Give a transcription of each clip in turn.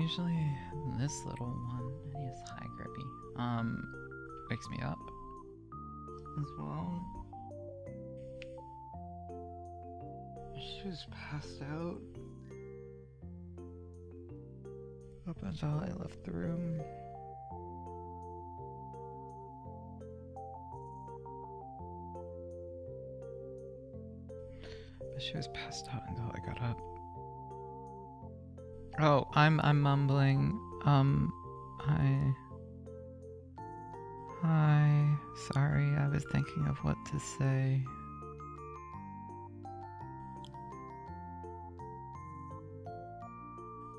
usually this little one, yes, hi Grippy, wakes me up as well. She was passed out up until I left the room. But she was passed out until I got up. Oh, I'm mumbling. Hi. Sorry, I was thinking of what to say.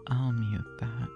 I'll mute that.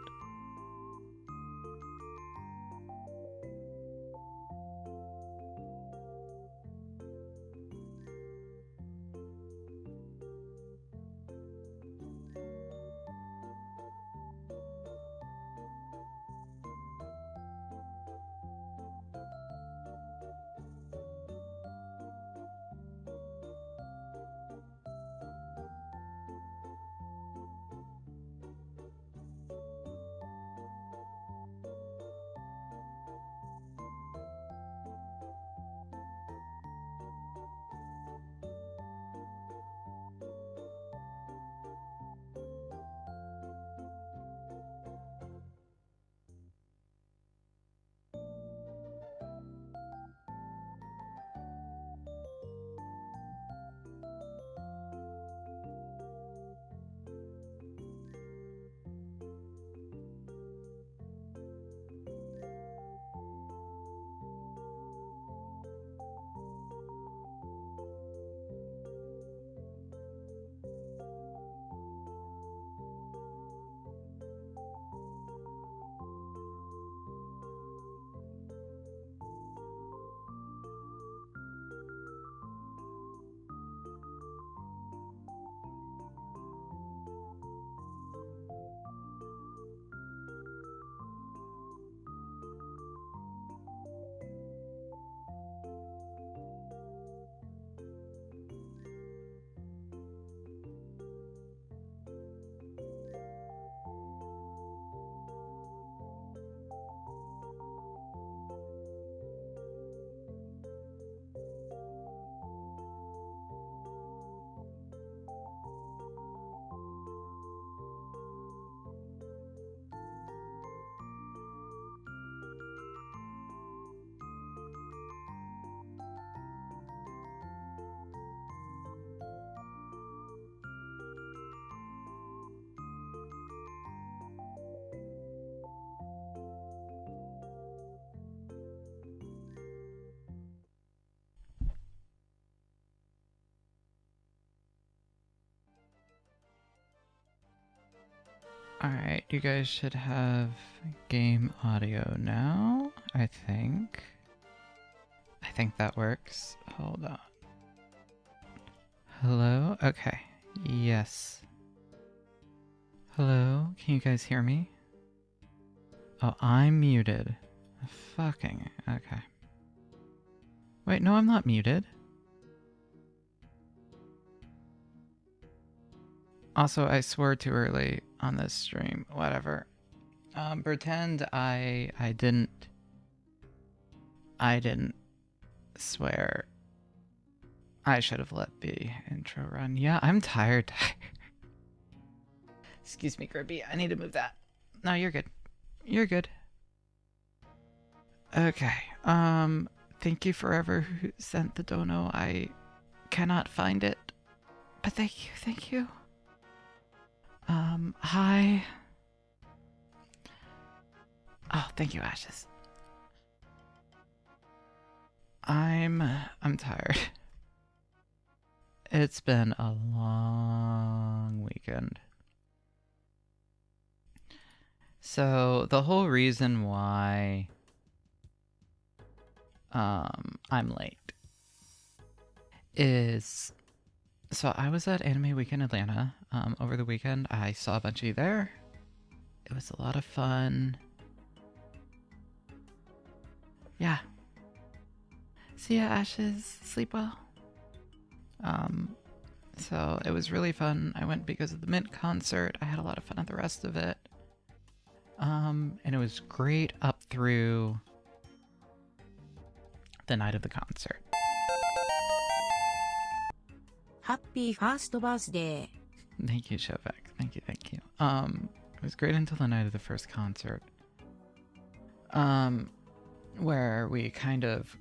Alright, you guys should have game audio now, I think. I think that works. Hold on. Hello? Okay. Yes. Hello? Can you guys hear me? Oh, I'm muted. Fucking... okay. Wait, no, I'm not muted. Also, I swore too early on this stream. Whatever. Pretend I didn't swear. I should have let the intro run. Yeah, I'm tired. Excuse me, Grippy. I need to move that. No, you're good. You're good. Okay. Thank you forever who sent the dono. I cannot find it. But thank you, thank you. Hi. Oh, thank you, Ashes. I'm tired. It's been a long weekend. So, the whole reason why I'm late is... So I was at Anime Week in Atlanta over the weekend. I saw a bunch of you there. It was a lot of fun. Yeah. See ya, Ashes. Sleep well. So it was really fun. I went because of the Mint concert. I had a lot of fun at the rest of it. And it was great up through the night of the concert. Happy first birthday. Thank you, Shovak. Thank you, thank you. It was great until the night of the first concert. Where we kind of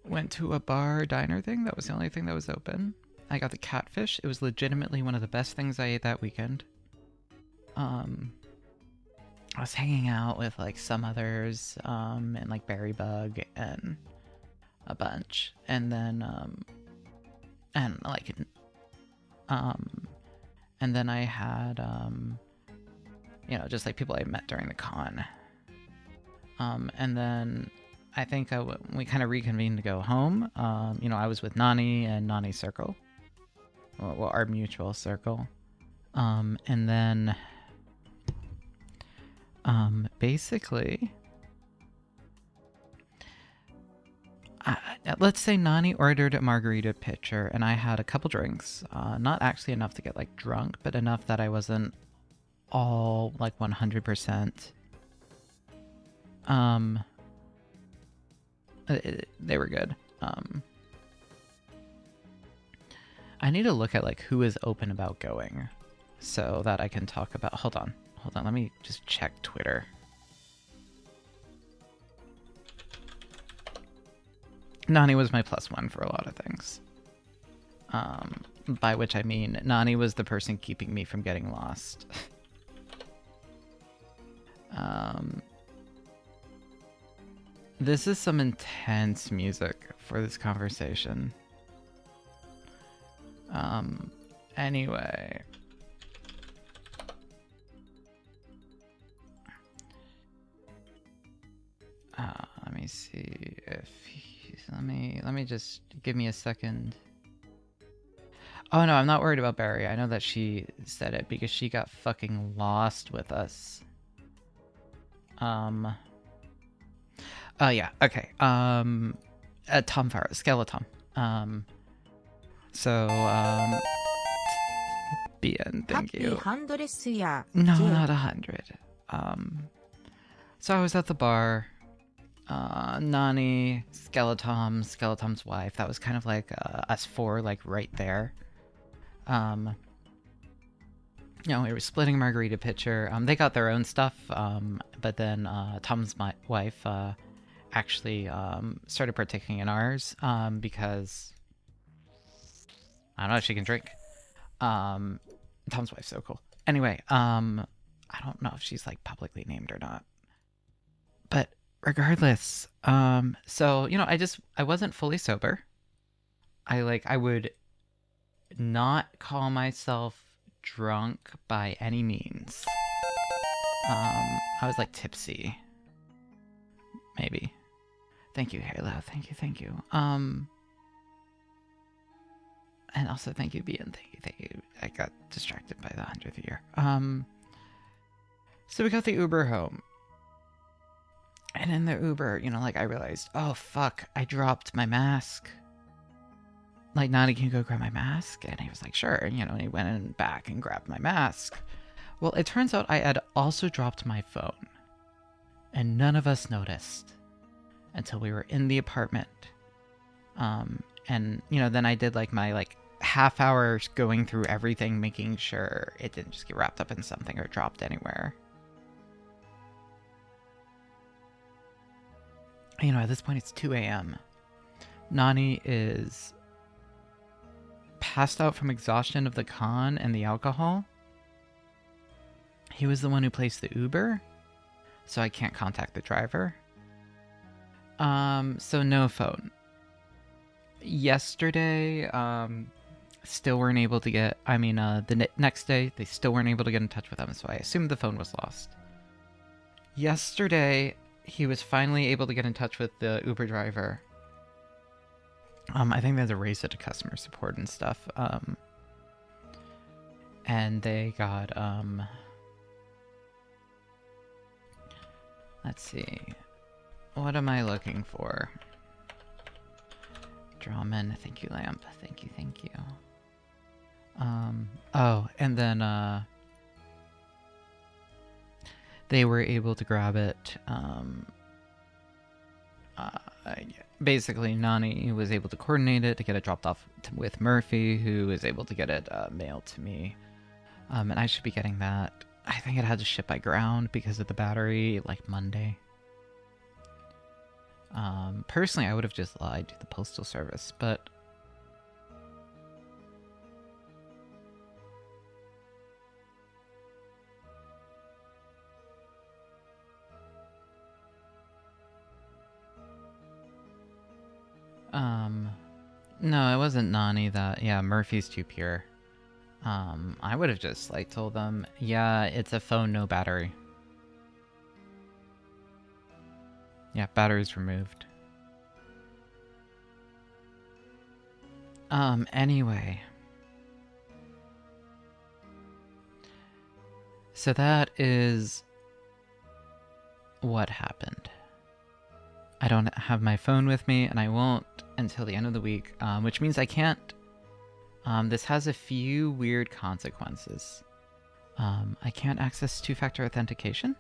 went to a bar diner thing. That was the only thing that was open. I got the catfish. It was legitimately one of the best things I ate that weekend. I was hanging out with like some others, and like Berry Bug and a bunch, and then and then I had you know, just like people I met during the con. And then I think we kind of reconvened to go home. You know, I was with Nani and Nani's circle, well, our mutual circle. And then basically, let's say Nani ordered a margarita pitcher, and I had a couple drinks. Not actually enough to get like drunk, but enough that I wasn't all like 100%. They were good. I need to look at like who is open about going, so that I can talk about. Hold on. Let me just check Twitter. Nani was my +1 for a lot of things. By which I mean Nani was the person keeping me from getting lost. This is some intense music for this conversation. Anyway. Let me see if let me just give me a second. Oh no, I'm not worried about Barry. I know that she said it because she got fucking lost with us. Oh yeah, okay. Tom Farrow, Skeleton. BN, thank you. Happy 100th year. No, not 100. So I was at the bar. Nani, Skeletom's wife. That was kind of like us four, like right there. You know, we were splitting margarita pitcher. They got their own stuff, but then Tom's wife actually started partaking in ours because I don't know if she can drink. Tom's wife's so cool. Anyway, I don't know if she's like publicly named or not, but regardless, so you know, I wasn't fully sober. I would not call myself drunk by any means. I was like tipsy, maybe. Thank you, Halo. Thank you. And also thank you, Bian. Thank you. I got distracted by the 100th year. So we got the Uber home. And in the Uber, you know, like I realized, oh fuck, I dropped my mask. Like, Nani, can you go grab my mask? And he was like, sure. And, you know, and he went in back and grabbed my mask. Well, it turns out I had also dropped my phone. And none of us noticed until we were in the apartment. And, you know, then I did like my half hours going through everything, making sure it didn't just get wrapped up in something or dropped anywhere. You know, at this point it's 2 a.m. Nani is passed out from exhaustion of the con and the alcohol. He was the one who placed the Uber, so I can't contact the driver. So no phone. Yesterday, still weren't able to get, the next day, they still weren't able to get in touch with him, so I assumed the phone was lost. Yesterday, he was finally able to get in touch with the Uber driver. I think there's a race to customer support and stuff. And they got, let's see. What am I looking for? Drawman, thank you, Lamp. Thank you. Oh, and then, they were able to grab it. Basically, Nani was able to coordinate it to get it dropped off with Murphy, who was able to get it mailed to me. And I should be getting that. I think it had to ship by ground because of the battery, like Monday. Personally, I would have just lied to the postal service, but no, it wasn't Nani that, yeah, Murphy's too pure. I would have just, like, told them, yeah, it's a phone, no battery. Yeah, battery's removed. Anyway. So that is what happened. I don't have my phone with me, and I won't until the end of the week, which means I can't. This has a few weird consequences. I can't access two-factor authentication.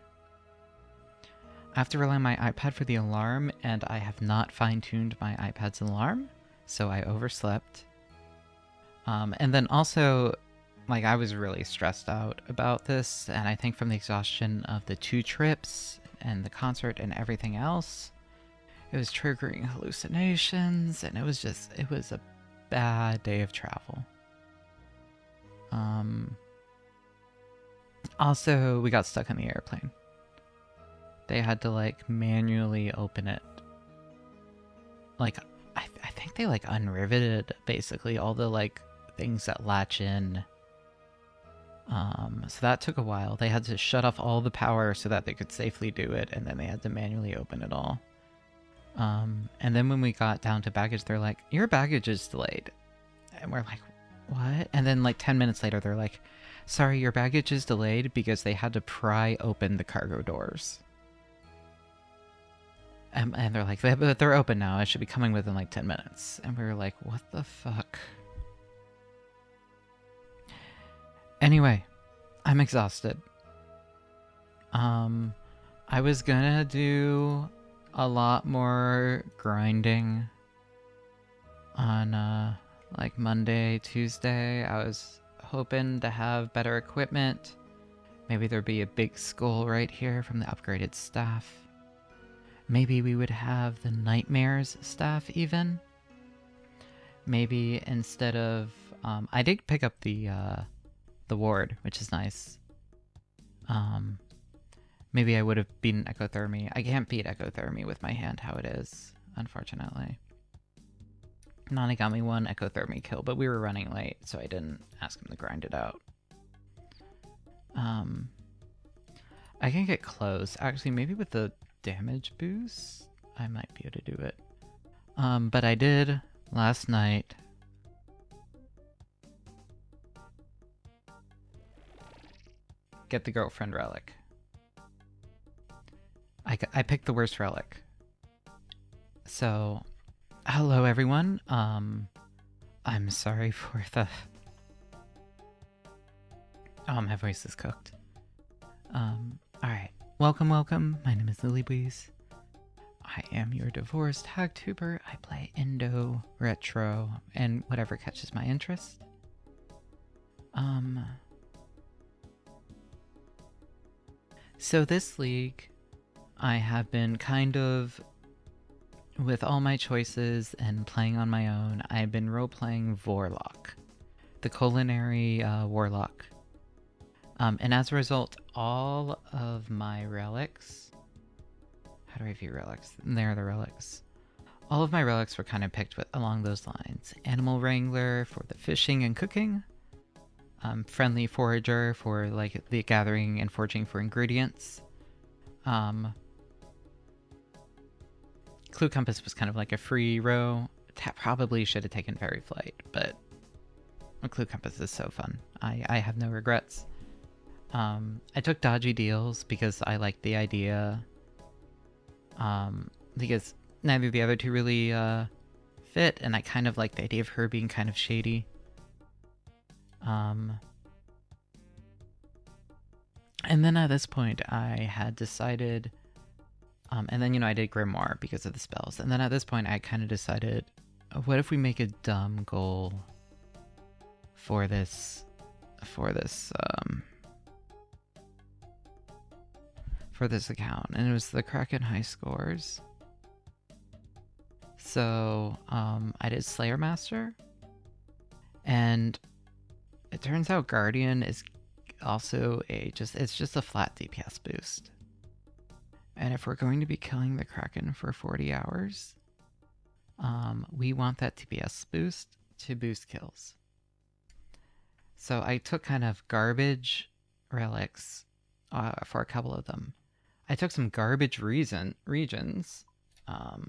I have to rely on my iPad for the alarm, and I have not fine-tuned my iPad's alarm, so I overslept. And then also, like, I was really stressed out about this, and I think from the exhaustion of the 2 trips and the concert and everything else, it was triggering hallucinations, and it was a bad day of travel. Also, we got stuck on the airplane. They had to, like, manually open it. Like, I think they, like, unriveted, basically, all the, like, things that latch in. So that took a while. They had to shut off all the power so that they could safely do it, and then they had to manually open it all. And then when we got down to baggage, they're like, your baggage is delayed. And we're like, what? And then, like, 10 minutes later, they're like, sorry, your baggage is delayed because they had to pry open the cargo doors. And they're like, but they're open now. I should be coming within, like, 10 minutes. And we were like, what the fuck? Anyway, I'm exhausted. I was gonna do a lot more grinding on, like, Monday, Tuesday. I was hoping to have better equipment. Maybe there'd be a big skull right here from the upgraded staff. Maybe we would have the Nightmares staff even. Maybe instead of... I did pick up the ward, which is nice. Maybe I would have beaten Ecothermy. I can't beat Ecothermy with my hand how it is, unfortunately. Nani got me 1 Ecothermy kill, but we were running late, so I didn't ask him to grind it out. I can get close. Actually, maybe with the damage boost, I might be able to do it. But I did last night. Get the girlfriend relic. I picked the worst relic. So, hello everyone. I'm sorry for the... Oh, my voice is cooked. Alright. Welcome. My name is Lilybwees. I am your divorced hagtuber. I play Indo, retro, and whatever catches my interest. So this league, I have been kind of, with all my choices and playing on my own, I've been role-playing Vorlock, the culinary warlock. And as a result, all of my relics... How do I view relics? There are the relics. All of my relics were kind of picked along those lines. Animal Wrangler for the fishing and cooking. Friendly Forager for, like, the gathering and foraging for ingredients. Clue Compass was kind of like a free row. Probably should have taken Fairy Flight, but Clue Compass is so fun. I have no regrets. I took Dodgy Deals because I liked the idea. Because neither of the other two really fit, and I kind of like the idea of her being kind of shady. And And then at this point, I had decided, and then, I did Grimoire because of the spells. And then at this point, I kind of decided, what if we make a dumb goal for this account? And it was the Kraken high scores. So, I did Slayer Master. And it turns out Guardian is also it's just a flat DPS boost. And if we're going to be killing the Kraken for 40 hours, we want that DPS boost to boost kills. So I took kind of garbage relics for a couple of them. I took some garbage regions. I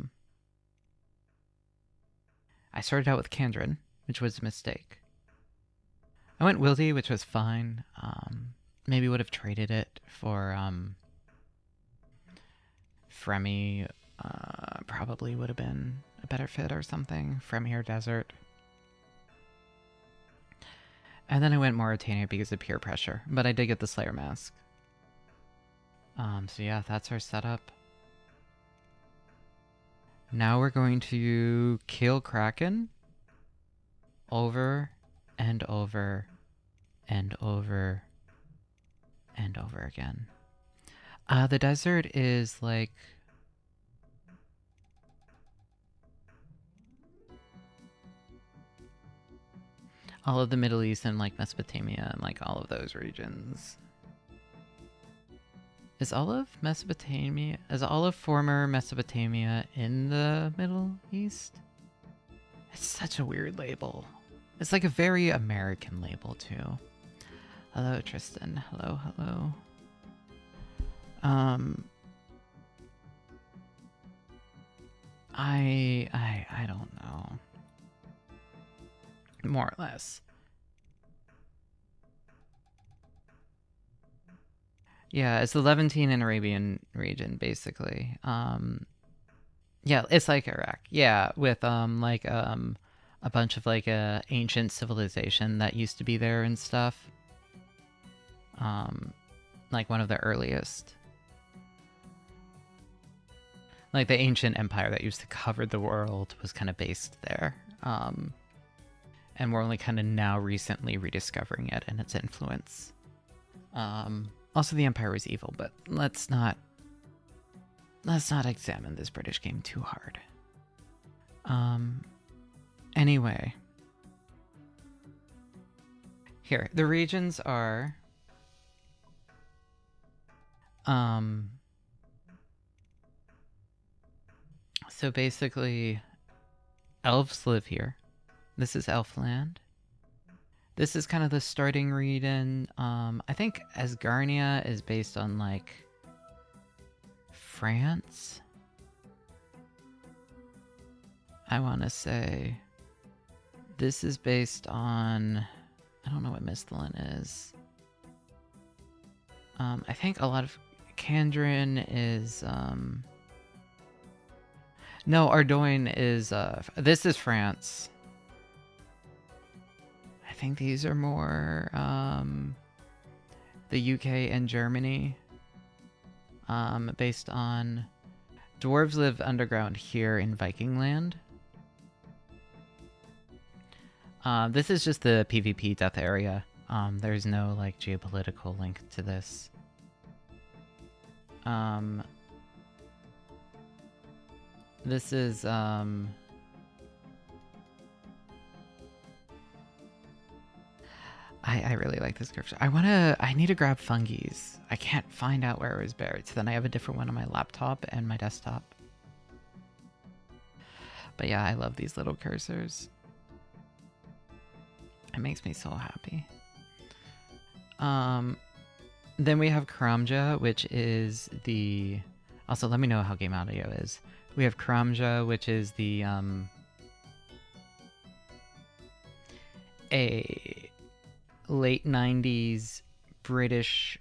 started out with Kandrin, which was a mistake. I went Wildy, which was fine. Maybe would have traded it for Fremi. Probably would have been a better fit or something. Fremi or Desert. And then I went Mauritania because of peer pressure. But I did get the Slayer Mask. So yeah, that's our setup. Now we're going to kill Kraken over and over and over and over again. The desert is like all of the Middle East and like Mesopotamia and like all of those regions. Is all of former Mesopotamia in the Middle East? It's such a weird label. It's like a very American label too. Hello, Tristan. Hello, hello. I don't know. More or less. Yeah, it's the Levantine and Arabian region, basically. Yeah, it's like Iraq. Yeah, with a bunch of like ancient civilization that used to be there and stuff. Like one of the earliest. Like the ancient empire that used to cover the world was kind of based there. And we're only kind of now recently rediscovering it and its influence. Also, the Empire was evil, but let's not examine this British game too hard. Anyway. Here, the regions are... So basically, elves live here. This is Elfland. This is kind of the starting region. I think Asgarnia is based on, like, France? I want to say... This is based on... I don't know what Misthalin is. I think a lot of... Kandrin is... No, Ardoin is... This is France. I think these are more the UK and Germany, based on dwarves live underground here in Viking land. This is just the PvP death area. There's no like geopolitical link to this. This is I really like this scripture. I need to grab Fungies. I can't find out where it was buried, so then I have a different one on my laptop and my desktop. But yeah, I love these little cursors. It makes me so happy. Then we have Karamja, which is the... Also, let me know how game audio is. We have Karamja, which is the, a late 90s British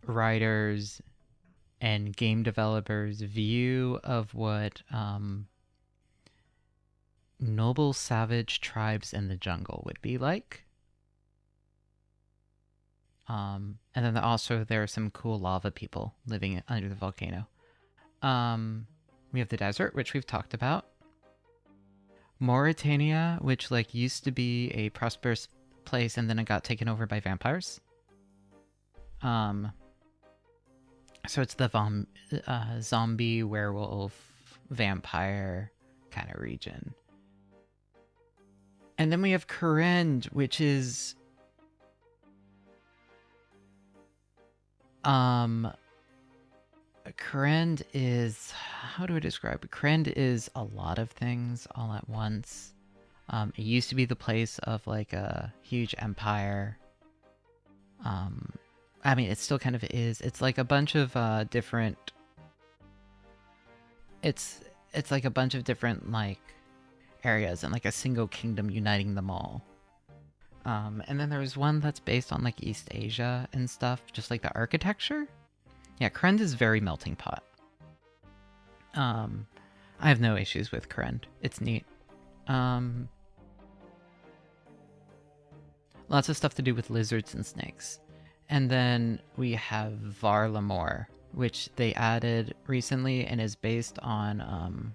writers and game developers' view of what noble savage tribes in the jungle would be like. And then also there are some cool lava people living under the volcano. We have the desert, which we've talked about. Mauritania, which like used to be a prosperous place and then it got taken over by vampires. So it's the zombie, werewolf, vampire kind of region. And then we have Karend, which is Karend is, how do I describe it? Karend is a lot of things all at once. It used to be the place of like a huge empire. I mean, it still kind of is. It's like a bunch of different. It's like a bunch of different like areas and like a single kingdom uniting them all. And then there's one that's based on like East Asia and stuff, just like the architecture. Yeah, Karend is very melting pot. I have no issues with Karend. It's neat. Lots of stuff to do with lizards and snakes. And then we have Varlamore, which they added recently and is based on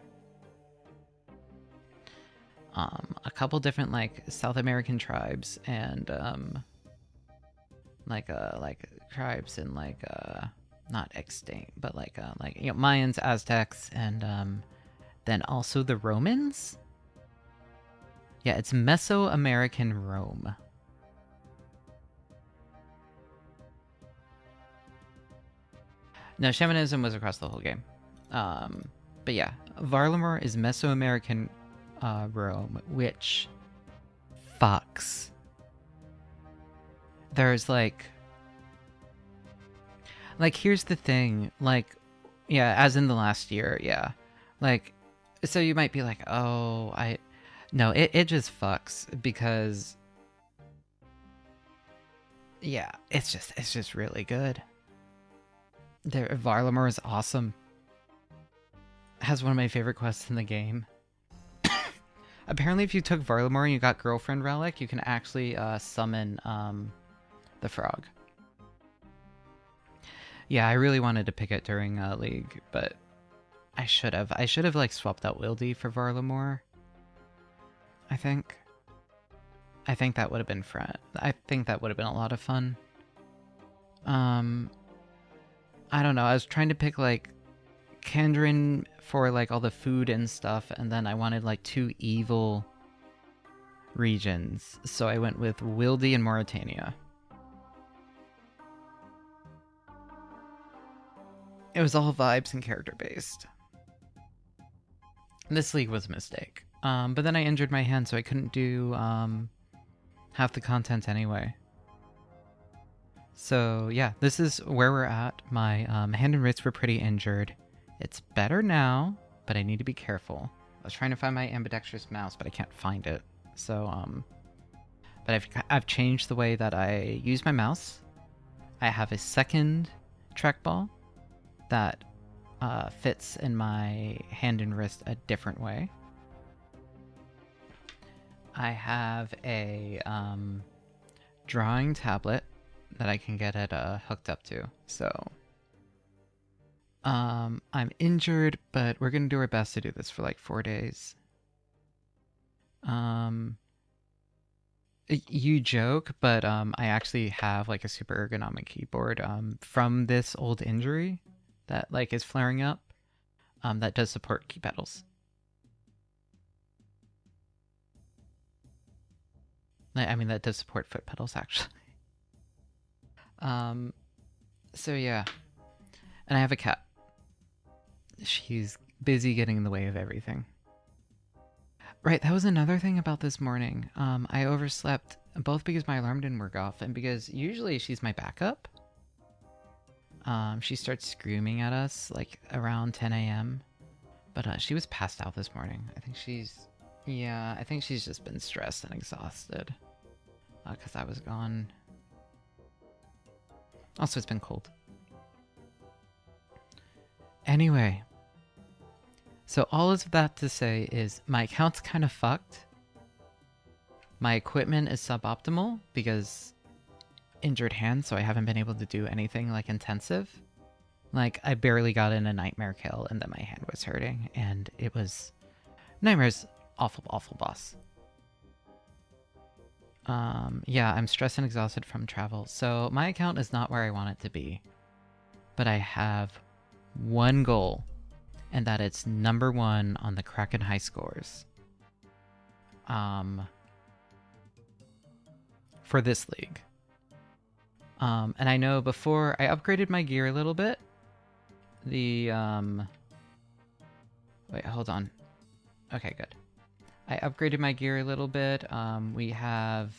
a couple different like South American tribes and like tribes in like not extinct, but like you know, Mayans, Aztecs, and then also the Romans. Yeah, it's Mesoamerican Rome. No, shamanism was across the whole game. But yeah, Varlamore is Mesoamerican Rome, which fucks. There's like here's the thing, like, yeah, as in the last year, yeah. Like, so you might be like, oh, no, it just fucks because, yeah, it's just really good. Varlamore is awesome. Has one of my favorite quests in the game. Apparently, if you took Varlamore and you got Girlfriend Relic, you can actually summon the frog. Yeah, I really wanted to pick it during League, but I should have. I should have like swapped out Wildy for Varlamore. I think that would have been fun. I think that would have been a lot of fun. I don't know. I was trying to pick like Kendrin for like all the food and stuff, and then I wanted like 2 evil regions, so I went with Wildy and Mauritania. It was all vibes and character based. This league was a mistake. But then I injured my hand, so I couldn't do half the content anyway. So yeah, this is where we're at. My hand and wrists were pretty injured. It's better now, but I need to be careful. I was trying to find my ambidextrous mouse, but I can't find it. So but I've changed the way that I use my mouse. I have a second trackball that fits in my hand and wrist a different way. I have a drawing tablet that I can get it hooked up to. So I'm injured, but we're gonna do our best to do this for like 4 days. You joke, but I actually have like a super ergonomic keyboard from this old injury that like is flaring up that does support key pedals. I mean, that does support foot pedals actually. So yeah, and I have a cat. She's busy getting in the way of everything. Right, that was another thing about this morning. I overslept, both because my alarm didn't work off and because usually she's my backup. She starts screaming at us like around 10 a.m. But she was passed out this morning. I think she's just been stressed and exhausted because I was gone. Also, it's been cold. Anyway, so all of that to say is my account's kind of fucked. My equipment is suboptimal because injured hand, so I haven't been able to do anything like intensive. Like, I barely got in a nightmare kill, and then my hand was hurting, and it was... Nightmare's awful, awful boss. Yeah, I'm stressed and exhausted from travel, so my account is not where I want it to be. But I have one goal, and that it's #1 on the Kraken high scores. For this league. And I know before I upgraded my gear a little bit, wait, hold on. Okay, good. I upgraded my gear a little bit. We have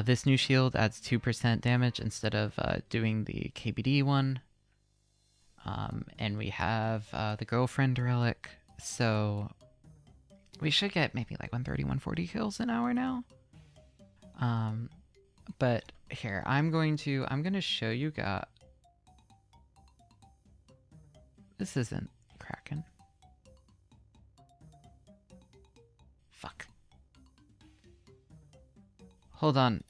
this new shield adds 2% damage instead of doing the KBD one. And we have the girlfriend relic, so we should get maybe like 130, 140 kills an hour now. But here, I'm gonna show you guys. This isn't Kraken. Fuck. Hold on.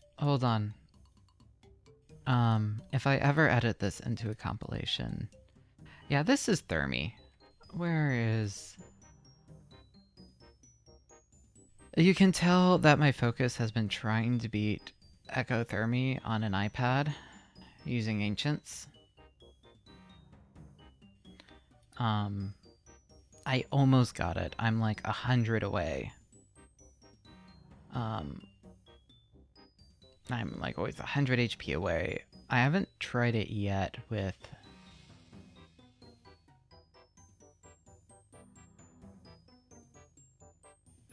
If I ever edit this into a compilation... Yeah, this is Thermi. Where is... You can tell that my focus has been trying to beat Echo Thermi on an iPad using Ancients. I almost got it. I'm like 100 away. I'm like always 100 HP away. I haven't tried it yet with...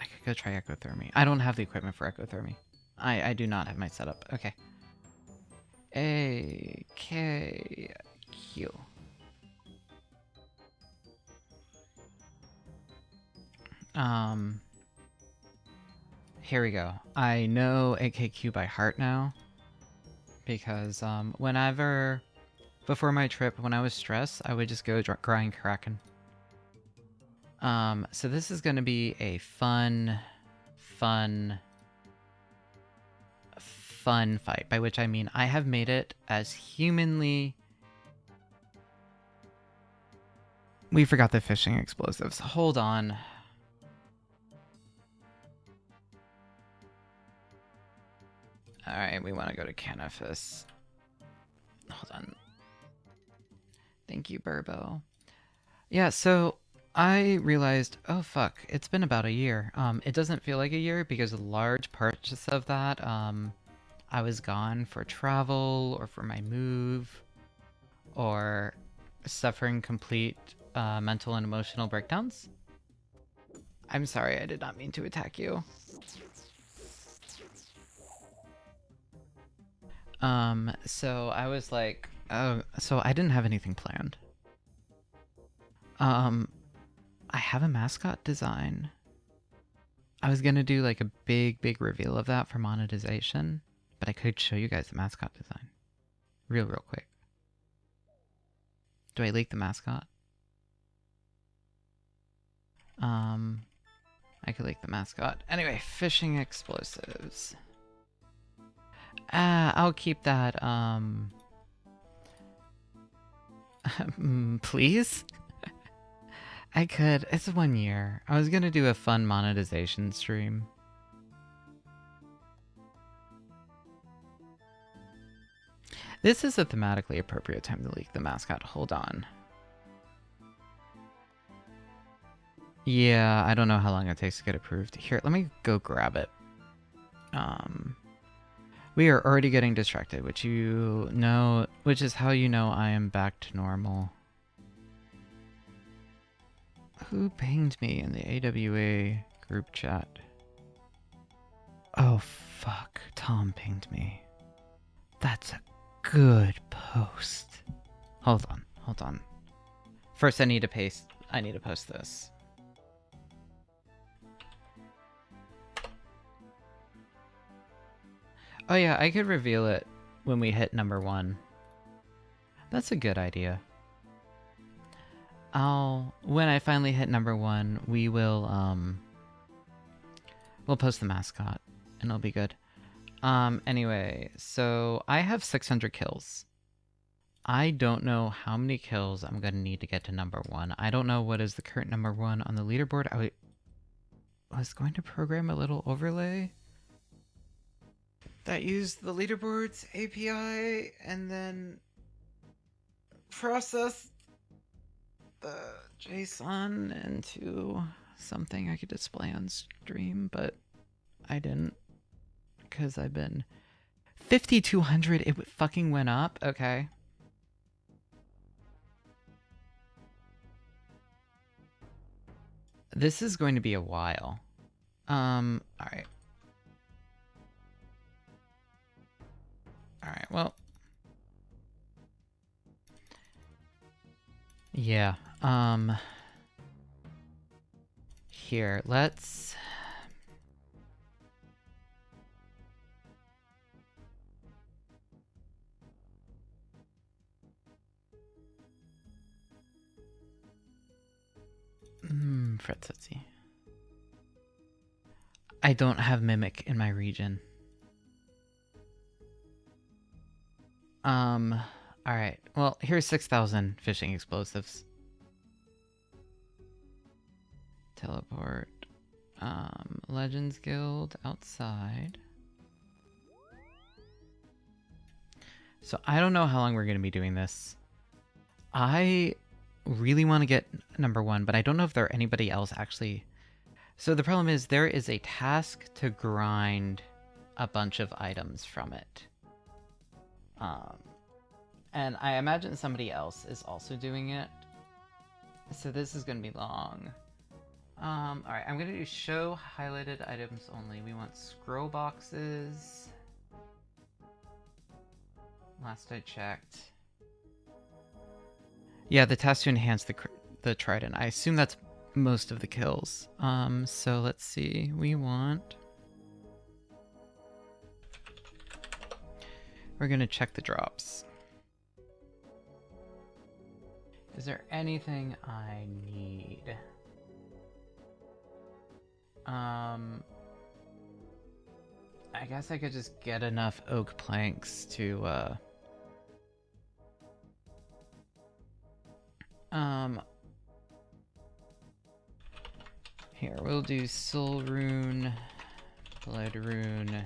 I could go try Ecothermy. I don't have the equipment for Ecothermy. I do not have my setup. Okay. AKQ. Here we go. I know AKQ by heart now. Because, whenever... Before my trip, when I was stressed, I would just go grind Kraken. So this is gonna be a fun fight. By which I mean, I have made it as humanly... We forgot the fishing explosives. Hold on. Alright, we want to go to Canifus. Hold on. Thank you, Burbo. Yeah, so I realized, oh fuck, it's been about a year. It doesn't feel like a year because large parts of that, I was gone for travel or for my move or suffering complete mental and emotional breakdowns. I'm sorry, I did not mean to attack you. So I was like, oh, so I didn't have anything planned. I have a mascot design. I was gonna do like a big reveal of that for monetization, but I could show you guys the mascot design. Real quick. Do I leak the mascot? I could leak the mascot. Anyway, fishing explosives. I'll keep that, please? I could. It's 1 year. I was gonna do a fun monetization stream. This is a thematically appropriate time to leak the mascot. Hold on. Yeah, I don't know how long it takes to get approved. Here, let me go grab it. We are already getting distracted, which is how you know I am back to normal. Who pinged me in the AWA group chat? Oh fuck, Tom pinged me. That's a good post. Hold on. First I need to post this. Oh yeah, I could reveal it when we hit #1. That's a good idea. When I finally hit #1, we'll post the mascot, and it'll be good. Anyway, so I have 600 kills. I don't know how many kills I'm gonna need to get to number 1. I don't know what is the current number 1 on the leaderboard. I was going to program a little overlay that used the leaderboards API and then processed the JSON into something I could display on stream, but I didn't because I've been 5,200. It fucking went up. Okay. This is going to be a while. All right. All right. Well. Yeah. Here, let's Fretsetsi. I don't have Mimic in my region. Alright. Well, here's 6,000 fishing explosives. Teleport. Legends Guild outside. So I don't know how long we're going to be doing this. I really want to get number 1, but I don't know if there are anybody else actually. So the problem is there is a task to grind a bunch of items from it. And I imagine somebody else is also doing it. So this is going to be long. Alright, I'm going to do show highlighted items only. We want scroll boxes. Last I checked. Yeah, the task to enhance the trident. I assume that's most of the kills. So let's see. We want... We're going to check the drops. Is there anything I need? I guess I could just get enough oak planks to, here, we'll do soul rune, blood rune,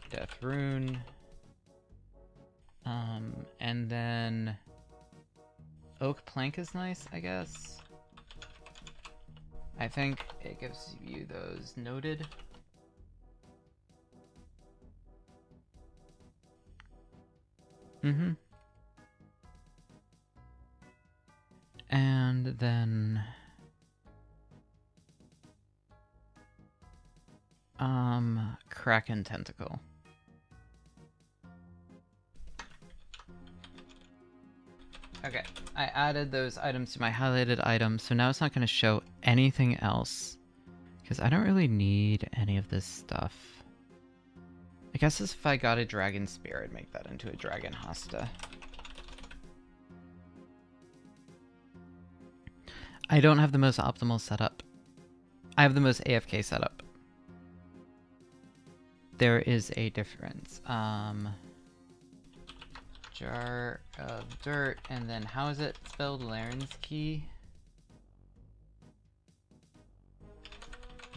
death rune, and then oak plank is nice, I guess. I think it gives you those noted. And then Kraken tentacle. Okay, I added those items to my highlighted items, so now it's not going to show anything else because I don't really need any of this stuff. I guess if I got a dragon spear, I'd make that into a dragon hosta. I don't have the most optimal setup. I have the most AFK setup. There is a difference. Jar of dirt, and then how is it spelled? Laren's key?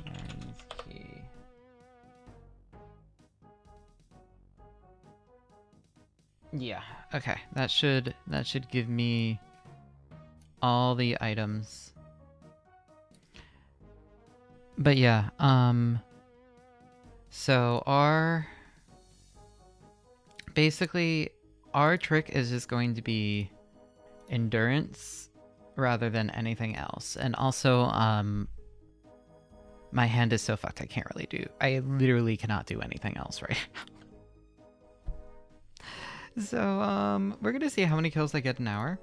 Laren's key. Yeah, okay. That should give me all the items. But yeah, so basically our trick is just going to be endurance rather than anything else. And also, my hand is so fucked I literally cannot do anything else right now. So, we're gonna see how many kills I get an hour.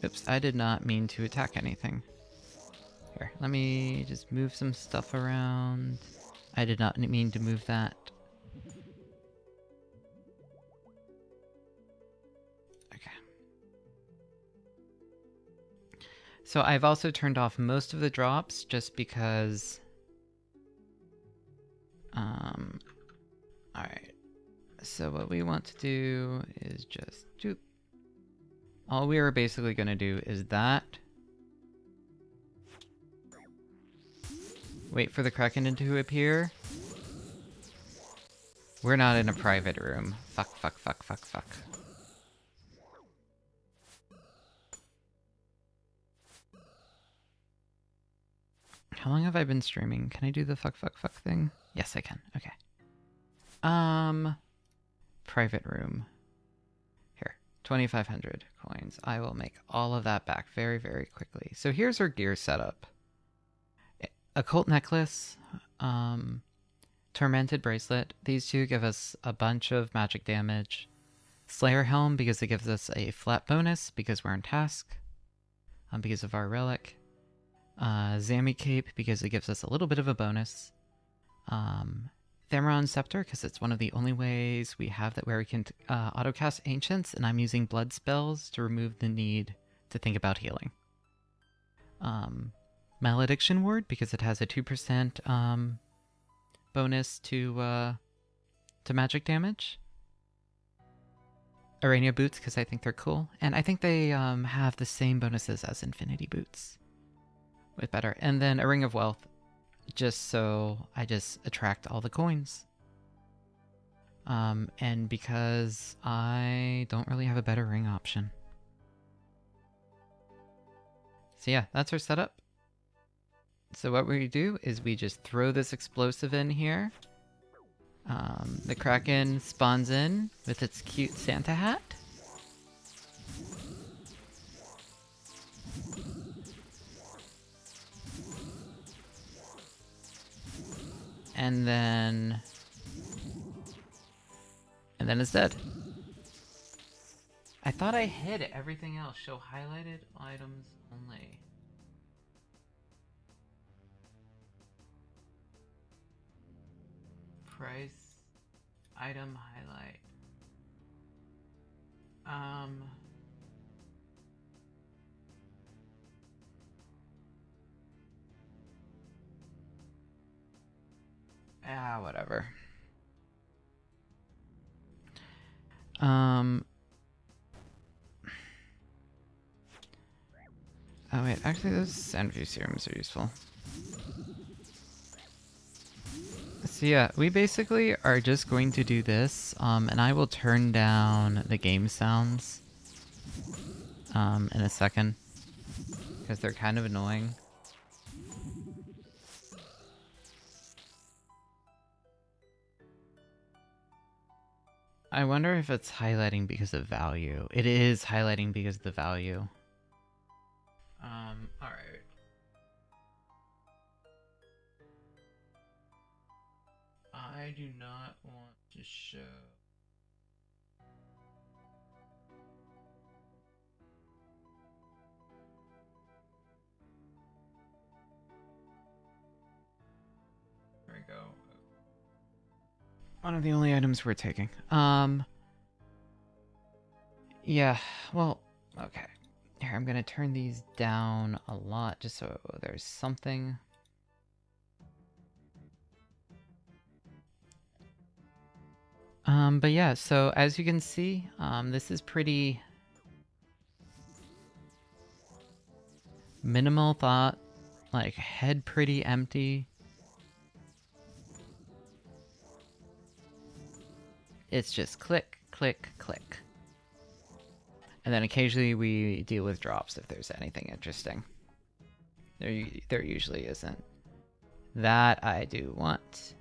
Oops, I did not mean to attack anything. Here, let me just move some stuff around. I did not mean to move that. Okay. So I've also turned off most of the drops just because... Alright. So what we want to do is just... Doop. All we are basically going to do is that. Wait for the Kraken to appear. We're not in a private room. Fuck, fuck, fuck, fuck, fuck. How long have I been streaming? Can I do the fuck, fuck, fuck thing? Yes, I can. Okay. Private room. Here, 2,500 coins. I will make all of that back very, very quickly. So here's our gear setup. Occult necklace, tormented bracelet. These two give us a bunch of magic damage. Slayer helm because it gives us a flat bonus because we're in task, because of our relic. Zami cape because it gives us a little bit of a bonus. Thermon scepter because it's one of the only ways we have that where we can autocast ancients, and I'm using blood spells to remove the need to think about healing. Malediction ward because it has a 2% bonus to magic damage. Arania boots because I think they're cool, and I think they have the same bonuses as infinity boots with better. And then a ring of wealth just so I just attract all the coins. And because I don't really have a better ring option. So yeah, that's our setup. So what we do is we just throw this explosive in here. The Kraken spawns in with its cute Santa hat. And then it's dead. I thought I hid everything else. Show highlighted items only. Price, item highlight. Whatever. Oh wait, actually those sand view serums are useful. So yeah, we basically are just going to do this, and I will turn down the game sounds in a second, because they're kind of annoying. I wonder if it's highlighting because of value. It is highlighting because of the value. Alright. I do not want to show. There we go. One of the only items we're taking. Yeah, well, okay. Here, I'm gonna turn these down a lot just so there's something. But yeah, so as you can see, this is pretty minimal thought, like head pretty empty. It's just click, click, click. And then occasionally we deal with drops if there's anything interesting. There usually isn't. That I do want.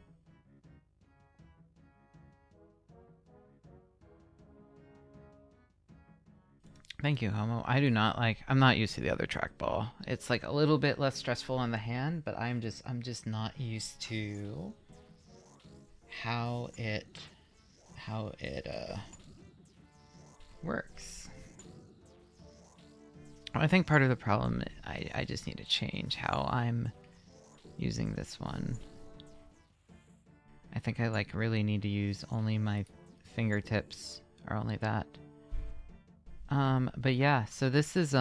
Thank you, Homo. I do not like... I'm not used to the other trackball. It's like a little bit less stressful on the hand, but I'm just not used to how it works. I think part of the problem, I just need to change how I'm using this one. I think I like really need to use only my fingertips, or only that. But yeah, so this is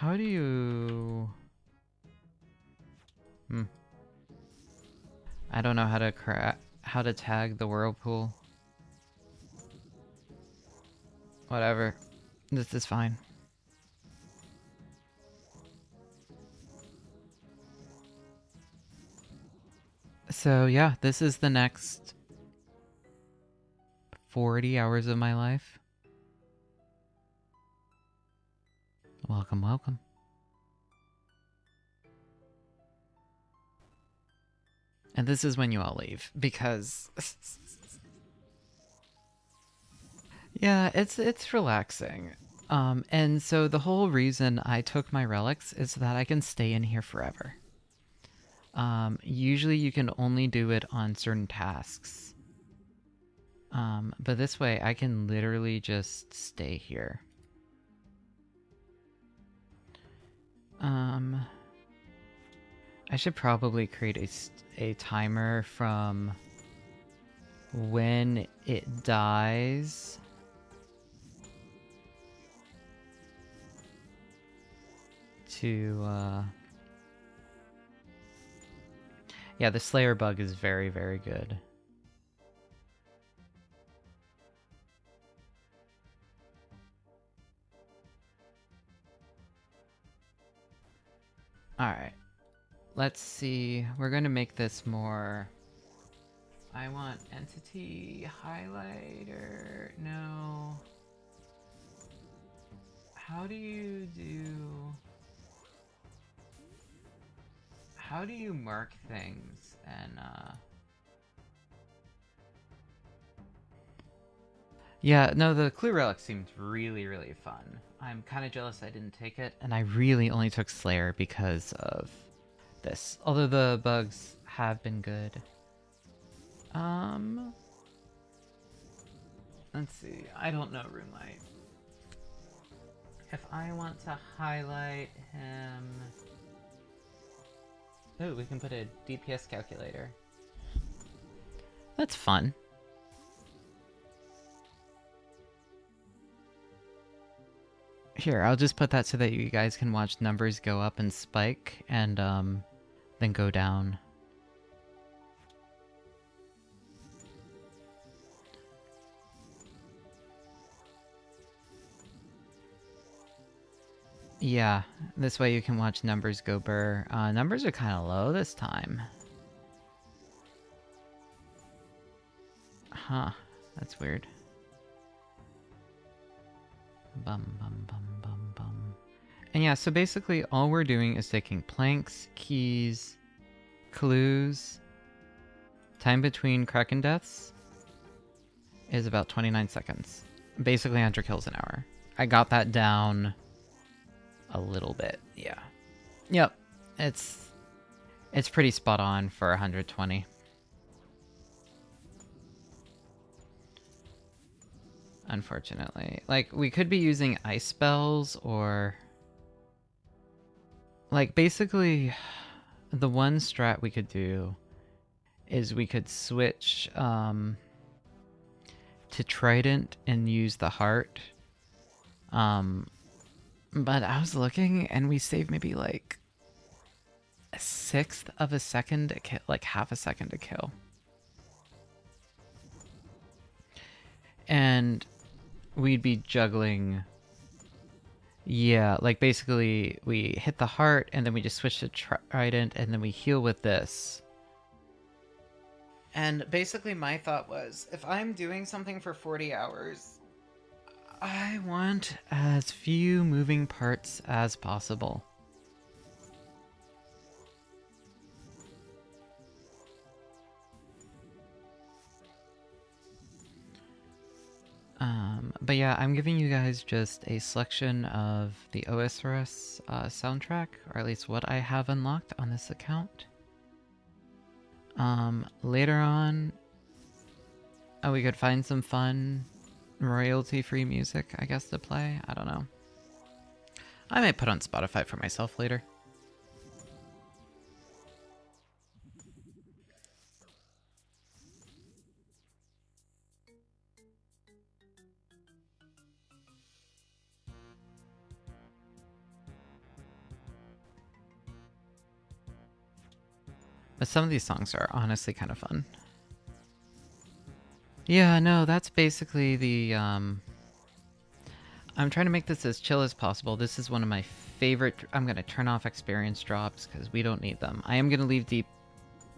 How do you... I don't know how to tag the whirlpool. Whatever. This is fine. So yeah, this is the next 40 hours of my life. Welcome, welcome. And this is when you all leave, because... yeah, it's relaxing. And so the whole reason I took my relics is so that I can stay in here forever. Usually you can only do it on certain tasks. But this way I can literally just stay here. I should probably create a timer from when it dies to, yeah, the Slayer bug is very, very good. Alright. Let's see. We're going to make this more... I want entity highlighter. No. How do you mark things and yeah, no, the clue relic seemed really, really fun. I'm kind of jealous I didn't take it, and I really only took Slayer because of this. Although the bugs have been good. Let's see. I don't know RuneLight. If I want to highlight him... Oh, we can put a DPS calculator. That's fun. Here, I'll just put that so that you guys can watch numbers go up and spike, and then go down. Yeah, this way you can watch numbers go burr. Numbers are kind of low this time. Huh, that's weird. Bum, bum, bum, bum, bum. And yeah, so basically all we're doing is taking planks, keys, clues. Time between Kraken deaths is about 29 seconds. Basically 100 kills an hour. I got that down a little bit, yeah. Yep, it's pretty spot on for 120. Unfortunately. Like, we could be using ice spells or... Like, basically, the one strat we could do is we could switch to Trident and use the heart. But I was looking and we save maybe like a sixth of a second to kill, like half a second to kill. And we'd be juggling. Yeah, like basically we hit the heart and then we just switch to Trident and then we heal with this. And basically my thought was, if I'm doing something for 40 hours, I want as few moving parts as possible. But yeah, I'm giving you guys just a selection of the OSRS soundtrack, or at least what I have unlocked on this account. Later on, we could find some fun royalty-free music, I guess, to play. I don't know. I might put on Spotify for myself later. But some of these songs are honestly kind of fun. Yeah, no, that's basically the, I'm trying to make this as chill as possible. This is one of my favorite... I'm going to turn off experience drops because we don't need them. I am going to leave deep...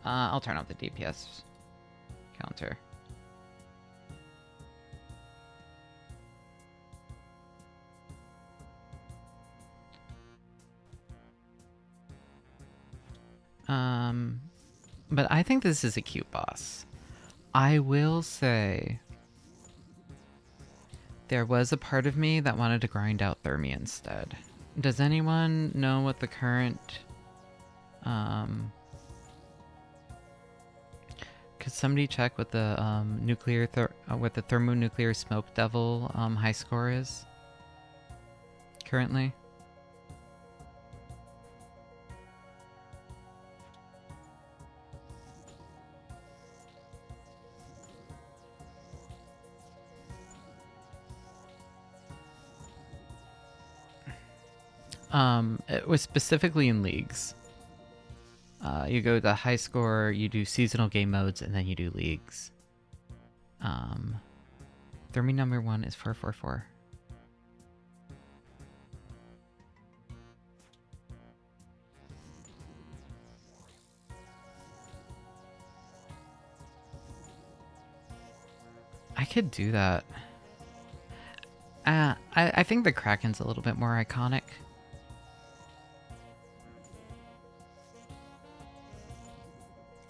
I'll turn off the DPS counter. But I think this is a cute boss. I will say... there was a part of me that wanted to grind out Thermi instead. Does anyone know what the current... could somebody check what the what the thermonuclear smoke devil high score is currently? It was specifically in leagues. You go to high score, you do seasonal game modes, and then you do leagues. Thermi number 1 is 444. I could do that. I think the Kraken's a little bit more iconic.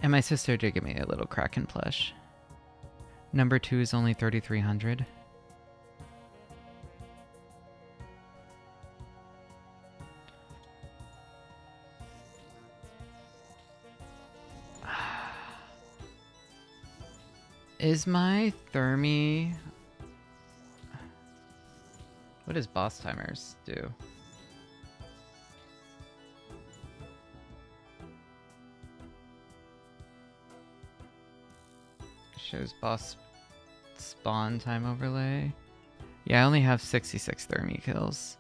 And my sister did give me a little Kraken plush. Number 2 is only 3,300. Is my Thermi... what does boss timers do? Shows boss spawn time overlay. Yeah, I only have 66 Thermi kills.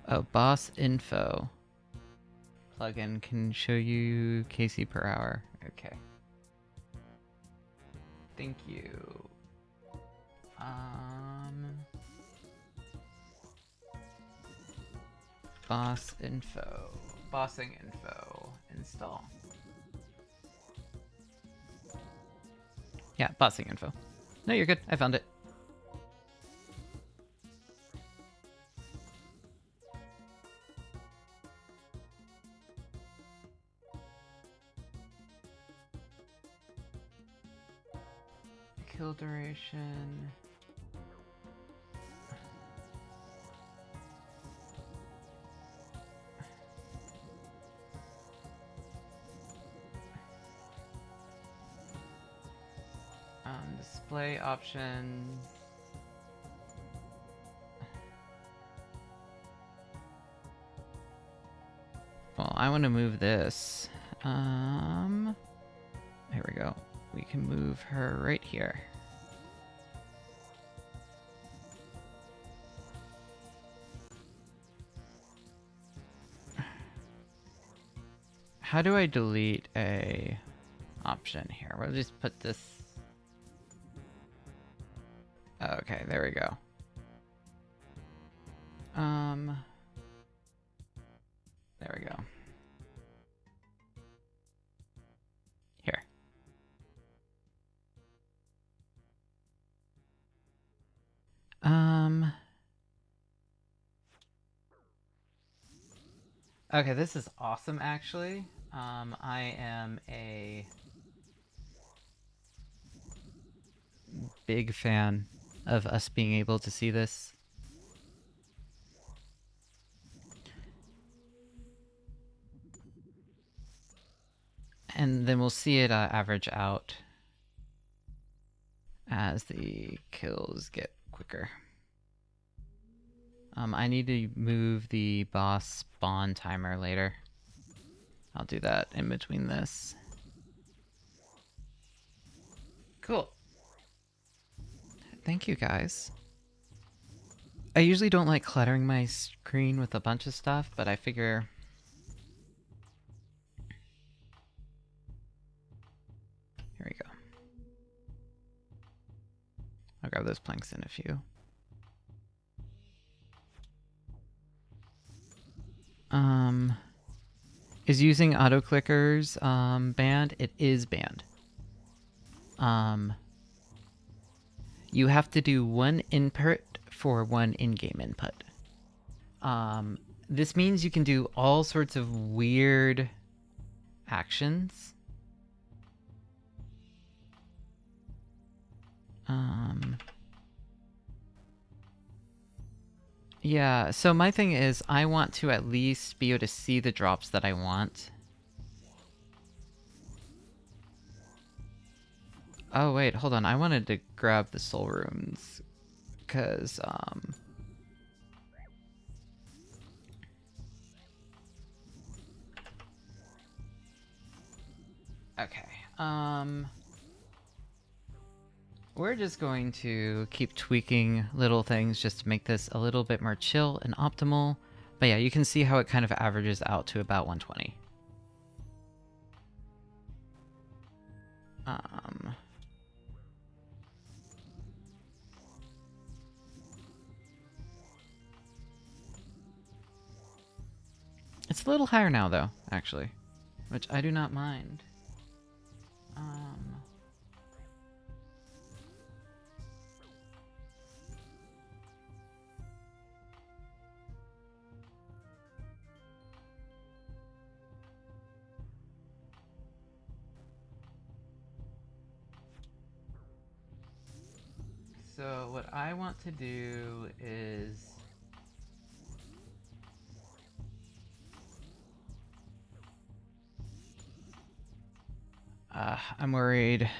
Oh, boss info. Plugin can show you KC per hour. Okay. Thank you. Boss info. Bossing info. Install. Yeah, bossing info. No, you're good. I found it. Kill duration. Display options. Well, I want to move this. Here we go. We can move her right here. How do I delete a option here? We'll just put this. Okay, there we go. There we go. Here. Okay, this is awesome actually. I am a big fan of us being able to see this. And then we'll see it average out as the kills get quicker. I need to move the boss spawn timer later. I'll do that in between this. Cool. Thank you, guys. I usually don't like cluttering my screen with a bunch of stuff, but I figure... Here we go. I'll grab those planks in a few. Is using auto clickers banned? It is banned. You have to do one input for one in-game input. This means you can do all sorts of weird actions. Yeah, so my thing is I want to at least be able to see the drops that I want. Oh wait, hold on. I wanted to grab the soul runes because okay. We're just going to keep tweaking little things just to make this a little bit more chill and optimal. But yeah, you can see how it kind of averages out to about 120. It's a little higher now though, actually, which I do not mind. So what I want to do is I'm worried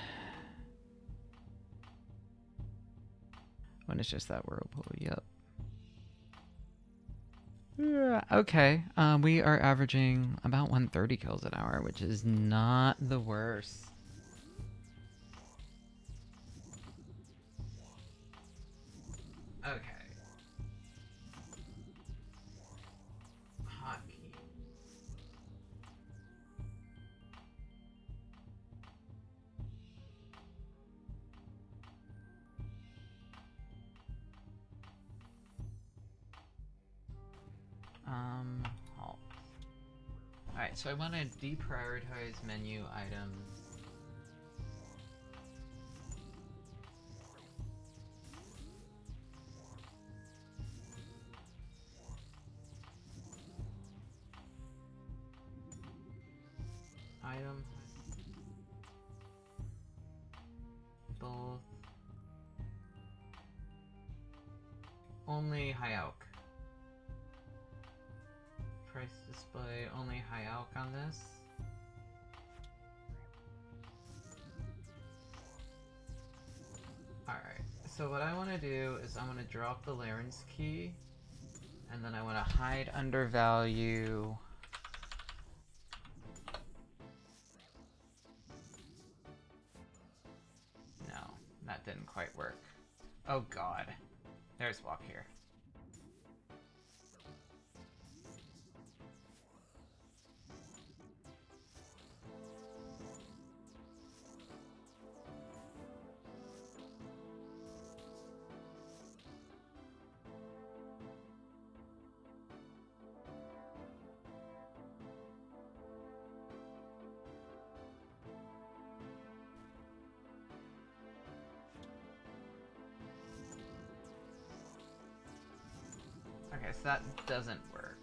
when it's just that whirlpool. Yep. Okay. We are averaging about 130 kills an hour, which is not the worst. Okay. Hotkey. Halt. Alright, so I want to deprioritize menu items. Item. Both. Only high elk. Price display, only high elk on this. Alright, so what I want to do is I want to drop the Laren's key, and then I want to hide undervalue. No, that didn't quite work. Oh god. There's walk here. Okay, so that doesn't work.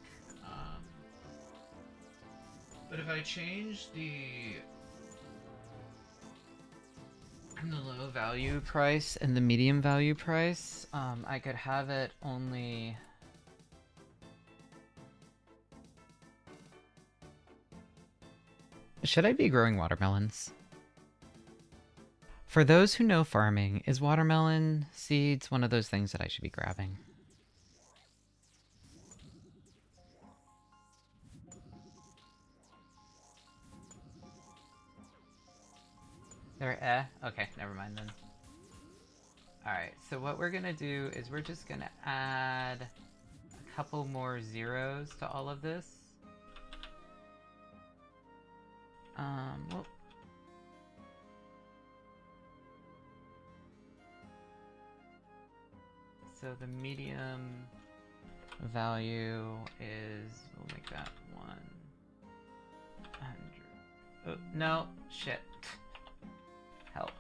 But if I change the low value price and the medium value price, I could have it only... Should I be growing watermelons? For those who know farming, is watermelon seeds one of those things that I should be grabbing? They're okay, never mind then. Alright, so what we're gonna do is we're just gonna add a couple more zeros to all of this. Well, so the medium value is, we'll make that 100. Oh, no, shit. Help.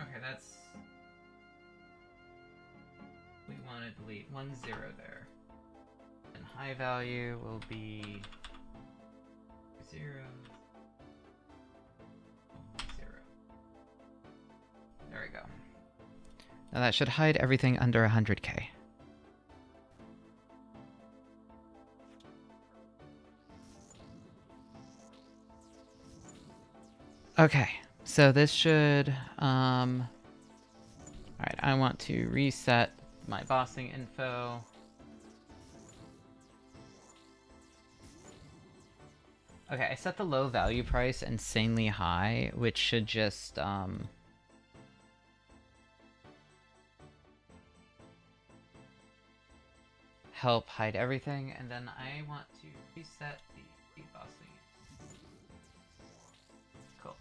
Okay, that's... we want to delete 1 0 there. And high value will be 0, 0. There we go. Now that should hide everything under 100k. Okay, so this should, alright, I want to reset my bossing info. Okay, I set the low value price insanely high, which should just, help hide everything, and then I want to reset the bossing. Cool.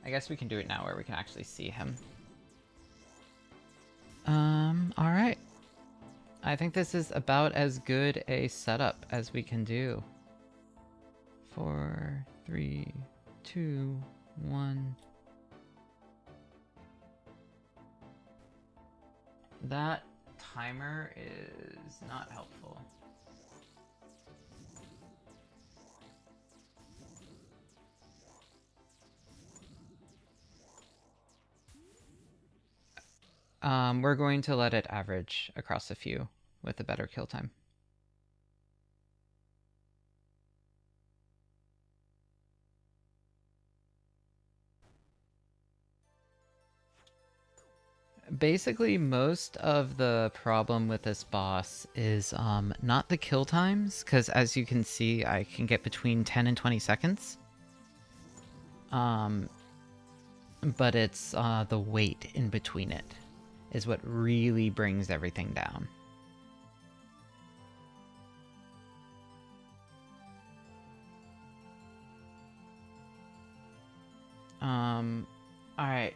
I guess we can do it now where we can actually see him. Alright. I think this is about as good a setup as we can do. 4, 3, 2, 1. That timer is not helpful. We're going to let it average across a few with a better kill time. Basically, most of the problem with this boss is not the kill times, because as you can see, I can get between 10 and 20 seconds. But it's the wait in between it is what really brings everything down. Alright.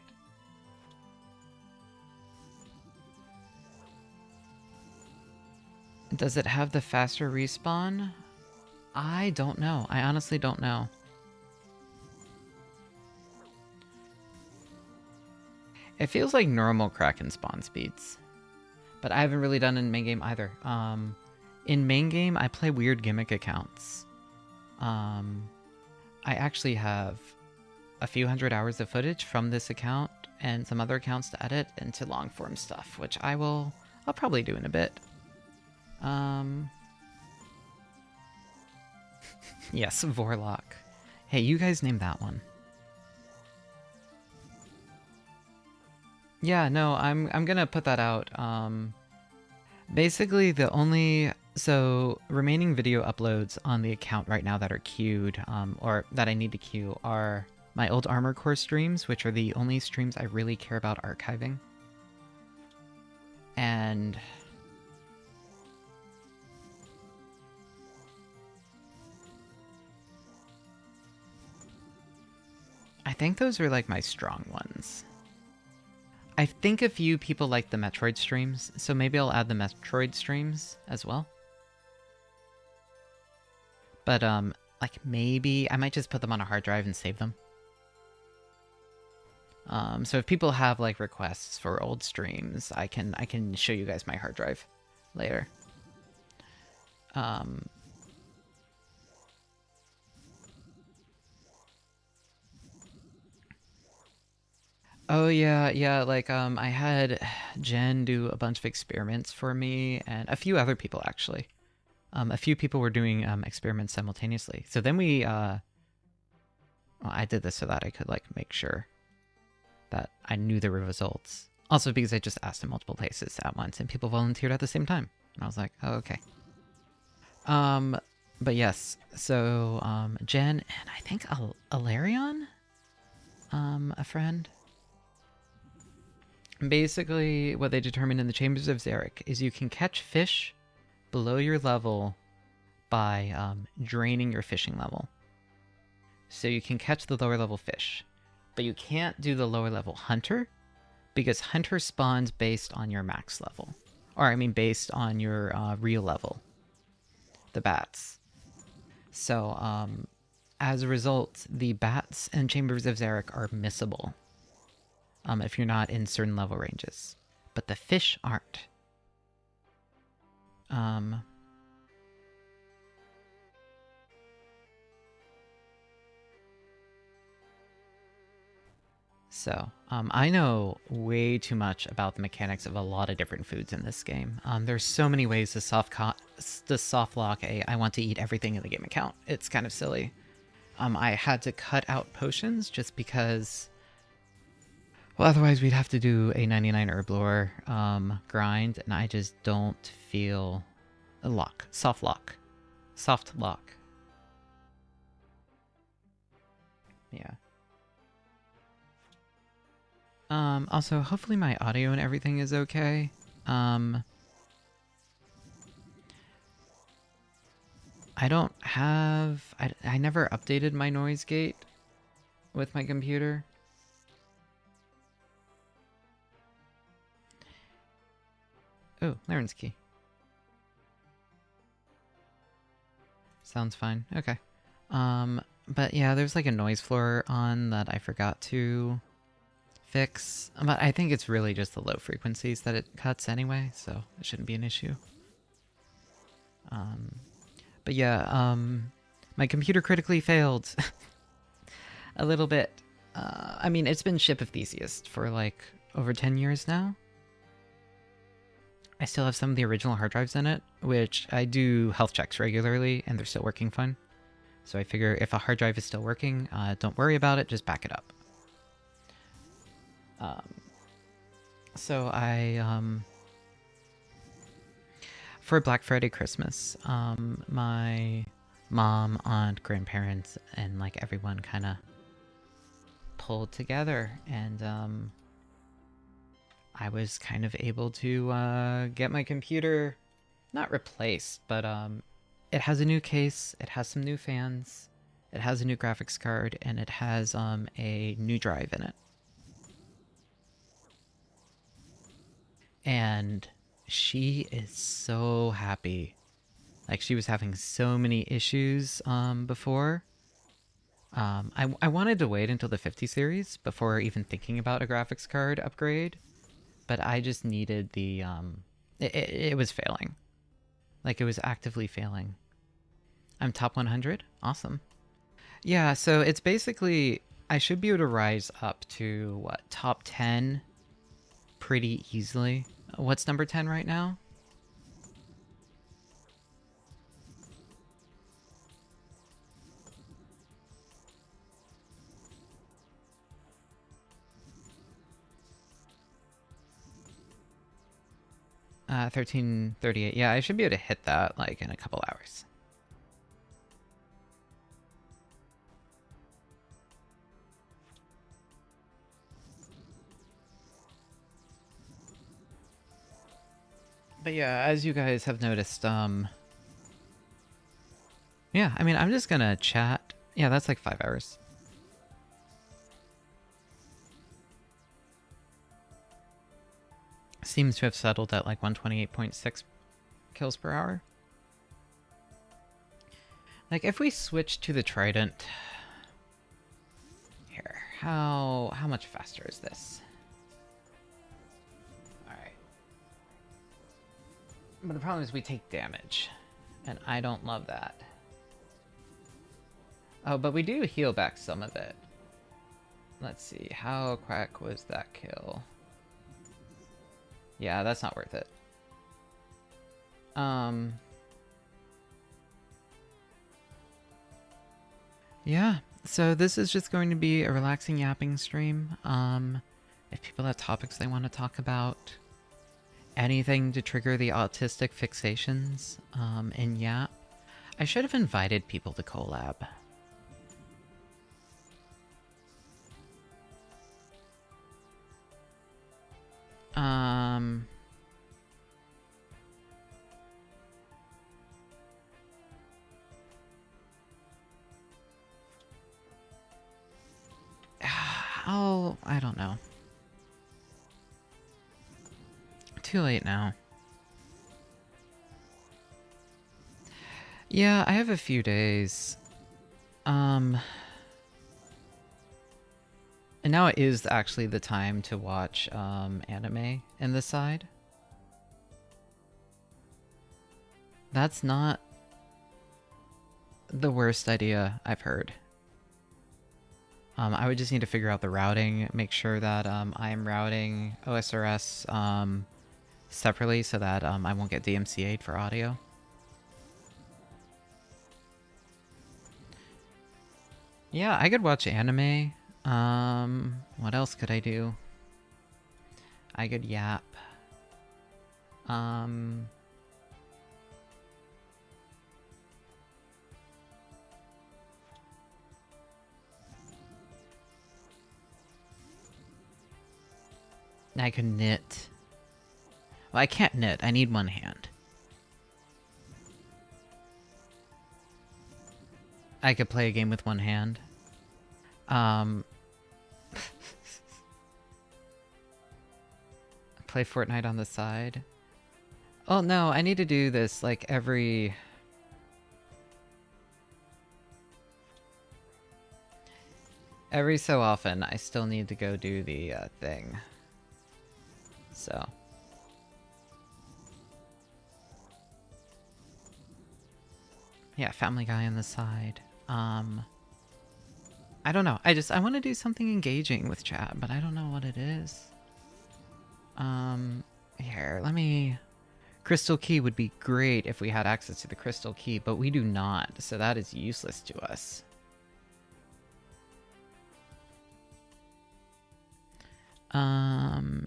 Does it have the faster respawn? I don't know. I honestly don't know. It feels like normal Kraken spawn speeds. But I haven't really done it in main game either. In main game, I play weird gimmick accounts. I actually have a few hundred hours of footage from this account and some other accounts to edit into long form stuff, which I'll probably do in a bit. Yes, Vorlock. Hey, you guys name that one. Yeah, no, I'm gonna put that out. Basically, the only remaining video uploads on the account right now that are queued, or that I need to queue, are my old Armor Core streams, which are the only streams I really care about archiving. And I think those are like my strong ones. I think a few people like the Metroid streams, so maybe I'll add the Metroid streams as well. But, like, maybe I might just put them on a hard drive and save them. So if people have, like, requests for old streams, I can show you guys my hard drive later. Oh yeah, like I had Jen do a bunch of experiments for me, and a few other people actually. A few people were doing experiments simultaneously. So then well, I did this so that I could like make sure that I knew the results. Also because I just asked in multiple places at once and people volunteered at the same time. And I was like, oh, okay. But yes, so, Jen and I think Alarion, a friend. Basically, what they determined in the Chambers of Xeric is you can catch fish below your level by draining your fishing level. So you can catch the lower level fish, but you can't do the lower level hunter because hunter spawns based on your max level. Or, I mean, based on your real level, the bats. So, as a result, the bats and Chambers of Xeric are missable if you're not in certain level ranges. But the fish aren't. So, I know way too much about the mechanics of a lot of different foods in this game. There's so many ways to soft lock a I want to eat everything in the game account. It's kind of silly. I had to cut out potions just because, well, otherwise we'd have to do a 99 herb lore grind, and I just don't feel a soft lock. Yeah. Also, hopefully my audio and everything is okay. I don't have... I never updated my noise gate with my computer. Oh, Laren's key. Sounds fine. Okay. But yeah, there's like a noise floor on that I forgot to fix. But I think it's really just the low frequencies that it cuts anyway, so it shouldn't be an issue. But yeah, my computer critically failed a little bit. I mean, it's been Ship of Theseus for like over 10 years now. I still have some of the original hard drives in it, which I do health checks regularly, and they're still working fine. So I figure if a hard drive is still working, don't worry about it, just back it up. So I, for Black Friday Christmas, my mom, aunt, grandparents, and like everyone kind of pulled together, and I was kind of able to get my computer not replaced, but it has a new case, it has some new fans, it has a new graphics card, and it has a new drive in it. And she is so happy. Like, she was having so many issues before. I wanted to wait until the 50 series before even thinking about a graphics card upgrade, but I just needed the... It was failing. Like, it was actively failing. I'm top 100? Awesome. Yeah, so it's basically... I should be able to rise up to, what, top 10 pretty easily. What's number 10 right now? Uh, 1338. Yeah, I should be able to hit that like in a couple hours. But yeah, as you guys have noticed, yeah, I mean, I'm just gonna chat. Yeah, that's like 5 hours. Seems to have settled at like 128.6 kills per hour. Like, if we switch to the Trident... Here, how much faster is this? Alright. But the problem is we take damage, and I don't love that. Oh, but we do heal back some of it. Let's see, how crack was that kill? Yeah, that's not worth it. Yeah, so this is just going to be a relaxing yapping stream. if people have topics they want to talk about, anything to trigger the autistic fixations in Yap. I should have invited people to collab. Oh, I don't know. Too late now. Yeah, I have a few days. And now it is actually the time to watch anime in the side. That's not the worst idea I've heard. I would just need to figure out the routing, make sure that I am routing OSRS separately so that I won't get DMCA'd for audio. Yeah, I could watch anime. What else could I do? I could yap. I could knit. Well, I can't knit. I need one hand. I could play a game with one hand. Play Fortnite on the side. Oh no, I need to do this like every so often. I still need to go do the thing. So yeah, Family Guy on the side. I don't know. I want to do something engaging with chat, but I don't know what it is. Here, let me... Crystal Key would be great if we had access to the Crystal Key, but we do not, so that is useless to us.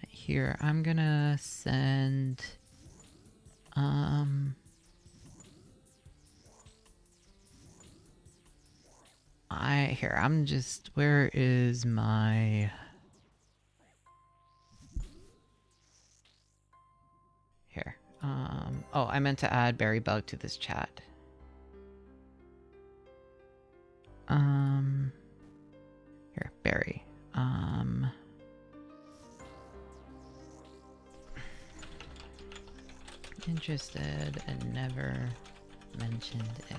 Here, I'm gonna send... I'm just... Where is my... Here. Oh, I meant to add Berry Bug to this chat. Here, Berry. Interested and never mentioned it.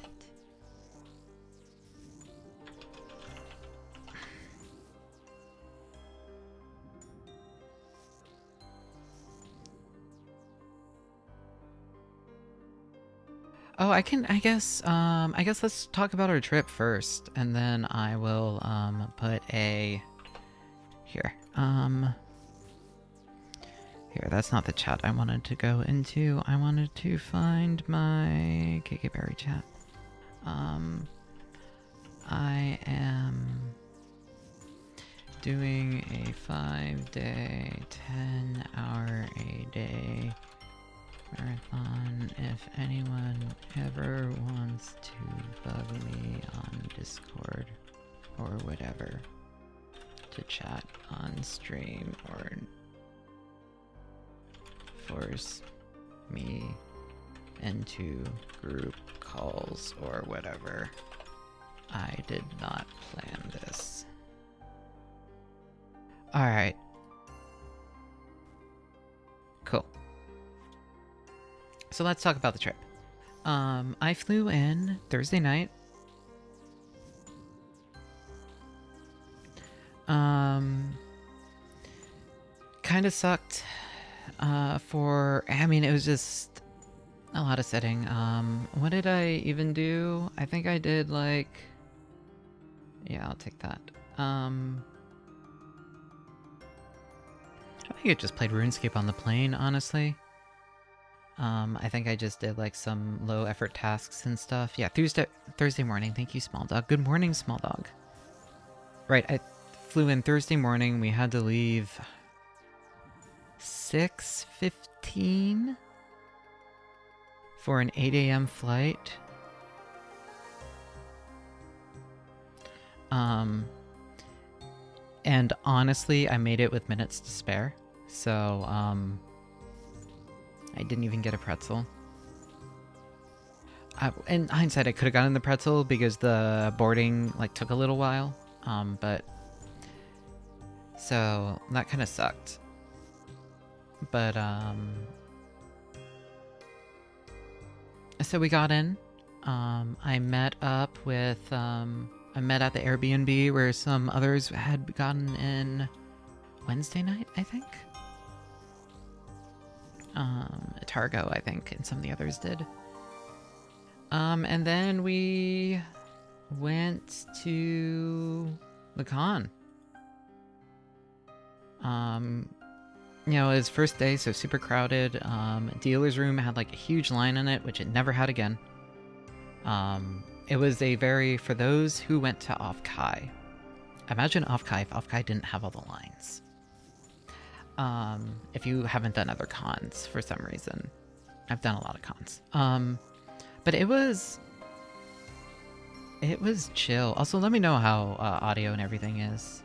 Oh, I guess let's talk about our trip first, and then I will, put a... Here, Here, that's not the chat I wanted to go into. I wanted to find my KK Berry chat. I am doing a 5-day, 10-hour-a-day marathon. If anyone ever wants to bug me on Discord or whatever to chat on stream or force me into group calls or whatever, I did not plan this. Alright. Cool. So let's talk about the trip. I flew in Thursday night. Kind of sucked. I mean, it was just a lot of setting. What did I even do? I think I did like... Yeah, I'll take that. I think I just played RuneScape on the plane, honestly. I think I just did like some low effort tasks and stuff. Yeah, Thursday morning. Thank you, Small Dog. Good morning, Small Dog. Right, I flew in Thursday morning. We had to leave 6:15 for an 8 a.m. flight. And honestly, I made it with minutes to spare. So, I didn't even get a pretzel. In hindsight, I could have gotten the pretzel because the boarding took a little while. But so that kind of sucked. But so we got in. I met up with I met at the Airbnb where some others had gotten in Wednesday night, I think. Targo, I think, and some of the others did. And then we went to the con. You know, it was first day, so super crowded. Dealer's room had a huge line in it, which it never had again. It was a very, for those who went to Off-Kai. Imagine Off-Kai if Off-Kai didn't have all the lines. If you haven't done other cons for some reason. I've done a lot of cons. But it was chill. Also, let me know how audio and everything is.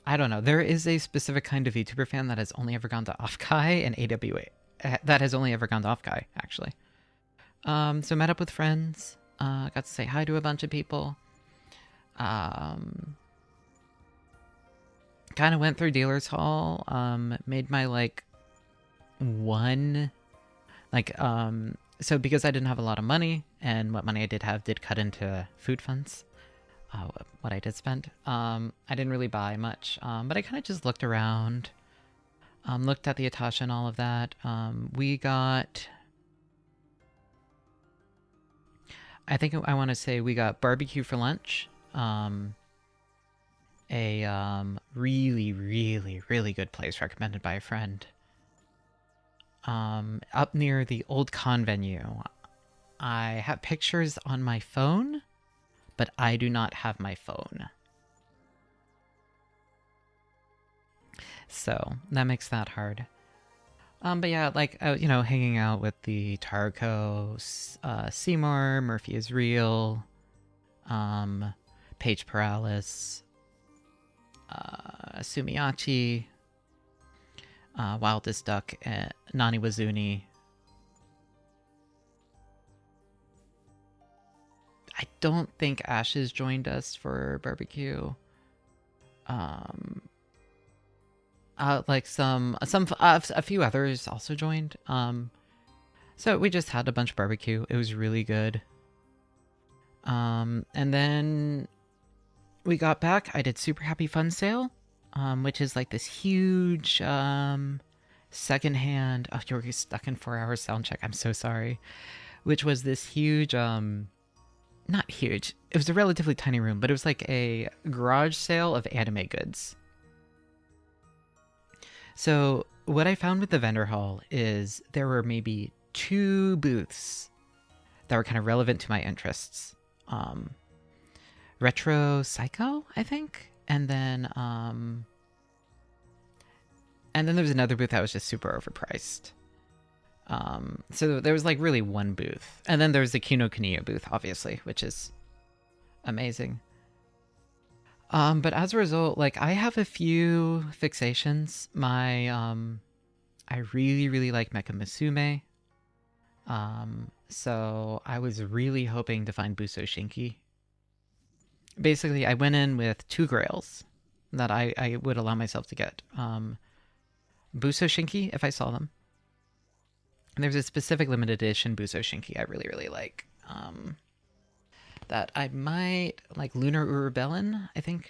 I don't know. There is a specific kind of VTuber fan that has only ever gone to Off-Kai and AWA. That has only ever gone to Off-Kai, actually. So met up with friends. Got to say hi to a bunch of people. Kind of went through Dealer's Hall. Made my so because I didn't have a lot of money, and what money I did have did cut into food funds. What I did spend. I didn't really buy much, but I kind of just looked around, looked at the Atasha and all of that. We got, I think I want to say we got barbecue for lunch. A really, really, really good place recommended by a friend. Up near the old con venue. I have pictures on my phone, but I do not have my phone. So that makes that hard. But yeah, you know, hanging out with the Tarko, Seymour, Murphy is Real, Paige Perales, Sumiyachi, Wildest Duck, and Nani Wazuni. I don't think Ashes joined us for barbecue. A few others also joined. So we just had a bunch of barbecue. It was really good. And then we got back. I did Super Happy Fun Sale, which is this huge secondhand. Oh, you were stuck in 4 hours sound check. I'm so sorry. Which was this huge not huge. It was a relatively tiny room, but it was a garage sale of anime goods. So what I found with the vendor hall is there were maybe 2 booths that were kind of relevant to my interests. Retro Psycho, I think, and then there was another booth that was just super overpriced. So there was really one booth, and then there was the Kino Kuniya booth, obviously, which is amazing. But as a result, I have a few fixations. I really, really like Mecha Musume. So I was really hoping to find Buso Shinki. Basically, I went in with 2 grails that I would allow myself to get. Buso Shinki, if I saw them. And there's a specific limited edition Buso Shinki I really, really like. That I might like Lunar Rebellion, I think.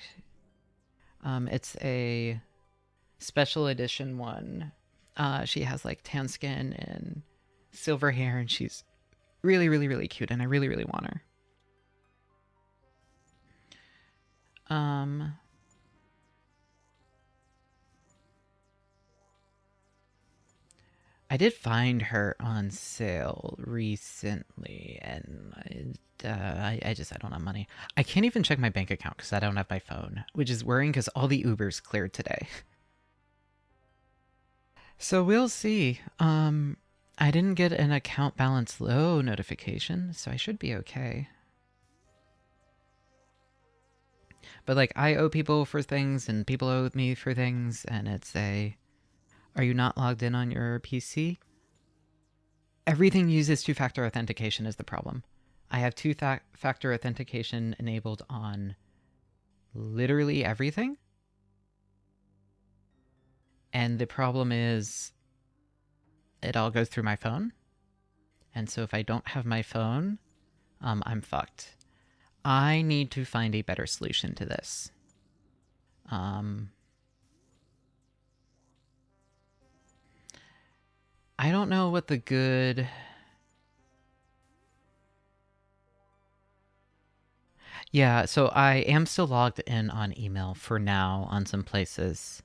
It's a special edition one. She has tan skin and silver hair, and she's really, really, really cute, and I really, really want her. I did find her on sale recently, and I don't have money. I can't even check my bank account because I don't have my phone, which is worrying because all the Ubers cleared today. So we'll see. I didn't get an account balance low notification, so I should be okay. But like, I owe people for things and people owe me for things, and it's are you not logged in on your PC? Everything uses two-factor authentication is the problem. I have two-factor authentication enabled on literally everything. And the problem is it all goes through my phone. And so if I don't have my phone, I'm fucked. I need to find a better solution to this. I don't know what the good... Yeah, so I am still logged in on email for now on some places.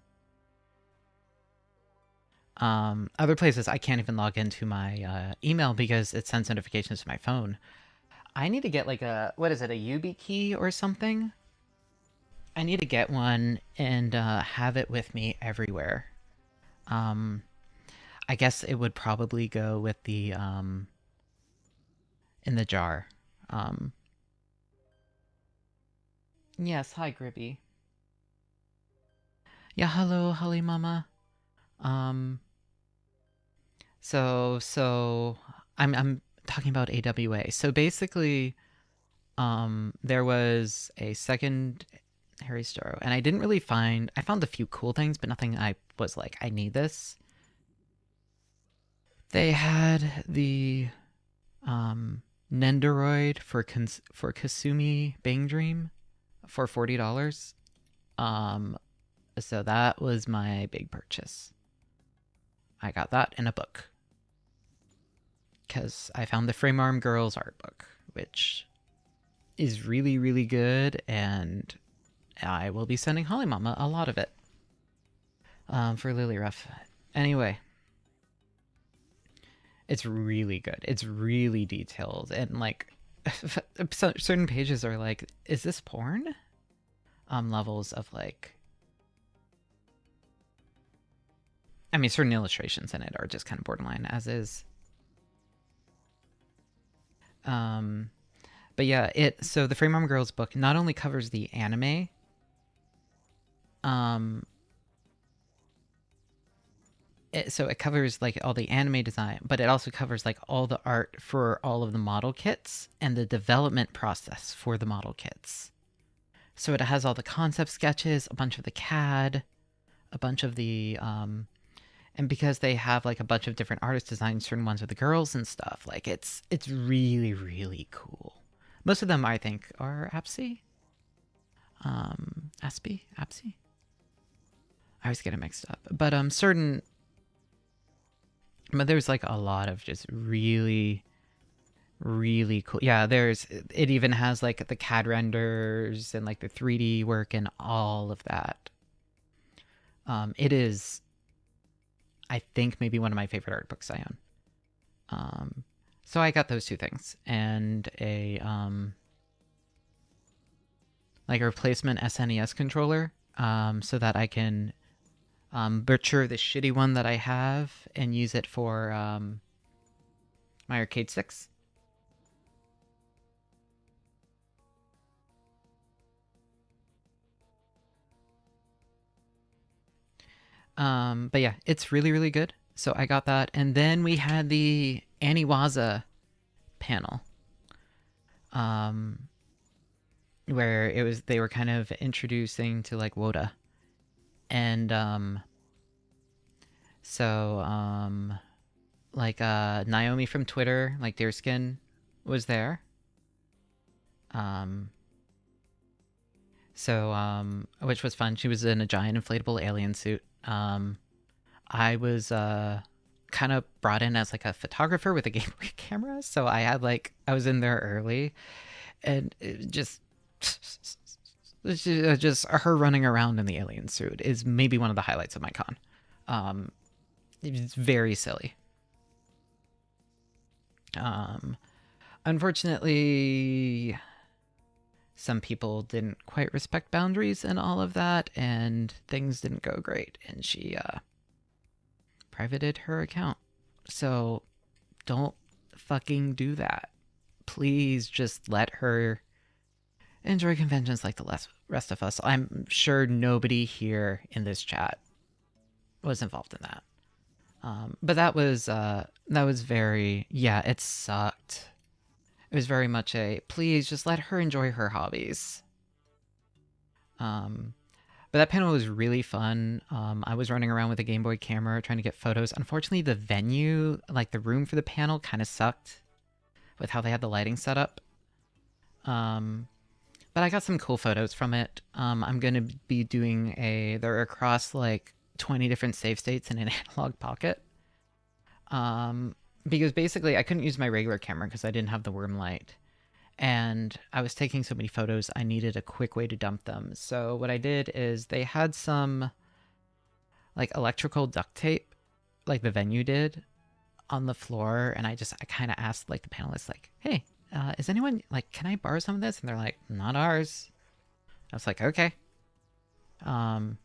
Other places I can't even log into my email because it sends notifications to my phone. I need to get like a, what is it, a YubiKey or something? I need to get one and have it with me everywhere. I guess it would probably go with the, in the jar. Yes, hi Gribby. Yeah, hello, Holly Mama. So I'm talking about AWA. So basically, there was a second Harry Starro, and I didn't really find... I found a few cool things, but nothing I was like, I need this. They had the Nendoroid for Kasumi Bang Dream for $40. So that was my big purchase. I got that in a book. Because I found the Frame Arm Girls art book, which is really, really good, and I will be sending Holly Mama a lot of it for Lily Ruff. Anyway, it's really good. It's really detailed, and like certain pages are like, is this porn? Levels of like, I mean, certain illustrations in it are just kind of borderline, as is. But yeah, so the Frame Arm Girls book not only covers the anime, so it covers like all the anime design, but it also covers like all the art for all of the model kits and the development process for the model kits. So it has all the concept sketches, a bunch of the CAD, a bunch of the, and because they have like a bunch of different artists designing certain ones with the girls and stuff, like it's really, really cool. Most of them, I think, are APSI. ASPI? APSI? I always get it mixed up. But but there's like a lot of just really, really cool. Yeah, it even has like the CAD renders and like the 3D work and all of that. It is, I think, maybe one of my favorite art books I own. So I got those two things and a like a replacement SNES controller, so that I can butcher the shitty one that I have and use it for my arcade sticks. But yeah, it's really, really good. So I got that. And then we had the Aniwaza panel. Where they were kind of introducing to like WOTA. And like Naomi from Twitter, like Deerskin, was there. Which was fun. She was in a giant inflatable alien suit. I was kind of brought in as like a photographer with a Game Boy camera, so I was in there early, and it just her running around in the alien suit is maybe one of the highlights of my con. It's very silly. unfortunately, some people didn't quite respect boundaries and all of that, and things didn't go great, and she privated her account. So don't fucking do that. Please just let her enjoy conventions like the rest of us. I'm sure nobody here in this chat was involved in that. But that was very, yeah, it sucked. It was very much a please just let her enjoy her hobbies. But that panel was really fun. I was running around with a Game Boy camera trying to get photos. Unfortunately, the venue, like the room for the panel, kind of sucked with how they had the lighting set up. But I got some cool photos from it. I'm going to be doing they're across like 20 different save states in an analog pocket. Because basically I couldn't use my regular camera because I didn't have the worm light. And I was taking so many photos, I needed a quick way to dump them. So what I did is they had some like electrical duct tape, like the venue did, on the floor. And I kind of asked like the panelists, like, hey, is anyone, like, can I borrow some of this? And they're like, not ours. I was like, okay. Like,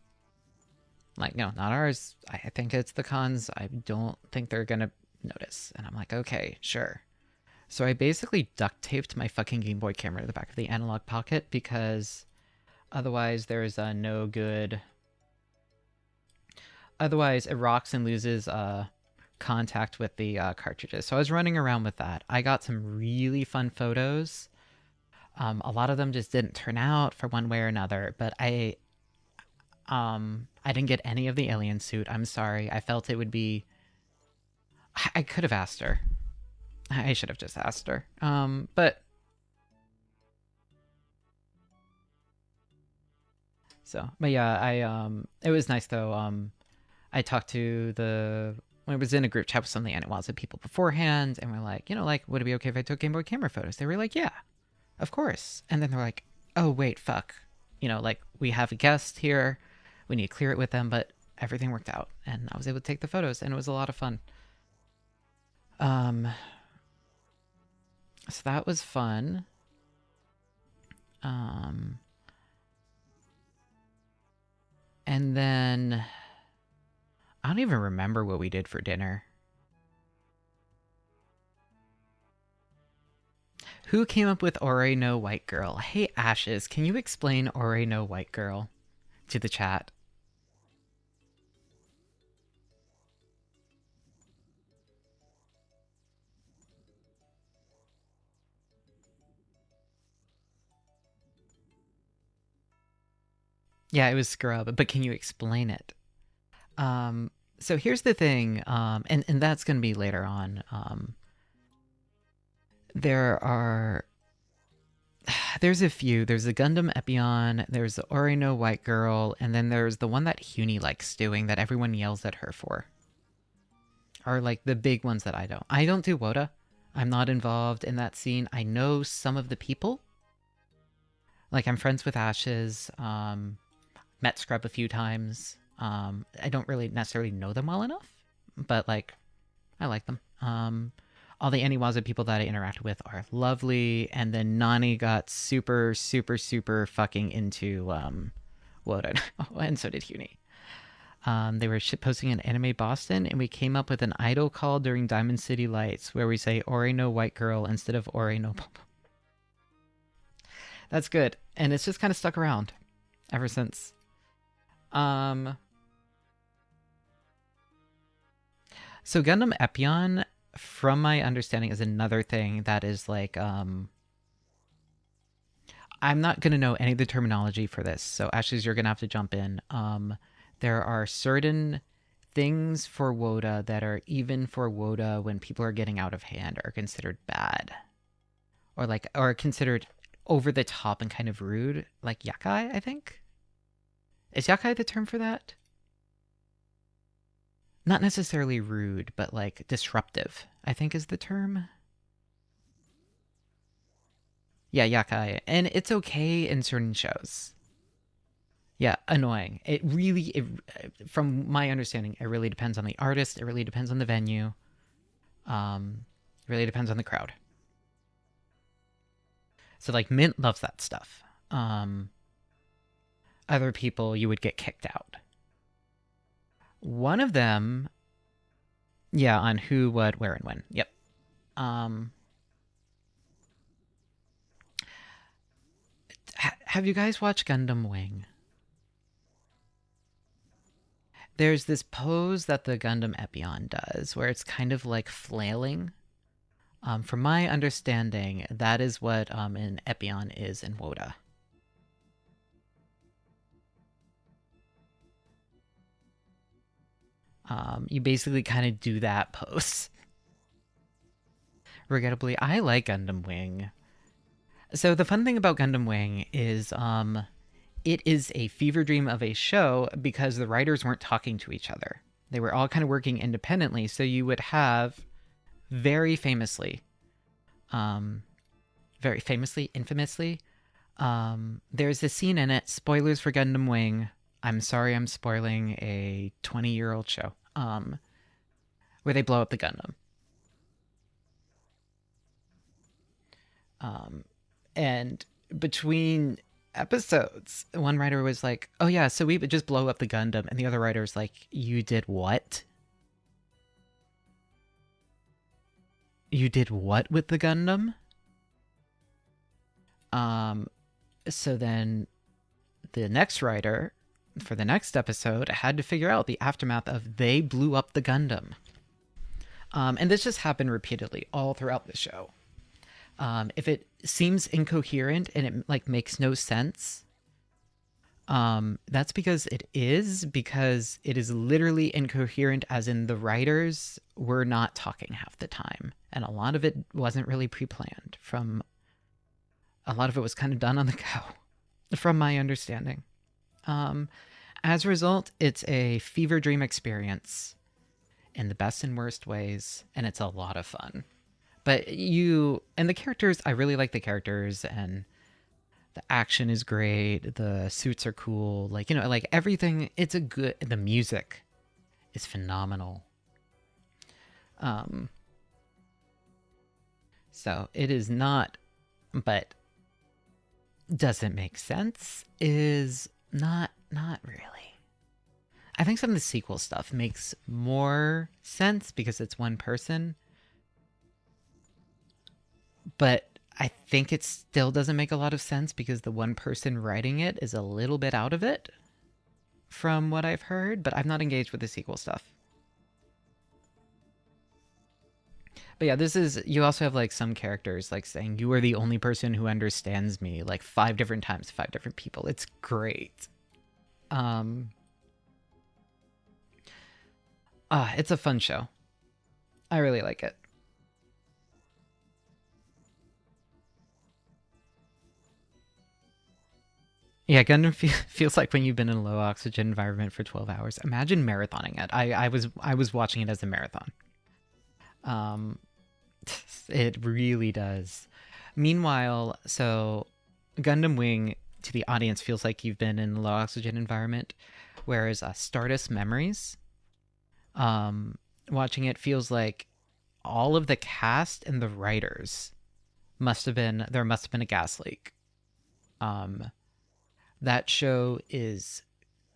no, not ours. I think it's the cons. I don't think they're gonna notice. And I'm like, okay, sure. So I basically duct taped my fucking Game Boy camera to the back of the analog pocket because otherwise there's no good. Otherwise it rocks and loses contact with the cartridges. So I was running around with that. I got some really fun photos. A lot of them just didn't turn out for one way or another, but I didn't get any of the alien suit. I'm sorry. I felt it would be. I could have asked her. I should have just asked her. But yeah, it was nice though. I talked to when I was in a group chat with some of the Aniwaza people beforehand, and we're like, like, would it be okay if I took Game Boy camera photos? They were like, yeah, of course. And then they're like, oh wait, fuck. Like, we have a guest here. We need to clear it with them, but everything worked out, and I was able to take the photos, and it was a lot of fun. So that was fun. And then I don't even remember what we did for dinner. Who came up with Ore no White Girl? Hey Ashes, can you explain Ore no White Girl to the chat? Yeah, it was Scrub, but can you explain it? So here's the thing, and that's going to be later on. There's a few. There's a Gundam Epion, there's the Ore no White Girl, and then there's the one that Huni likes doing that everyone yells at her for. Are like the big ones that I don't. I don't do WOTA. I'm not involved in that scene. I know some of the people. Like, I'm friends with Ashes, met Scrub a few times. I don't really necessarily know them well enough, but like, I like them. All the Aniwaza people that I interact with are lovely, and then Nani got super, super, super fucking into WOTA, and so did Huni. They were shitposting in Anime Boston, and we came up with an idol call during Diamond City Lights where we say Ore no White Girl instead of Ore no Popo. That's good, and it's just kind of stuck around ever since. So Gundam Epion, from my understanding, is another thing that is like, I'm not going to know any of the terminology for this, so Ashes, you're going to have to jump in. There are certain things for WOTA that are even for WOTA when people are getting out of hand are considered bad. Or considered over the top and kind of rude, like yakai, I think? Is yakai the term for that? Not necessarily rude, but like disruptive, I think is the term. Yeah, yakai. And it's okay in certain shows. Yeah, annoying. From my understanding, it really depends on the artist. It really depends on the venue. It really depends on the crowd. So like Mint loves that stuff. Other people, you would get kicked out. One of them, yeah, on who, what, where, and when. Yep. Have you guys watched Gundam Wing? There's this pose that the Gundam Epyon does where it's kind of like flailing. From my understanding, that is what an Epyon is in WOTA. You basically kind of do that pose. Regrettably, I like Gundam Wing. So the fun thing about Gundam Wing is it is a fever dream of a show because the writers weren't talking to each other. They were all kind of working independently, so you would have infamously, there's a scene in it, spoilers for Gundam Wing, I'm sorry I'm spoiling a 20-year-old show, where they blow up the Gundam. And between episodes, one writer was like, oh yeah, so we would just blow up the Gundam, and the other writer was like, you did what? You did what with the Gundam? So then the next writer for the next episode had to figure out the aftermath of they blew up the Gundam. And this just happened repeatedly all throughout the show. If it seems incoherent and it like makes no sense, that's because it is literally incoherent, as in the writers were not talking half the time, and a lot of it wasn't really pre-planned. A lot of it was kind of done on the go, from my understanding. As a result, it's a fever dream experience in the best and worst ways, and it's a lot of fun. But the characters, I really like the characters, and the action is great, the suits are cool, like, you know, like everything, the music is phenomenal. So it is not, but does it make sense? Is not really. I think some of the sequel stuff makes more sense because it's one person, but I think it still doesn't make a lot of sense because the one person writing it is a little bit out of it from what I've heard, but I've not engaged with the sequel stuff. But yeah, you also have like some characters like saying, you are the only person who understands me, like 5 different times, 5 different people. It's great. It's a fun show. I really like it. Yeah, Gundam feels like when you've been in a low oxygen environment for 12 hours. Imagine marathoning it. I was watching it as a marathon. It really does. Meanwhile, so Gundam Wing to the audience feels like you've been in a low oxygen environment, whereas Stardust Memories, watching it feels like all of the cast and the writers there must have been a gas leak. That show is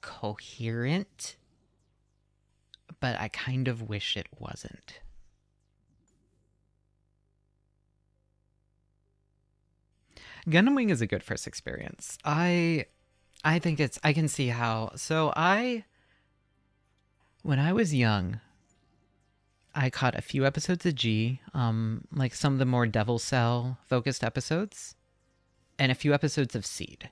coherent, but I kind of wish it wasn't. Gundam Wing is a good first experience. I think I can see how. So when I was young, I caught a few episodes of G, like some of the more Devil Cell focused episodes, and a few episodes of Seed.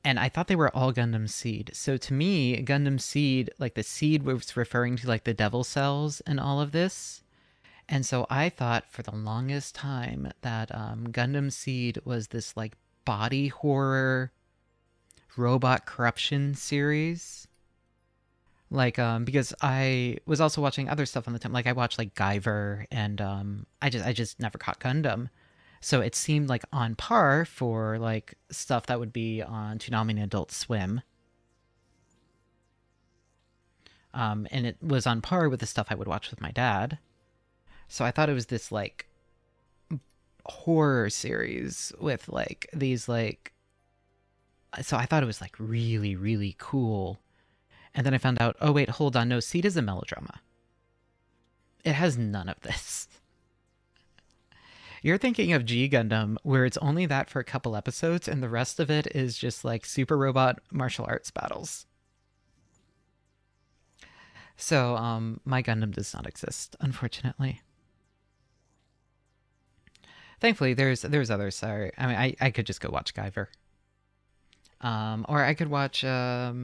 And I thought they were all Gundam Seed. So to me, Gundam Seed, like the Seed was referring to like the Devil Cells and all of this. And so I thought for the longest time that Gundam Seed was this like body horror robot corruption series. Like, because I was also watching other stuff on the time. Like I watched like Guyver, and I just never caught Gundam. So it seemed like on par for like stuff that would be on Toonami and Adult Swim. And it was on par with the stuff I would watch with my dad. So I thought it was this like horror series with like these like, so I thought it was like really, really cool. And then I found out, oh wait, hold on, no, Seed is a melodrama. It has none of this. You're thinking of G Gundam, where it's only that for a couple episodes, and the rest of it is just like super robot martial arts battles. So, my Gundam does not exist, unfortunately. Thankfully, there's others. Sorry, I mean, I could just go watch Guyver, or I could watch yeah,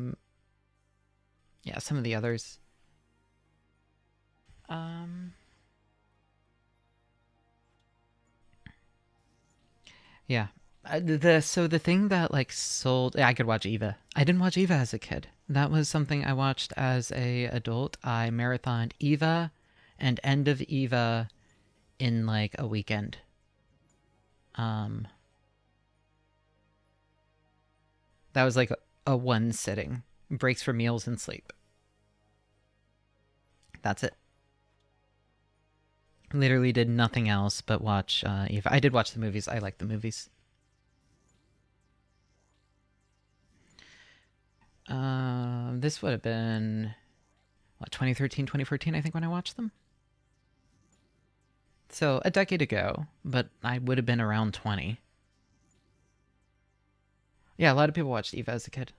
some of the others. Yeah. So the thing that like sold, I could watch Eva. I didn't watch Eva as a kid. That was something I watched as a adult. I marathoned Eva and End of Eva in like a weekend. That was like a one sitting. Breaks for meals and sleep. That's it. Literally did nothing else but watch Eva. I did watch the movies. I like the movies. This would have been, what, 2013, 2014, I think, when I watched them. So a decade ago, but I would have been around 20. Yeah, a lot of people watched Eva as a kid.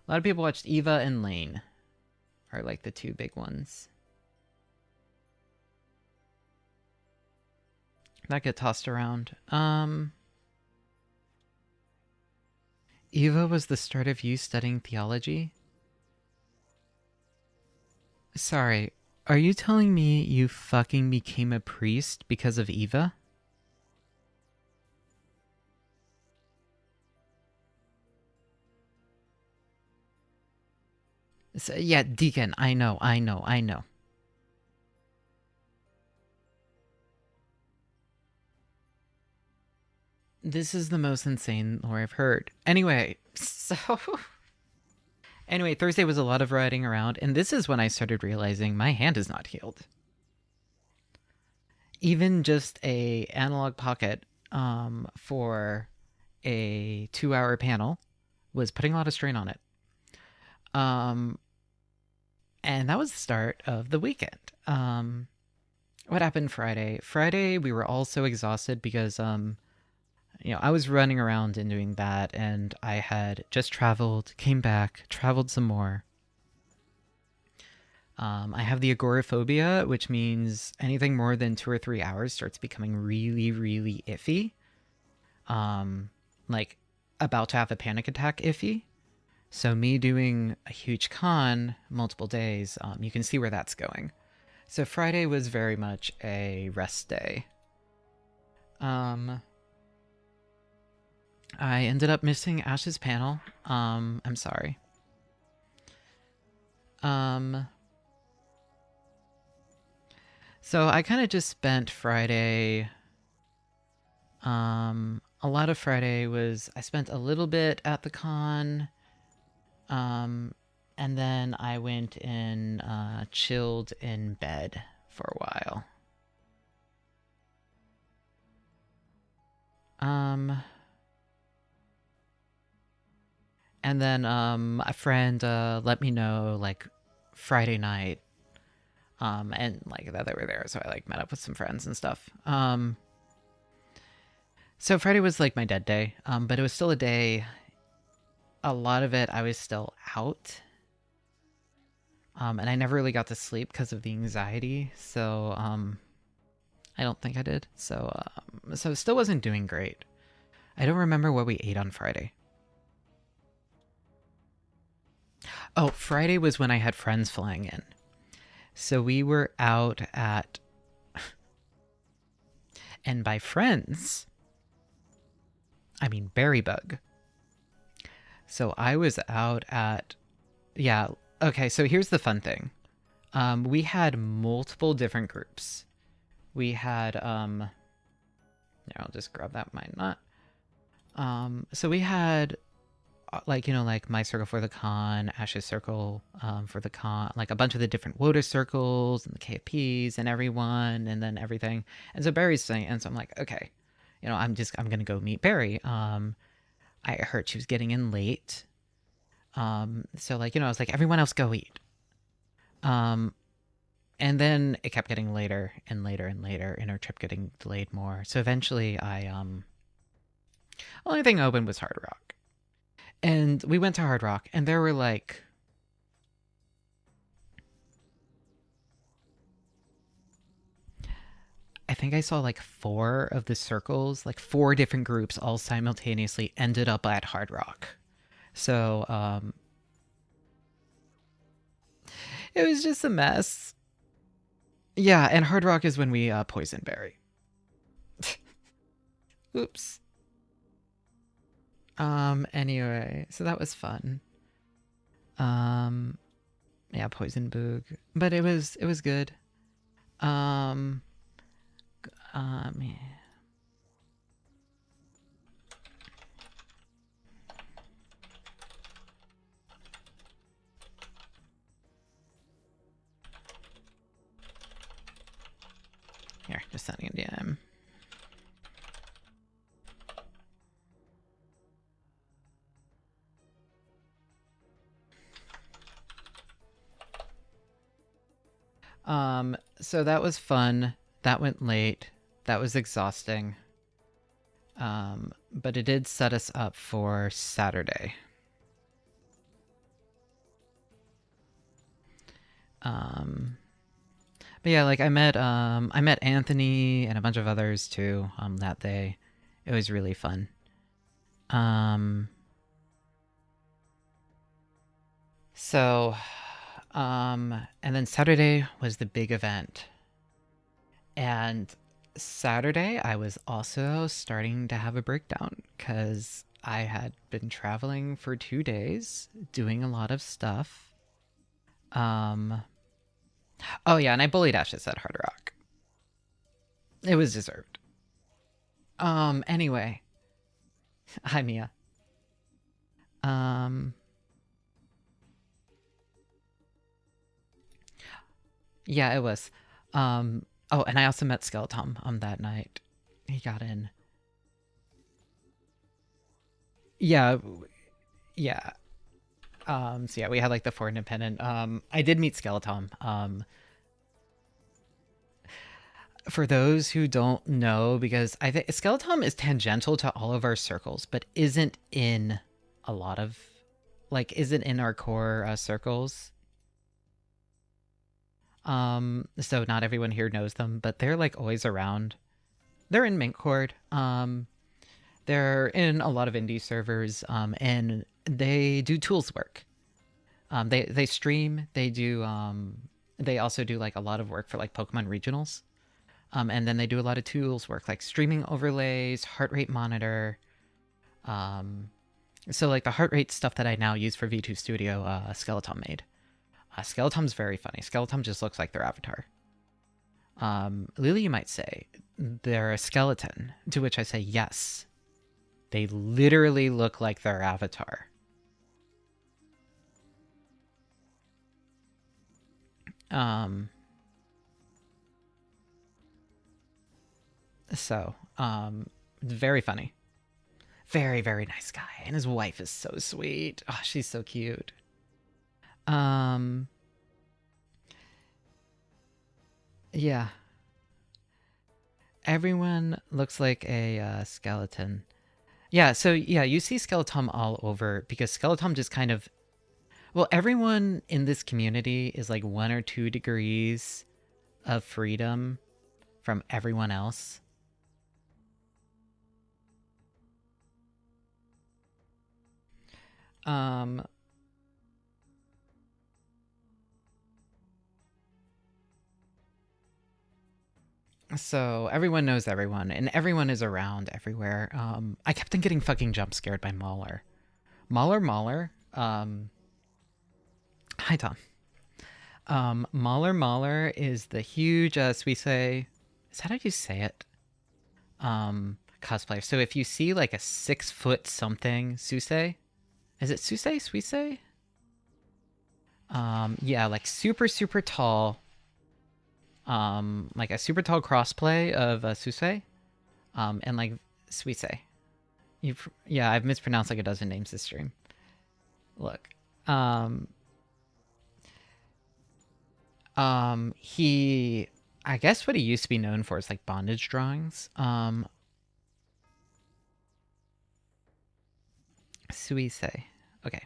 A lot of people watched Eva and Lane, are like the two big ones. That get tossed around. Eva was the start of you studying theology? Sorry, are you telling me you fucking became a priest because of Eva? So, yeah, Deacon, I know. This is the most insane lore I've heard. Anyway, Anyway, Thursday was a lot of riding around, and this is when I started realizing my hand is not healed. Even just a analog pocket for a 2-hour panel was putting a lot of strain on it. And that was the start of the weekend. What happened Friday? Friday, we were all so exhausted because I was running around and doing that, and I had just traveled, came back, traveled some more. I have the agoraphobia, which means anything more than 2 or 3 hours starts becoming really, really iffy. Like about to have a panic attack iffy. So me doing a huge con multiple days, you can see where that's going. So Friday was very much a rest day. I ended up missing Ash's panel. I'm sorry. So I kind of just spent Friday. A lot of Friday was I spent a little bit at the con. And then I went and chilled in bed for a while. And then a friend let me know like Friday night, and like that they were there, so I like met up with some friends and stuff. So Friday was like my dead day, but it was still a day. A lot of it I was still out, and I never really got to sleep because of the anxiety. So I don't think I did. So so still wasn't doing great. I don't remember what we ate on Friday. Oh, Friday was when I had friends flying in. So we were out at, and by friends, I mean Berrybug. So I was out at, yeah, okay, so here's the fun thing. We had multiple different groups. We had, I'll just grab that mine, not. So we had like, you know, like my circle for the con, Ash's circle for the con, like a bunch of the different WOTA circles and the KPs and everyone and then everything. And so Barry's saying, and so I'm like, okay, you know, I'm going to go meet Barry. I heard she was getting in late. So like, you know, I was like, everyone else go eat. And then it kept getting later and later and later, and our trip getting delayed more. So eventually only thing open was Hard Rock. And we went to Hard Rock, and there were like, I think I saw like 4 of the circles, like 4 different groups all simultaneously ended up at Hard Rock. So it was just a mess. Yeah, and Hard Rock is when we poisoned Barry. Oops. Anyway, so that was fun. Yeah, poison boog. But it was good. Yeah. Here, just sending a DM. So that was fun. That went late. That was exhausting. But it did set us up for Saturday. But yeah, like I met Anthony and a bunch of others too, that day. It was really fun. So, and then Saturday was the big event. And Saturday, I was also starting to have a breakdown because I had been traveling for 2 days, doing a lot of stuff. Oh yeah, and I bullied Ashes at Hard Rock. It was deserved. Anyway. Hi, Mia. Yeah, it was. Oh, and I also met Skeleton that night. He got in. Yeah, yeah. So yeah, we had like the 4 independent. I did meet Skeleton. For those who don't know, because I think Skeleton is tangential to all of our circles, but isn't in a lot of, like, isn't in our core circles. So not everyone here knows them, but they're like always around. They're in Mintcord. They're in a lot of indie servers, and they do tools work. They stream. They do. They also do like a lot of work for like Pokemon regionals. And then they do a lot of tools work, like streaming overlays, heart rate monitor. So like the heart rate stuff that I now use for V2 Studio, Skeleton made. Skeleton's very funny. Skeleton just looks like their avatar. Lily, you might say, they're a skeleton, to which I say yes. They literally look like their avatar. So, very funny. Very, very nice guy. And his wife is so sweet. Oh, she's so cute. Yeah. Everyone looks like a skeleton. Yeah, so yeah, you see Skeleton all over because Skeleton just kind of, well, everyone in this community is like 1 or 2 degrees of freedom from everyone else. So everyone knows everyone, and everyone is around everywhere. I kept on getting fucking jump scared by Mauler. Mauler. Hi, Tom. Mauler is the huge Suisei. Is that how you say it? Cosplayer. So if you see like a 6 foot something Suisei, Is it Susei? Suisei? Yeah, like super, super tall. Like a super tall crossplay of Susei. And like Suisei. Yeah, I've mispronounced like a dozen names this stream. Look. He, I guess what he used to be known for is like bondage drawings. Suisei. Okay,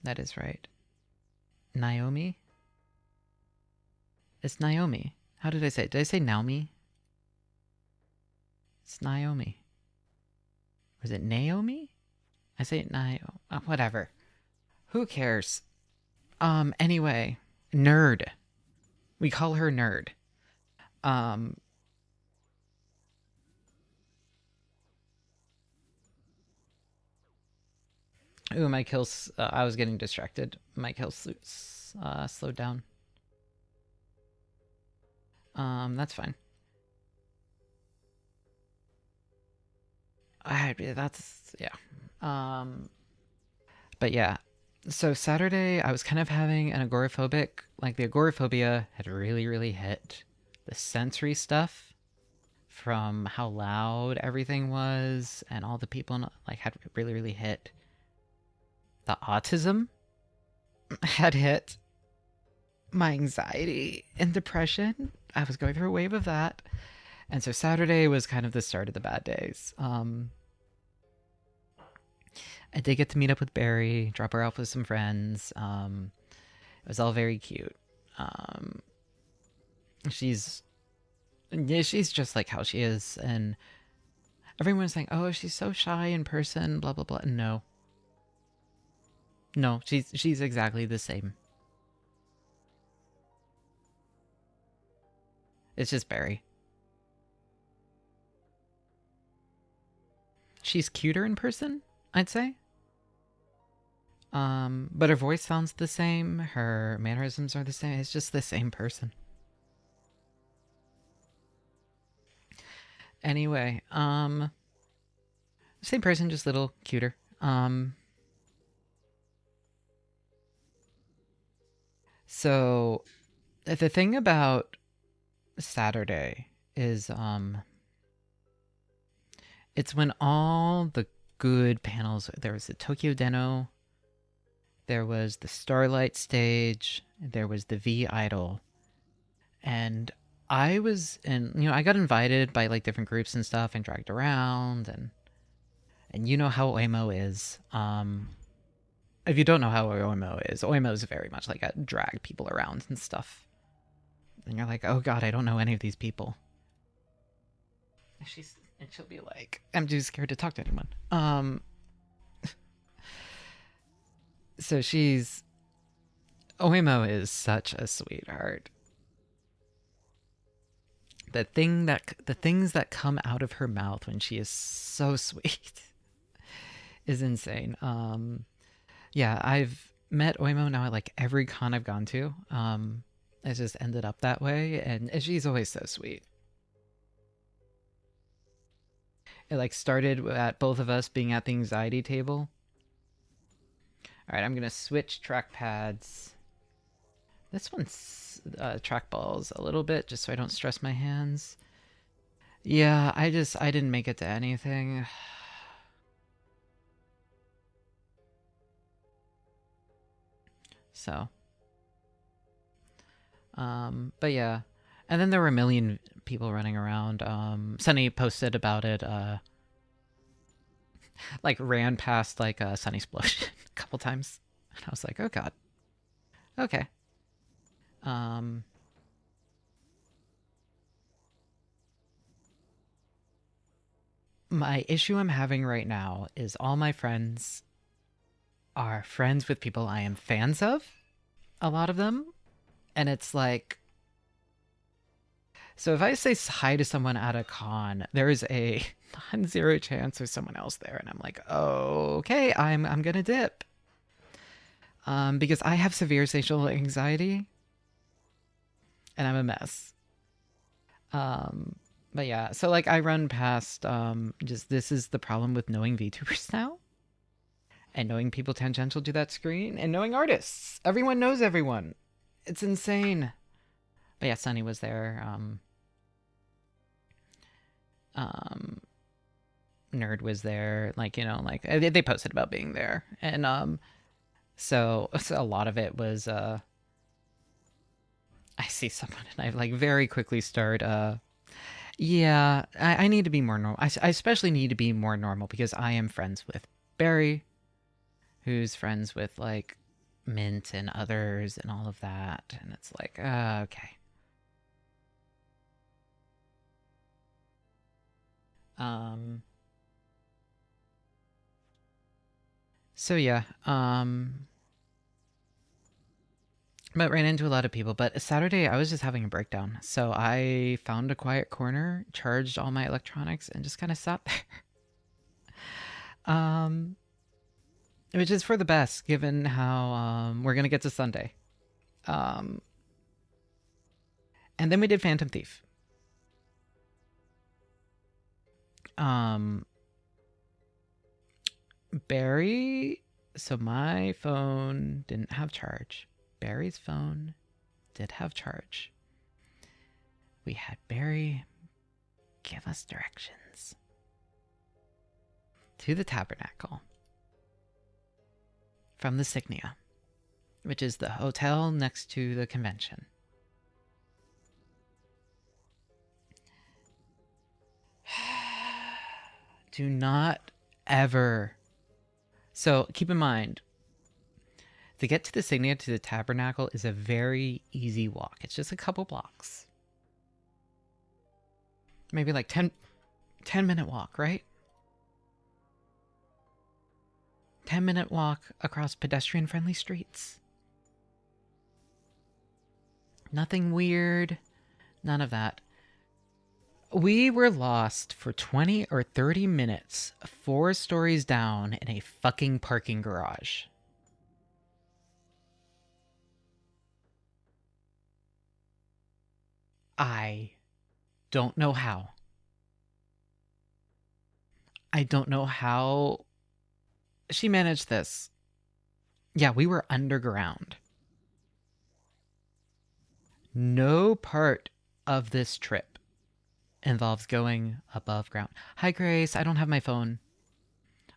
that is right. Naomi? It's Naomi. How did I say it? Did I say Naomi? It's Naomi. Or is it Naomi? I say it whatever. Who cares? Anyway. Nerd. We call her Nerd. Ooh, my kills, I was getting distracted. My kills slowed down. That's fine. Yeah. But yeah. So Saturday, I was kind of having an agoraphobic, like the agoraphobia had really, really hit the sensory stuff from how loud everything was and all the people like had really, really hit. The autism had hit. My anxiety and depression. I was going through a wave of that. And so Saturday was kind of the start of the bad days. I did get to meet up with Barry, drop her off with some friends. It was all very cute. She's just like how she is, and everyone's saying, "Oh, she's so shy in person." Blah blah blah. No, she's exactly the same. It's just Barry. She's cuter in person, I'd say. But her voice sounds the same. Her mannerisms are the same. It's just the same person. Anyway, same person, just a little cuter. So the thing about Saturday is, it's when all the good panels. There was the Tokyo Deno. There was the Starlight stage. There was the V Idol. And I was in, I got invited by like different groups and stuff and dragged around, and you know how Oimo is. If you don't know how Oimo is very much like a drag people around and stuff. And you're like, oh god, I don't know any of these people. And she'll be like, I'm too scared to talk to anyone. So Oimo is such a sweetheart. The things that come out of her mouth when she is so sweet is insane. Yeah, I've met Oimo now at like every con I've gone to. It's just ended up that way, and she's always so sweet. It like started at both of us being at the anxiety table. All right, I'm gonna switch trackpads. This one's trackballs a little bit, just so I don't stress my hands. Yeah, I didn't make it to anything. So, but yeah, and then there were a million people running around. Sunny posted about it. Like ran past like a Sunny explosion a couple times, and I was like, oh god, okay. My issue I'm having right now is all my friends are friends with people I am fans of, a lot of them, and it's like, so if I say hi to someone at a con, there is a non-zero chance there's someone else there, and I'm like, oh, okay, I'm gonna dip, because I have severe social anxiety, and I'm a mess. But yeah, so like I run past, just this is the problem with knowing VTubers now. and knowing people tangential to that screen, and knowing artists. Everyone knows everyone. It's insane. But yeah, Sunny was there. Nerd was there. Like, you know, like they posted about being there, and so a lot of it was I see someone and I like very quickly start yeah, I need to be more normal. I especially need to be more normal because I am friends with Barry, who's friends with like Mint and others and all of that, and it's like okay. So yeah, but ran into a lot of people. But Saturday, I was just having a breakdown. So I found a quiet corner, charged all my electronics, and just kind of sat there. Which is for the best, given how we're gonna get to Sunday. And then we did Phantom Thief. Barry. So my phone didn't have charge. Barry's phone did have charge. We had Barry give us directions to the tabernacle from the Signia, which is the hotel next to the convention. Do not ever. So keep in mind, to get to the Signia to the tabernacle is a very easy walk. It's just a couple blocks. Maybe like 10-minute walk, right? 10-minute walk across pedestrian-friendly streets. Nothing weird. None of that. We were lost for 20 or 30 minutes, 4 stories down in a fucking parking garage. I don't know how. I don't know how she managed this. Yeah, we were underground. No part of this trip involves going above ground. Hi, Grace. I don't have my phone.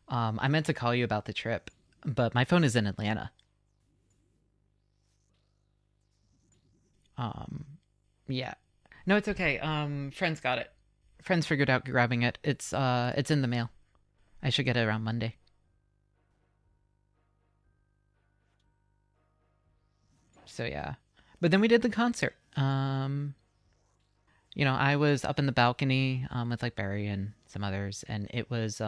I meant to call you about the trip, but my phone is in Atlanta. Yeah. No, it's okay. Friends got it. Friends figured out grabbing it. It's in the mail. I should get it around Monday. So yeah. But then we did the concert. You know, I was up in the balcony with like Barry and some others, and it was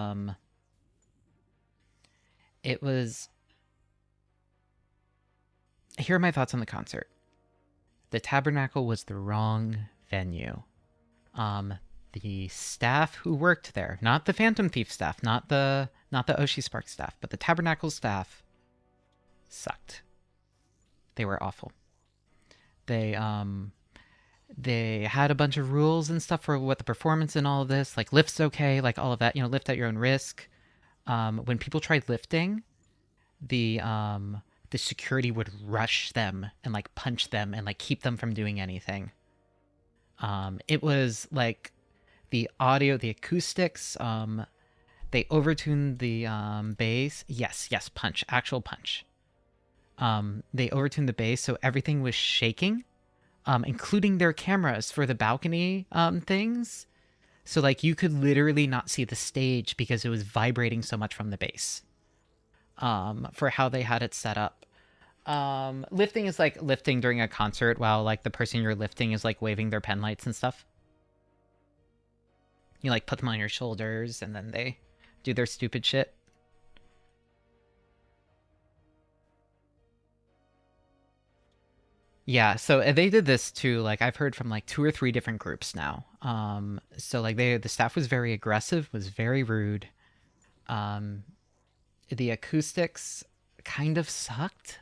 here are my thoughts on the concert. The tabernacle was the wrong venue. The staff who worked there, not the Phantom Thief staff, not the Oshi Spark staff, but the tabernacle staff sucked. They were awful. They had a bunch of rules and stuff for what the performance and all of this, like lift's okay, like all of that, you know, lift at your own risk. When people tried lifting, the security would rush them and like punch them and like keep them from doing anything. It was like the audio, the acoustics, they overtuned the bass. Yes, punch, actual punch. They overtuned the bass, so everything was shaking, including their cameras for the balcony things. So like you could literally not see the stage because it was vibrating so much from the bass. For how they had it set up. Lifting is like lifting during a concert while like the person you're lifting is like waving their pen lights and stuff. You like put them on your shoulders and then they do their stupid shit. Yeah, so they did this too. Like I've heard from like 2 or 3 different groups now. So like the staff was very aggressive, was very rude. The acoustics kind of sucked.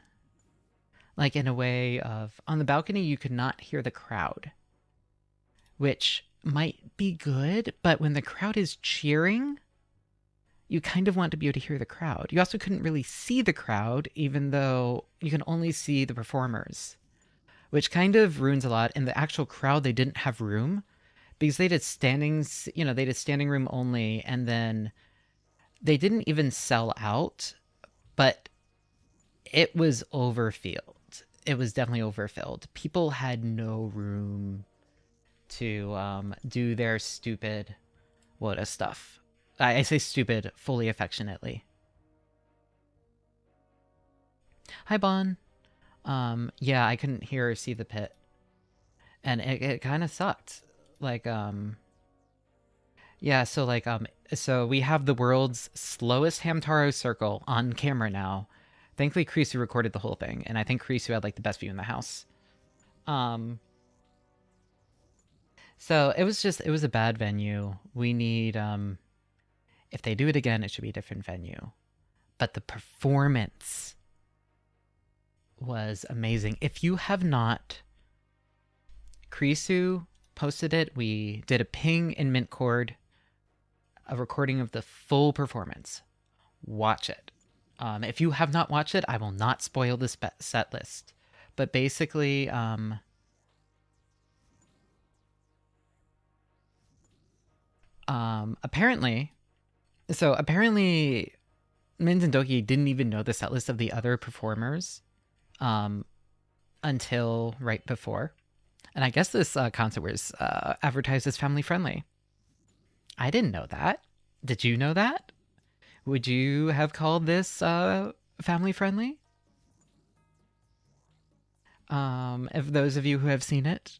Like in a way of on the balcony you could not hear the crowd, which might be good, but when the crowd is cheering, you kind of want to be able to hear the crowd. You also couldn't really see the crowd, even though you can only see the performers, which kind of ruins a lot. In the actual crowd, they didn't have room because they did standings, they did standing room only, and then they didn't even sell out, but it was overfilled. It was definitely overfilled. People had no room to do their stupid WOTA stuff. I say stupid fully affectionately. Hi, Bon. Yeah, I couldn't hear or see the pit. And it kind of sucked. Yeah, so we have the world's slowest Hamtaro circle on camera now. Thankfully, Krisu recorded the whole thing, and I think Krisu had, the best view in the house. So it was a bad venue. We need, if they do it again, it should be a different venue. But the performance was amazing. If you have not, Krisu posted it. We did a ping in Mintcord, a recording of the full performance. Watch it. If you have not watched it, I will not spoil this set list. But basically, apparently, Min and Doki didn't even know the set list of the other performers until right before. And I guess this concert was advertised as family friendly. I didn't know that. Did you know that? Would you have called this family friendly? If those of you who have seen it.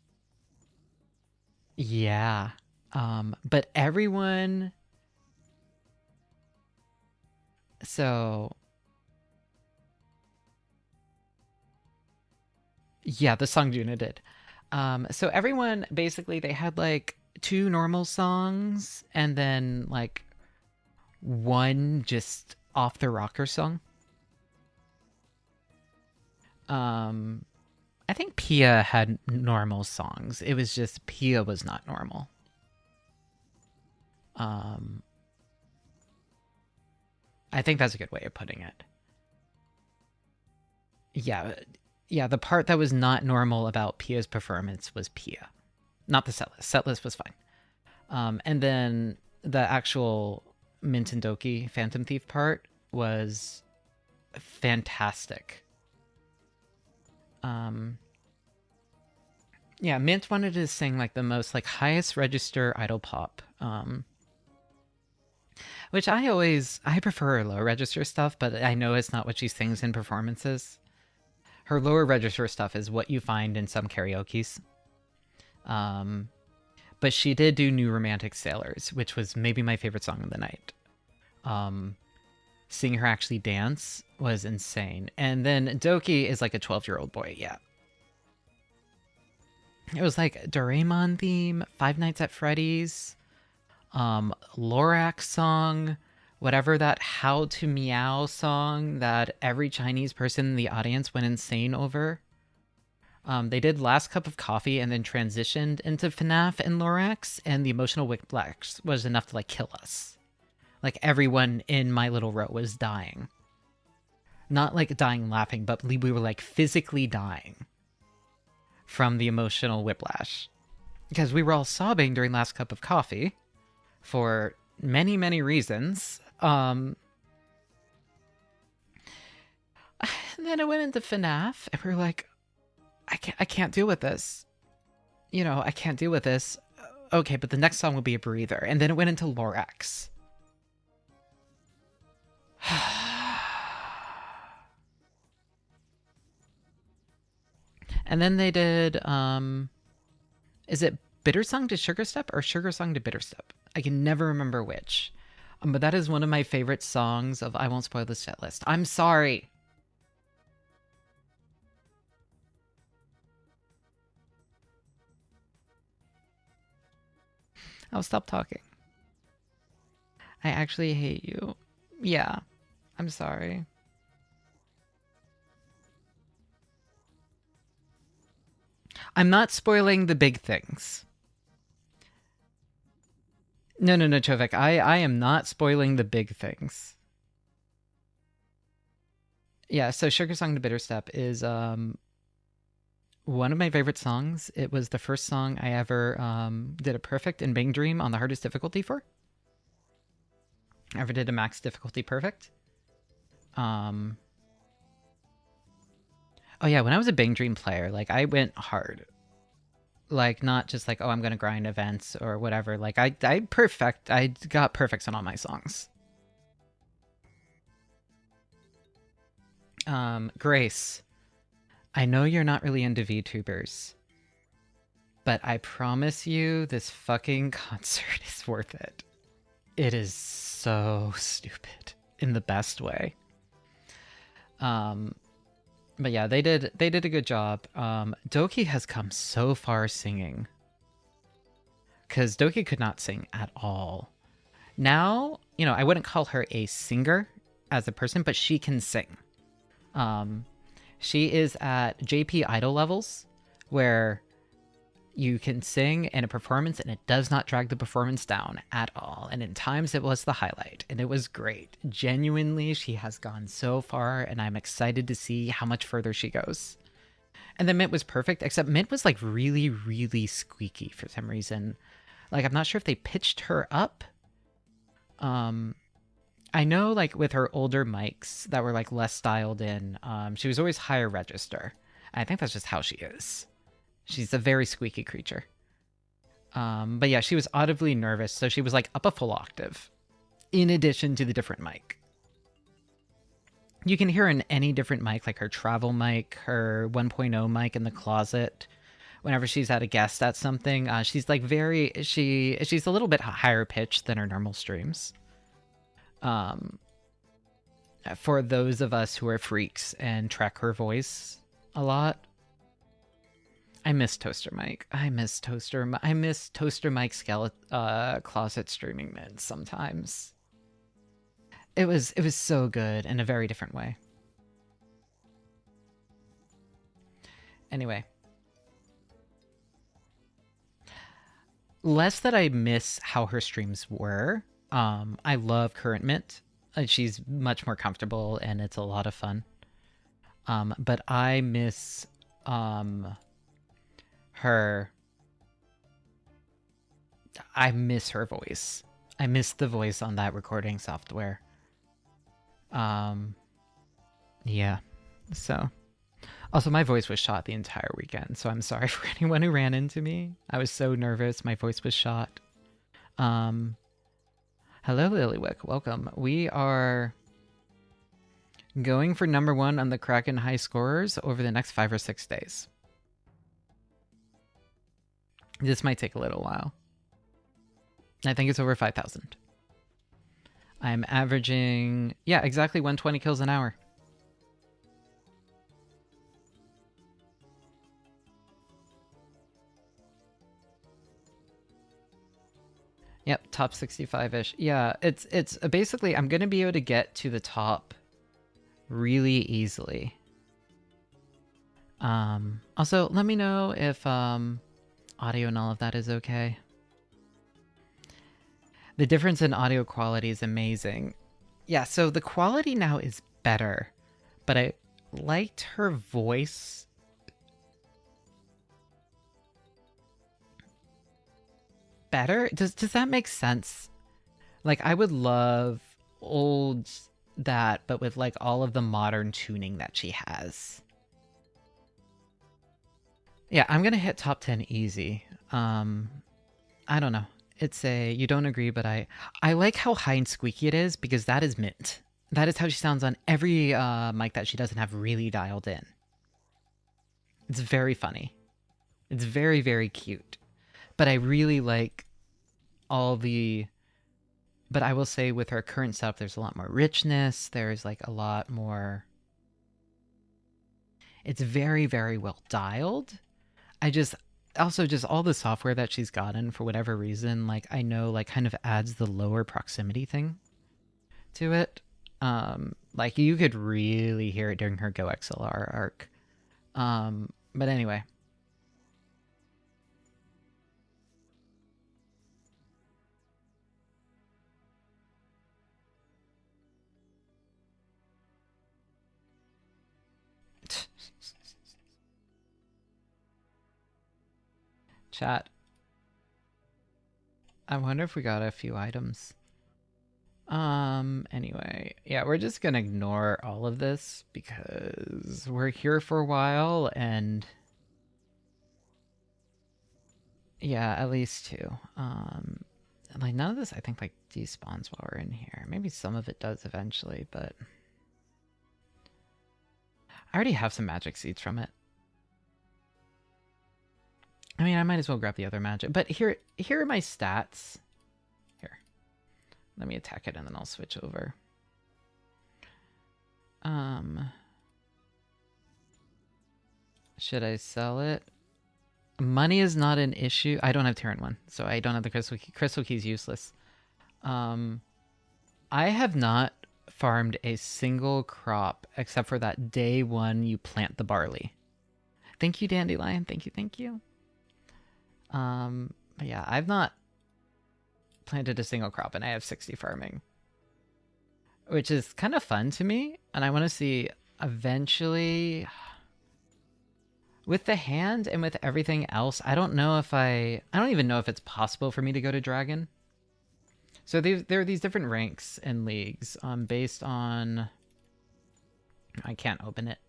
Yeah. But everyone... So... Yeah, the song Juna did. So everyone, basically, they had, 2 normal songs, and then, one just off the rocker song. I think Pia had normal songs. It was just Pia was not normal. I think that's a good way of putting it. Yeah, the part that was not normal about Pia's performance was Pia, not the set list. Set list was fine. And then the actual Mint and Doki Phantom Thief part was fantastic. Yeah, Mint wanted to sing the most highest register idol pop. Which I prefer low register stuff, but I know it's not what she sings in performances. Her lower register stuff is what you find in some karaokes. But she did do New Romantic Sailors, which was maybe my favorite song of the night. Seeing her actually dance was insane. And then Doki is a 12-year-old boy, yeah. It was Doraemon theme, Five Nights at Freddy's, Lorax song, whatever that How to Meow song that every Chinese person in the audience went insane over. They did Last Cup of Coffee and then transitioned into FNAF and Lorax, and the emotional whiplash was enough to kill us. Everyone in my little row was dying. Not dying laughing, but we were physically dying from the emotional whiplash. Because we were all sobbing during Last Cup of Coffee for many, many reasons. And then it went into FNAF, and we were I can't deal with this. I can't deal with this. Okay, but the next song will be a breather. And then it went into Lorax. And then they did, is it Bitter Song to Sugar Step or Sugar Song to Bitter Step? I can never remember which. But that is one of my favorite songs of I Won't Spoil the Set List. I'm sorry. I'll stop talking. I actually hate you. Yeah, I'm sorry. I'm not spoiling the big things. No, no, no, Chovek. I am not spoiling the big things. Yeah, so Sugar Song to Bitter Step is one of my favorite songs. It was the first song I ever did a perfect in Bang Dream on the hardest difficulty for. I ever did a max difficulty perfect. Oh yeah, when I was a Bang Dream player, like I went hard. Like not just like, oh, I'm gonna grind events or whatever. Like I got perfects on all my songs. Grace, I know you're not really into VTubers, but I promise you this fucking concert is worth it. It is so stupid in the best way. But yeah, they did a good job. Doki has come so far singing. Cause Doki could not sing at all. Now, you know, I wouldn't call her a singer as a person, but she can sing. She is at JP Idol levels where you can sing in a performance and it does not drag the performance down at all. And in times it was the highlight and it was great. Genuinely, she has gone so far and I'm excited to see how much further she goes. And then Mint was perfect, except Mint was like really, really squeaky for some reason. Like, I'm not sure if they pitched her up. I know like with her older mics that were like less dialed in, she was always higher register. I think that's just how she is. She's a very squeaky creature. But yeah, she was audibly nervous, so she was like up a full octave in addition to the different mic. You can hear in any different mic, like her travel mic, her 1.0 mic in the closet. Whenever she's at a guest at something, she's like she's a little bit higher pitched than her normal streams. For those of us who are freaks and track her voice a lot, I miss Toaster Mike. I miss Toaster Mike's closet streaming mids sometimes. It was so good in a very different way. Anyway. Less that I miss how her streams were. I love Current Mint. She's much more comfortable and it's a lot of fun. But I miss her. I miss her voice. I miss the voice on that recording software. Yeah. So, also my voice was shot the entire weekend, so I'm sorry for anyone who ran into me. I was so nervous. My voice was shot. Hello, Lilywick. Welcome. We are going for #1 on the Kraken high scorers over the next 5 or 6 days. This might take a little while. I think it's over 5,000. I'm averaging, yeah, exactly 120 kills an hour. Yep, top 65-ish. Yeah, it's basically, I'm going to be able to get to the top really easily. Also, let me know if audio and all of that is okay. The difference in audio quality is amazing. Yeah, so the quality now is better, but I liked her voice. Better? Does that make sense? Like, I would love old that, but with like all of the modern tuning that she has. Yeah, I'm gonna hit top 10 easy. I don't know. It's a, you don't agree, but I like how high and squeaky it is because that is Mint. That is how she sounds on every mic that she doesn't have really dialed in. It's very funny. It's very, very cute. But I really like all the... But I will say with her current setup, there's a lot more richness. There's like a lot more... It's very, very well dialed. Also just all the software that she's gotten for whatever reason, like I know like kind of adds the lower proximity thing to it. Like you could really hear it during her Go XLR arc. But anyway. Chat. I wonder if we got a few items. Anyway, yeah, we're just gonna ignore all of this because we're here for a while and yeah, at least two. Like none of this I think like despawns while we're in here. Maybe some of it does eventually, but I already have some magic seeds from it. I mean, I might as well grab the other magic, but here are my stats. Here. Let me attack it and then I'll switch over. Should I sell it? Money is not an issue. I don't have Terran 1, so I don't have the crystal key. Crystal key is useless. I have not farmed a single crop except for that day one you plant the barley. Thank you, Dandelion. Thank you, thank you. But yeah, I've not planted a single crop and I have 60 farming, which is kind of fun to me. And I want to see eventually with the hand and with everything else. I don't know if I don't even know if it's possible for me to go to dragon. So there are these different ranks and leagues based on, I can't open it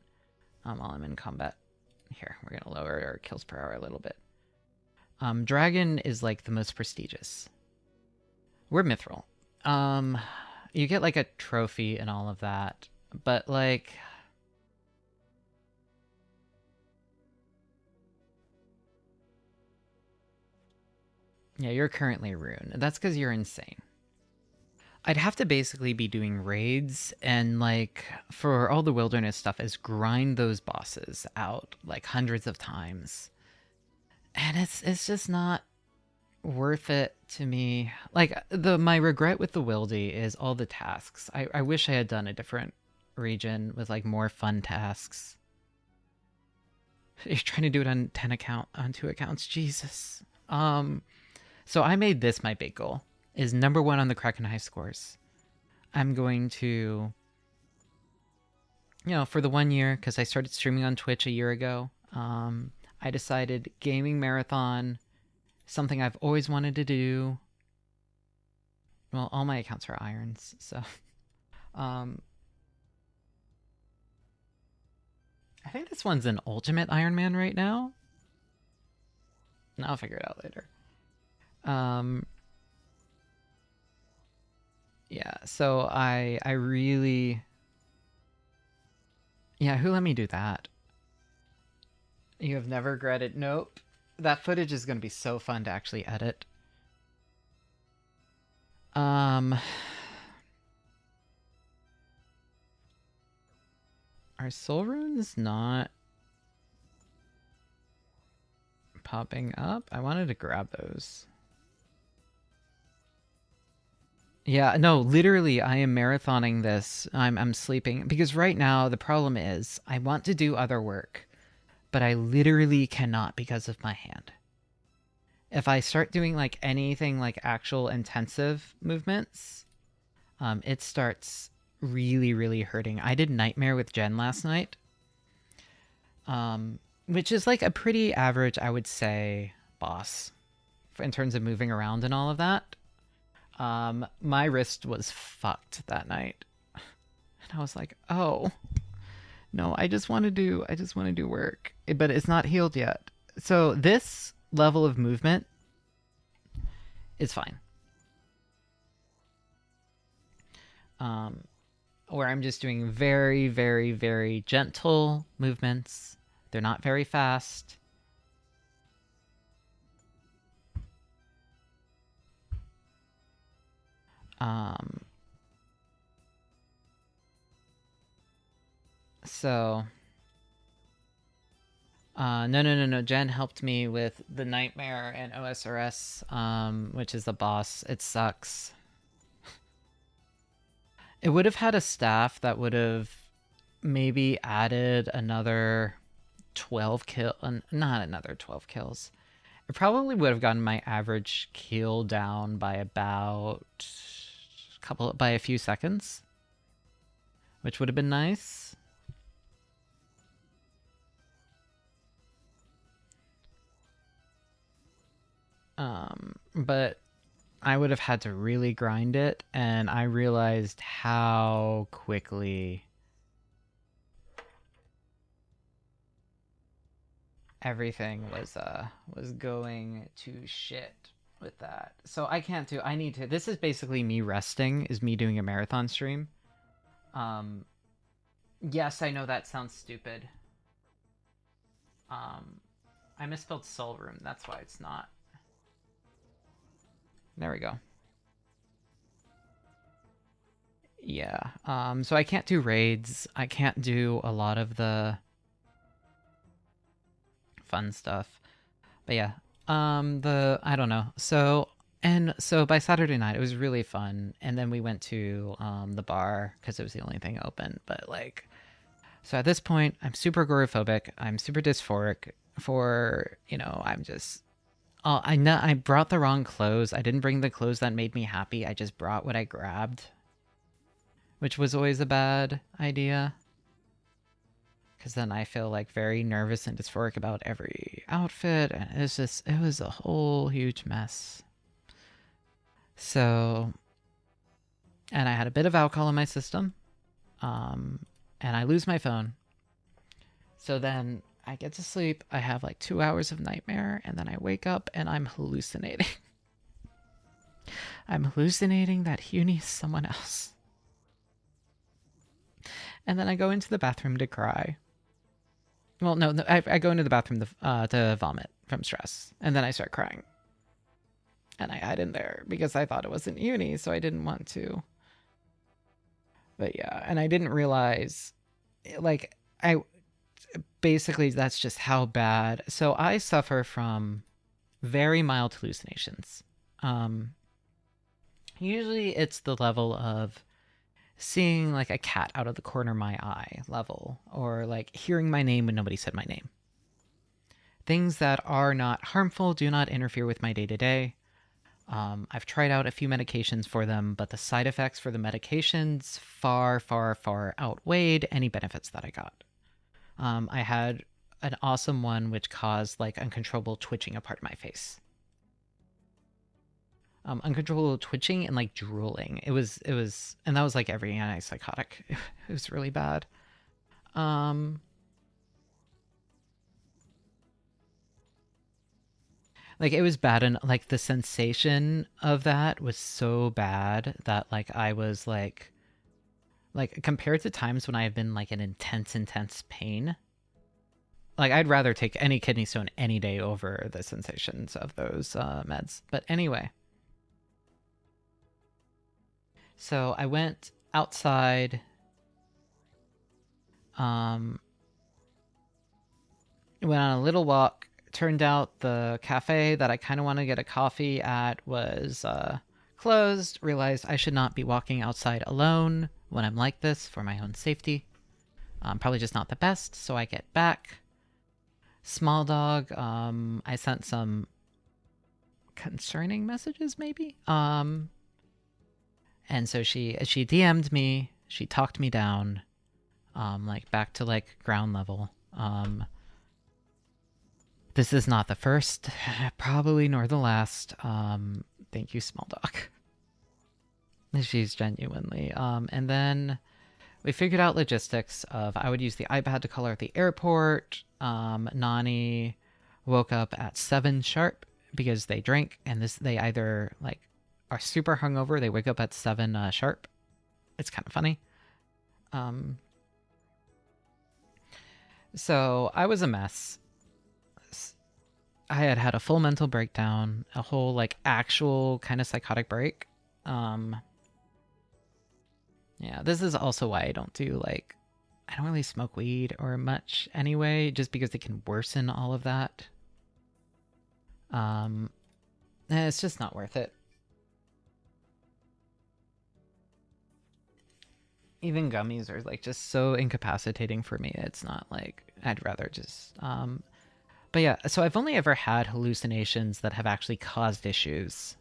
while I'm in combat. Here, we're going to lower our kills per hour a little bit. Dragon is like the most prestigious. We're mithril. You get like a trophy and all of that, but like, yeah, you're currently rune. That's because you're insane. I'd have to basically be doing raids and like for all the wilderness stuff is grind those bosses out like hundreds of times. And it's just not worth it to me. Like my regret with the wildy is all the tasks. I wish I had done a different region with like more fun tasks. You're trying to do it on 2 accounts. Jesus. So I made this my big goal. Is number 1 on the Kraken high scores. I'm going to, you know, for the 1 year, because I started streaming on Twitch a year ago, I decided gaming marathon, something I've always wanted to do. Well, all my accounts are irons, so. I think this one's an ultimate Iron Man right now. I'll figure it out later. Yeah, so I really... Yeah, who let me do that? You have never regretted? Nope. That footage is going to be so fun to actually edit. Are soul runes not popping up? I wanted to grab those. Yeah, no, literally I am marathoning this. I'm sleeping because right now the problem is I want to do other work, but I literally cannot because of my hand. If I start doing like anything like actual intensive movements, it starts really, really hurting. I did Nightmare with Jen last night, which is like a pretty average, I would say, boss in terms of moving around and all of that. My wrist was fucked that night. And I was like, oh, no, I just want to do work, but it's not healed yet. So this level of movement is fine. Where I'm just doing very, very, very gentle movements. They're not very fast. So no. Jen helped me with the Nightmare and OSRS, which is the boss. It sucks. It would have had a staff that would have maybe added another 12 kill, not another 12 kills. It probably would have gotten my average kill down by about by a few seconds, which would have been nice. But I would have had to really grind it, and I realized how quickly everything was going to shit with that. So I need to, this is basically me resting, is me doing a marathon stream. Yes, I know that sounds stupid. I misspelled soul room, that's why it's not. There we go. Yeah, so I can't do raids. I can't do a lot of the fun stuff. But yeah, I don't know. So by Saturday night it was really fun, and then we went to the bar because it was the only thing open. But like, so at this point I'm super agoraphobic. I'm super dysphoric. I'm just. Oh, I know I brought the wrong clothes. I didn't bring the clothes that made me happy. I just brought what I grabbed, which was always a bad idea. Because then I feel like very nervous and dysphoric about every outfit, and it was a whole huge mess. So, and I had a bit of alcohol in my system, and I lose my phone. So then I get to sleep, I have like 2 hours of nightmare, and then I wake up and I'm hallucinating. I'm hallucinating that Huni's someone else. And then I go into the bathroom to cry. Well, no, I go into the bathroom to vomit from stress, and then I start crying. And I hide in there because I thought it wasn't Uni, so I didn't want to. But yeah, and I didn't realize, like, basically that's just how bad. So I suffer from very mild hallucinations. Usually it's the level of seeing like a cat out of the corner of my eye level, or like hearing my name when nobody said my name. Things that are not harmful, do not interfere with my day-to-day. I've tried out a few medications for them, but the side effects for the medications far, far, far outweighed any benefits that I got. I had an awesome one which caused like uncontrollable twitching a part of my face. Uncontrollable twitching and like drooling. It was, and that was like every antipsychotic. It was really bad. Like it was bad, and like the sensation of that was so bad that like I was like compared to times when I have been like in intense pain, like I'd rather take any kidney stone any day over the sensations of those meds. But anyway, so I went outside, went on a little walk. Turned out the cafe that I kind of want to get a coffee at was closed. Realized I should not be walking outside alone when I'm like this for my own safety. Probably just not the best, so I get back. Small dog, I sent some concerning messages maybe. And so she DM'd me, she talked me down, like back to like ground level. This is not the first, probably nor the last. Thank you, small dog. She's genuinely. And then we figured out logistics of I would use the iPad to call her at the airport. Nani woke up at 7 sharp because they drank, and they either like are super hungover. They wake up at 7 sharp. It's kind of funny. So I was a mess. I had a full mental breakdown, a whole like actual kind of psychotic break. Yeah, this is also why I don't really smoke weed or much anyway, just because it can worsen all of that. It's just not worth it. Even gummies are like just so incapacitating for me. It's not like I'd rather just but yeah, so I've only ever had hallucinations that have actually caused issues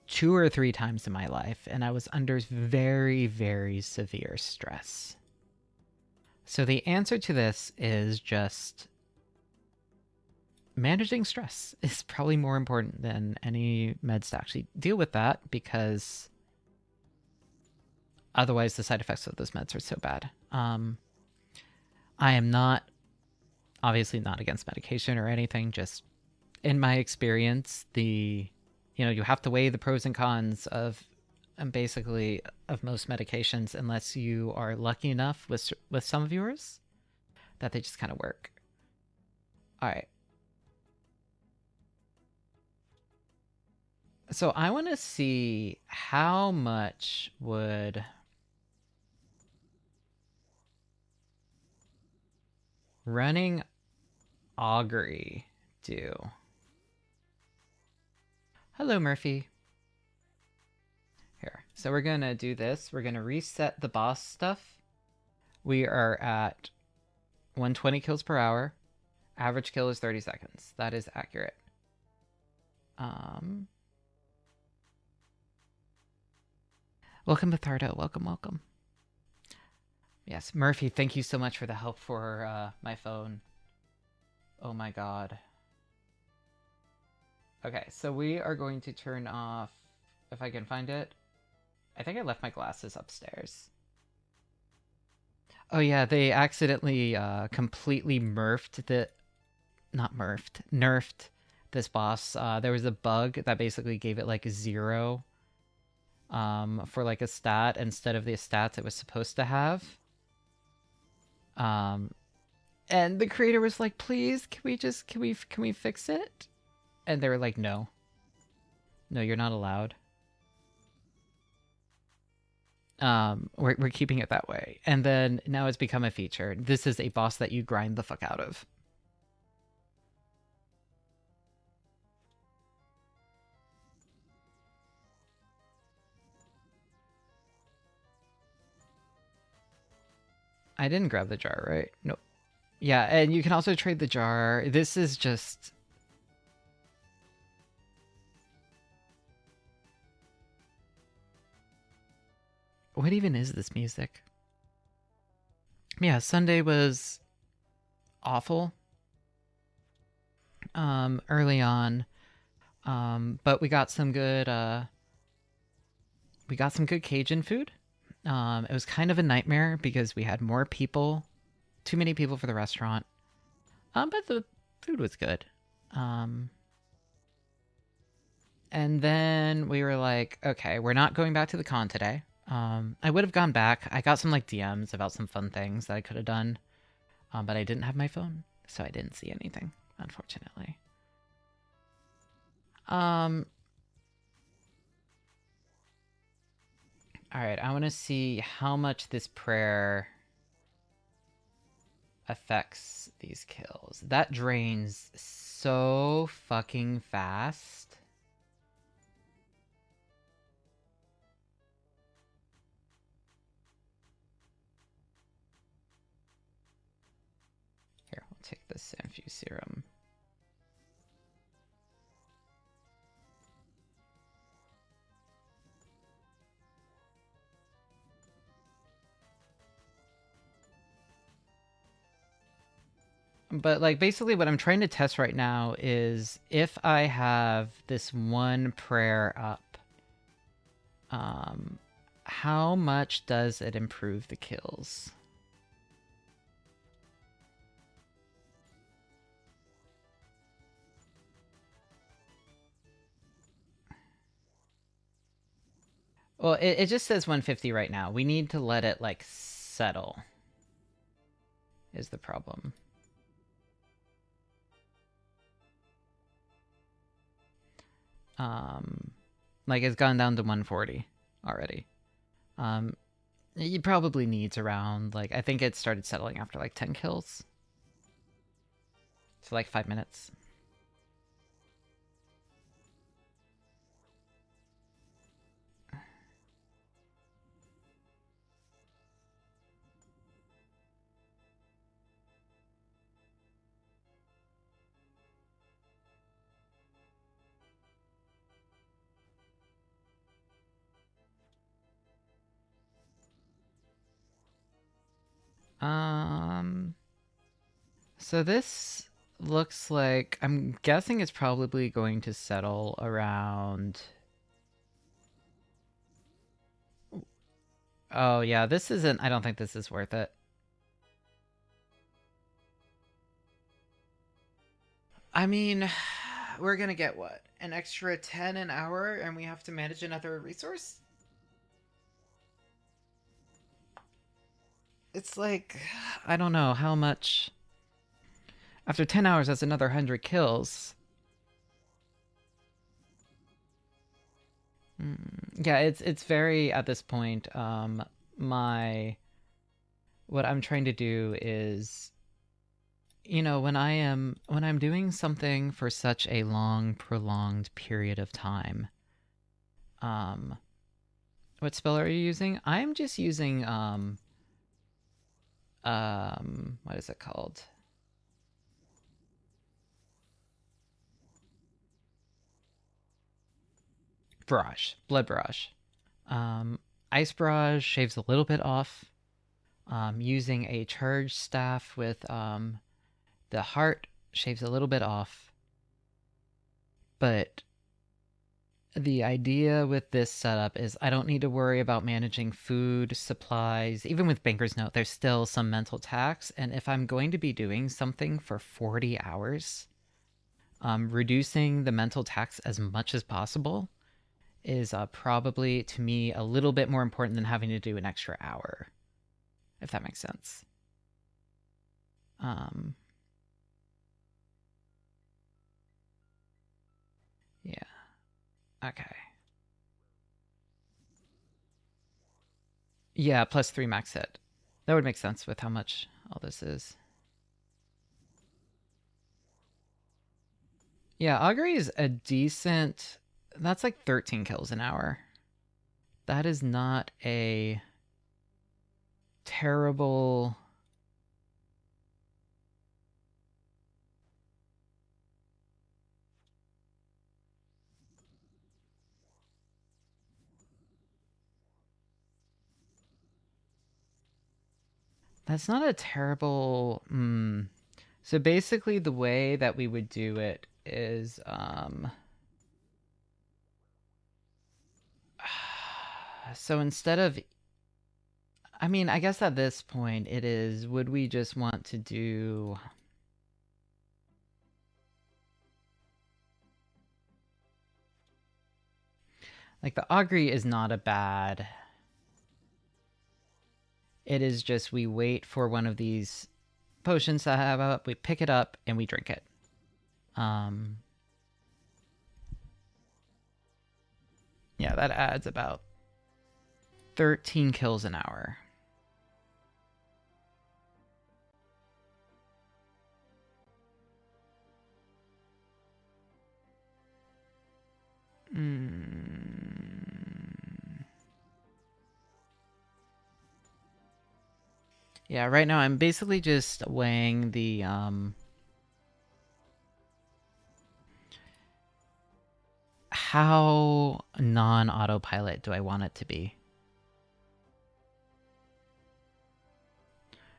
2 or 3 times in my life, and I was under very, very severe stress. So the answer to this is just managing stress is probably more important than any meds to actually deal with that, because otherwise the side effects of those meds are so bad. I am not, obviously not against medication or anything, just in my experience, you have to weigh the pros and cons of basically of most medications, unless you are lucky enough with some of yours that they just kind of work. All right. So I want to see how much would running augury do. Hello, Murphy. Here. So we're going to do this. We're going to reset the boss stuff. We are at 120 kills per hour. Average kill is 30 seconds. That is accurate. Welcome, Bethardo. Welcome, welcome. Yes, Murphy, thank you so much for the help for my phone. Oh my god. Okay, so we are going to turn off, if I can find it. I think I left my glasses upstairs. Oh yeah, they accidentally completely nerfed this boss. There was a bug that basically gave it like a 0 for like a stat instead of the stats it was supposed to have. And the creator was like, please, can we fix it? And they were like, no, you're not allowed. We're keeping it that way. And then now it's become a feature. This is a boss that you grind the fuck out of. I didn't grab the jar, right? Nope. Yeah, and you can also trade the jar. This is just... What even is this music? Yeah, Sunday was awful. Early on. But we got some good Cajun food. It was kind of a nightmare because we had more people, too many people for the restaurant. But the food was good. And then we were like, okay, we're not going back to the con today. I would have gone back. I got some like DMs about some fun things that I could have done. But I didn't have my phone, so I didn't see anything, unfortunately. Alright, I want to see how much this prayer affects these kills. That drains so fucking fast. Here, we'll take this infused serum. But like basically what I'm trying to test right now is if I have this one prayer up, how much does it improve the kills? Well, it just says 150 right now. We need to let it like settle is the problem. Like it's gone down to 140 already. It probably needs around, like, I think it started settling after like 10 kills. So like 5 minutes. So this looks like I'm guessing it's probably going to settle around. Oh yeah, this isn't. I don't think this is worth it. I mean, we're gonna get what? An extra 10 an hour, and we have to manage another resource? It's like, I don't know how much. After 10 hours, that's another 100 kills. Yeah, it's very, at this point, my. What I'm trying to do is, when I'm doing something for such a long, prolonged period of time, um, what spell are you using? I'm just using, what is it called? Barrage, blood barrage. Ice barrage shaves a little bit off. Using a charged staff with the heart shaves a little bit off. But the idea with this setup is I don't need to worry about managing food, supplies. Even with Banker's Note, there's still some mental tax. And if I'm going to be doing something for 40 hours, reducing the mental tax as much as possible is probably, to me, a little bit more important than having to do an extra hour, if that makes sense. Yeah. Okay. Yeah, plus 3 max hit. That would make sense with how much all this is. Yeah, Augury is a decent... That's like 13 kills an hour. That is not a terrible... That's not a terrible... So basically the way that we would do it is... So instead of... I mean, I guess at this point it is, would we just want to do... Like, the Augury is not a bad... It is just we wait for one of these potions to have up, we pick it up, and we drink it. Yeah, that adds about 13 kills an hour. Yeah, right now I'm basically just weighing the how non-autopilot do I want it to be?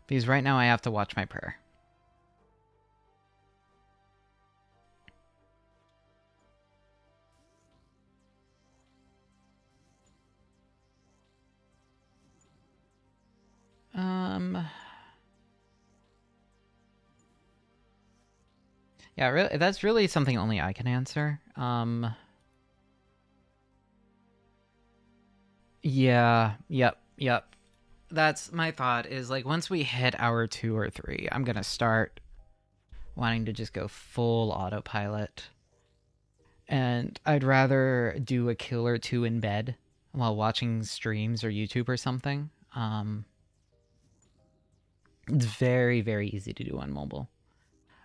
Because right now I have to watch my prayer. Yeah, really, that's really something only I can answer. Yeah, yep. That's my thought, is like once we hit hour 2 or 3, I'm gonna start wanting to just go full autopilot. And I'd rather do a kill or 2 in bed while watching streams or YouTube or something. It's very, very easy to do on mobile.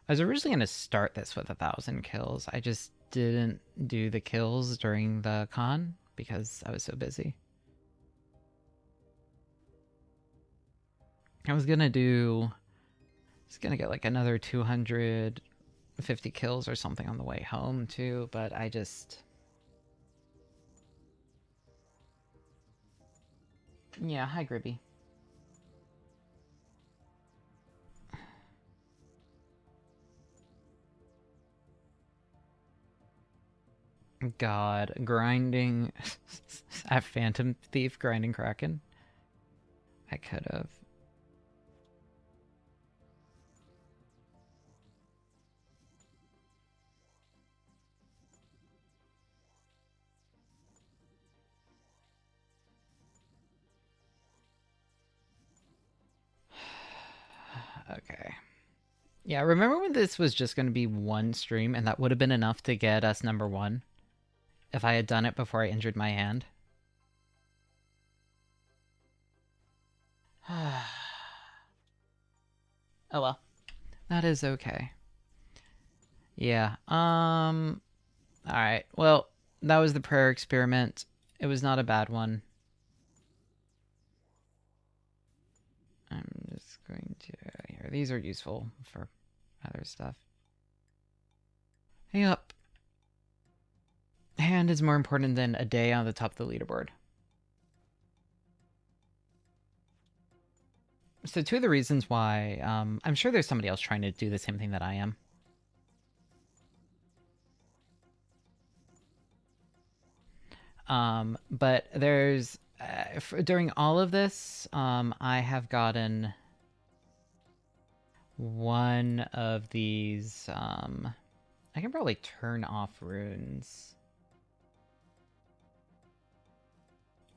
I was originally going to start this with 1,000 kills. I just didn't do the kills during the con because I was so busy. I was going to get like another 250 kills or something on the way home too, but I just... Yeah, hi Gribby. God, grinding at Phantom Thief, grinding Kraken. I could have. Okay. Yeah, remember when this was just going to be one stream and that would have been enough to get us #1? If I had done it before I injured my hand? Oh well. That is okay. Yeah, alright. Well, that was the prayer experiment. It was not a bad one. I'm just going to... Here, these are useful for other stuff. Yep. Hand is more important than a day on the top of the leaderboard. So 2 of the reasons why... I'm sure there's somebody else trying to do the same thing that I am. But there's... during all of this, I have gotten one of these... I can probably turn off runes.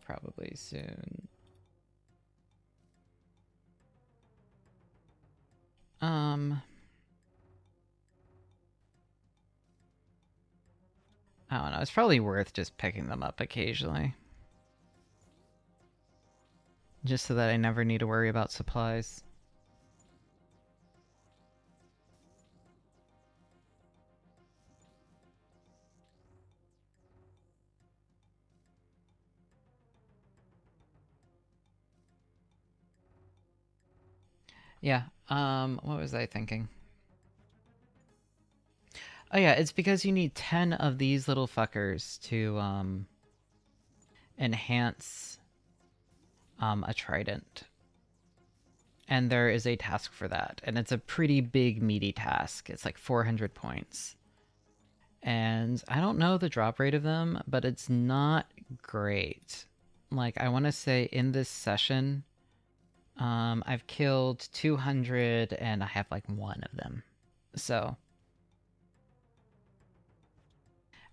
Probably soon. I don't know. It's probably worth just picking them up occasionally. Just so that I never need to worry about supplies. Yeah, what was I thinking? Oh yeah, it's because you need 10 of these little fuckers to, enhance, a trident. And there is a task for that, and it's a pretty big, meaty task. It's like 400 points. And I don't know the drop rate of them, but it's not great. Like, I want to say in this session... I've killed 200 and I have like 1 of them. So,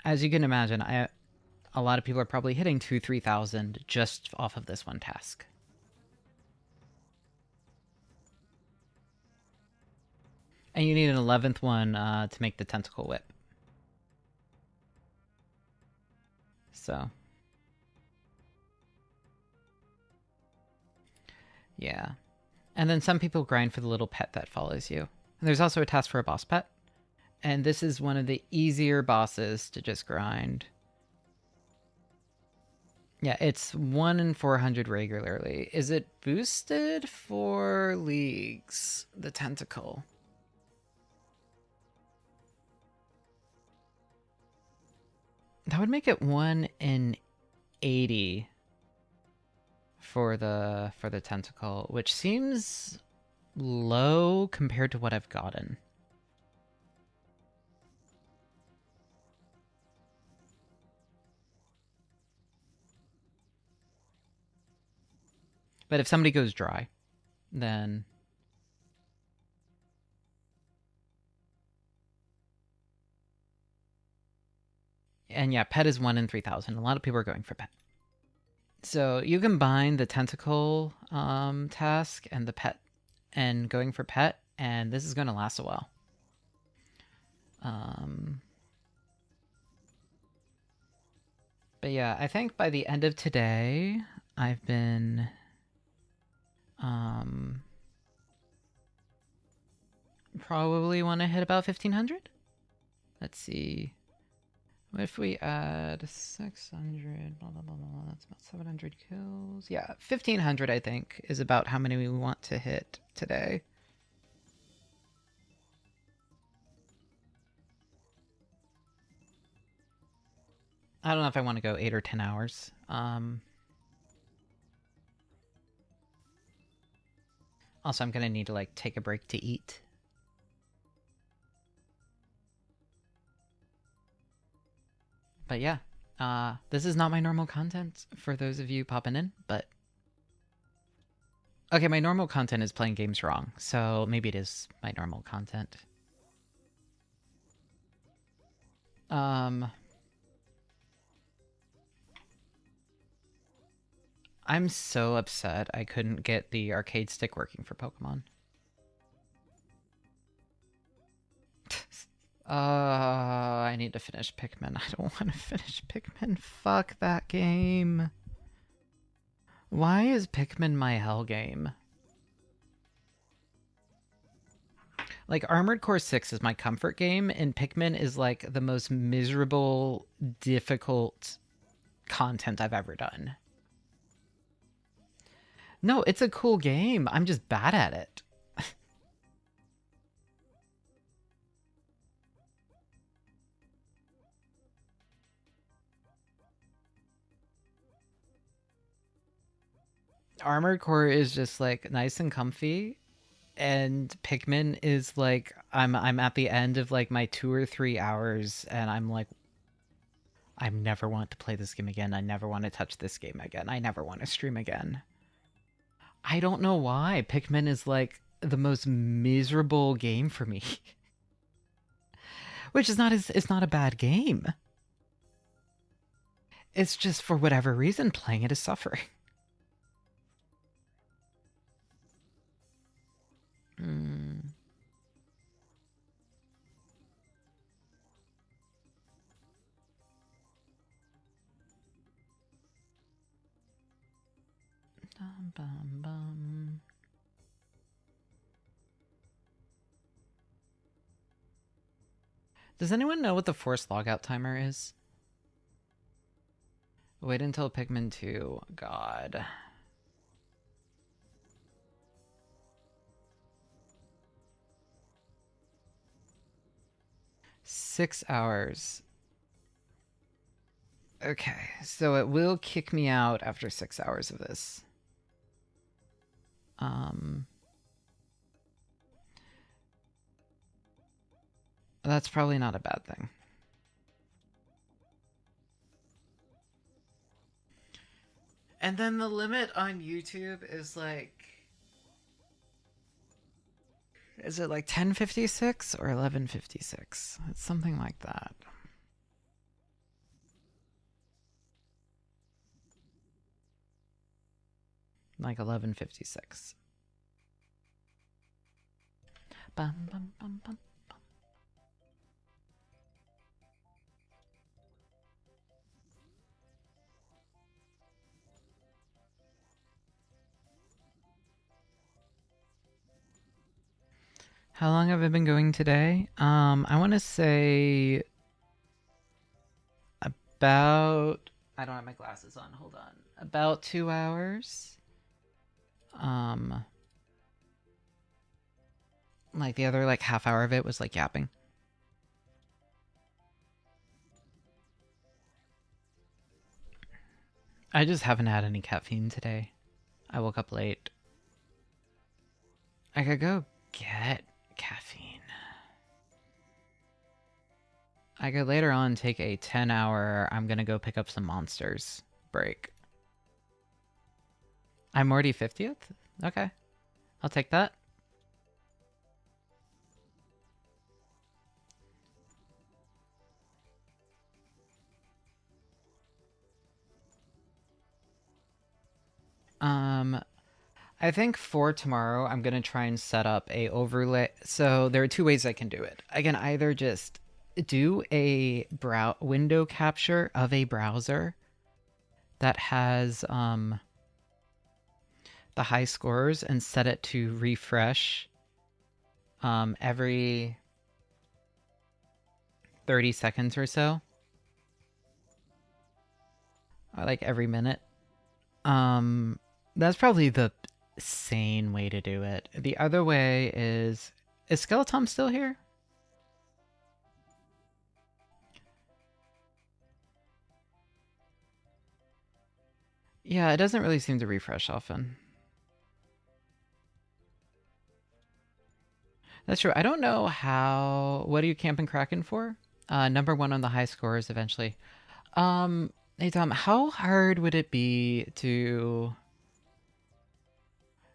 as you can imagine, a lot of people are probably hitting 2,000-3,000 just off of this one task. And you need an 11th one to make the tentacle whip. So, yeah. And then some people grind for the little pet that follows you. And there's also a task for a boss pet. And this is one of the easier bosses to just grind. Yeah, it's 1 in 400 regularly. Is it boosted for leagues? The tentacle. That would make it 1 in 80 for the tentacle, which seems low compared to what I've gotten. But if somebody goes dry, then... And yeah, pet is 1 in 3,000. A lot of people are going for pet. So you combine the tentacle task and the pet and going for pet, and this is going to last a while. But yeah, I think by the end of today, I've been... probably want to hit about 1,500? Let's see... If we add 600, blah, blah, blah, blah, that's about 700 kills. Yeah, 1,500, I think, is about how many we want to hit today. I don't know if I want to go 8 or 10 hours. Also, I'm going to need to, like, take a break to eat. But yeah, this is not my normal content for those of you popping in, but okay, my normal content is playing games wrong, so maybe it is my normal content. I'm so upset I couldn't get the arcade stick working for Pokemon. I need to finish Pikmin. I don't want to finish Pikmin. Fuck that game. Why is Pikmin my hell game? Like, Armored Core 6 is my comfort game, and Pikmin is like the most miserable, difficult content I've ever done. No, it's a cool game. I'm just bad at it. Armored Core is just like nice and comfy, and Pikmin is like I'm at the end of like my 2 or 3 hours, and I'm like, I never want to play this game again. I never want to touch this game again. I never want to stream again. I don't know why. Pikmin is like the most miserable game for me. Which is it's not a bad game. It's just for whatever reason playing it is suffering. Bum, bum. Does anyone know what the forced logout timer is? Wait until Pikmin 2. God. Six hours. Okay, so it will kick me out after 6 hours of this. That's probably not a bad thing. And then the limit on YouTube is like... Is it like 1056 or 1156? It's something like that. Like 1156. Bum, bum, bum, bum. How long have I been going today? I want to say about... I don't have my glasses on. Hold on. About 2 hours. Like the other like half hour of it was like yapping. I just haven't had any caffeine today. I woke up late. I could go get caffeine. I could later on take a 10-hour I'm gonna go pick up some monsters break. I'm already 50th? Okay. I'll take that. I think for tomorrow, I'm going to try and set up a overlay. So there are two ways I can do it. I can either just do a window capture of a browser that has the high scores and set it to refresh every 30 seconds or so. Or like every minute. That's probably the sane way to do it. The other way is Skeleton still here? Yeah, it doesn't really seem to refresh often. That's true. I don't know how... What are you camping Kraken for? Number one on the high scores eventually. Hey Tom, how hard would it be to...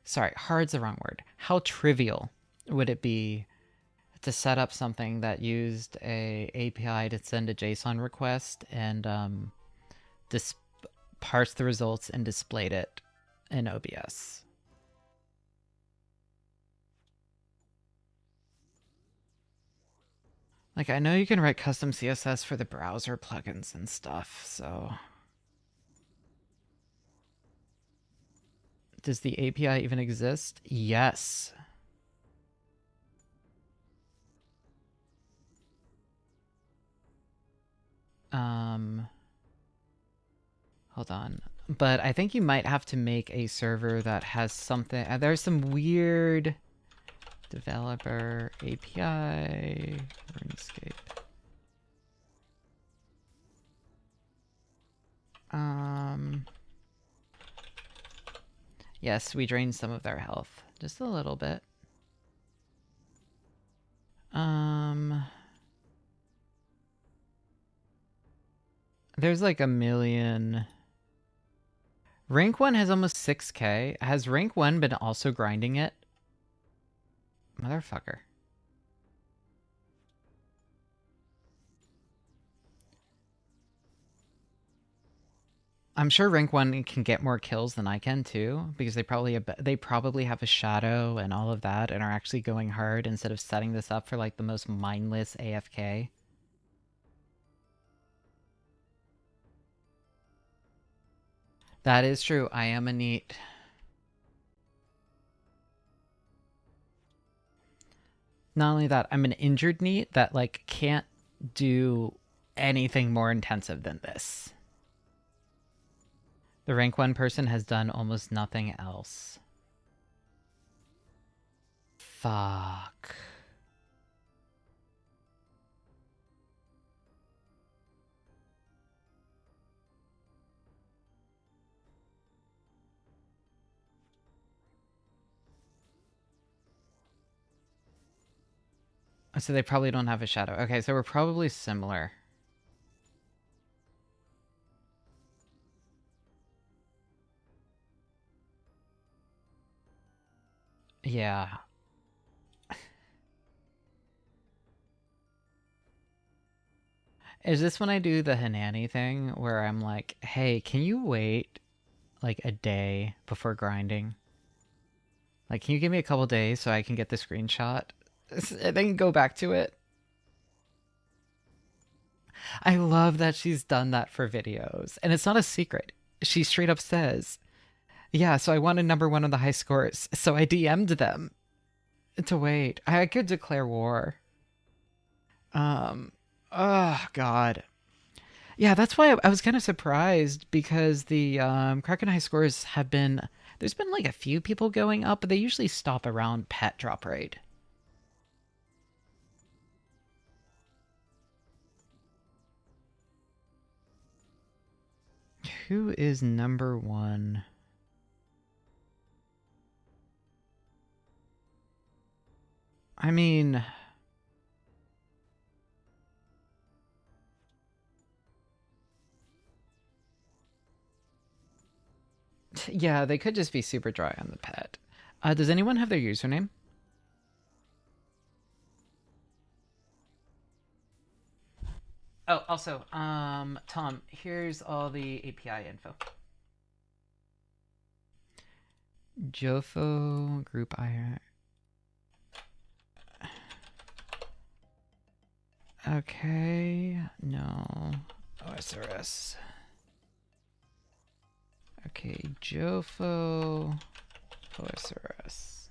Sorry, hard's the wrong word. How trivial would it be to set up something that used a API to send a JSON request and parse the results and displayed it in OBS? Like, I know you can write custom CSS for the browser plugins and stuff, so... Does the API even exist? Yes. Hold on. But I think you might have to make a server that has something... there's some weird developer API, RuneScape. Yes, we drained some of their health. Just a little bit. There's like a million... Rank 1 has almost 6k. Has Rank 1 been also grinding it? Motherfucker. I'm sure Rank 1 can get more kills than I can too, because they probably have a shadow and all of that and are actually going hard instead of setting this up for like the most mindless AFK. That is true. I am a neat. Not only that, I'm an injured neat that like can't do anything more intensive than this. The rank 1 person has done almost nothing else. Fuck. So they probably don't have a shadow. Okay, so we're probably similar. Yeah. Is this when I do the Hanani thing where I'm like, hey, can you wait like a day before grinding? Like, can you give me a couple days so I can get the screenshot and then go back to it? I love that she's done that for videos. And it's not a secret. She straight up says, yeah, so I wanted #1 on the high scores, so I DM'd them to wait. I could declare war. Oh, God. Yeah, that's why I was kind of surprised because the Kraken high scores have been... There's been like a few people going up, but they usually stop around pet drop rate. Who is #1? I mean... Yeah, they could just be super dry on the pet. Does anyone have their username? Oh, also, Tom, here's all the API info. Jofo group IR. Okay, no. OSRS. Okay, Jofo, OSRS.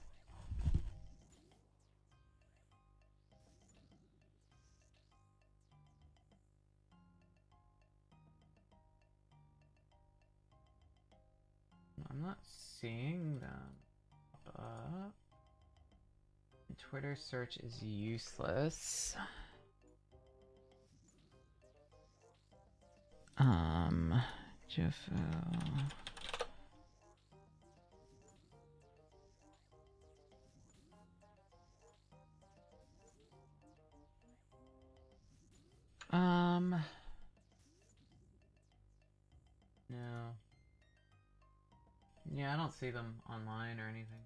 I'm not seeing them. Twitter search is useless. Jeffo. see them online or anything.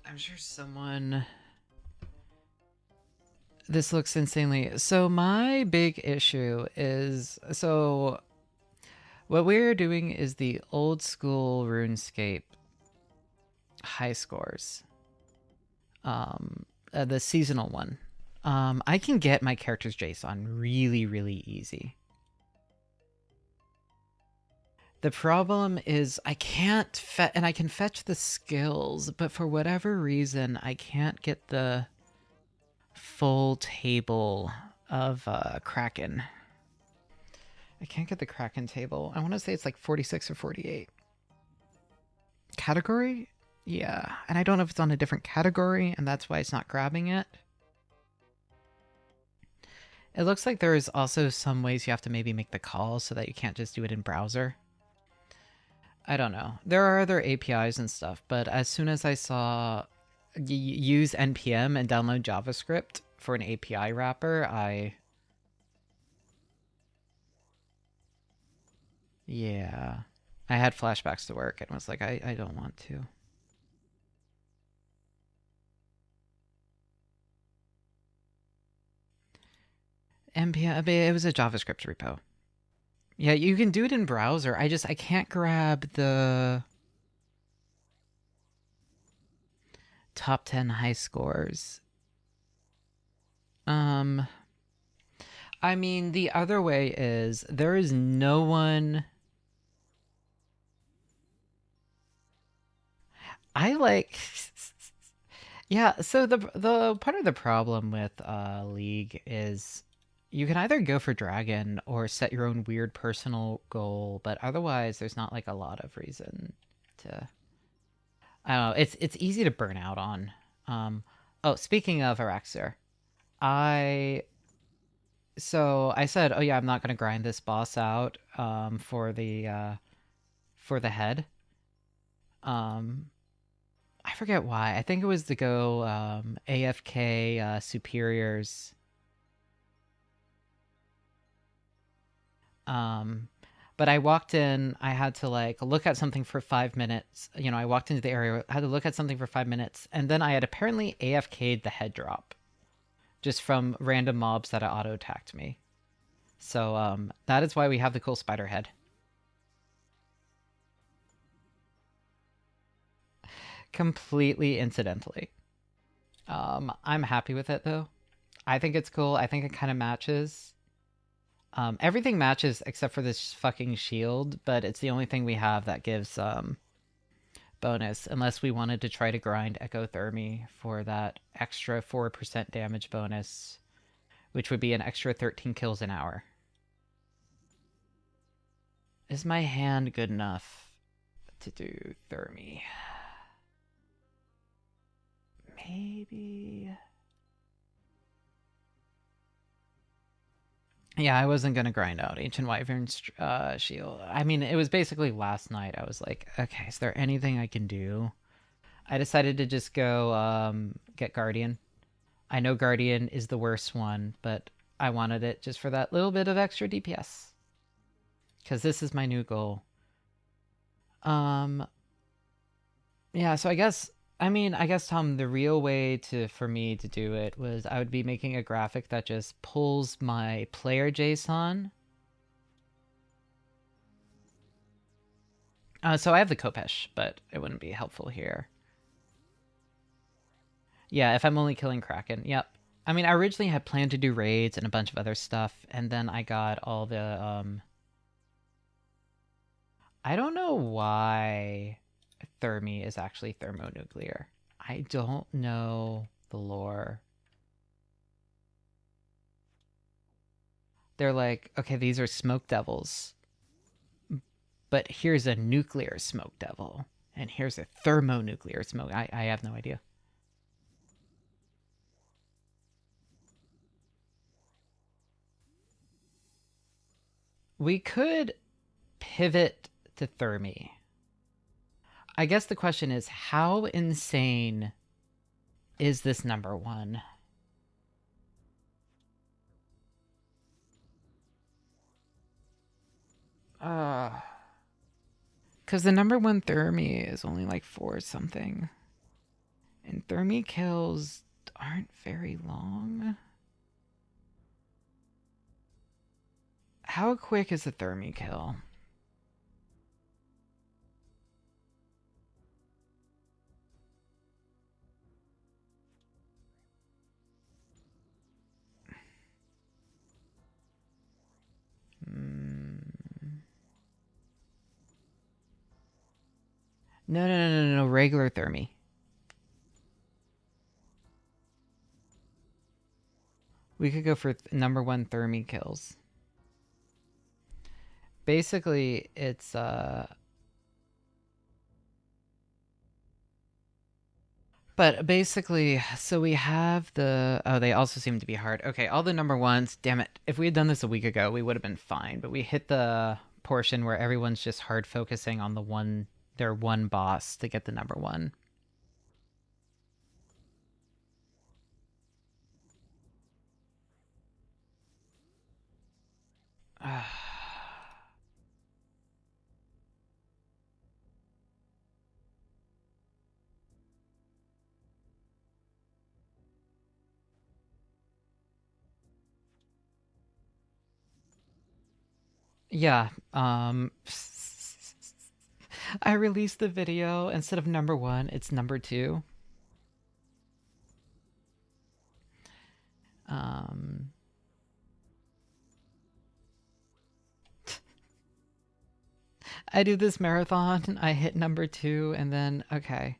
I'm sure someone... This looks insanely... So my big issue is... So what we're doing is the old school RuneScape high scores. The seasonal one. I can get my character's JSON really, really easy. The problem is I can't and I can fetch the skills, but for whatever reason, I can't get the full table of Kraken. I can't get the Kraken table. I want to say it's like 46 or 48. Category? Yeah. And I don't know if it's on a different category, and that's why it's not grabbing it. It looks like there is also some ways you have to maybe make the call so that you can't just do it in browser. I don't know. There are other APIs and stuff, but as soon as I saw use NPM and download JavaScript for an API wrapper, yeah. I had flashbacks to work and was like, I don't want to. NPM, it was a JavaScript repo. Yeah, you can do it in browser. I can't grab the top 10 high scores. I mean, the other way is there is no one. Yeah, so the part of the problem with League is you can either go for Dragon or set your own weird personal goal, but otherwise there's not like a lot of reason to... I don't know, it's easy to burn out on. Oh, speaking of Araxer, so I said, oh yeah, I'm not gonna grind this boss out for the head. I forget why. I think it was to go AFK superiors. But I walked in, I had to like look at something for 5 minutes. You know, I walked into the area, had to look at something for 5 minutes, and then I had apparently AFK'd the head drop just from random mobs that auto-attacked me. So that is why we have the cool spider head. Completely incidentally. I'm happy with it though. I think it's cool. I think it kind of matches. Everything matches except for this fucking shield, but it's the only thing we have that gives bonus, unless we wanted to try to grind Ecothermy for that extra 4% damage bonus, which would be an extra 13 kills an hour. Is my hand good enough to do Thermy? Maybe... Yeah, I wasn't going to grind out Ancient Wyvern's shield. I mean, it was basically last night. I was like, okay, is there anything I can do? I decided to just go get Guardian. I know Guardian is the worst one, but I wanted it just for that little bit of extra DPS. Because this is my new goal. Yeah, so I guess... Tom, the real way for me to do it was I would be making a graphic that just pulls my player JSON. So I have the Kopesh, but it wouldn't be helpful here. Yeah, if I'm only killing Kraken, yep. I mean, I originally had planned to do raids and a bunch of other stuff, and then I got all the, I don't know why... Thermy is actually thermonuclear. I don't know the lore. They're like, okay, these are smoke devils, but here's a nuclear smoke devil, and here's a thermonuclear smoke. I have no idea. We could pivot to Thermy. I guess the question is, how insane is this number one? Because the number one Thermi is only like 4 something. And Thermi kills aren't very long. How quick is the Thermi kill? No, regular Thermi. We could go for number one Thermi kills. Basically, it's but basically, so we have the... Oh, they also seem to be hard. Okay, all the number ones. Damn it. If we had done this a week ago, we would have been fine. But we hit the portion where everyone's just hard focusing on their one boss to get the number one. Yeah, I released the video. Instead of number one, it's number two. I do this marathon, I hit number two, and then, okay.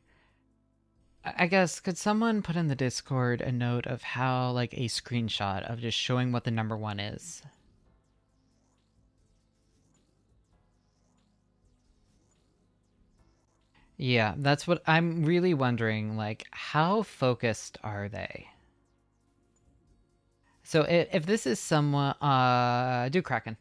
I guess, could someone put in the Discord a note of how, like, a screenshot of just showing what the number one is? Yeah, that's what I'm really wondering, like, how focused are they? So if this is someone, do Kraken.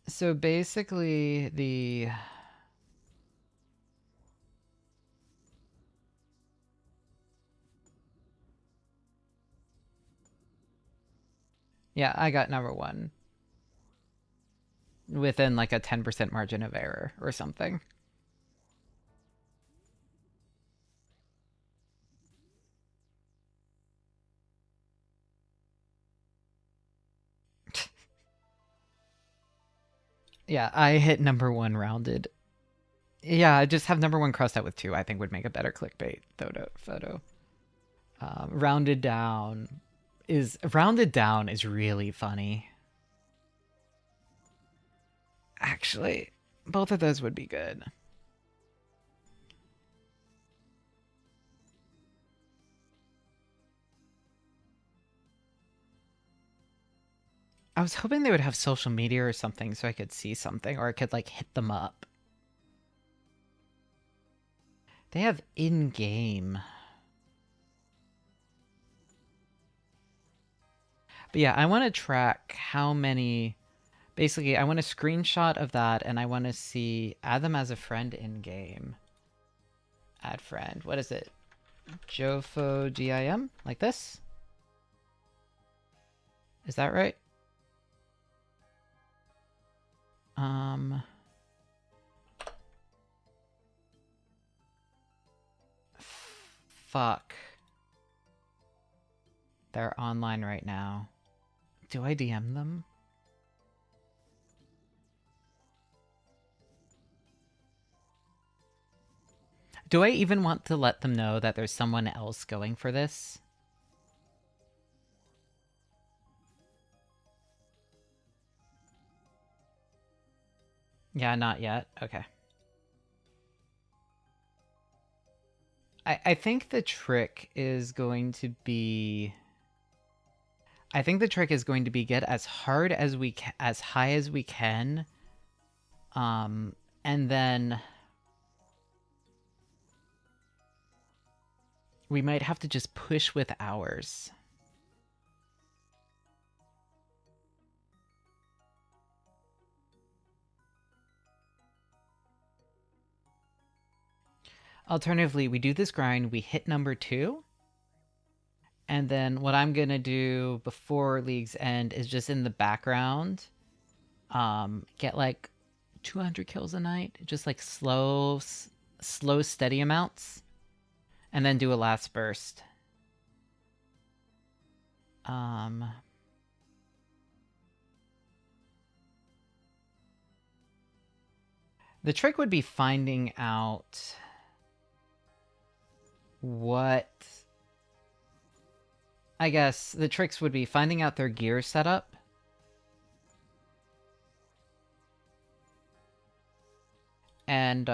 So basically the... Yeah, I got number one. Within like a 10% margin of error or something. Yeah, I hit number one rounded. Yeah, just have number one crossed out with 2, I think would make a better clickbait photo. Rounded down is really funny. Actually, both of those would be good. I was hoping they would have social media or something so I could see something, or I could like hit them up. They have in-game. But yeah, I want to track how many... Basically, I want a screenshot of that, and I want to see... Add them as a friend in-game. Add friend. What is it? Jofo GIM? Like this? Is that right? Fuck. They're online right now. Do I DM them? Do I even want to let them know that there's someone else going for this? Yeah, not yet. Okay. I think the trick is going to be... I think the trick is going to be get as hard as we can, as high as we can, and then we might have to just push with ours. Alternatively, we do this grind, we hit number 2, And then what I'm going to do before League's End is just in the background, get like 200 kills a night, just like slow, steady amounts, and then do a last burst. The trick would be finding out what... I guess the tricks would be finding out their gear setup. And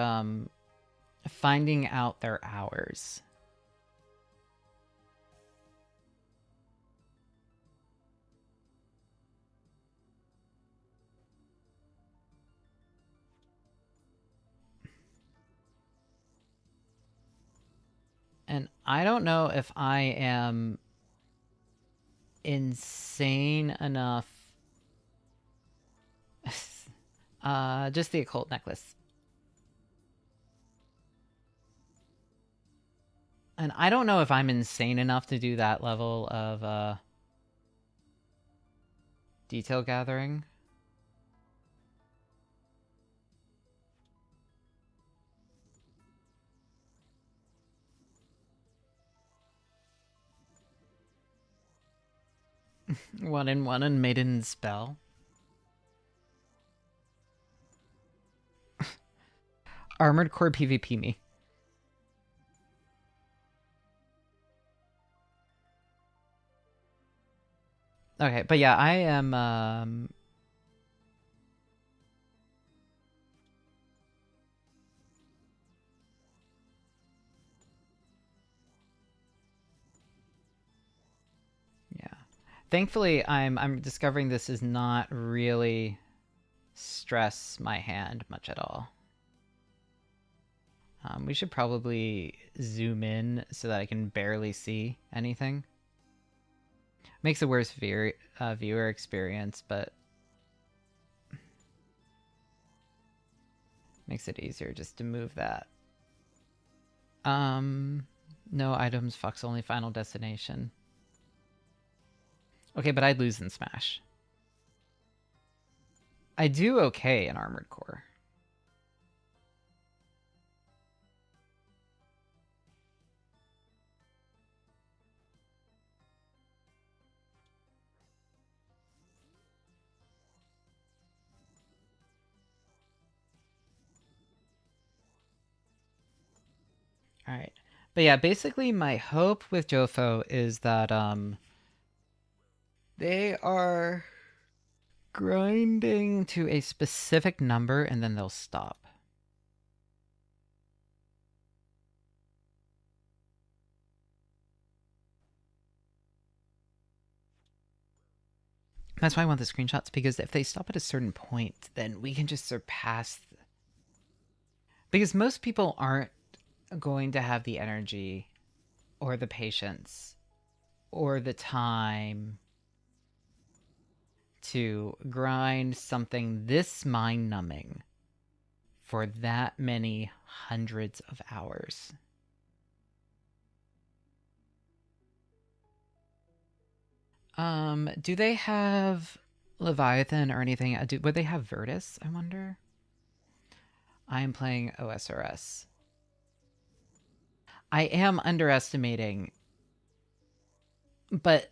finding out their hours. And I don't know if I am insane enough. Just the occult necklace. And I don't know if I'm insane enough to do that level of detail gathering. One in one and maiden spell. Armored core PvP me. Okay, but yeah, I am yeah. Thankfully, I'm discovering this is not really stress my hand much at all. We should probably zoom in so that I can barely see anything. Makes a worse viewer experience, but makes it easier just to move that. No items, Fox only final destination. Okay, but I'd lose in Smash. I do okay in Armored Core. Alright. But yeah, basically my hope with Jofo is that they are grinding to a specific number and then they'll stop. That's why I want the screenshots, because if they stop at a certain point, then we can just surpass... Because most people aren't going to have the energy or the patience or the time to grind something this mind-numbing for that many hundreds of hours. Do they have Leviathan or anything? Would they have Virtus, I wonder? I am playing OSRS. I am underestimating, but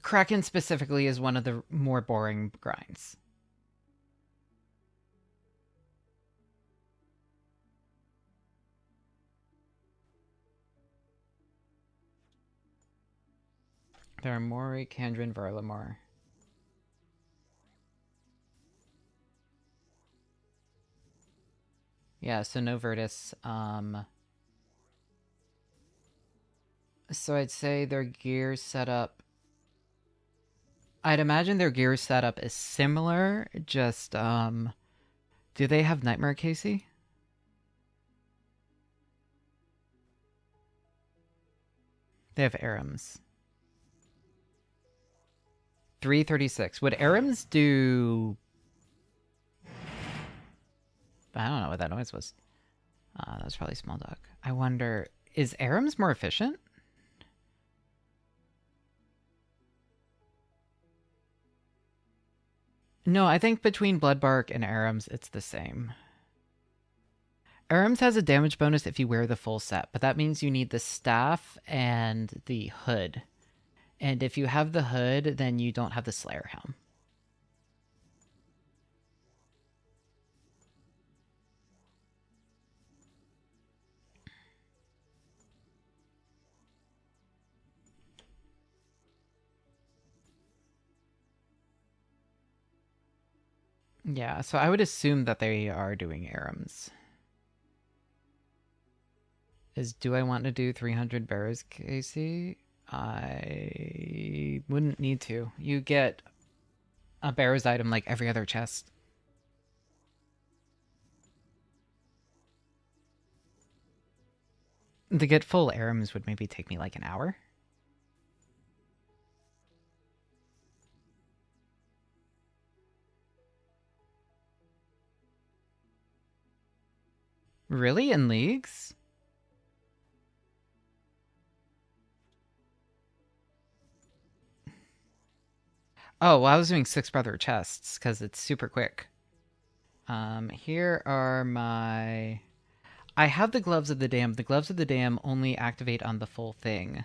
Kraken specifically is one of the more boring grinds. There are Mori, Kandrin, Varlamore. Yeah, so no Virtus. So I'd say their gear setup... I'd imagine their gear setup is similar, just, do they have Nightmare Casey? They have Arims. 336. Would Arims do... I don't know what that noise was. That was probably Small Dog. I wonder Is Aram's more efficient? No, I think between Bloodbark and Aram's, it's the same. Aram's has a damage bonus if you wear the full set, but that means you need the staff and the hood. And if you have the hood, then you don't have the Slayer helm. Yeah, so I would assume that they are doing Aram's. Do I want to do 300 Barrows, Casey? I wouldn't need to. You get a Barrows item like every other chest. To get full Arams would maybe take me like an hour. Really? In leagues? Oh, well, I was doing 6 brother chests because it's super quick. Here are my... I have the Gloves of the Dam. The Gloves of the Dam only activate on the full thing.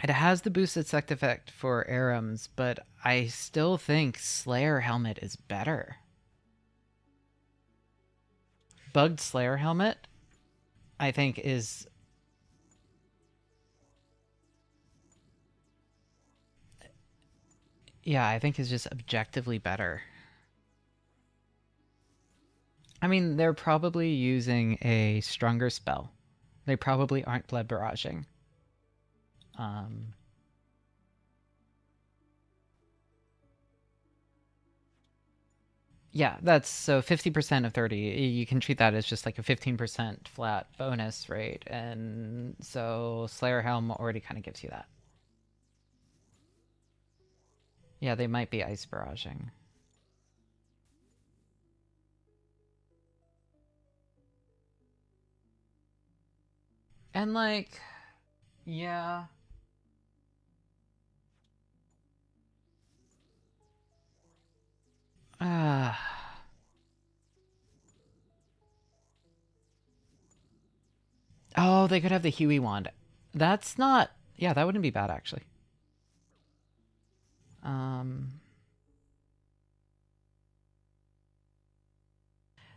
It has the boosted sect effect for Arams, but I still think Slayer Helmet is better. Bugged Slayer Helmet, I think, is... Yeah, I think is just objectively better. I mean, they're probably using a stronger spell. They probably aren't blood barraging. Yeah, that's so 50% of 30. You can treat that as just like a 15% flat bonus rate. And so Slayer Helm already kind of gives you that. Yeah, they might be ice barraging. And like, yeah. Oh, they could have the Huey wand. That's not... Yeah, that wouldn't be bad, actually.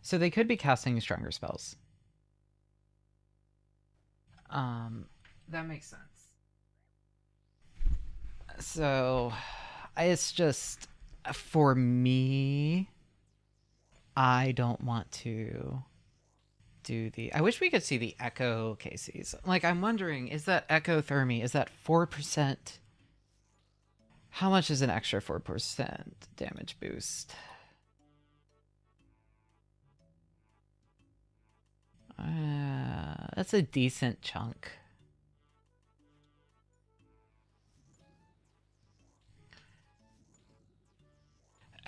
So they could be casting stronger spells. That makes sense. So, it's just... For me, I don't want to do the... I wish we could see the Echo cases. Like, I'm wondering, is that Echo Thermi, is that 4%? How much is an extra 4% damage boost? That's a decent chunk.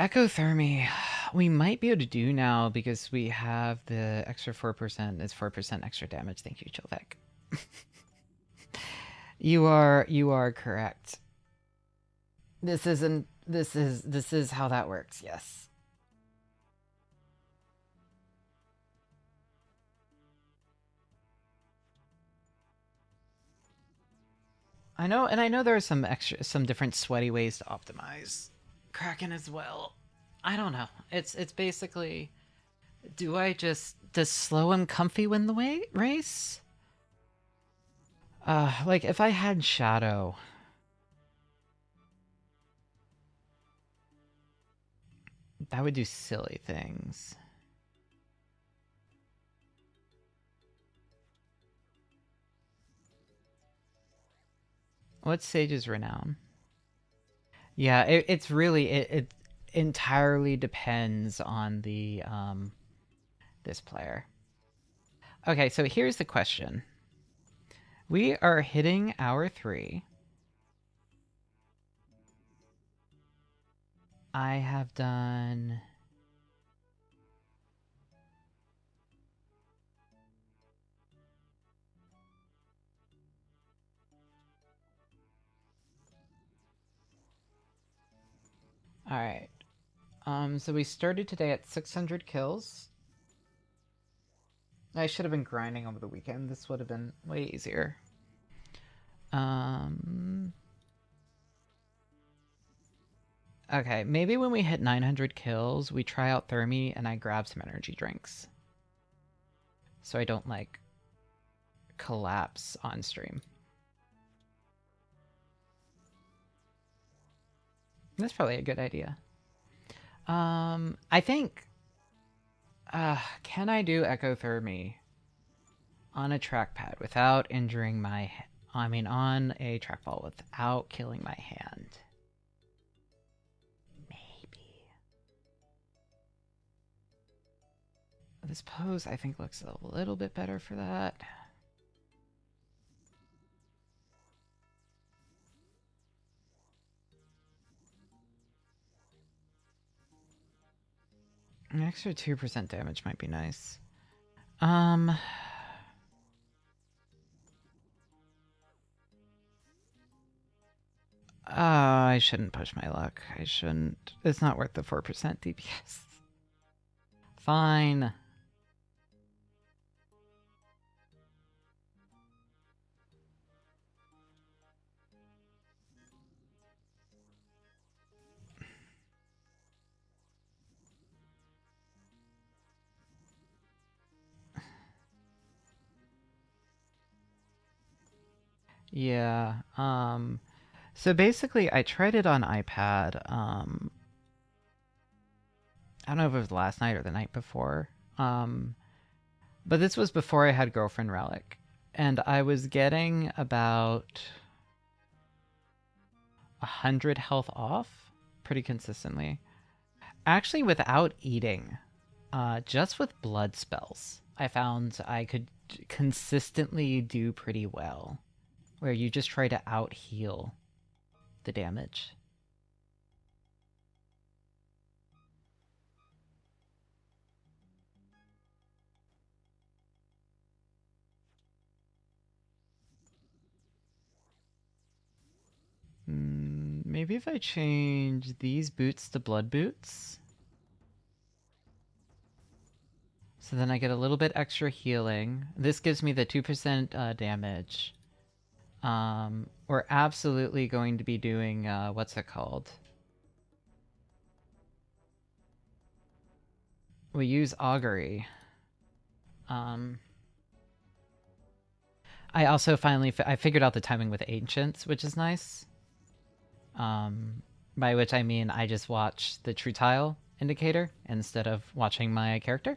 Ecothermy, we might be able to do now because we have the extra 4%. It's 4% extra damage. Thank you, Chovek. You are correct. This is how that works. Yes. I know, and I know there are some different sweaty ways to optimize Kraken as well. I don't know. It's basically, does slow and comfy win the race? Like if I had Shadow, that would do silly things. What's Sage's renown? Yeah, it's really it entirely depends on the this player. Okay, so here's the question. We are hitting hour 3. I have done Alright. So we started today at 600 kills. I should have been grinding over the weekend. This would have been way easier. Okay, maybe when we hit 900 kills, we try out Thermi and I grab some energy drinks. So I don't, like, collapse on stream. That's probably a good idea. I think... can I do ecothermy on a trackpad without injuring my... I mean, on a trackball without killing my hand? Maybe. This pose, I think, looks a little bit better for that. An extra 2% damage might be nice. I shouldn't push my luck. I shouldn't. It's not worth the 4% DPS. Fine. Yeah, so basically I tried it on iPad, I don't know if it was last night or the night before, but this was before I had Girlfriend Relic, and I was getting about 100 health off pretty consistently. Actually, without eating, just with blood spells, I found I could consistently do pretty well. Where you just try to out-heal the damage. Maybe if I change these boots to blood boots. So then I get a little bit extra healing. This gives me the 2% damage. We're absolutely going to be doing, what's it called? We use augury. I also finally, I figured out the timing with ancients, which is nice. By which I mean I just watch the true tile indicator instead of watching my character.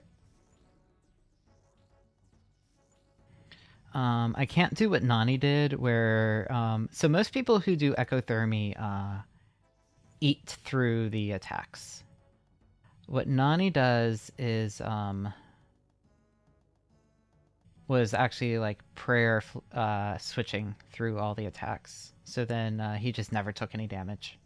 I can't do what Nani did, where... so most people who do ecothermy eat through the attacks. What Nani does is... was actually, like, prayer switching through all the attacks. So then he just never took any damage.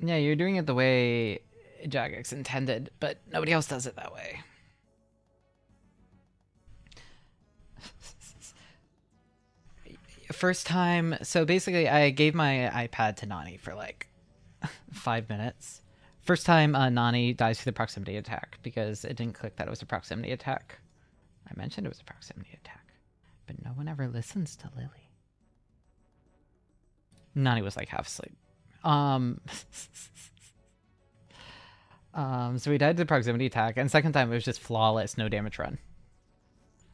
Yeah, you're doing it the way Jagex intended, but nobody else does it that way. First time, so basically I gave my iPad to Nani for like 5 minutes. First time Nani dies through the proximity attack because it didn't click that it was a proximity attack. I mentioned it was a proximity attack, but no one ever listens to Lily. Nani was like half asleep. So we died to the proximity attack, and second time it was just flawless, no damage run.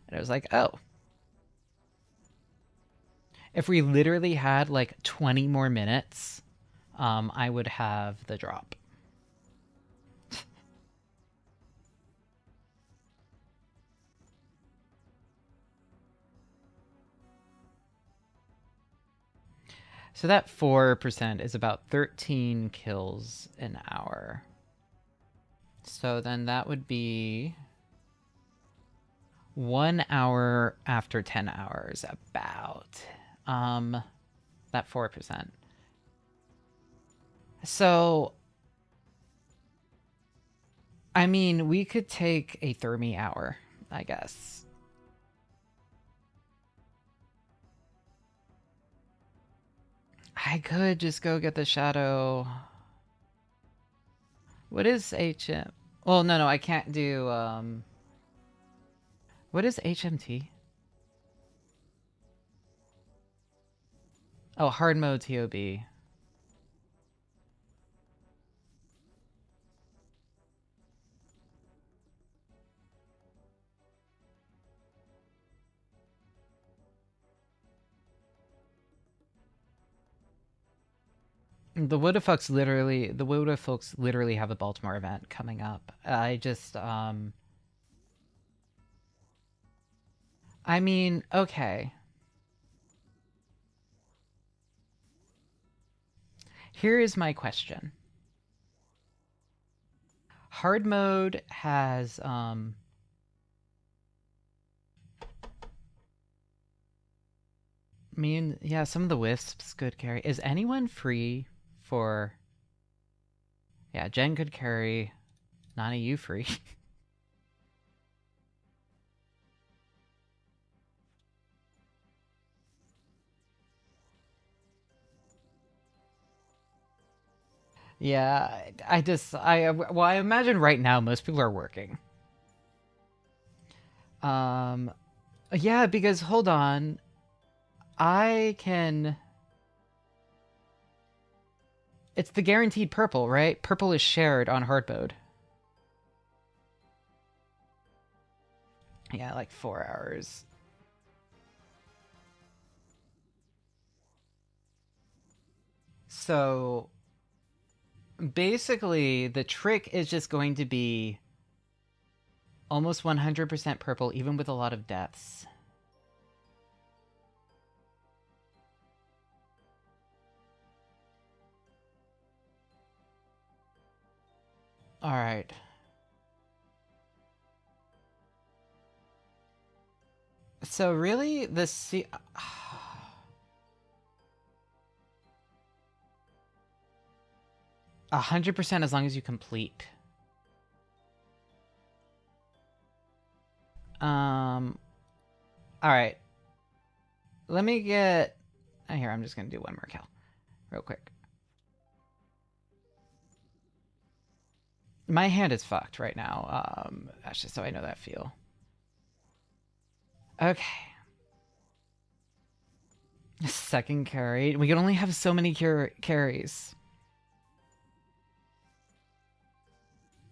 And it was like, oh. If we literally had like 20 more minutes, I would have the drop. So that 4% is about 13 kills an hour. So then that would be 1 hour after 10 hours, about. That 4%. So, I mean, we could take a Thermi hour, I guess. I could just go get the shadow. What is HM? Well, no, I can't do, what is HMT? Oh, hard mode TOB. The Woda folks literally have a Baltimore event coming up. I just, I mean, okay. Here is my question. Hard mode has, yeah, some of the wisps could carry. Is anyone free for... Yeah, Jen could carry. Nani, you free? Yeah, well, I imagine right now most people are working. Yeah, because hold on. I can... It's the guaranteed purple, right? Purple is shared on hard mode. Yeah, like 4 hours. So basically, the trick is just going to be almost 100% purple, even with a lot of deaths. All right. So really, the 100% as long as you complete. All right. Let me get... Here, I'm just going to do one more kill. Real quick. My hand is fucked right now. That's just so I know that feel. Okay. Second carry. We can only have so many carries.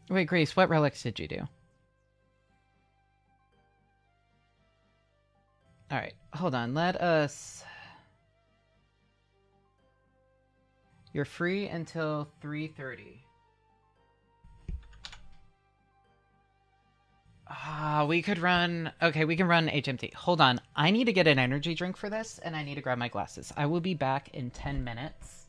Wait, Grace, what relics did you do? Alright, hold on. Let us... You're free until 3:30. We could run... Okay, we can run HMT. Hold on. I need to get an energy drink for this, and I need to grab my glasses. I will be back in 10 minutes.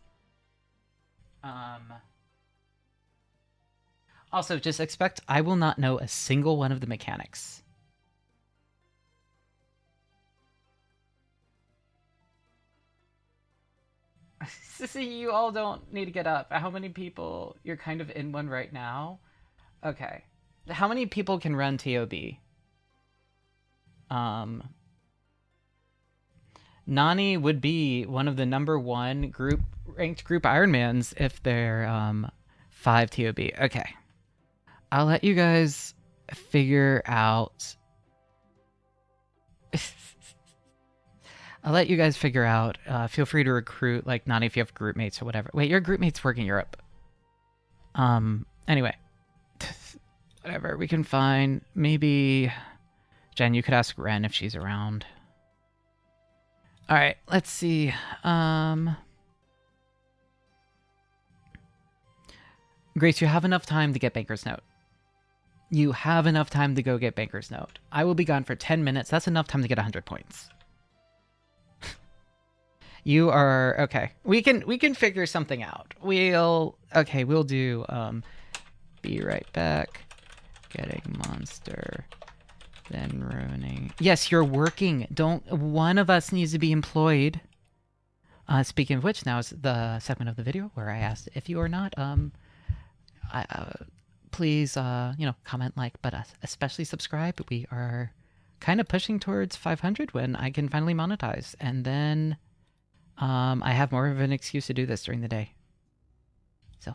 Also, just expect I will not know a single one of the mechanics. Sissy, you all don't need to get up. How many people? You're kind of in one right now? Okay. How many people can run TOB? Nani would be one of the #1 ranked group Ironmans if they're 5 TOB. Okay. I'll let you guys figure out... I'll let you guys figure out. Feel free to recruit, like, Nani, if you have group mates or whatever. Wait, your group mates work in Europe. Anyway. Whatever, we can find... Maybe... Jen, you could ask Ren if she's around. Alright, let's see. Grace, you have enough time to get Banker's Note. You have enough time to go get Banker's Note. I will be gone for 10 minutes. That's enough time to get 100 points. You are... Okay. We can figure something out. We'll do... be right back. Getting monster. Then ruining... Yes, you're working. One of us needs to be employed. Speaking of which, now is the segment of the video where I asked if you are not, please, comment, like, but especially subscribe. We are kind of pushing towards 500 when I can finally monetize, and then I have more of an excuse to do this during the day. So,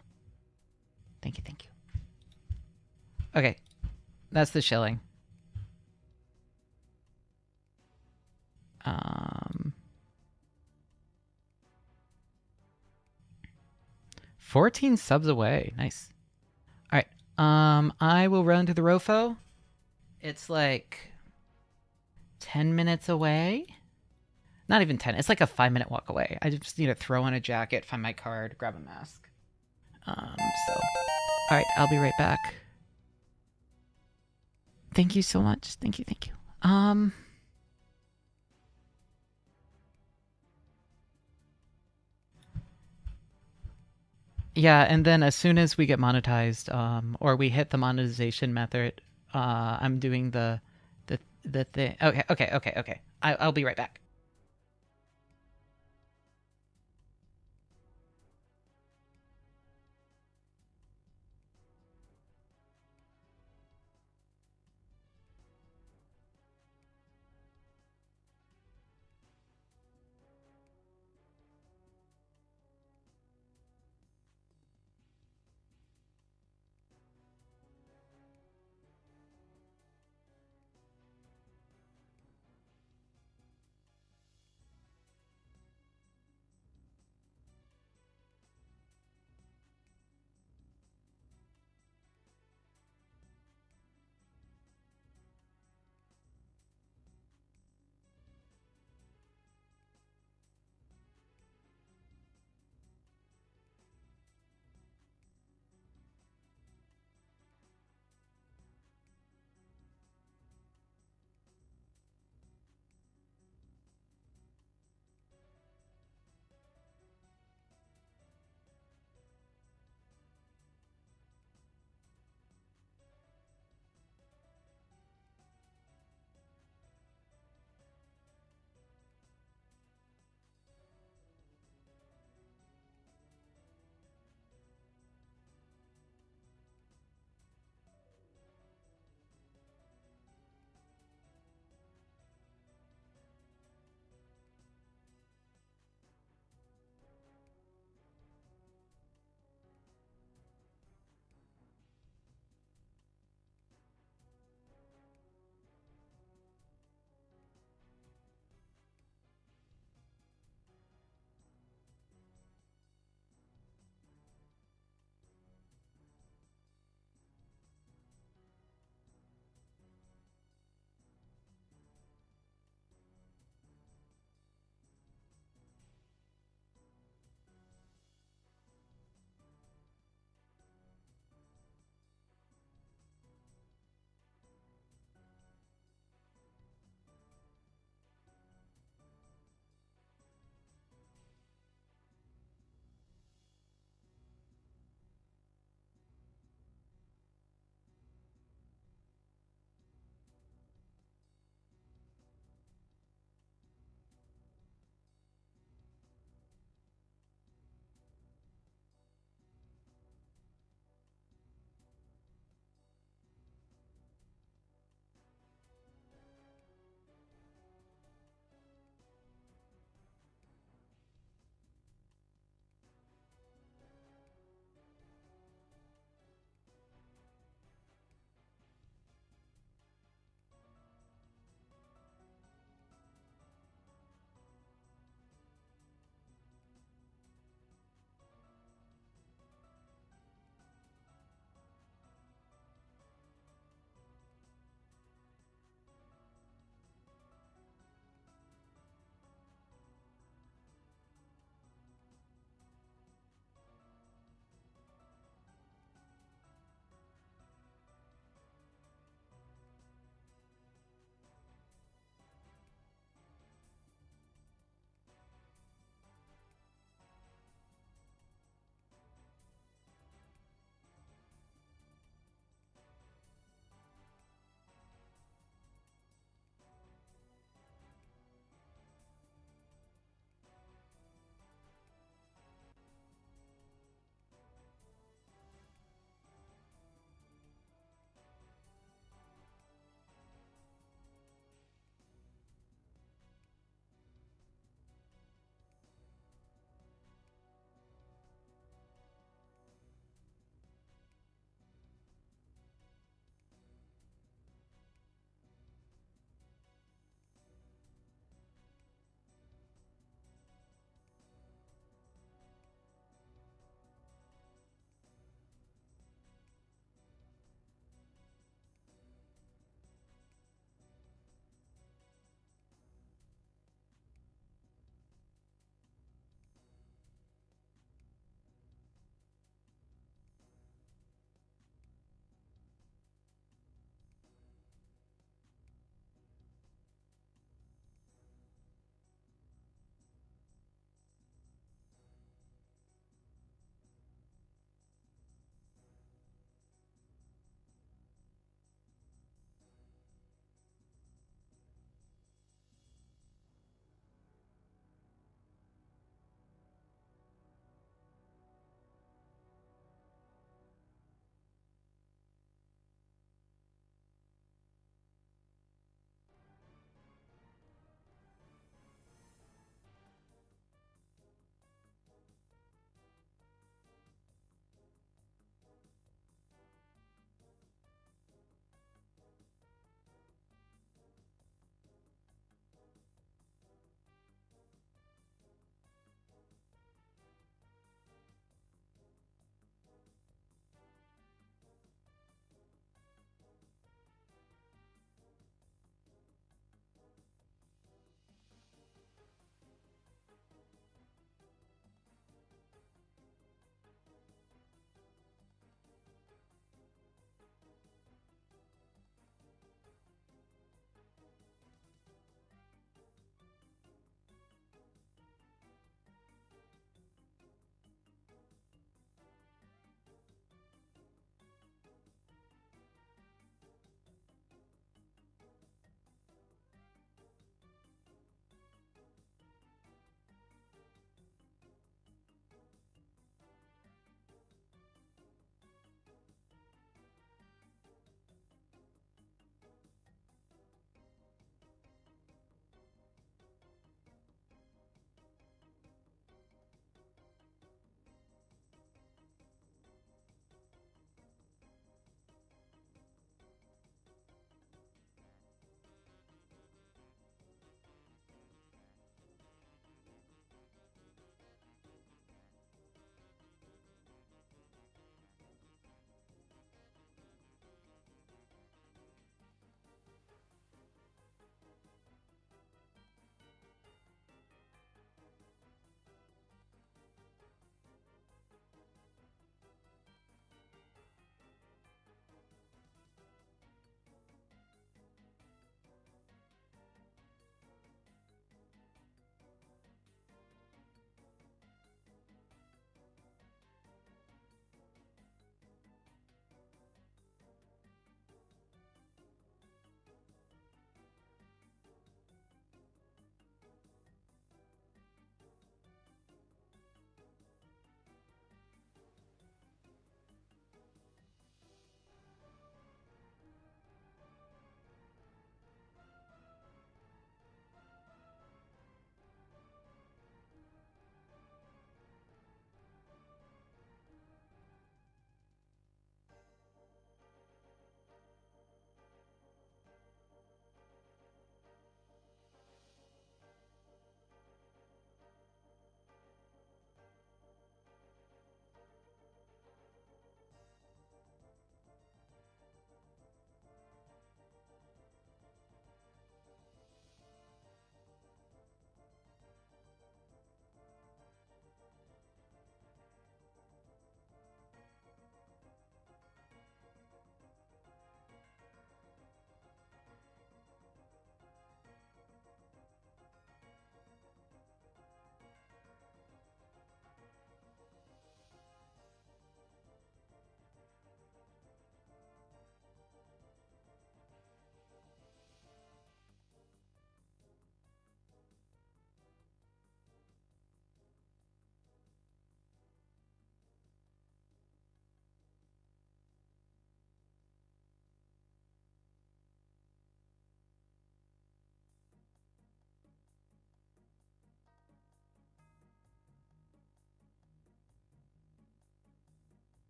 thank you. Okay, that's the shilling. 14 subs away. Nice. All right. I will run to the Rofo. It's like 10 minutes away. Not even 10. It's like a 5-minute walk away. I just need to throw on a jacket, find my card, grab a mask. All right, I'll be right back. Thank you so much. Thank you. Yeah, and then as soon as we get monetized, or we hit the monetization method, I'm doing the thing. Okay. I'll be right back.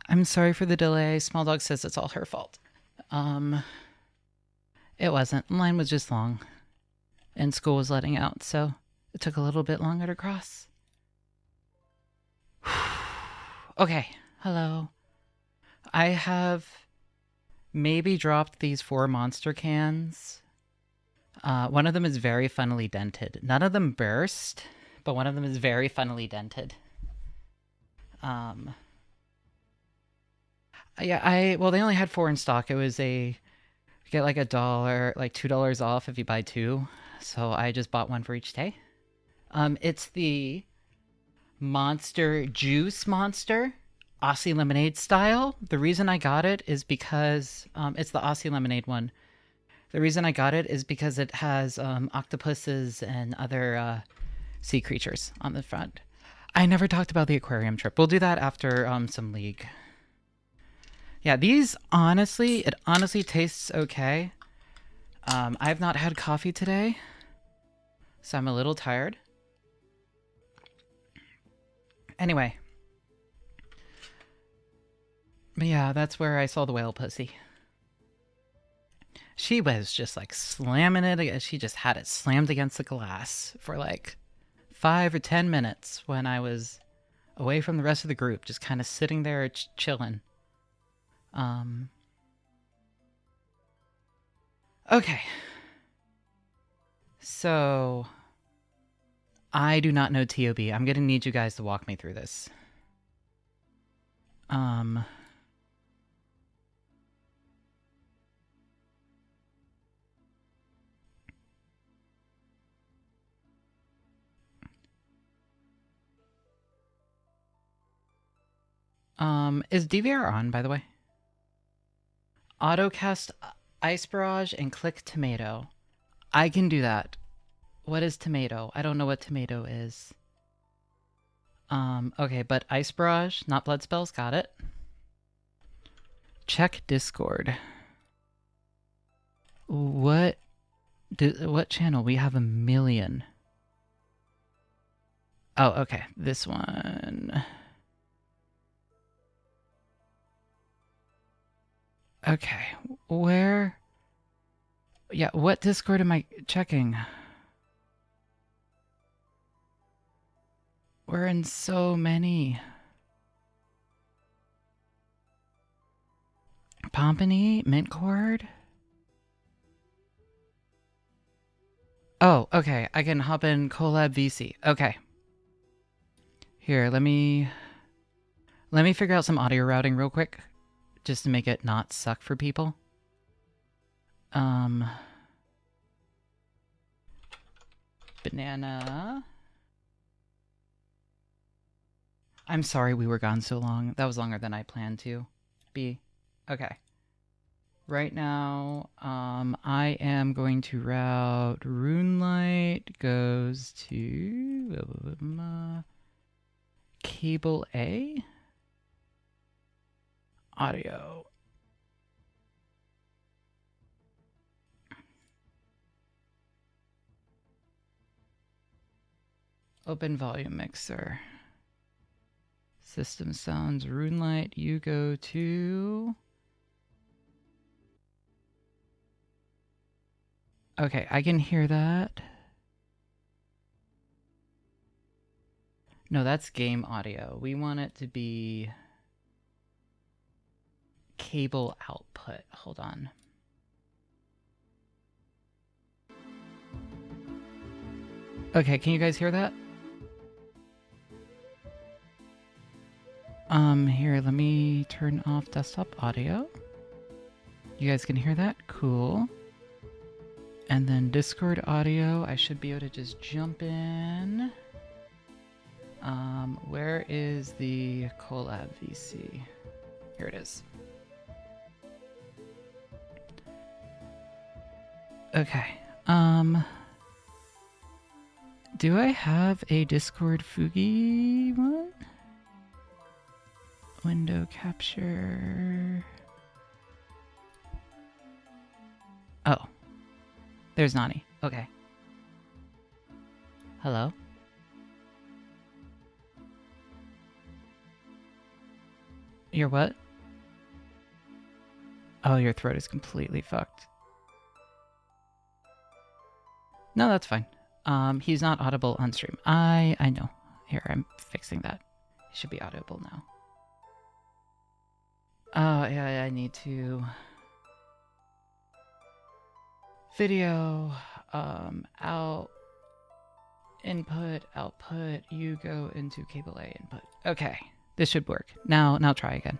I'm sorry for the delay. Small Dog says it's all her fault. It wasn't. The line was just long. And school was letting out, so it took a little bit longer to cross. Okay, hello. I have maybe dropped these 4 monster cans. One of them is very funnily dented. None of them burst, but one of them is very funnily dented. Yeah, well, they only had 4 in stock. It was you get like $1, like $2 off if you buy 2. So I just bought 1 for each day. It's the Monster Juice Monster Aussie Lemonade style. The reason I got it is because it's the Aussie Lemonade one. The reason I got it is because it has octopuses and other sea creatures on the front. I never talked about the aquarium trip. We'll do that after some League. Yeah, these it honestly tastes okay. I've not had coffee today, so I'm a little tired. Anyway. But yeah, that's where I saw the whale pussy. She was just like slamming it. She just had it slammed against the glass for like 5 or 10 minutes when I was away from the rest of the group, just kind of sitting there chilling. Okay. So I do not know TOB. I'm gonna need you guys to walk me through this. Is DVR on, by the way? Autocast Ice Barrage and click Tomato. I can do that. What is Tomato? I don't know what Tomato is. Okay, but Ice Barrage, not Blood Spells, got it. Check Discord. What channel? We have 1 million. Oh, okay. This one. Okay. Where? Yeah, what Discord am I checking? We're in so many. Pompany? Mintcord? Oh, okay. I can hop in Collab VC. Okay. Here, let me figure out some audio routing real quick, just to make it not suck for people. Banana. I'm sorry we were gone so long. That was longer than I planned to be. Okay. Right now, I am going to route RuneLight goes to cable A. Audio. Open volume mixer. System sounds, RuneLight, you go to... Okay, I can hear that. No, that's game audio. We want it to be cable output. Hold on. Okay, can you guys hear that? Here, let me turn off desktop audio. You guys can hear that? Cool. And then Discord audio, I should be able to just jump in. Where is the Collab VC? Here it is. Okay. Do I have a Discord Fugi one? Window capture. Oh. There's Nani. Okay. Hello? Your what? Oh, your throat is completely fucked. No, that's fine. He's not audible on stream. I know. Here, I'm fixing that. He should be audible now. Oh, yeah, I need to... Video, out, input, output, you go into cable A input. Okay, this should work. Now try again.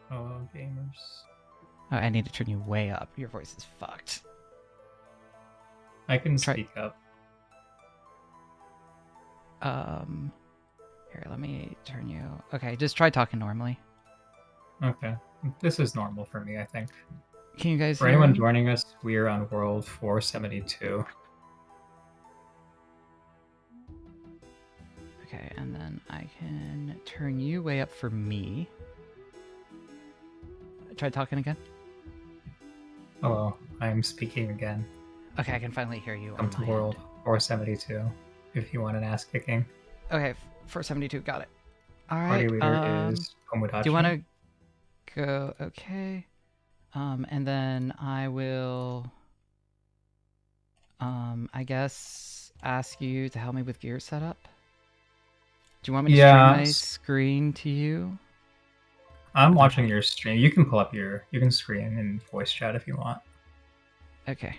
Hello, gamers. Oh, I need to turn you way up. Your voice is fucked. I can Try- speak up. Here, let me turn you... Okay, just try talking normally. Okay. This is normal for me, I think. Can you guys For hear anyone me? joining us, we're on World 472. Okay, and then I can turn you way up for me. Try talking again. Hello, I'm speaking again. Okay, I can finally hear you Come on to my World end. 472 if you want an ass kicking. Okay, 472, got it. All Party right. leader is Pomodachi. Do you want to go? Okay. And then I will, I guess, ask you to help me with gear setup. Do you want me to stream my screen to you? I'm watching your stream. You can pull up you can screen in voice chat if you want. Okay.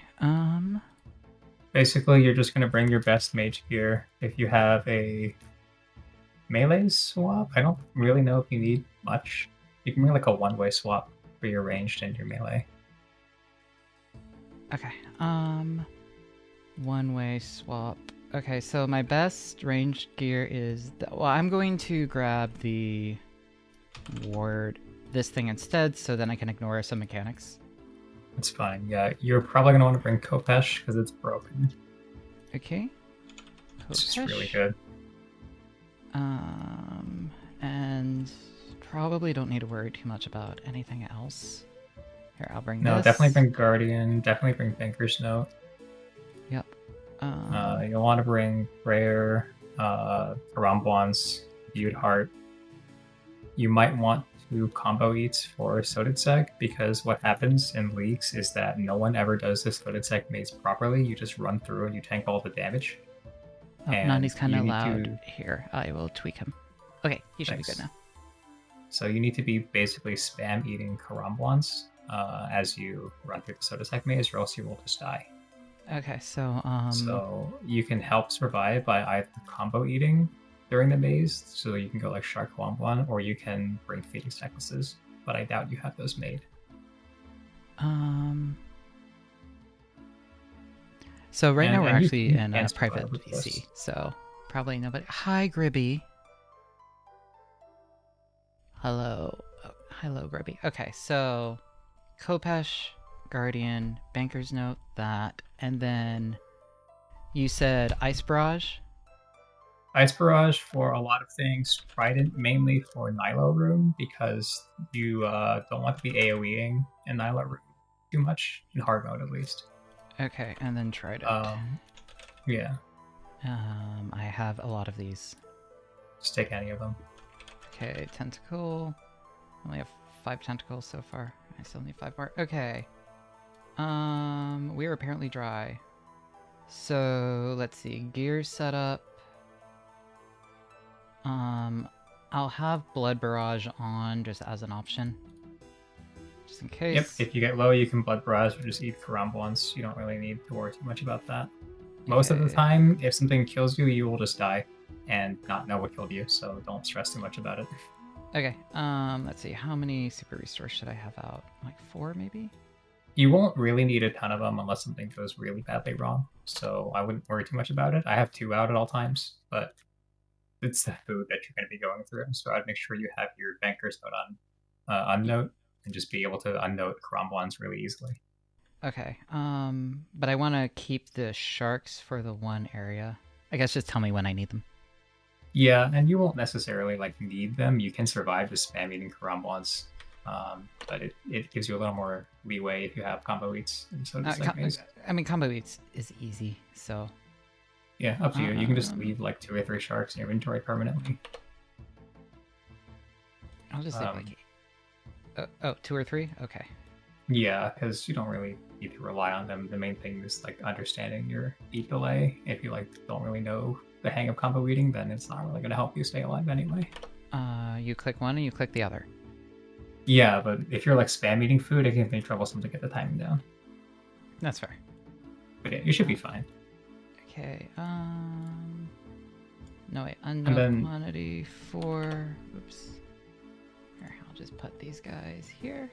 Basically, you're just going to bring your best mage gear. If you have a melee swap, I don't really know if you need much. You can bring like a one-way swap for your ranged and your melee. Okay. One-way swap. Okay, so my best ranged gear is... well, I'm going to grab the this thing instead, so then I can ignore some mechanics. That's fine. Yeah, you're probably going to want to bring Kopesh because it's broken. Okay. It's just really good. And probably don't need to worry too much about anything else. Here, I'll bring No, this. definitely bring Guardian. Definitely bring Banker's Note. Yep. You'll want to bring Rare, Karambwan's Viewed Heart. You might want to combo eats for Soditseg because what happens in leagues is that no one ever does the Soditseg maze properly. You just run through and you tank all the damage. Oh, Nani's kind of loud. Here, I will tweak him. Okay, he should be good now. So you need to be basically spam eating Karambwans as you run through the Soditseg maze, or else you will just die. Okay, so So you can help survive by either combo eating during the maze, so you can go like Shark Wambwan, or you can bring Phoenix necklaces, but I doubt you have those made. So right now we're actually in a private VC, so probably nobody... Hi, Gribby. Hello. Oh, hello, Gribby. Okay, so Kopesh, Guardian, Banker's Note, that, and then you said Ice Barrage? Ice Barrage for a lot of things, Trident mainly for Nilo Room, because you don't want to be AoEing in Nilo Room too much, in hard mode at least. Okay, and then Trident. Yeah. I have a lot of these. Just take any of them. Okay, Tentacle. Only have 5 tentacles so far. I still need 5 more. Okay. We're apparently dry. So, let's see. Gear setup. I'll have Blood Barrage on just as an option. Just in case. Yep, if you get low, you can Blood Barrage or just eat Karambwans. You don't really need to worry too much about that. Most of the time, if something kills you, you will just die and not know what killed you, so don't stress too much about it. Okay, let's see. How many Super Restores should I have out? Like 4, maybe? You won't really need a ton of them unless something goes really badly wrong, so I wouldn't worry too much about it. I have 2 out at all times, but it's the food that you're going to be going through, so I'd make sure you have your Banker's Note on unnote and just be able to unnote Karambwans really easily. Okay, but I want to keep the sharks for the one area. I guess just tell me when I need them. Yeah, and you won't necessarily need them. You can survive just spam eating Karambwans, but it gives you a little more leeway if you have combo eats. And so I mean, combo eats is easy, so... Yeah, up to you. You can just leave 2 or 3 sharks in your inventory permanently. I'll just leave like 2 or 3. Okay. Yeah, because you don't really need to rely on them. The main thing is like understanding your beat delay. If you like don't really know the hang of combo eating, then it's not really going to help you stay alive anyway. You click one and you click the other. Yeah, but if you're like spam eating food, it can be troublesome to get the timing down. That's fair. But yeah, you should be fine. Okay. No wait. Unknown quantity for. Oops. Here, I'll just put these guys here.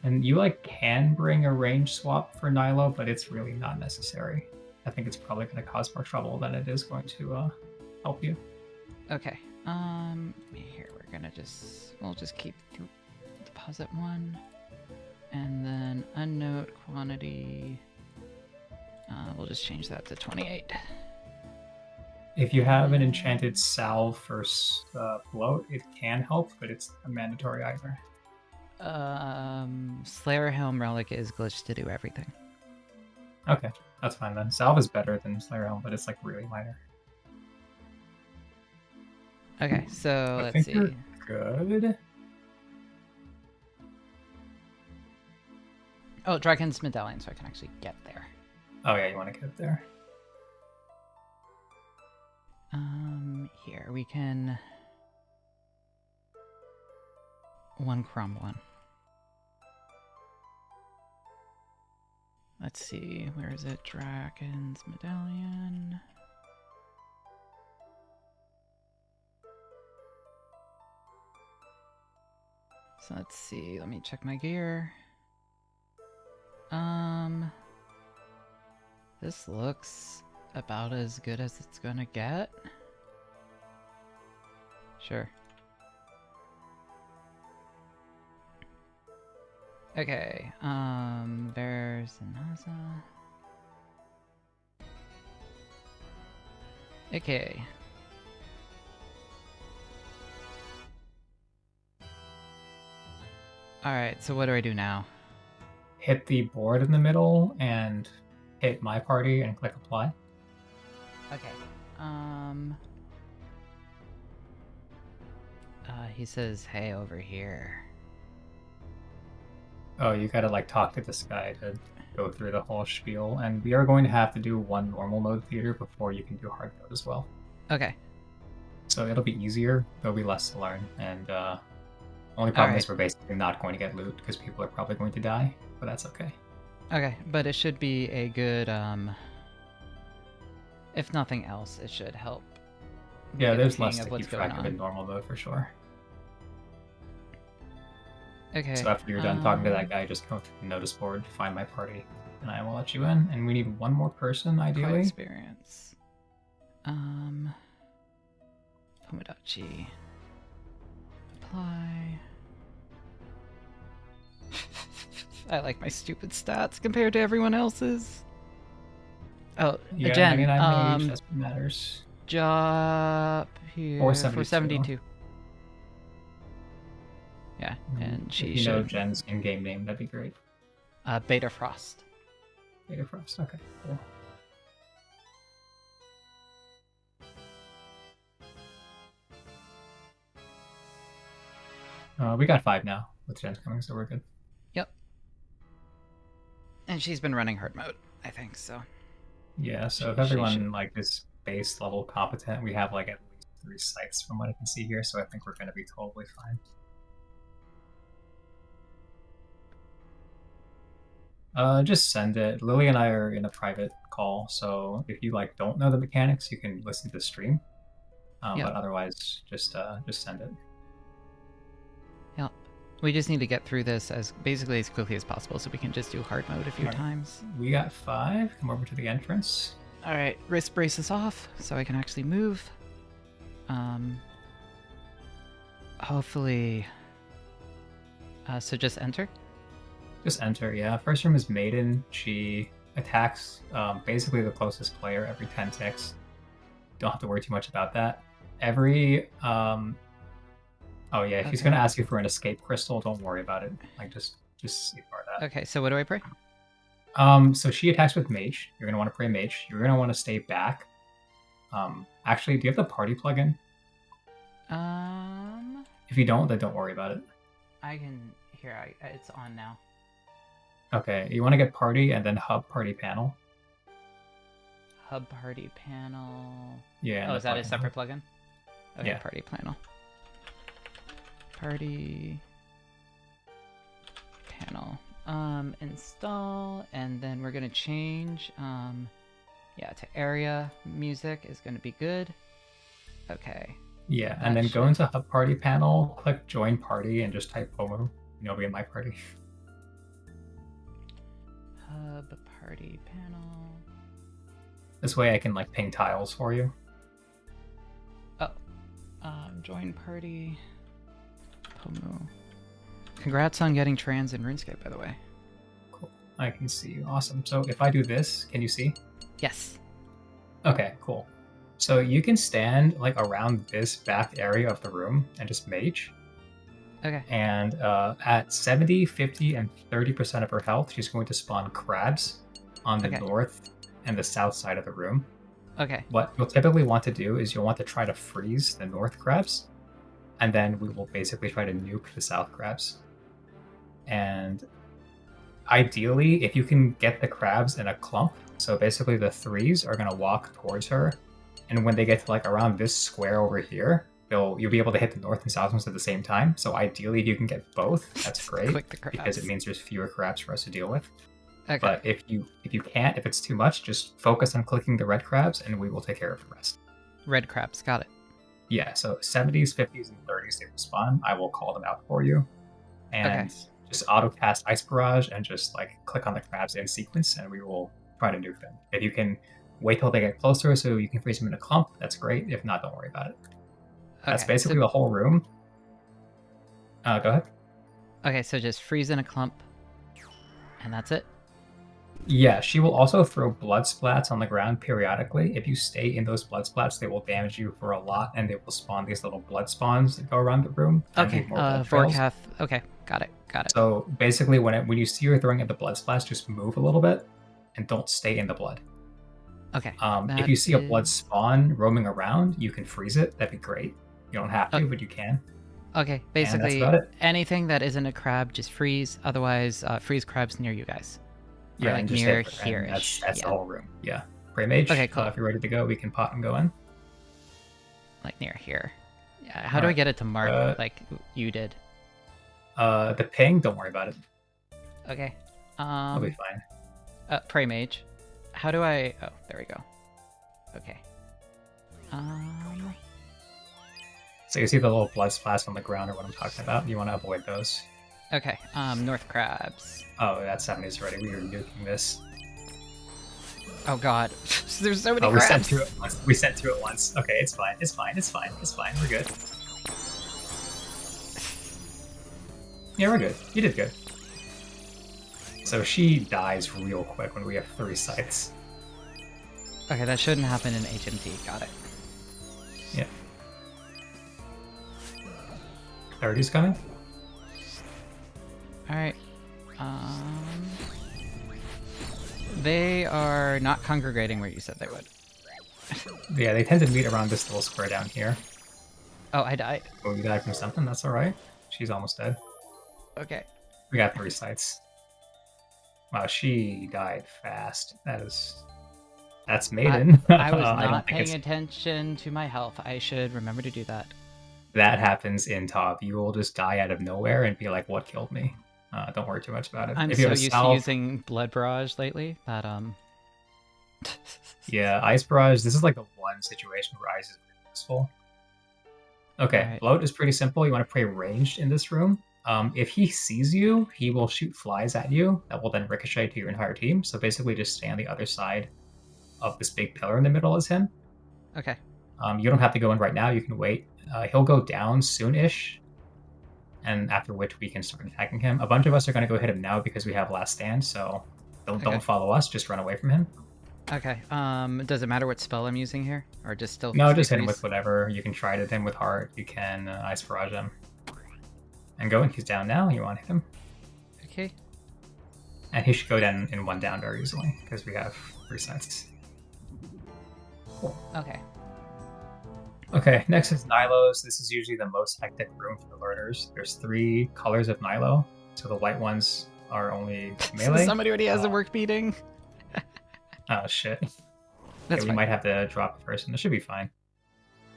And you like can bring a range swap for Nilo, but it's really not necessary. I think it's probably going to cause more trouble than it is going to help you. Okay. Here we'll just keep deposit 1, and then unknown quantity. We'll just change that to 28. If you have an enchanted salve for bloat, it can help, but it's not mandatory either. Slayer Helm Relic is glitched to do everything. Okay, that's fine then. Salve is better than Slayer Helm, but it's like really minor. Okay, so I let's think you're see. good. Oh, Dragon's Medallion, so I can actually get there. Oh yeah, you want to get there. Here we can 1 crumb 1. Let's see, where is it? Dragon's Medallion. So let's see, let me check my gear. This looks about as good as it's gonna get. Sure. Okay, there's Naza. Okay. Alright, so what do I do now? Hit the board in the middle and hit my party and click apply. Okay. He says, hey, over here. Oh, you gotta like talk to this guy to go through the whole spiel, and we are going to have to do 1 normal mode theater before you can do hard mode as well. Okay. So it'll be easier, there'll be less to learn, and only problem is we're basically not going to get loot because people are probably going to die, but that's okay. Okay, but it should be a good, if nothing else, it should help. Yeah, there's less to keep track of in normal mode for sure. Okay. So after you're done talking to that guy, just go to the notice board, find my party, and I will let you in. And we need 1 more person, ideally. Experience. Tomodachi. Apply. I like my stupid stats compared to everyone else's. Oh, yeah, Jen, I mean, I mage, that's what matters. Job here 472. Yeah, and she if you know should. Jen's in-game name, that'd be great. Beta Frost. Beta Frost, okay, cool. We got 5 now with Jen's coming, so we're good. Yep. And she's been running hard mode, I think, so. Yeah, so if everyone like is base level competent, we have like at least 3 sites from what I can see here, so I think we're going to be totally fine. Just send it. Lily and I are in a private call, so if you like don't know the mechanics, you can listen to the stream. But otherwise, just send it. Yep. We just need to get through this as basically as quickly as possible, so we can just do hard mode a few times. We got 5. Come over to the entrance. All right, wrist braces off, so I can actually move. Hopefully. So just enter. Just enter, yeah. First room is Maiden. She attacks basically the closest player every 10 ticks. Don't have to worry too much about that. Every oh yeah, if he's gonna ask you for an escape crystal, don't worry about it. Like just ignore that. Okay, so what do I pray? So she attacks with mage. You're gonna want to pray mage. You're gonna want to stay back. Actually, do you have the party plugin? If you don't, then don't worry about it. I can. Here, it's on now. Okay, you want to get party and then hub party panel. Hub party panel. Yeah. Oh, is that a separate plugin? Okay, Yeah. party panel. Party panel. Install, and then we're gonna change. Yeah, to area music is gonna be good. Okay. Yeah, That and then go should- into hub party panel, click join party, and just type Pomu. You'll be in my party. Hub party panel. This way I can like ping tiles for you. Join party. Pomu. Congrats on getting trans in RuneScape, by the way. Cool. I can see you. Awesome. So if I do this, can you see? Yes. Okay, cool. So you can stand like around this back area of the room and just mage. Okay. And at 70, 50, and 30% of her health, she's going to spawn crabs on the Okay. north and the south side of the room. Okay. What you'll typically want to do is you'll want to try to freeze the north crabs, and then we will basically try to nuke the south crabs. And ideally, if you can get the crabs in a clump, so basically the threes are going to walk towards her, and when they get to like around this square over here, you'll be able to hit the north and south ones at the same time. So ideally, if you can get both, that's great, Click the crabs. because it means there's fewer crabs for us to deal with. Okay. But if you can't, if it's too much, just focus on clicking the red crabs, and we will take care of the rest. Red crabs. Got it. Yeah, so 70s, 50s, and 30s they will spawn. I will call them out for you. And Okay. just auto cast Ice Barrage and just like click on the crabs in sequence, and we will try to nuke them. If you can wait till they get closer so you can freeze them in a clump, that's great. If not, don't worry about it. That's Okay, basically so- the whole room. Go ahead. Okay, so just freeze in a clump, and that's it. Yeah, she will also throw blood splats on the ground periodically. If you stay in those blood splats, they will damage you for a lot, and they will spawn these little blood spawns that go around the room. and Okay. leave more blood trails. Vorkath. Okay, got it. Got it. So basically, when you see her throwing at the blood splash, just move a little bit, and don't stay in the blood. Okay. If you see a blood is- spawn roaming around, you can freeze it. That'd be great. You don't have to, Okay. but you can. Okay, that's basically about it. anything that isn't a crab, just freeze. Otherwise, freeze crabs near you guys. Or, Yeah, like, and just near hit her, and here-ish, That's yeah. the whole room. Yeah. Pray mage. Okay, cool. If you're ready to go, we can pot and go in. Like near here. Yeah. How do I Alright, get it to mark like you did? The ping, don't worry about it. Okay. It'll be fine. Pray mage. How do I? Oh, there we go. Okay. So you see the little blood splash on the ground, or what I'm talking about. You want to avoid those. Okay. North crabs. Oh, that's 70s already. We are nuking this. Oh God. There's so many Oh, we crabs. sent two at once. We sent two at once. Okay, it's fine. It's fine. It's fine. It's fine. We're good. Yeah, we're good. You did good. So she dies real quick when we have 3 sites. Okay, that shouldn't happen in HMT. Got it. Yeah. 30's coming? All right. They are not congregating where you said they would. Yeah, they tend to meet around this little square down here. Oh, I died. Oh, you died from something? That's alright. She's almost dead. Okay. We got 3 sites. Wow, she died fast. That's Maiden. I was don't not think paying it's- attention to my health. I should remember to do that. That happens in top. You will just die out of nowhere and be like, what killed me? Don't worry too much about it. I'm If so you have a used salve- to using blood barrage lately that Yeah, Ice Barrage, this is like the one situation where Ice is really useful. Okay, Alright. Bloat is pretty simple. You want to play ranged in this room. If he sees you, he will shoot flies at you that will then ricochet to your entire team. So basically just stay on the other side of this big pillar in the middle as him. Okay. You don't have to go in right now. You can wait. He'll go down soon-ish, and after which we can start attacking him. A bunch of us are going to go hit him now because we have Last Stand, so Okay. don't follow us. Just run away from him. Okay. Does it matter what spell I'm using here, or just still? No, stay just hit him freeze? with whatever. You can try to hit him with Heart. You can Ice Barrage him. And go in. He's down now. You want to hit him. Okay. And he should go down in 1 down very easily because we have 3 sides. Cool. Okay. Okay, next is Nilos. This is usually the most hectic room for the learners. There's 3 colors of Nilo, so the white ones are only So melee. somebody already has a work meeting. Oh shit. That's we fine. might have to drop it first, and this should be fine.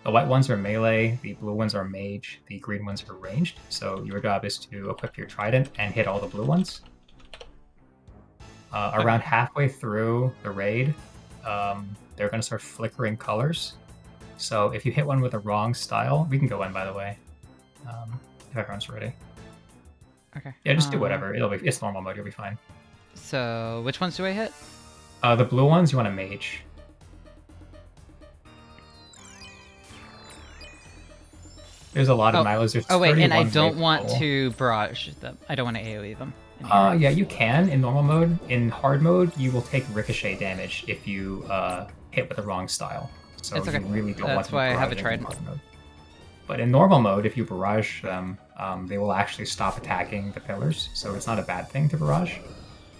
The white ones are melee, the blue ones are mage, the green ones are ranged. So your job is to equip your trident and hit all the blue ones. Around halfway through the raid, they're going to start flickering colors. So if you hit one with the wrong style, we can go in, by the way, if everyone's ready. Okay. Yeah, just do whatever. It's normal mode. You'll be fine. So which ones do I hit? The blue ones you want to mage. There's a lot of Nilos. There's wait, and I 31 don't want total. to barrage them. I don't want to AoE them. Yeah, you can in normal mode. In hard mode, you will take ricochet damage if you hit with the wrong style. So It's okay. you really don't want That's to why I have a barrage in trident. hard mode. But in normal mode, if you barrage them, they will actually stop attacking the pillars. So it's not a bad thing to barrage.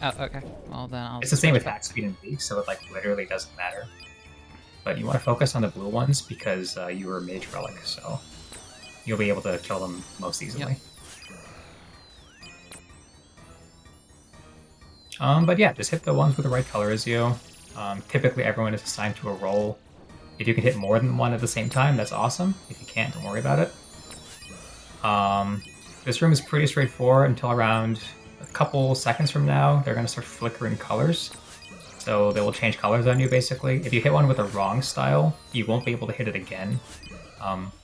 Oh, okay. Well then I'll. It's the same attack speed and weak, so it like literally doesn't matter. But you want to focus on the blue ones because you are mage relic, so you'll be able to kill them most easily. Yep. But yeah, just hit the ones with the right color as you. Typically, everyone is assigned to a role. If you can hit more than one at the same time, that's awesome. If you can't, don't worry about it. This room is pretty straightforward until around a couple seconds from now. They're going to start flickering colors. So they will change colors on you, basically. If you hit one with the wrong style, you won't be able to hit it again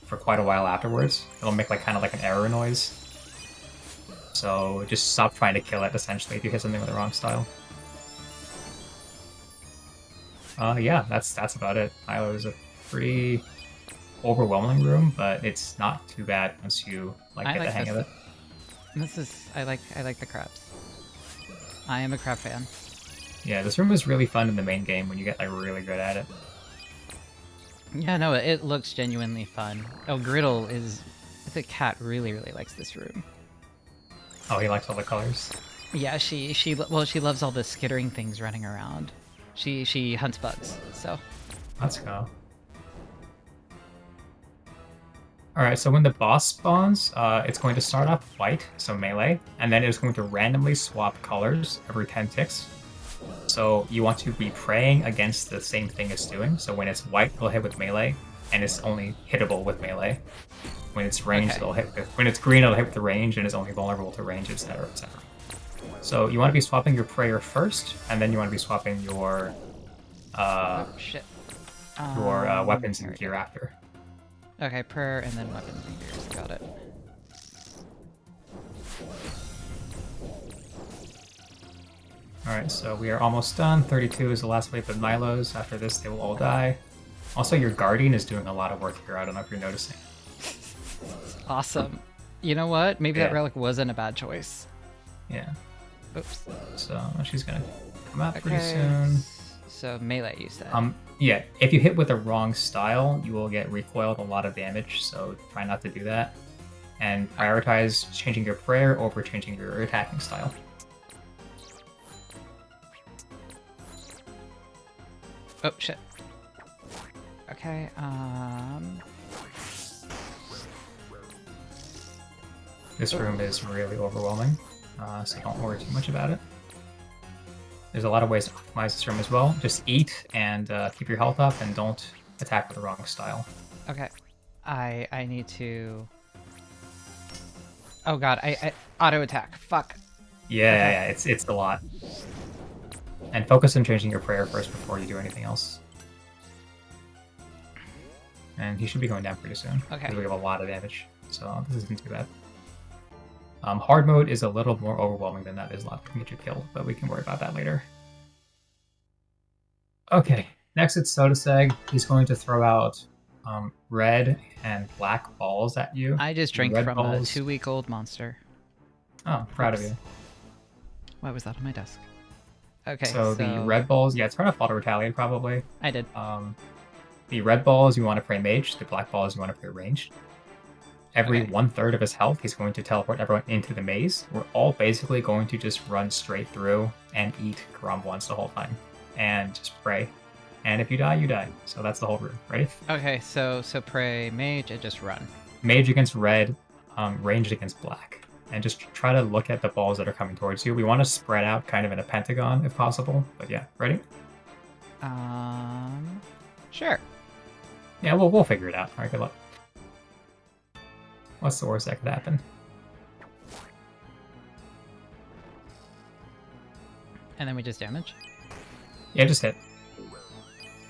for quite a while afterwards. It'll make kind of like an error noise. So just stop trying to kill it, essentially, if you hit something with the wrong style. Yeah, that's about it. Nilo is a pretty overwhelming room, but it's not too bad once you get the hang of it. I like the crabs. I am a crab fan. Yeah, this room is really fun in the main game when you get really good at it. Yeah, no, it looks genuinely fun. Oh, Griddle the cat really likes this room. Oh, he likes all the colors. Yeah, she loves all the skittering things running around. She hunts bugs, so. Let's go. Alright, so when the boss spawns, it's going to start off white, so melee, and then it's going to randomly swap colors every 10 ticks. So you want to be praying against the same thing it's doing. So when it's white, it'll hit with melee, and it's only hittable with melee. When it's ranged, it'll hit with... When it's green, it'll hit with the range, and it's only vulnerable to range, etc., etc. So you want to be swapping your prayer first, and then you want to be swapping your weapons and gear after. Okay, prayer and then weapons and gears. Got it. Alright, so we are almost done. 32 is the last wave of Nilos. After this, they will all die. Also, your Guardian is doing a lot of work here. I don't know if you're noticing. Awesome. You know what? Maybe that relic wasn't a bad choice. Yeah. Oops. So she's gonna come out pretty soon. So melee, you said. Yeah. If you hit with the wrong style, you will get recoiled a lot of damage. So try not to do that, and prioritize changing your prayer over changing your attacking style. Oh shit. Okay. This room is really overwhelming, so don't worry too much about it. There's a lot of ways to optimize this room as well. Just eat and keep your health up, and don't attack with the wrong style. Okay. I need to... Oh god, I auto attack. Fuck. Yeah, it's a lot. And focus on changing your prayer first before you do anything else. And he should be going down pretty soon. Okay. Because we have a lot of damage, so this isn't too bad. Hard mode is a little more overwhelming than that. There's a lot that can get you killed, but we can worry about that later. Okay, next it's Sodaseg. He's going to throw out red and black balls at you. I just drank from a 2-week-old monster. Oh, proud of you. Why was that on my desk? Okay, so the red balls, yeah, it's part of auto retaliate probably. I did. The red balls you want to pray mage, the black balls you want to pray ranged. Every 1/3 of his health, he's going to teleport everyone into the maze. We're all basically going to just run straight through and eat Karam once the whole time. And just pray. and if you die, you die. So that's the whole rune. Ready? Okay, so pray mage and just run. Mage against red, ranged against black. And just try to look at the balls that are coming towards you. We want to spread out kind of in a pentagon if possible. But yeah, ready? Sure. Yeah, we'll figure it out. All right, good luck. What's the worst that could happen? And then we just damage. Yeah, just hit.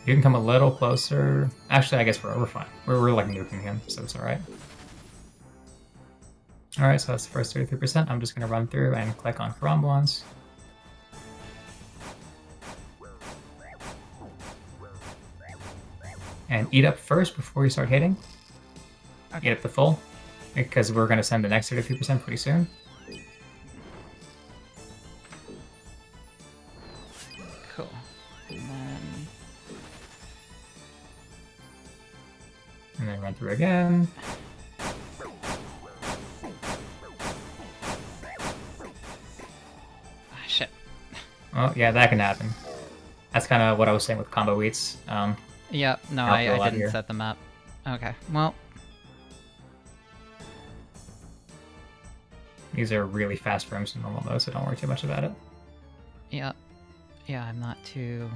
You can come a little closer. Actually, I guess we're fine. We're like nuking him, so it's all right. All right, so that's the first 33%. I'm just gonna run through and click on Karambwans. And eat up first before you start hitting. Okay. Eat up the full, because we're gonna send the next 33% pretty soon. Cool. And then run through again. Shit. Oh, yeah, that can happen. That's kind of what I was saying with combo eats. Yep, no, Help you a I lot didn't here. set them up. Okay, well, These are really fast rooms in normal mode, so don't worry too much about it. yep. Yeah, I'm not too...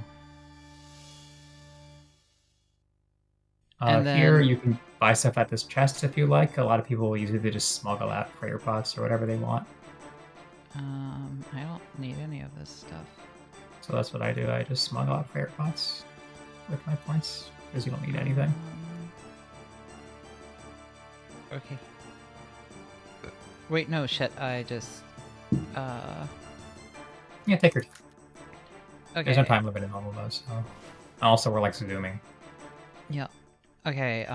And Here, then- you can buy stuff at this chest if you like. A lot of people usually just smuggle out prayer pots or whatever they want. I don't need any of this stuff. So that's what I do. I just smuggle out prayer pots with my points, because you don't need anything. Okay. Wait, no, shit, I just... Yeah, take your time. Okay. There's no time limit in normal mode, so... Also, we're like zooming. Yep. Okay,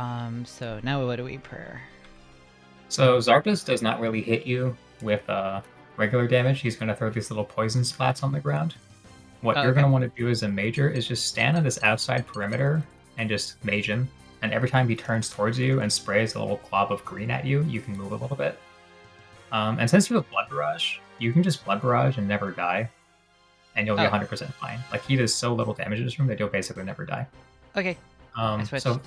so now what do we prayer? So Zarpus does not really hit you with regular damage. He's going to throw these little poison splats on the ground. What Oh, you're okay. going to want to do as a major is just stand on this outside perimeter and just mage him. And every time he turns towards you and sprays a little glob of green at you, you can move a little bit. And since you have Blood Barrage, you can just Blood Barrage and never die. And you'll be Oh. 100% fine. Like, he does so little damage in this room that you'll basically never die. Okay. So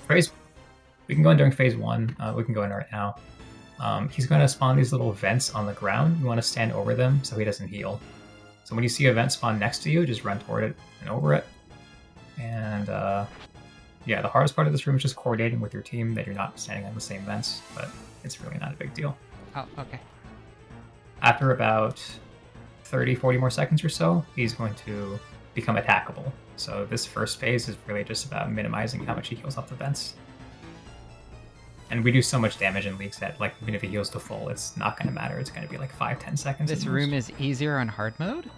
we can go in during phase 1. We can go in right now. He's going to spawn these little vents on the ground. You want to stand over them so he doesn't heal. So when you see a vent spawn next to you, just run toward it and over it. And yeah, the hardest part of this room is just coordinating with your team that you're not standing on the same vents, but it's really not a big deal. Oh, okay. After about 30, 40 more seconds or so, he's going to become attackable. So this first phase is really just about minimizing how much he heals off the vents. And we do so much damage in leagues that, like, even if he heals to full, it's not going to matter. It's going to be like 5-10 seconds. This at room most. is easier on hard mode?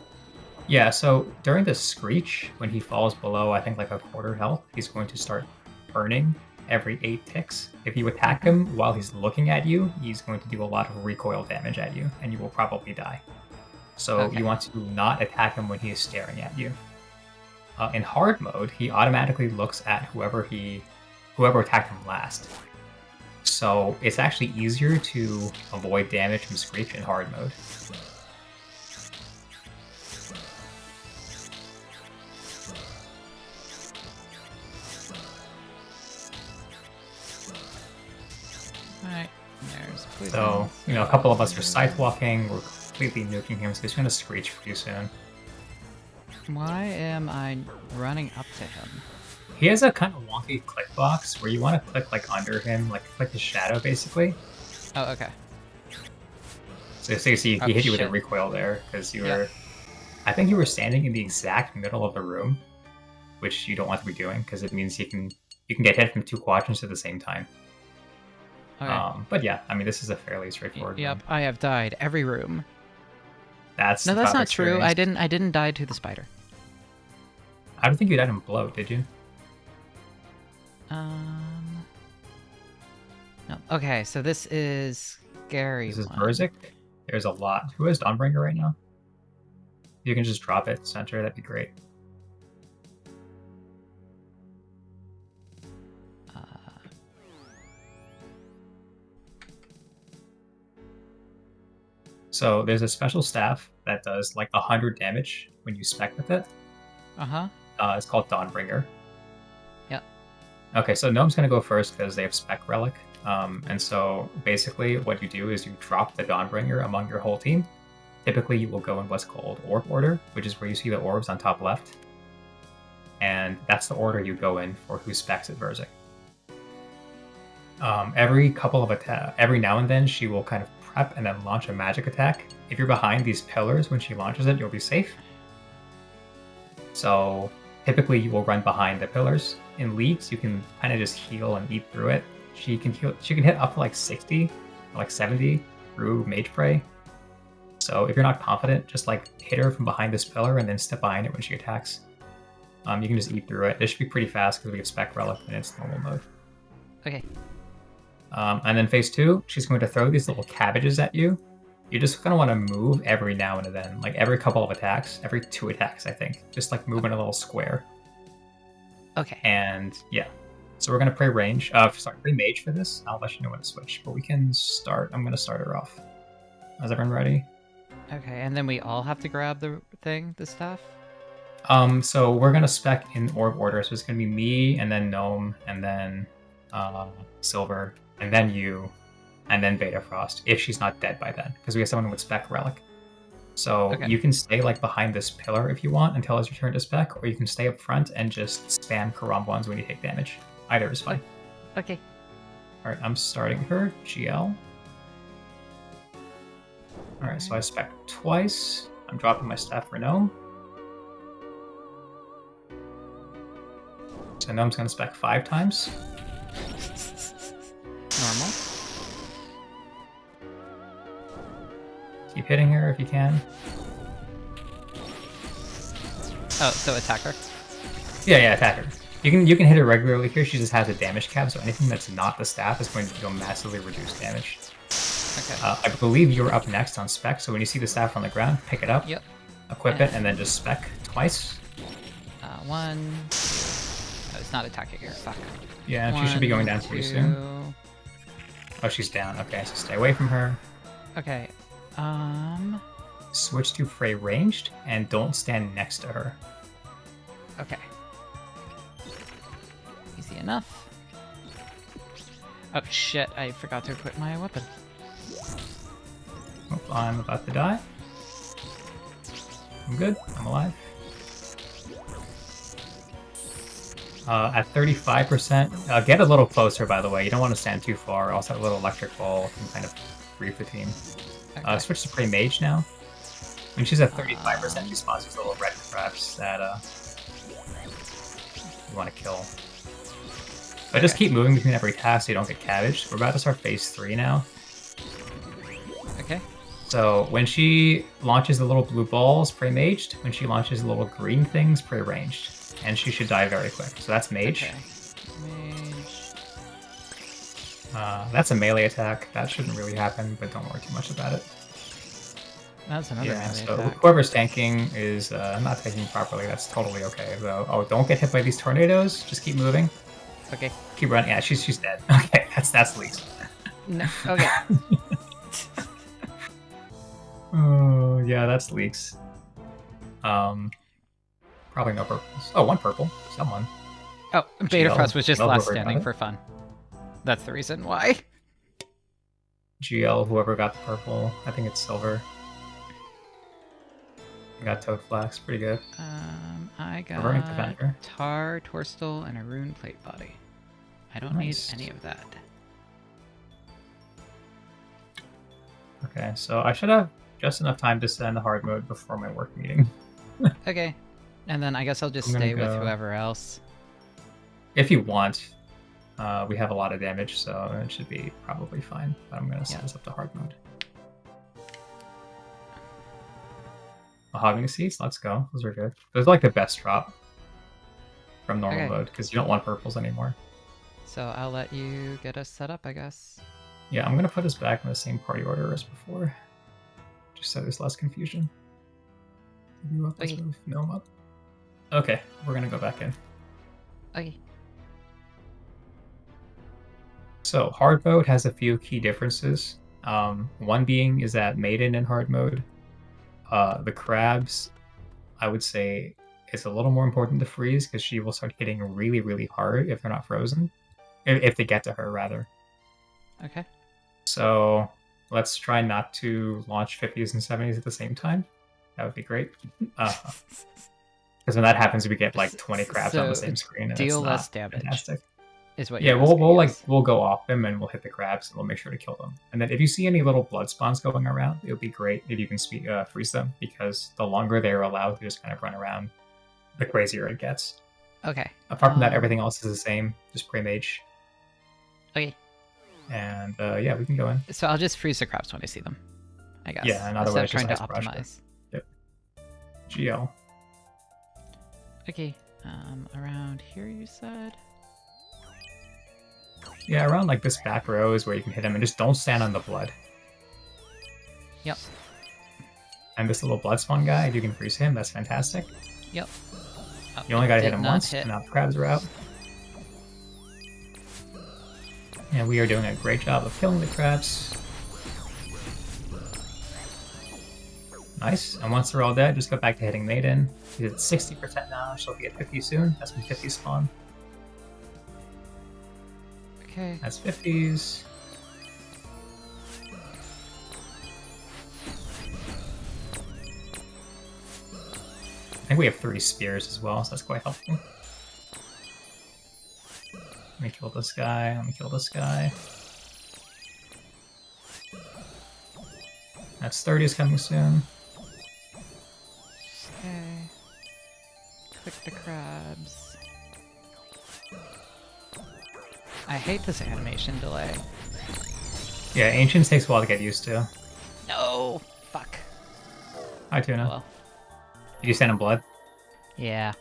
Yeah, so during the Screech, when he falls below, I think, like a quarter health, he's going to start burning every 8 ticks. If you attack him while he's looking at you, he's going to do a lot of recoil damage at you, and you will probably die. So Okay. you want to not attack him when he is staring at you. In hard mode, he automatically looks at whoever attacked him last. So it's actually easier to avoid damage from Screech in hard mode. Alright, there's poison. So, you know, a couple of us are scythe walking, we're completely nuking him, so he's gonna Screech pretty soon. Why am I running up to him? He has a kind of wonky click box where you want to click like under him, like click his shadow basically. Oh, okay. So you see Oh, he hit you with a shit. recoil there because you Yeah. were, I think you were standing in the exact middle of the room, which you don't want to be doing because it means you can get hit from 2 quadrants at the same time. Okay. But yeah, I mean this is a fairly straightforward Yep, room. I have died every room. That's No, the that's proper not true. experience. I didn't die to the spider. I don't think you died in bloat, did you? No. Okay, so this is scary. This is one. Verzik. There's a lot. Who has Dawnbringer right now? You can just drop it center, that'd be great. So there's a special staff that does like 100 damage when you spec with it. Uh-huh. It's called Dawnbringer. Okay, so Gnome's going to go first because they have Spec Relic. And so basically what you do is you drop the Dawnbringer among your whole team. Typically you will go in what's called Orb Order, which is where you see the orbs on top left. And that's the order you go in for who specs at Verzik. Every now and then she will kind of prep and then launch a magic attack. If you're behind these pillars when she launches it, you'll be safe. So typically you will run behind the pillars. In leagues, you can kind of just heal and eat through it. She can hit up to like 60 or like 70 through Mage Prey. So if you're not confident, just like hit her from behind this pillar and then step behind it when she attacks. You can just eat through it. It should be pretty fast because we have Spec Relic in its normal mode. Okay. And then phase 2, she's going to throw these little cabbages at you. You just kind of want to move every now and then, like every couple of attacks, every 2 attacks, I think. Just like move in a little square. Okay. And yeah. So we're going to pray range. Pray mage for this. I'll let you know when to switch. But we can start. I'm going to start her off. Is everyone ready? Okay, and then we all have to grab the stuff? So we're going to spec in orb order. So it's going to be me, and then Gnome, and then Silver, and then you, and then Beta Frost, if she's not dead by then, because we have someone with Spec Relic. So Okay. you can stay like behind this pillar if you want until it's your turn to spec, or you can stay up front and just spam Karambwans when you take damage. Either is fine. Okay. Alright, I'm starting her, GL. Alright, so I spec twice. I'm dropping my staff for Gnome. So Gnome's going to spec 5 times. Normal. Keep hitting her if you can. Oh, so attack her? Yeah, attack her. You can hit her regularly here. She just has a damage cap, so anything that's not the staff is going to go massively reduced damage. Okay. I believe you're up next on spec, so when you see the staff on the ground, pick it up, Yep. equip it, and then just spec twice. 1, 2. Oh, it's not attacking her. Fuck. Yeah, she should be going down pretty soon. Oh, she's down. Okay, so stay away from her. Okay. Switch to fray ranged, and don't stand next to her. Okay. Easy enough. Oh shit, I forgot to equip my weapon. Oh, I'm about to die. I'm good. I'm alive. At 35%, get a little closer, by the way. You don't want to stand too far. Also, a little electric ball can kind of grief the team. Okay. Switch to Prey Mage now. When she's at 35%, she spawns these little red crabs that you want to kill. But just keep moving between every task so you don't get cabbaged. We're about to start phase 3 now. Okay. So when she launches the little blue balls, Prey Maged. When she launches the little green things, Prey Ranged. And she should die very quick. So that's Mage. Okay. Mage. That's a melee attack. That shouldn't really happen, but don't worry too much about it. That's another melee so attack. whoever's tanking is not tanking properly. That's totally okay, though. Oh, don't get hit by these tornadoes. Just keep moving. Okay. Keep running. Yeah, she's dead. Okay, that's least. No. Okay. Oh, yeah, that's leaks. Probably no purples. Oh, 1 purple. Someone. Oh, Beta Frost was just GL, last whoever got standing it. for fun. That's the reason why. GL, whoever got the purple. I think it's silver. I got Toad Flax. Pretty good. I Reverting got Defender. Tar, Torstal, and a Rune Plate Body. I don't Nice. need any of that. Okay, so I should have just enough time to send the hard mode before my work meeting. Okay. And then I guess I'll just I'm gonna stay with go- whoever else. If you want. We have a lot of damage, so it should be probably fine. But I'm going to set this up to hard mode. Mahogany Seeds, let's go. Those are good. Those are like the best drop from normal Okay. mode, because you don't want purples anymore. So I'll let you get us set up, I guess. Yeah, I'm going to put us back in the same party order as before. Just so there's less confusion. You up, let's Okay. move Gnome up. Okay, we're going to go back in. Okay. So hard mode has a few key differences. One being is that Maiden in hard mode, the crabs, I would say it's a little more important to freeze because she will start hitting really, really hard if they're not frozen. If they get to her, rather. Okay. So let's try not to launch 50s and 70s at the same time. That would be great. Because when that happens, we get like 20 crabs on the same screen, and deal it's less not damage. fantastic. Is what Yeah, you're we'll asking, yes. we'll go off them and we'll hit the crabs and we'll make sure to kill them. And then if you see any little blood spawns going around, it would be great if you can freeze them, because the longer they're allowed to just kind of run around, the crazier it gets. Okay. Apart from that, everything else is the same. Just pray mage. Okay. And yeah, we can go in. So I'll just freeze the crabs when I see them, I guess. Yeah, and instead of otherwise trying to just ice brush them. optimize. Yep. GL. Okay. Around here you said? Yeah, around like this back row is where you can hit him, and just don't stand on the blood. Yep. And this little blood spawn guy, if you can freeze him, that's fantastic. Yep. Oh, You only gotta hit did him not once, hit. and now the crabs are out. And we are doing a great job of killing the crabs. Nice. And once they're all dead, just go back to hitting Maiden. She's at 60% now. She'll be at 50 soon. That's when 50 spawn. Okay. That's 50s. I think we have 3 spears as well, so that's quite helpful. Let me kill this guy. Let me kill this guy. That's 30s coming soon. Okay. Click the crabs. I hate this animation delay. Yeah, Ancients takes a while to get used to. No! Fuck. Hi, Tuna. Well, Did you stand in blood? yeah.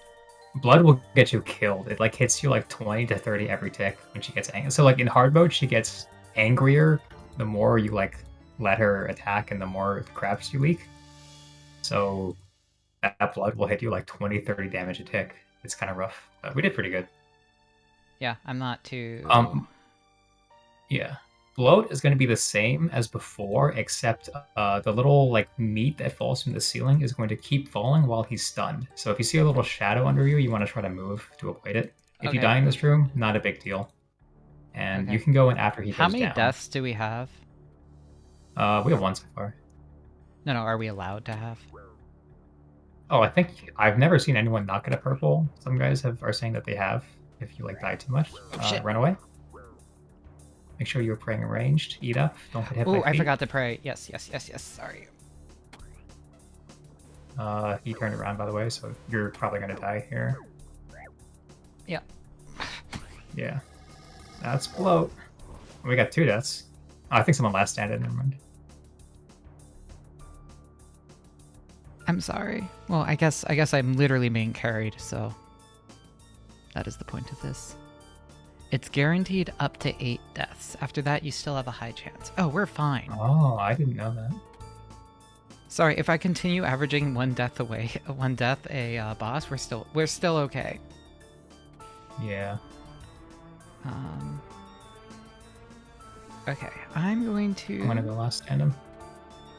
Blood will get you killed. It like hits you like 20 to 30 every tick when she gets angry. So like in hard mode, she gets angrier the more you like let her attack and the more crabs you leak. So that blood will hit you like 20, 30 damage a tick. It's kind of rough, but we did pretty good. Yeah, I'm not too... Yeah. Bloat is going to be the same as before, except the little like meat that falls from the ceiling is going to keep falling while he's stunned. So if you see a little shadow under you, you want to try to move to avoid it. If you Okay. die in this room, not a big deal. And Okay. you can go in after he goes How many down. deaths do we have? We have 1 so far. No, are we allowed to have? Oh, I think I've never seen anyone not get a purple. Some guys are saying that they have. If you like die too much, Shit. run away. Make sure you're praying ranged. Eat up. Don't get hit by Oh, I feet. forgot to pray. Yes. Sorry. He turned around, by the way, so you're probably gonna die here. Yeah. Yeah. That's bloat. We got 2 deaths. Oh, I think someone last standed. Never mind. I'm sorry. Well, I guess I'm literally being carried, so that is the point of this. It's guaranteed up to 8 deaths. After that, you still have a high chance. Oh, we're fine. Oh, I didn't know that. Sorry, if I continue averaging 1 death a boss, we're still okay. Yeah. Okay, I'm going I'm gonna to go last stand him.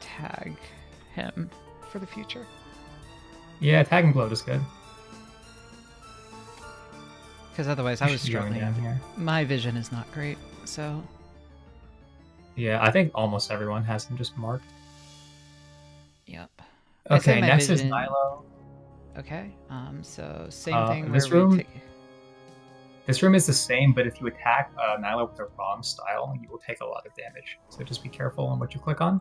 tag him for the future. Yeah, tag and bloat is good. Because otherwise I was She's going down struggling. here. My vision is not great, so... Yeah, I think almost everyone has him just marked. Yep. I say Okay, my next is vision- Nilo. Okay, so same thing this where we room- take... This room is the same, but if you attack Nilo with the wrong style, you will take a lot of damage. So just be careful on what you click on.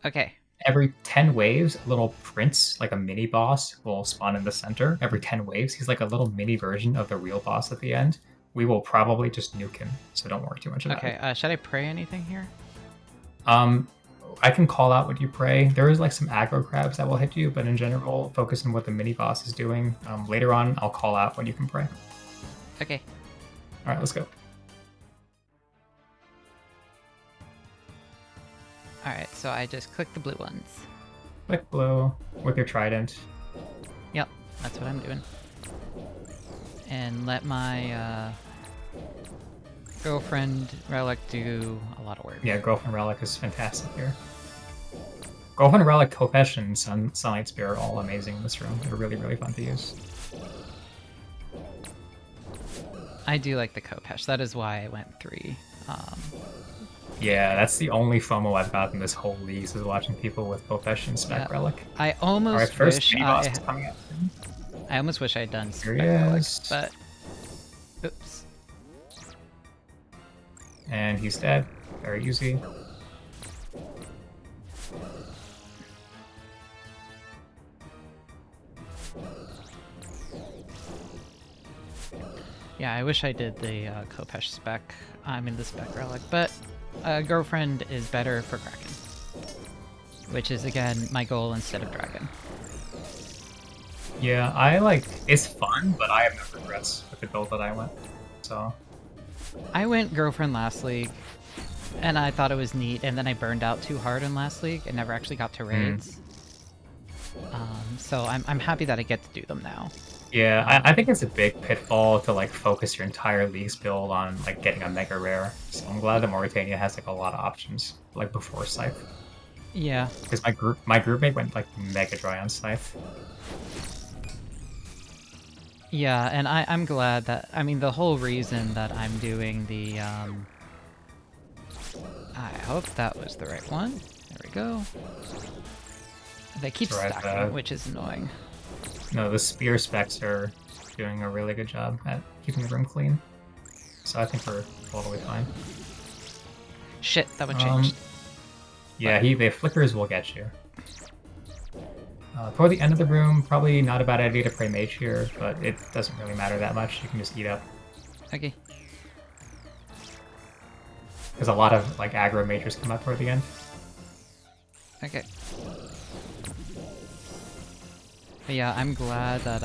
Okay, Every 10 waves, a little prince, like a mini boss, will spawn in the center. Every 10 waves, he's like a little mini version of the real boss at the end. We will probably just nuke him, so don't worry too much about okay, it. should I pray anything here? I can call out what you pray. There is like some aggro crabs that will hit you, but in general, focus on what the mini boss is doing. Later on, I'll call out when you can pray. Okay. All right, let's go. Alright, so I just click the blue ones. Click blow with your trident. Yep, that's what I'm doing. And let my girlfriend Relic do a lot of work. Yeah, girlfriend relic is fantastic here. Girlfriend Relic, Kopesh, and Sunlight Spear are all amazing in this room. They're really, really fun to use. I do like the Kopesh. That is why I went 3. Yeah, that's the only FOMO I've got in this whole league, is watching people with Kopesh and Spec Yeah. Relic. I Alright, almost first wish mini boss is coming out soon. I almost wish I'd done Here Spec he Relic, is. but oops. And he's dead. Very easy. Yeah, I wish I did the Kopesh spec. I mean the Spec Relic, but Girlfriend is better for Kraken, which is again my goal instead of Dragon. Yeah, it's fun, but I have no regrets with the build that I went. So I went Girlfriend last league, and I thought it was neat, and then I burned out too hard in last league and never actually got to raids. So I'm happy that I get to do them now. yeah, I think it's a big pitfall to like focus your entire league's build on like getting a mega rare. So I'm glad that Mauritania has like a lot of options like before Scythe. Yeah. Because my groupmate went like mega dry on Scythe. Yeah, and I'm glad that, I mean, the whole reason that I'm doing the, I hope that was the right one. There we go. They keep Right, stacking, which is annoying. No, the spear specs are doing a really good job at keeping the room clean. So I think we're totally fine. Shit, that one changed. Yeah, the flickers will get you. Toward the end of the room, probably not a bad idea to play mage here, but it doesn't really matter that much. You can just eat up. Okay. Because a lot of like aggro mages come up toward the end. Okay. But yeah, I'm glad that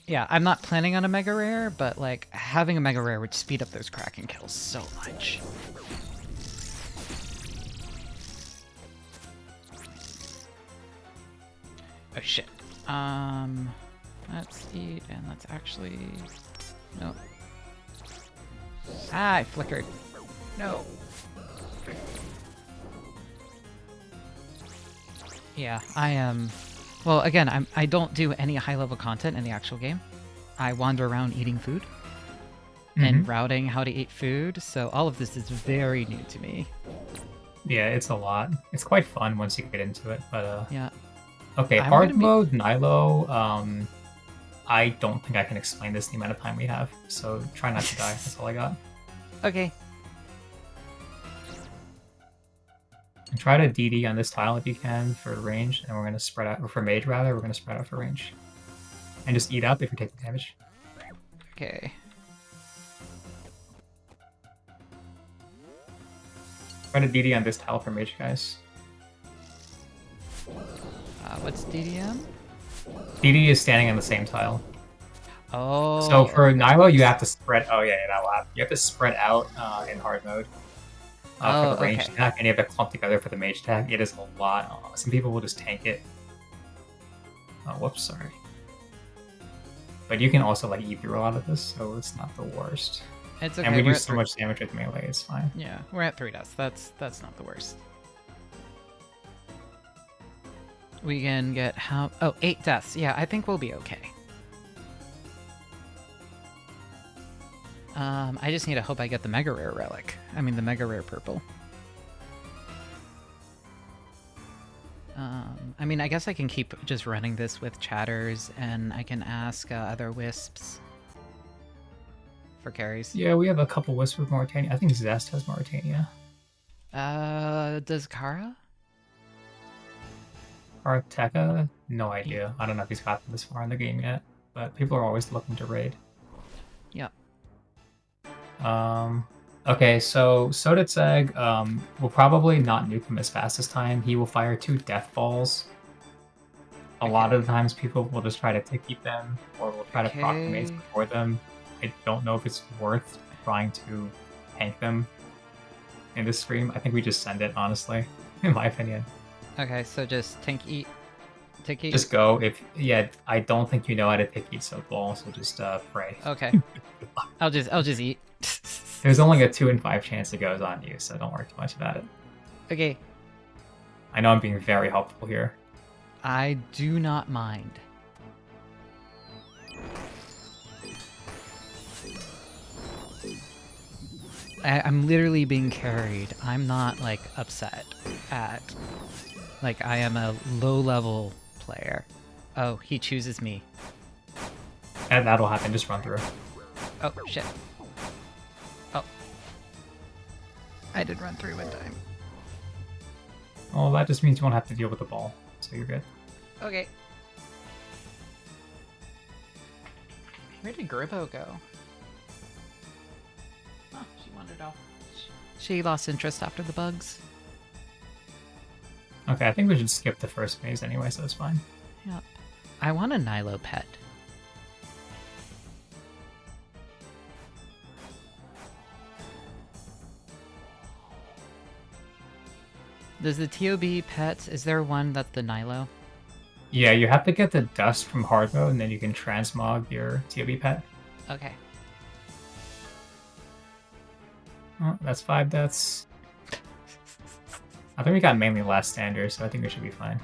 yeah, I'm not planning on a mega rare, but like having a mega rare would speed up those Kraken kills so much. Oh shit. Let's eat, and let's actually... No. Ah, I flickered. No. Yeah, I am... Well, again, I don't do any high-level content in the actual game. I wander around eating food and routing how to eat food, so all of this is very new to me. Yeah, it's a lot. It's quite fun once you get into it, but yeah. Okay, hard mode, Nilo, I don't think I can explain this the amount of time we have, so try not to die. That's all I got. Okay. And try to DD on this tile if you can for range, and we're going to spread out, or for mage rather, we're going to spread out for range. And just eat up if you're taking damage. Okay. Try to DD on this tile for mage, guys. What's DDM? DD is standing on the same tile. Oh. So for Nilo, you have to spread. Oh yeah, that will happen. You have to spread out in hard mode for the range attack, and you have to clump together for the mage attack. It is a lot. Some people will just tank it. Oh, whoops, sorry. But you can also like eat through a lot of this, so it's not the worst. It's okay. And we do so much damage with melee. It's fine. Yeah, we're at 3 deaths. That's not the worst. We can get how... Oh, 8 deaths. Yeah, I think we'll be okay. I just need to hope I get the Mega Rare Relic. I mean, the Mega Rare Purple. I mean, I guess I can keep just running this with chatters, and I can ask other wisps for carries. Yeah, we have a couple wisps with Mauritania. I think Zest has Mauritania. Does Kara? Arteka? No idea. I don't know if he's gotten this far in the game yet, but people are always looking to raid. Yep. Okay, so Soditseg will probably not nuke him as fast this time. He will fire 2 death balls. A lot of the times people will just try to tick-keep them, or will try to proc mates before them. I don't know if it's worth trying to tank them in this stream. I think we just send it, honestly, in my opinion. Okay, so just tank eat. Tick eat? Just go. Yeah, I don't think you know how to tick eat so ball, so just pray. Okay. I'll just eat. There's only a 2 in 5 chance it goes on you, so don't worry too much about it. Okay, I know I'm being very helpful here. I do not mind. I'm literally being carried. I'm not, like, upset at... Like, I am a low-level player. Oh, he chooses me. And that'll happen, just run through. Oh, shit. Oh. I did run through in time. Well, that just means you won't have to deal with the ball, so you're good. Okay. Where did Gribbo go? Oh, she wandered off. She lost interest after the bugs. Okay, I think we should skip the first maze anyway, so it's fine. Yep. I want a Nilo pet. Does the TOB pets, is there one that's the Nilo? Yeah, you have to get the dust from hard mode, and then you can transmog your TOB pet. Okay. Oh, that's 5 deaths. I think we got mainly last standard, so I think we should be fine.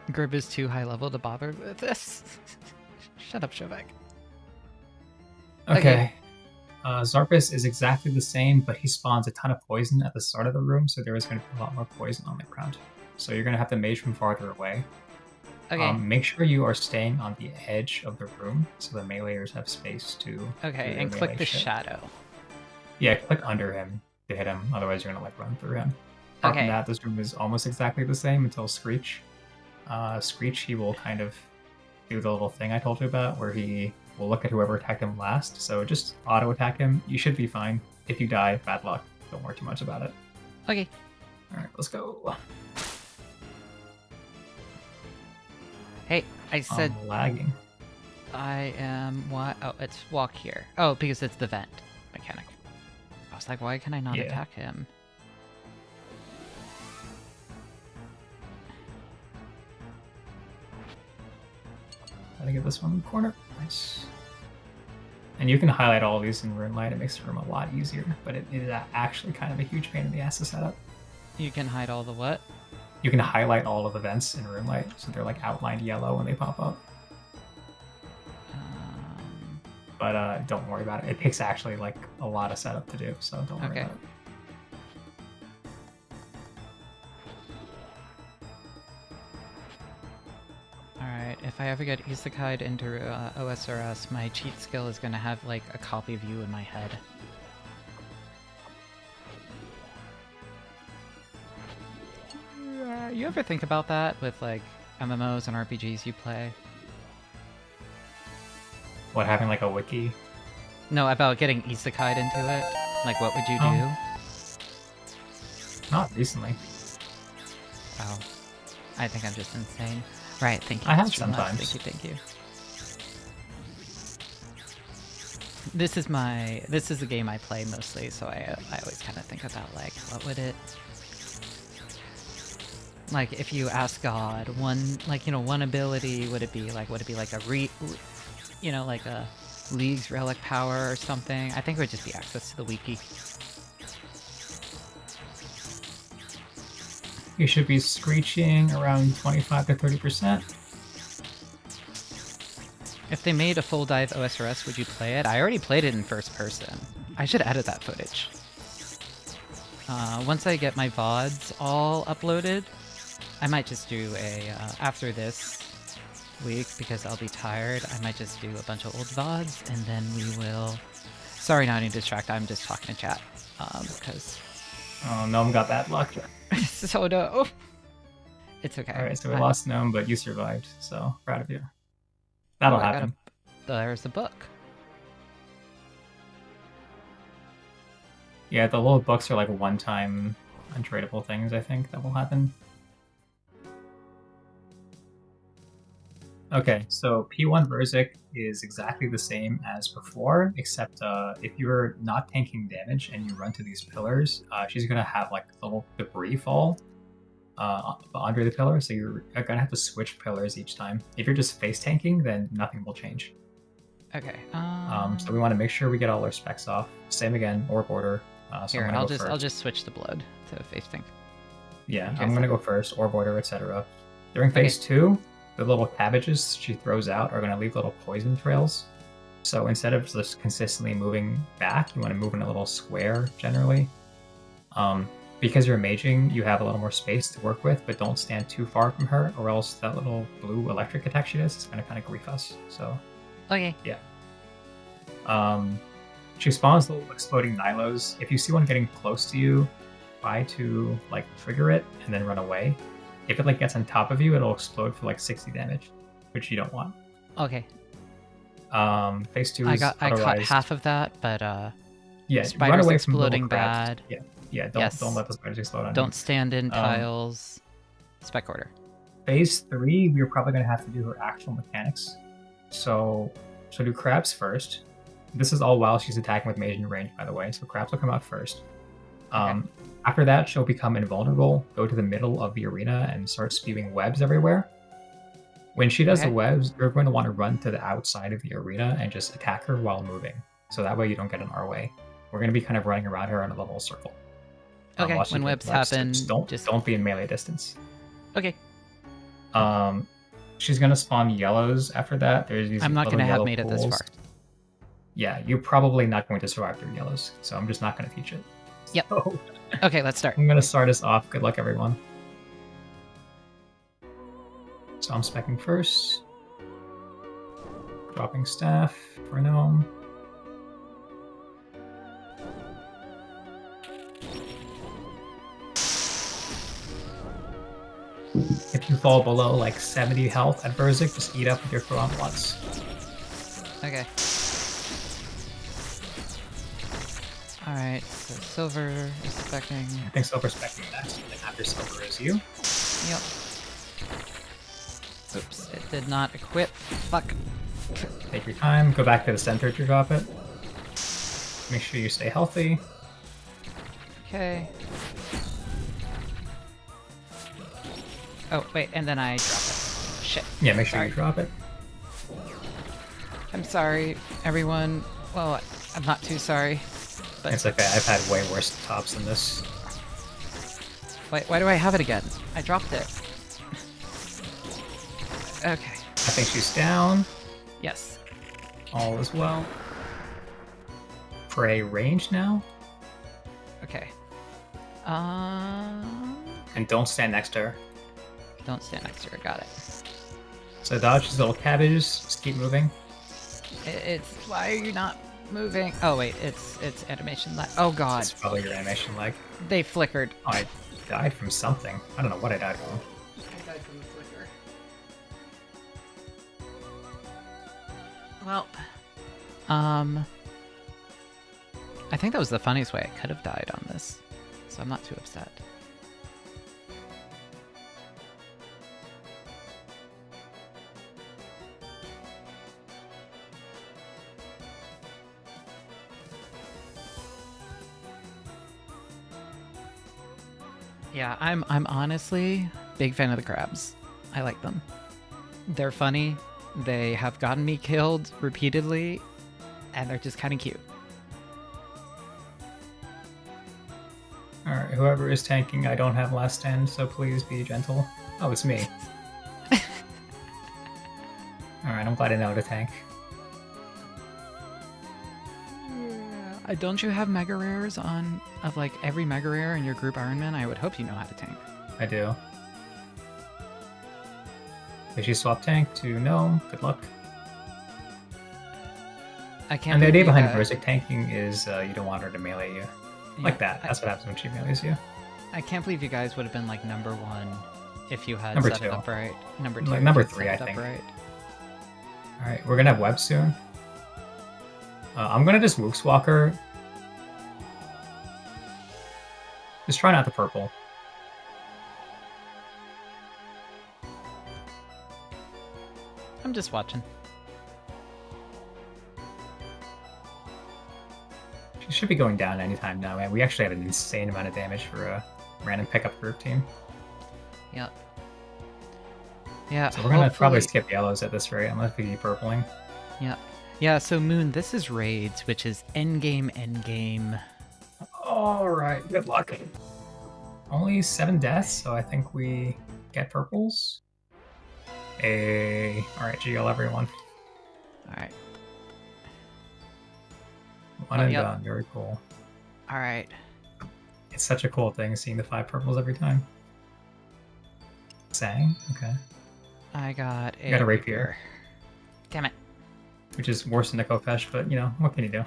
Grib is too high level to bother with this. Shut up, Shovek. Okay. Zarpus is exactly the same, but he spawns a ton of poison at the start of the room, so there is going to be a lot more poison on the ground. So you're going to have to mage from farther away. Okay. Make sure you are staying on the edge of the room, so the meleeers have space to... Okay, do and their click melee the shit. shadow. Yeah, click under him to hit him, otherwise you're going to like run through him. Apart Okay. from that, this room is almost exactly the same until Screech. Screech, he will kind of do the little thing I told you about, where he will look at whoever attacked him last, so just auto-attack him. You should be fine. If you die, bad luck. Don't worry too much about it. Okay. Alright, let's go. Hey, I said I'm lagging. I am what? Oh, it's walk here. Oh, because it's the vent mechanic. I was like, why can I not Yeah. attack him? Gotta get this one in the corner. Nice. And you can highlight all of these in Rune Light. It makes the room a lot easier, but it is actually kind of a huge pain in the ass to set up. You can hide all the what? You can highlight all of the vents in Rune Light, so they're like outlined yellow when they pop up. But don't worry about it. It takes actually like a lot of setup to do, so don't worry Okay. about it. Alright, if I ever get isekai'd into OSRS, my cheat skill is gonna have like a copy of you in my head. You ever think about that with like MMOs and RPGs you play? What, having like a wiki? No, about getting isekai'd into it? Like, what would you do? Not recently. Oh. I think I'm just insane. Right, thank you. I have Streamlabs. sometimes. Thank you, thank you. This is the game I play mostly, so I always kind of think about, like, what would it... Like, if you ask God, one ability, would it be like a like a League's relic power or something? I think it would just be access to the wiki. You should be screeching around 25 to 30%. If they made a full dive OSRS, would you play it? I already played it in first person. I should edit that footage. Once I get my VODs all uploaded, I might just do a, after this week, because I'll be tired, I might just do a bunch of old VODs, and then we will... Sorry, not any distract, I'm just talking to chat, because... Oh, Gnome got bad luck. So no. It's okay. Alright, so we lost Gnome, but you survived, so proud of you. That'll happen. There's the book. Yeah, the little books are like one-time untradeable things, I think, that will happen. Okay, so P1 Verzik is exactly the same as before, except if you're not tanking damage and you run to these pillars, she's gonna have like little debris fall. under the pillar, so you're gonna have to switch pillars each time. If you're just face tanking, then nothing will change. Okay. So we want to make sure we get all our specs off. Same again, orb order. So Here, I'm gonna go I'll first. just switch the blood to face tank. Yeah, Okay, I'm so- gonna go first, orb order, etc. During phase 2, the little cabbages she throws out are gonna leave little poison trails. So instead of just consistently moving back, you want to move in a little square generally. Because you're maging, you have a little more space to work with, but don't stand too far from her, or else that little blue electric attack she does is gonna kind of grief us. So Okay. yeah. She spawns little exploding Nilos. If you see one getting close to you, try to like trigger it and then run away. If it like gets on top of you, it'll explode for like 60 damage, which you don't want. Okay. Phase 2 I is caught otherwise... half of that, but yeah, spiders run away exploding from the little crabs. bad. Yeah, don't let the spiders explode on Don't you. stand in tiles. Spec order. Phase 3, we're probably going to have to do her actual mechanics. So do crabs first. This is all while she's attacking with mage in range, by the way. So crabs will come out first. After that, she'll become invulnerable, go to the middle of the arena, and start spewing webs everywhere. When she does the webs, you're going to want to run to the outside of the arena and just attack her while moving. So that way you don't get in our way. We're going to be kind of running around her in a little circle. Okay, when webs happen, just don't be in melee distance. Okay. She's going to spawn yellows after that. There's these I'm not going to have made pools. it this far. Yeah, you're probably not going to survive through yellows, so I'm just not going to teach it. Yep. So, okay, let's start. I'm going to start us off. Good luck, everyone. So I'm specking first. Dropping staff for gnome. If you fall below like 70 health at Verzik, just eat up with your Quran once. Okay. Alright, so silver is specking. I think silver specking next, and then after silver is you. Yep. Oops, it did not equip. Fuck. Take your time, go back to the center to drop it. Make sure you stay healthy. Okay. Oh, wait, and then I drop it. Shit. Yeah, make sure Sorry. you drop it. I'm sorry, everyone. Well, I'm not too sorry. But It's okay, I've had way worse tops than this. why do I have it again? I dropped it. Okay. I think she's down. Yes. All is well. Prey range now. Okay. And don't stand next to her. Don't stand next to her. Got it. So dodge these little cabbages, just keep moving. It's why are you not moving? Oh wait, it's animation lag. Oh god, It's probably your animation lag. they flickered. Oh, I died from something. I don't know what I died from. I died from the flicker. Well, I think that was the funniest way I could have died on this, so I'm not too upset. Yeah, I'm honestly big fan of the crabs. I like them. They're funny. They have gotten me killed repeatedly, and they're just kind of cute. Alright, whoever is tanking, I don't have last stand, so please be gentle. Oh, it's me. Alright, I'm glad I know how to tank. Don't you have mega rares of like every mega rare in your group Iron Man? I would hope you know how to tank. I do. If you swap tank to gnome, good luck. I can't. And the idea believe behind that- Berserk tanking is you don't want her to melee you. Like that. That's what happens when she melees you. I can't believe you guys would have been like number 1 if you had Number set it 2. up right. Number 2. Like number if you 3, set I it up think. Right. Alright, we're gonna have web soon. I'm gonna just Wooks Walker. Just try not the purple. I'm just watching. She should be going down anytime now, man. We actually have an insane amount of damage for a random pickup group team. Yep. Yeah, So we're gonna probably hopefully... skip yellows at this rate unless we keep purpling. Yep. Yeah, so Moon, this is raids, which is endgame, endgame. Alright, good luck. Only 7 deaths, so I think we get purples. Alright, GL everyone. Alright. One and done, very cool. Alright. It's such a cool thing seeing the 5 purples every time. Sang? Okay. I got You got a rapier. Damn it. Which is worse than the Kofesh, but you know, what can you do?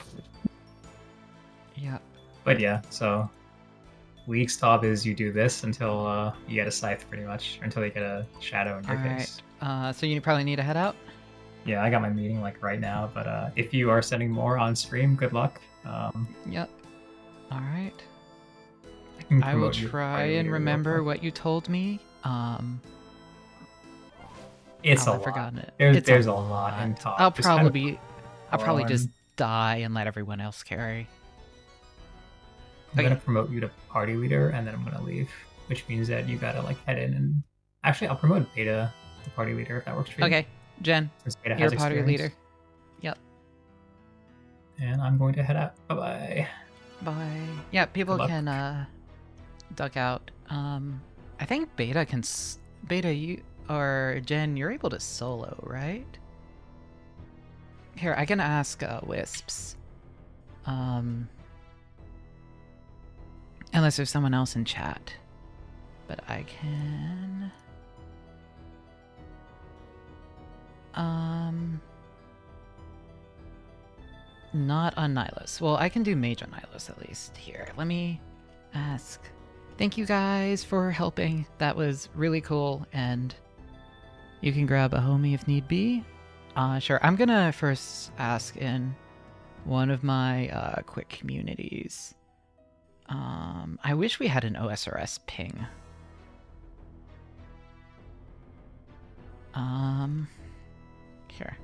Yep. But yeah, so League stop is you do this until you get a scythe, pretty much, or until you get a shadow in your face. So you probably need to head out? Yeah, I got my meeting like right now, but if you are sending more on stream, good luck. Yep. Alright. I will try and remember what you told me. It's I've forgotten it. There's a lot in top. I'll probably just die and let everyone else carry. I'm gonna promote you to party leader, and then I'm gonna leave, which means that you gotta like head in and actually I'll promote Beta to party leader if that works for you. Okay, Jen, Beta you're has party experience. leader. Yep. And I'm going to head out. Bye bye. Bye. Yeah, people can duck out. I think Beta can. Beta, you or Jen, you're able to solo, right? Here, I can ask Wisps. Unless there's someone else in chat. But I can... Not on Nihilus. Well, I can do Mage on Nihilus at least. Here, let me ask. Thank you guys for helping. That was really cool, and you can grab a homie if need be. Sure, I'm gonna first ask in one of my quick communities. I wish we had an OSRS ping. Here.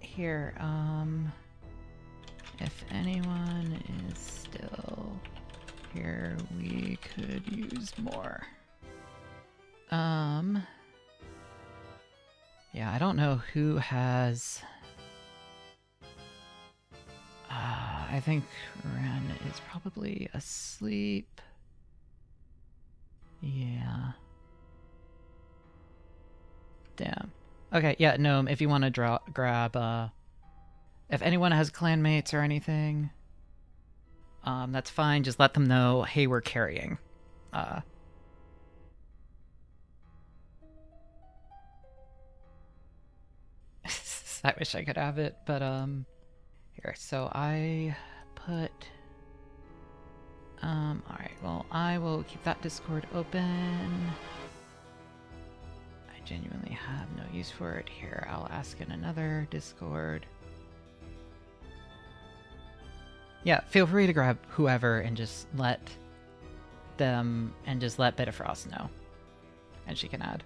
Here, if anyone is still here, we could use more. Yeah, I don't know who has... I think Ren is probably asleep. Yeah. Damn. Okay, yeah, Gnome, if you want to grab, if anyone has clanmates or anything, that's fine. Just let them know, hey, we're carrying. I wish I could have it, but, here, so I put, alright, well, I will keep that Discord open. I genuinely have no use for it. Here, I'll ask in another Discord. Yeah, feel free to grab whoever and just let them, and just let Bitterfrost know. And she can add.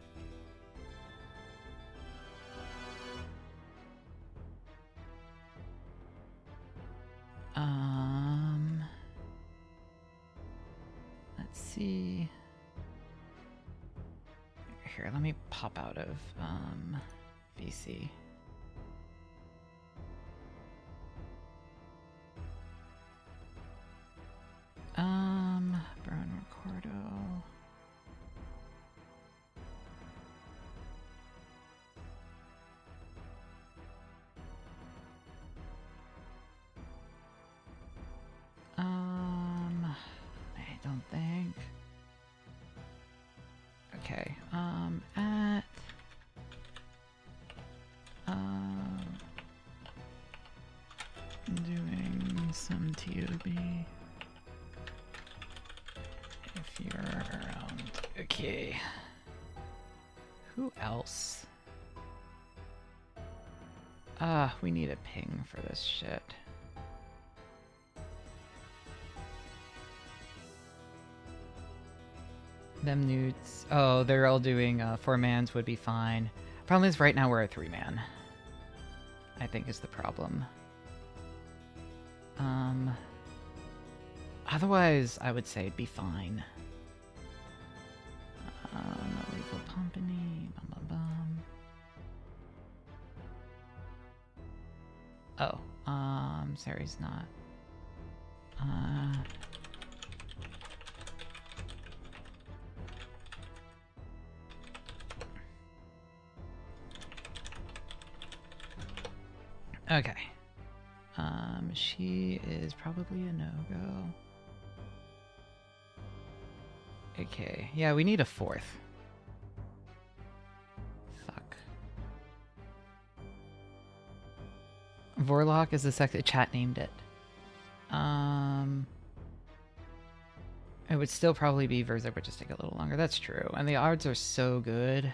Let's see. Here, let me pop out of VC. Brown Ricardo. I don't think. Okay, doing some TOB. If you're around. Okay. Who else? We need a ping for this shit. Them nudes. Oh, they're all doing 4-mans would be fine. Problem is right now we're a 3-man. I think is the problem. Otherwise, I would say it'd be fine. Lethal company. Bum, bum, bum. Oh, Sari's not. Okay. She is probably a no-go. Okay. Yeah, we need a fourth. Fuck. Vorlock is the sex chat named it. It would still probably be Verzerk, but just take a little longer. That's true. And the odds are so good.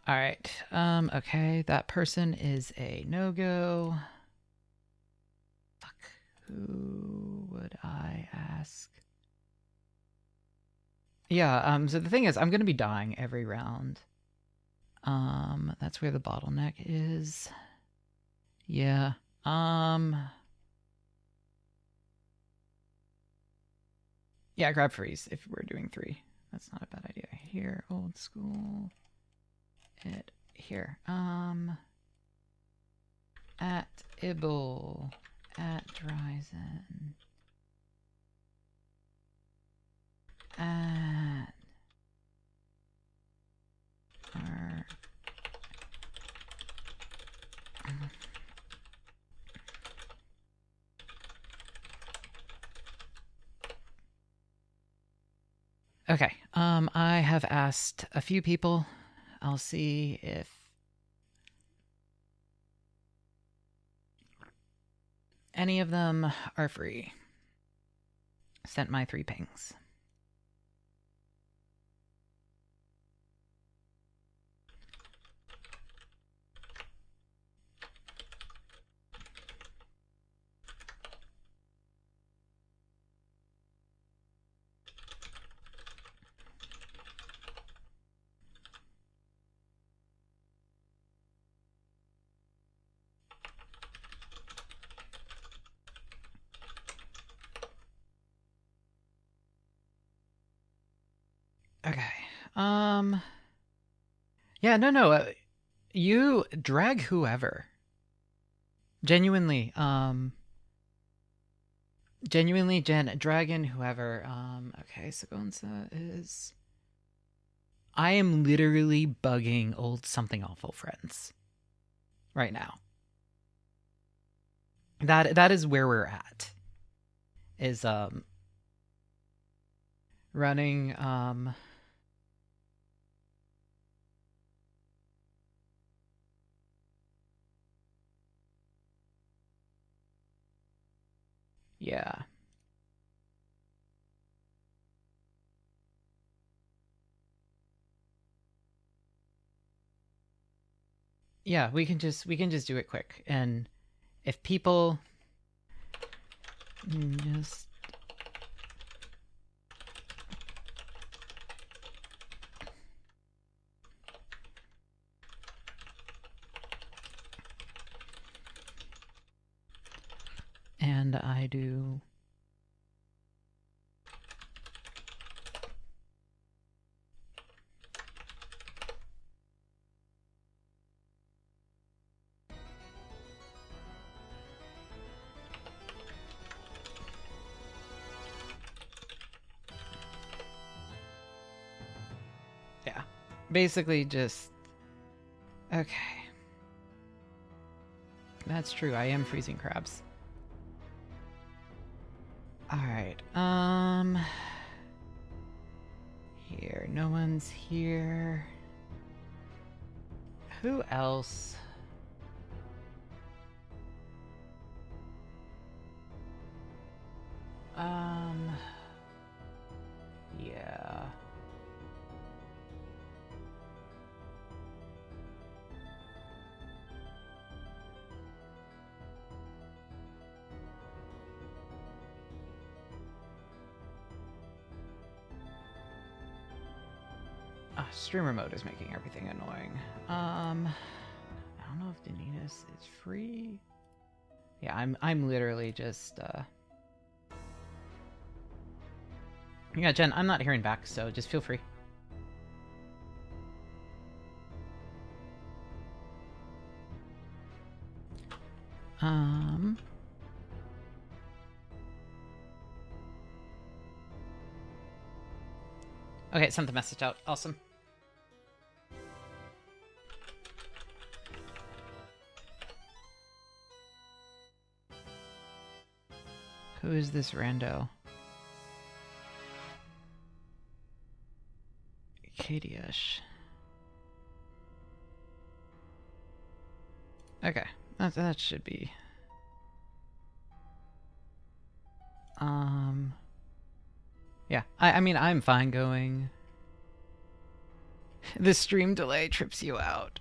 Alright, okay, that person is a no-go. Fuck, who would I ask? Yeah, so the thing is, I'm gonna be dying every round. That's where the bottleneck is. Yeah, yeah, grab freeze if we're doing 3. That's not a bad idea. Here, old school. It here. At Ibble, at Dryzen, at our okay. I have asked a few people. I'll see if any of them are free. Sent my 3 pings. Okay. Yeah, no. You drag whoever. Genuinely, Jen, dragon, whoever. Okay, so Gonza is. I am literally bugging old something awful friends right now. That is where we're at. Is running yeah. Yeah, we can just do it quick. And if people just and I do yeah. Basically just okay. That's true. I am freezing crabs. All right. Here, no one's here. Who else? Yeah. streamer mode is making everything annoying. I don't know if Danitas is free. Yeah, I'm literally just yeah, Jen, I'm not hearing back, so just feel free. Okay, sent the message out. Awesome. Who is this rando? Katie-ish. Okay, that should be. Yeah, I mean, I'm fine going. The stream delay trips you out.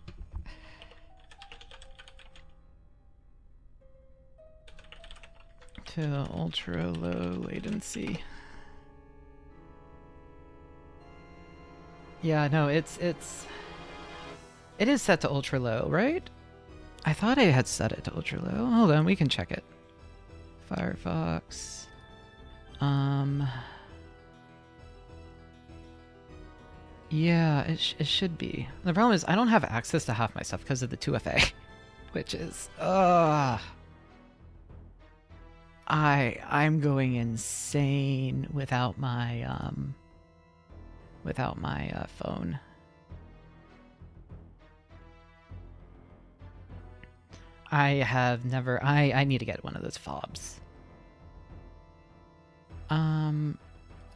To ultra low latency. Yeah, no, it is set to ultra low, right? I thought I had set it to ultra low. Hold on, we can check it. Firefox. Yeah, it should be. The problem is I don't have access to half my stuff because of the 2FA, which is I'm going insane without my phone. I have never. I need to get one of those fobs.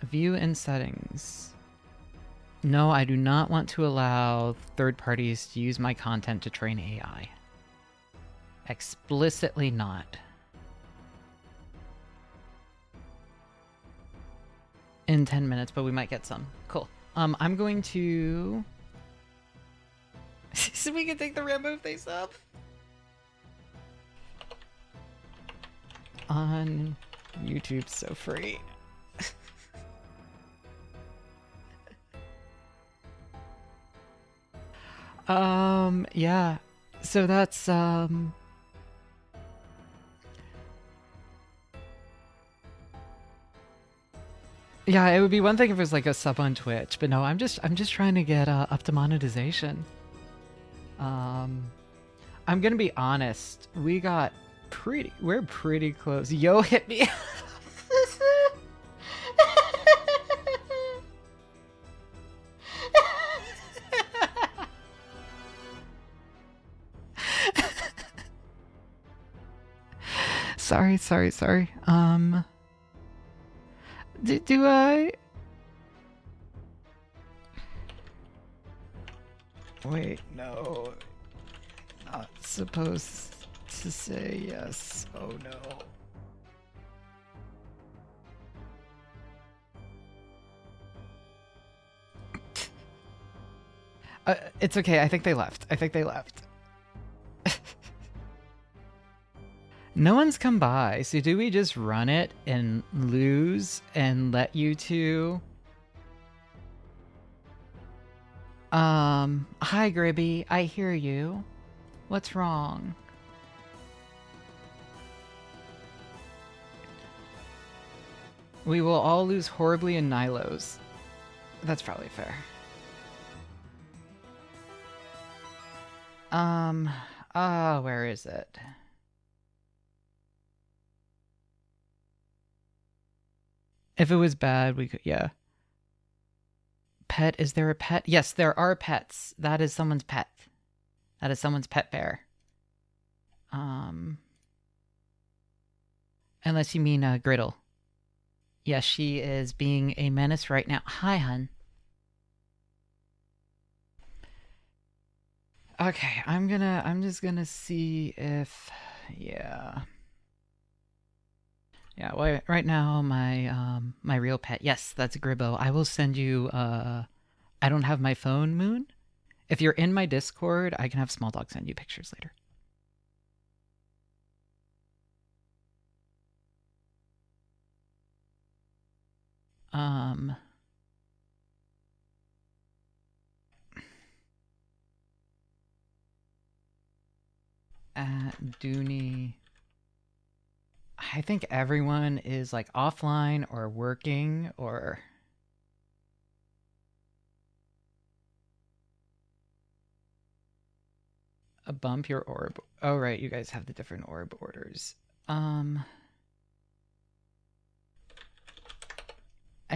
View and settings. No, I do not want to allow third parties to use my content to train AI. Explicitly not. In 10 minutes, but we might get some. Cool. I'm going to... so we can take the Rambo face up? On YouTube, so free. Yeah. So that's, yeah, it would be one thing if it was like a sub on Twitch, but no, I'm just trying to get up to monetization. I'm gonna be honest, we're pretty close. Yo, hit me. Sorry. Do I? Wait, no. Not supposed to say yes. Oh no. It's okay. I think they left. No one's come by, so do we just run it and lose and let you two? Hi Gribby, I hear you. What's wrong? We will all lose horribly in Nilos. That's probably fair. Where is it? If it was bad, we could, yeah. Pet, is there a pet? Yes, there are pets. That is someone's pet. That is someone's pet bear. Unless you mean Griddle. Yes, she is being a menace right now. Hi, hun. Okay, I'm just gonna see if, yeah. Yeah, well, right now my real pet. Yes, that's Gribbo. I will send you I don't have my phone, Moon. If you're in my Discord, I can have Small Dog send you pictures later. Dooney. I think everyone is like offline or working or... bump your orb. Oh, right. You guys have the different orb orders. I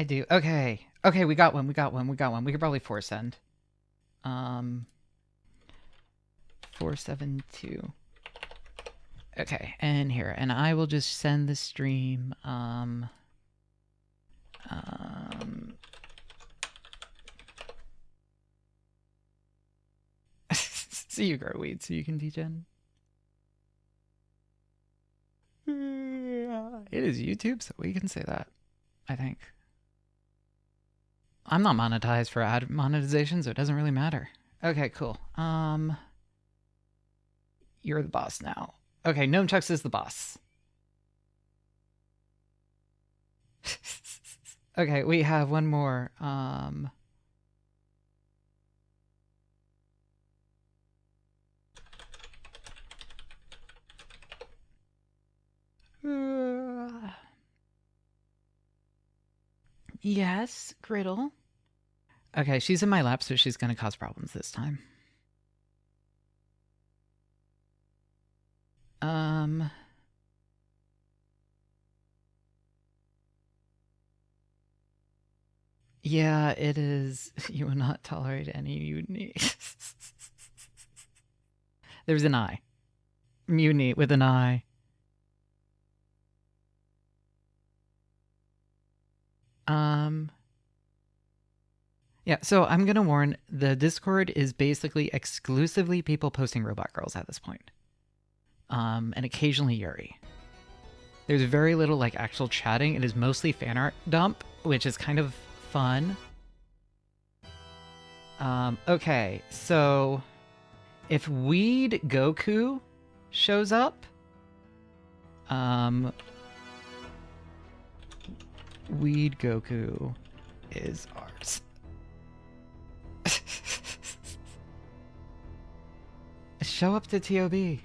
do. Okay. Okay, we got one. We got one. We got one. We could probably force send. 472. Okay, and here. And I will just send the stream. So you grow weed so you can degen. It is YouTube, so we can say that, I think. I'm not monetized for ad monetization, so it doesn't really matter. Okay, cool. You're the boss now. Okay, Gnome Chucks is the boss. Okay, we have one more. Yes, Griddle. Okay, she's in my lap, so she's gonna cause problems this time. Yeah, it is. You will not tolerate any mutiny. There's an I. Mutiny with an I. Yeah, so I'm gonna warn, the Discord is basically exclusively people posting robot girls at this point. And occasionally Yuri. There's very little like actual chatting. It is mostly fan art dump, which is kind of fun. Okay, so if Weed Goku shows up, Weed Goku is ours. Show up to TOB. Okay.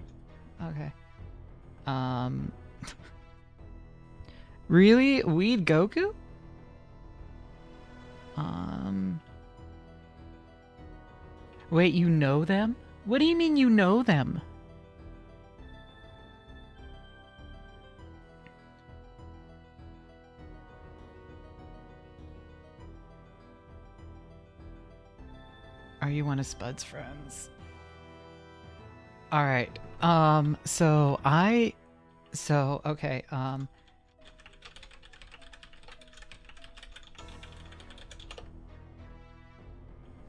Really? Weed Goku? Wait, you know them? What do you mean you know them? Are you one of Spud's friends? Alright, okay,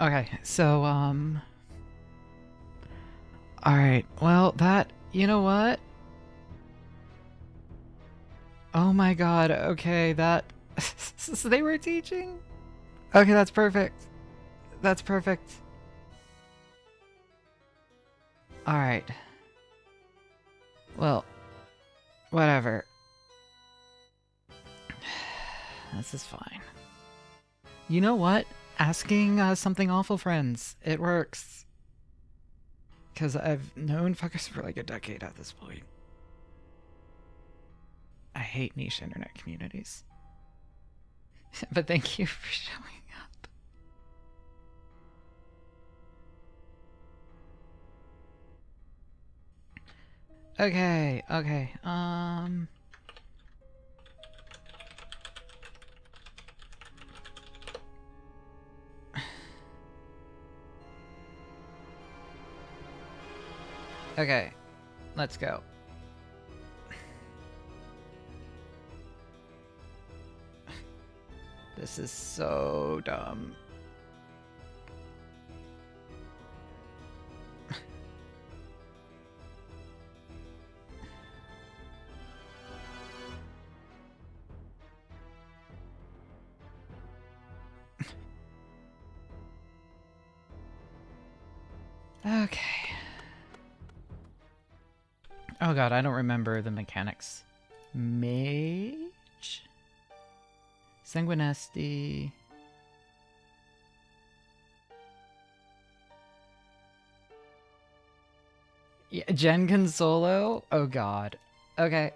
okay, so, alright, well, that, you know what? Oh my god, okay, that, so they were teaching? Okay, that's perfect. That's perfect. Alright. Well, whatever. This is fine. You know what? Asking something awful, friends. It works. Because I've known fuckers for like a decade at this point. I hate niche internet communities. But thank you for showing up. Okay, okay, okay, let's go. This is so dumb. Okay. Oh god, I don't remember the mechanics. Mage? Sanguinesti. Yeah, Jen can solo? Oh god. Okay.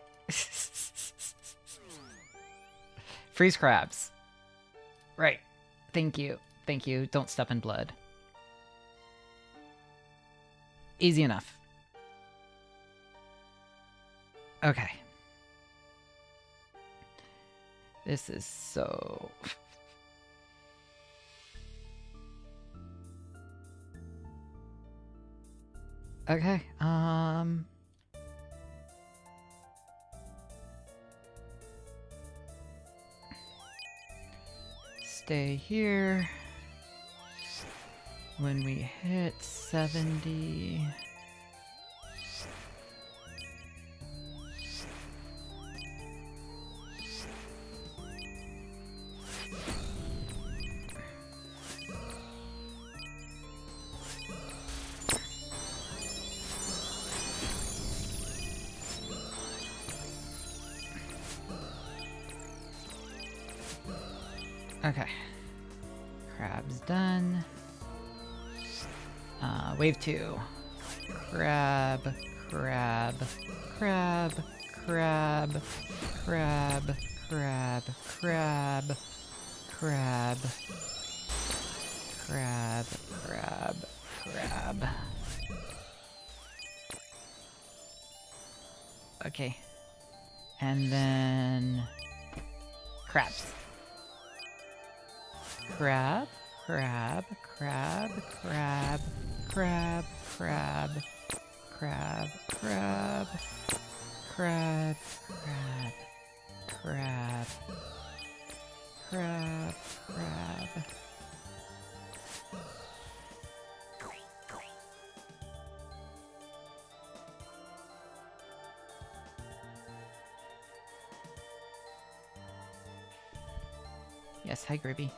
Freeze crabs. Right. Thank you. Thank you. Don't step in blood. Easy enough. Okay. This is so... Okay, stay here. When we hit 70... Okay. Crab's done. Wave 2. Crab, crab, crab, crab, crab, crab, crab, crab, crab, crab, crab. Okay. And then... crabs. Crab, crab, crab, crab, crab, crab, crab, crab, crab, crab, crab, crab, crab. Yes, hi Groovy.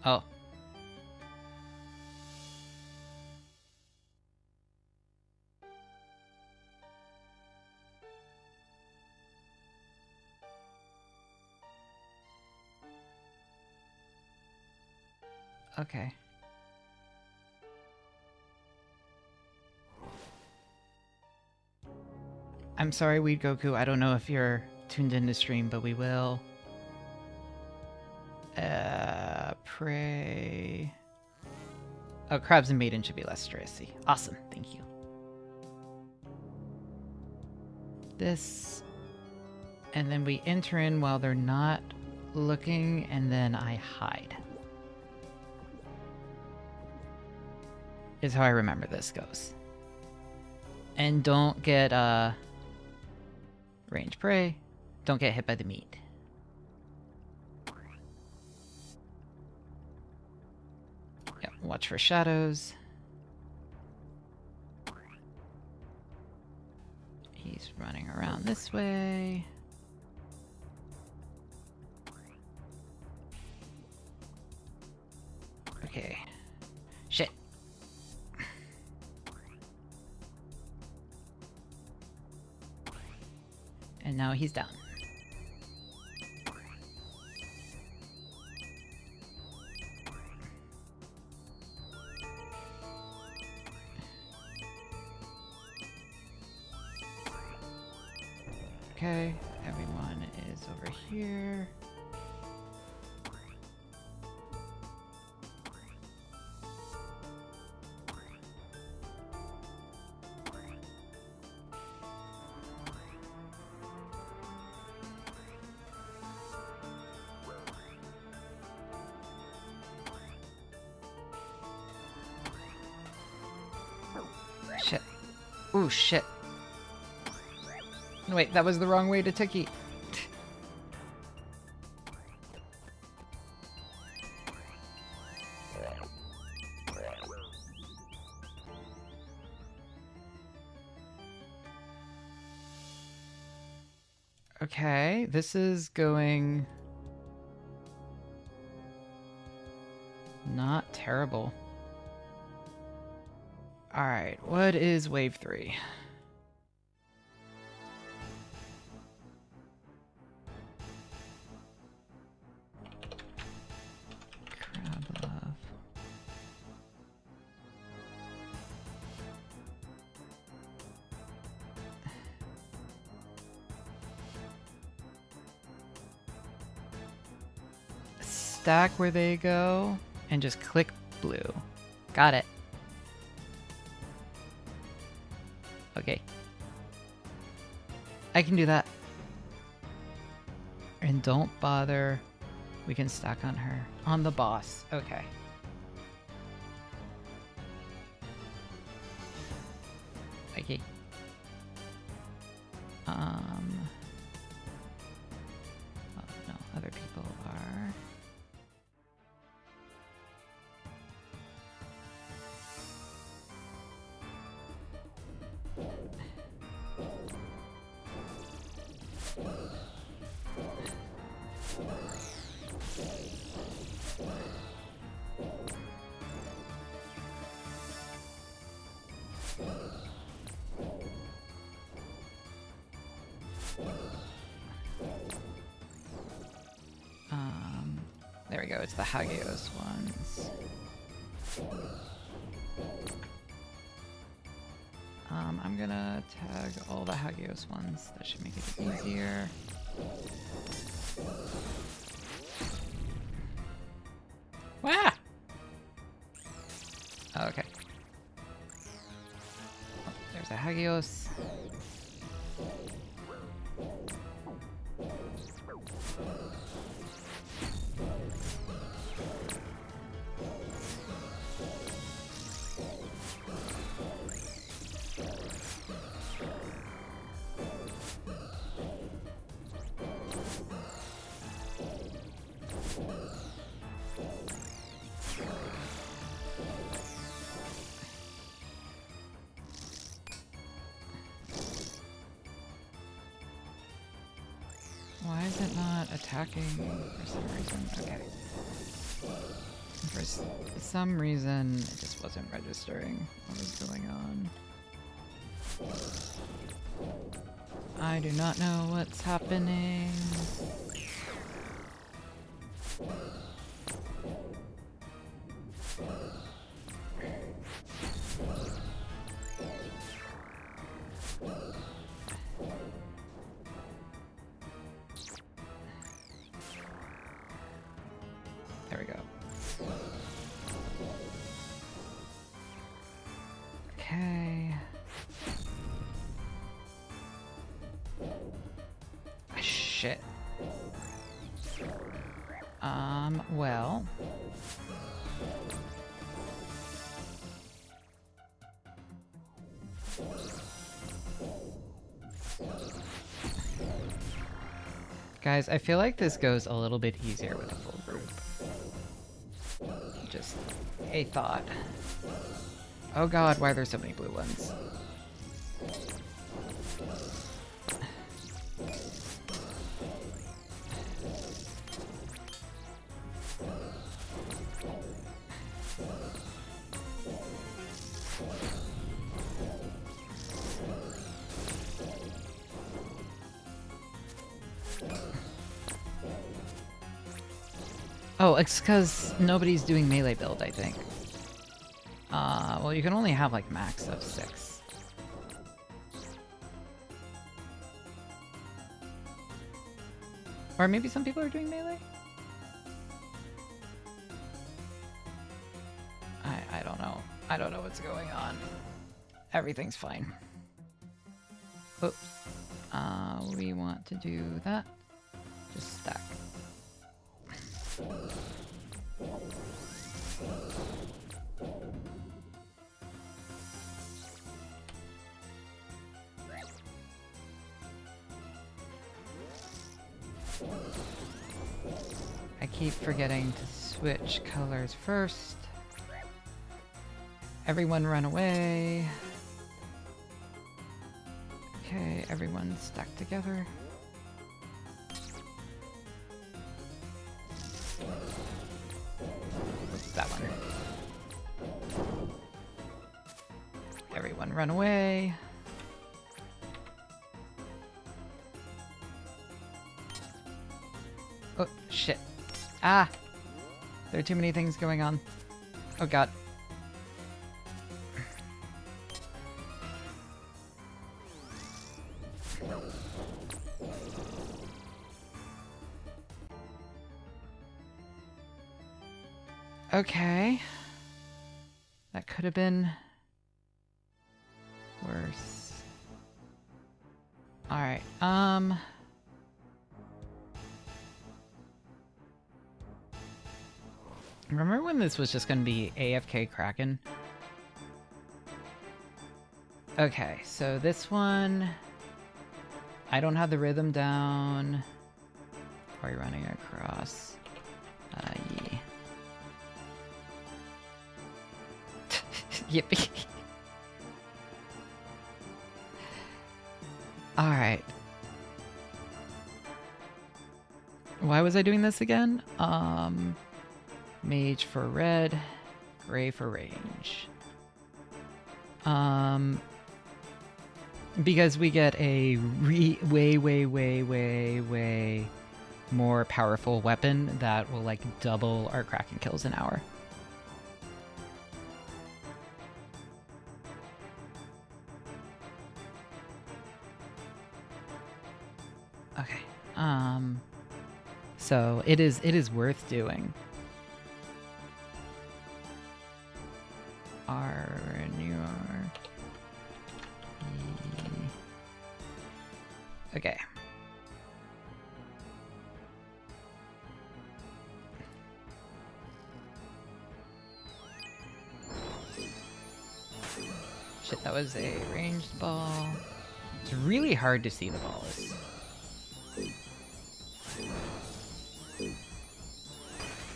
Oh. Okay. I'm sorry, Weed Goku. I don't know if you're tuned in to stream, but we will. Pray. Oh, crabs and maiden should be less stressy. Awesome, thank you. This, and then we enter in while they're not looking, and then I hide. Is how I remember this goes. And don't get range prey. Don't get hit by the meat. Yep, watch for shadows. He's running around this way. Okay. Shit. And now he's down. Okay, everyone is over here. Shit. Ooh, shit. Wait, that was the wrong way to Tiki. Okay, this is going... not terrible. Alright, what is wave 3? Crab love. stack where they go and just click blue. Got it. Okay. I can do that. And don't bother. We can stack on her. On the boss. Okay. Okay. Oh no, other people are. There we go, it's the Hagios ones. I'm gonna tag all the Hagios ones. That should make it easier. Wah! Okay. Oh, there's a Hagios. Why is it not attacking for some reason? Okay. For some reason, it just wasn't registering what was going on. I do not know what's happening. There we go. Okay. Shit. Well. Guys, I feel like this goes a little bit easier with a full group. Just a thought. Oh god, why are there so many blue ones? Oh, it's because nobody's doing melee build, I think. Well, you can only have like max of 6. Or maybe some people are doing melee? I don't know. I don't know what's going on. Everything's fine. Oops. We want to do that. Just stack. I keep forgetting to switch colors first. Everyone run away. Okay, everyone stack together. What's that one? Everyone run away. Oh, shit. Ah! There are too many things going on. Oh god. Okay. That could have been worse. Alright, remember when this was just gonna be AFK Kraken? Okay, so this one... I don't have the rhythm down. Are you running across? Yeah. Yippee. Alright. Why was I doing this again? Mage for red, gray for range. Because we get a way more powerful weapon that will like double our Kraken kills an hour. Okay. So it is worth doing. Okay. Shit, that was a ranged ball. It's really hard to see the balls.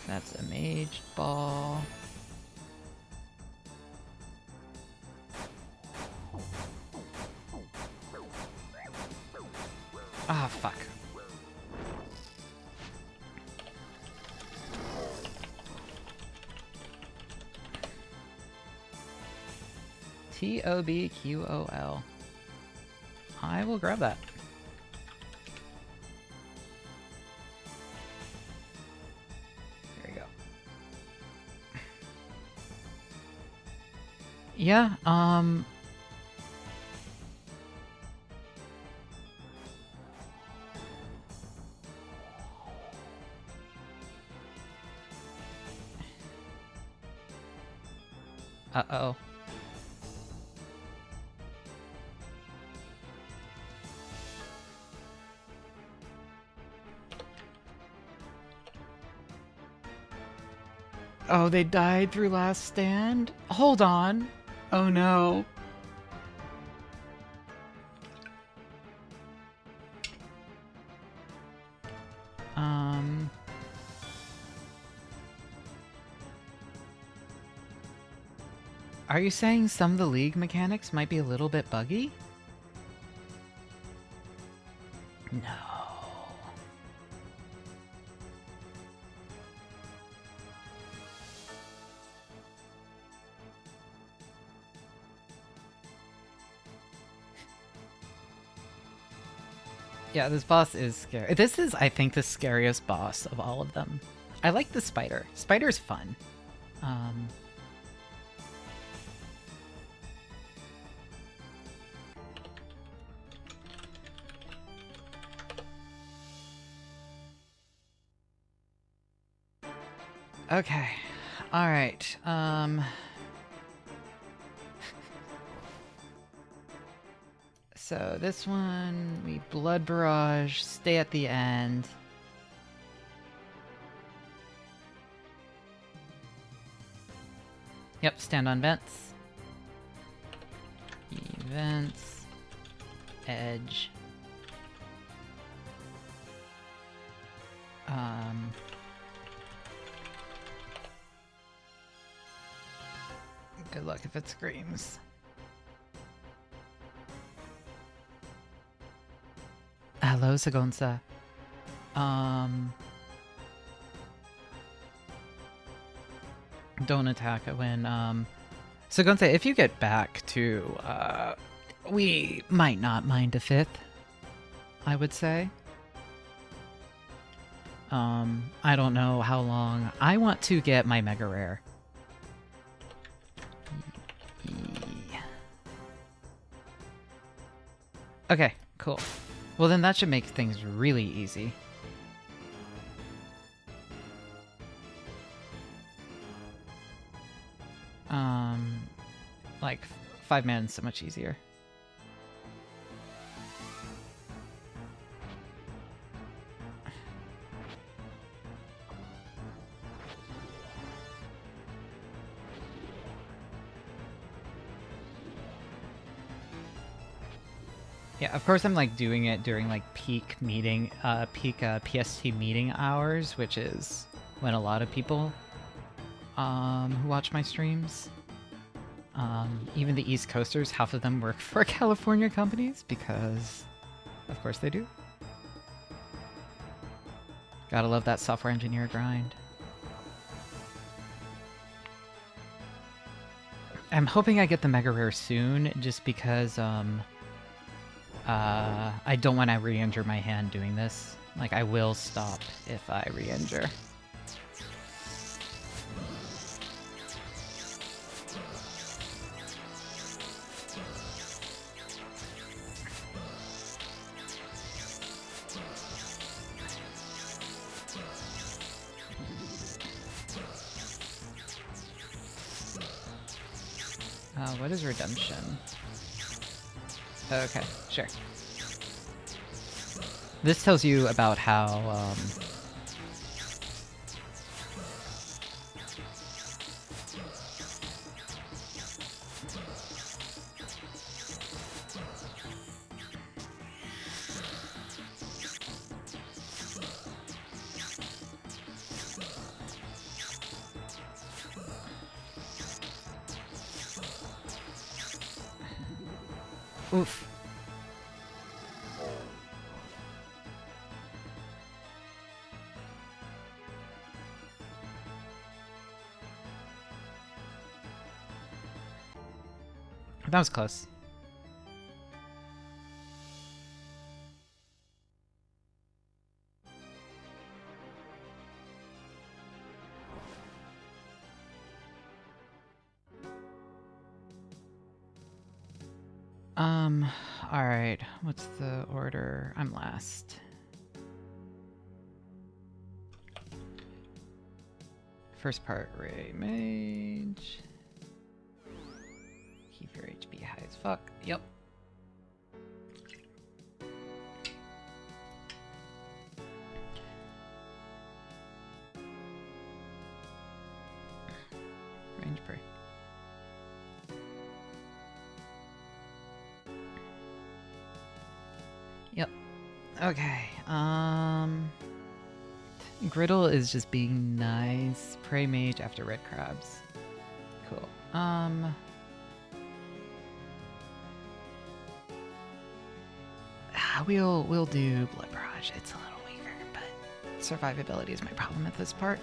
That's a mage ball. Ah, fuck. TOBQOL. I will grab that. There you go. Yeah, uh-oh. Oh, they died through last stand? Hold on. Oh no. Are you saying some of the league mechanics might be a little bit buggy? No. Yeah, this boss is scary. This is, I think, the scariest boss of all of them. I like the spider. Spider's fun. Okay. Alright. So this one, we Blood Barrage, stay at the end. Yep, stand on vents. Events. Edge. Good luck if it screams. Hello, Sagonsa. Don't attack it when, Sagonsa, if you get back to, we might not mind a fifth, I would say. I don't know how long. I want to get my Mega Rare. Okay, cool. Well, then that should make things really easy. Like 5-man is so much easier. Yeah, of course I'm like doing it during like peak PST meeting hours, which is when a lot of people who watch my streams, even the East Coasters, half of them work for California companies because of course they do. Gotta love that software engineer grind. I'm hoping I get the mega rare soon just because I don't want to re-injure my hand doing this. Like, I will stop if I re-injure. What is redemption? Okay, sure. This tells you about how, oof. That was close. Alright, what's the order? I'm last. First part, Ray Mage. Keep your HP high as fuck. Yep. Range break. Yep. Okay. Griddle is just being nice. Prey Mage after red crabs. Cool. We'll do Blood Barrage. It's a little weaker, but survivability is my problem at this part.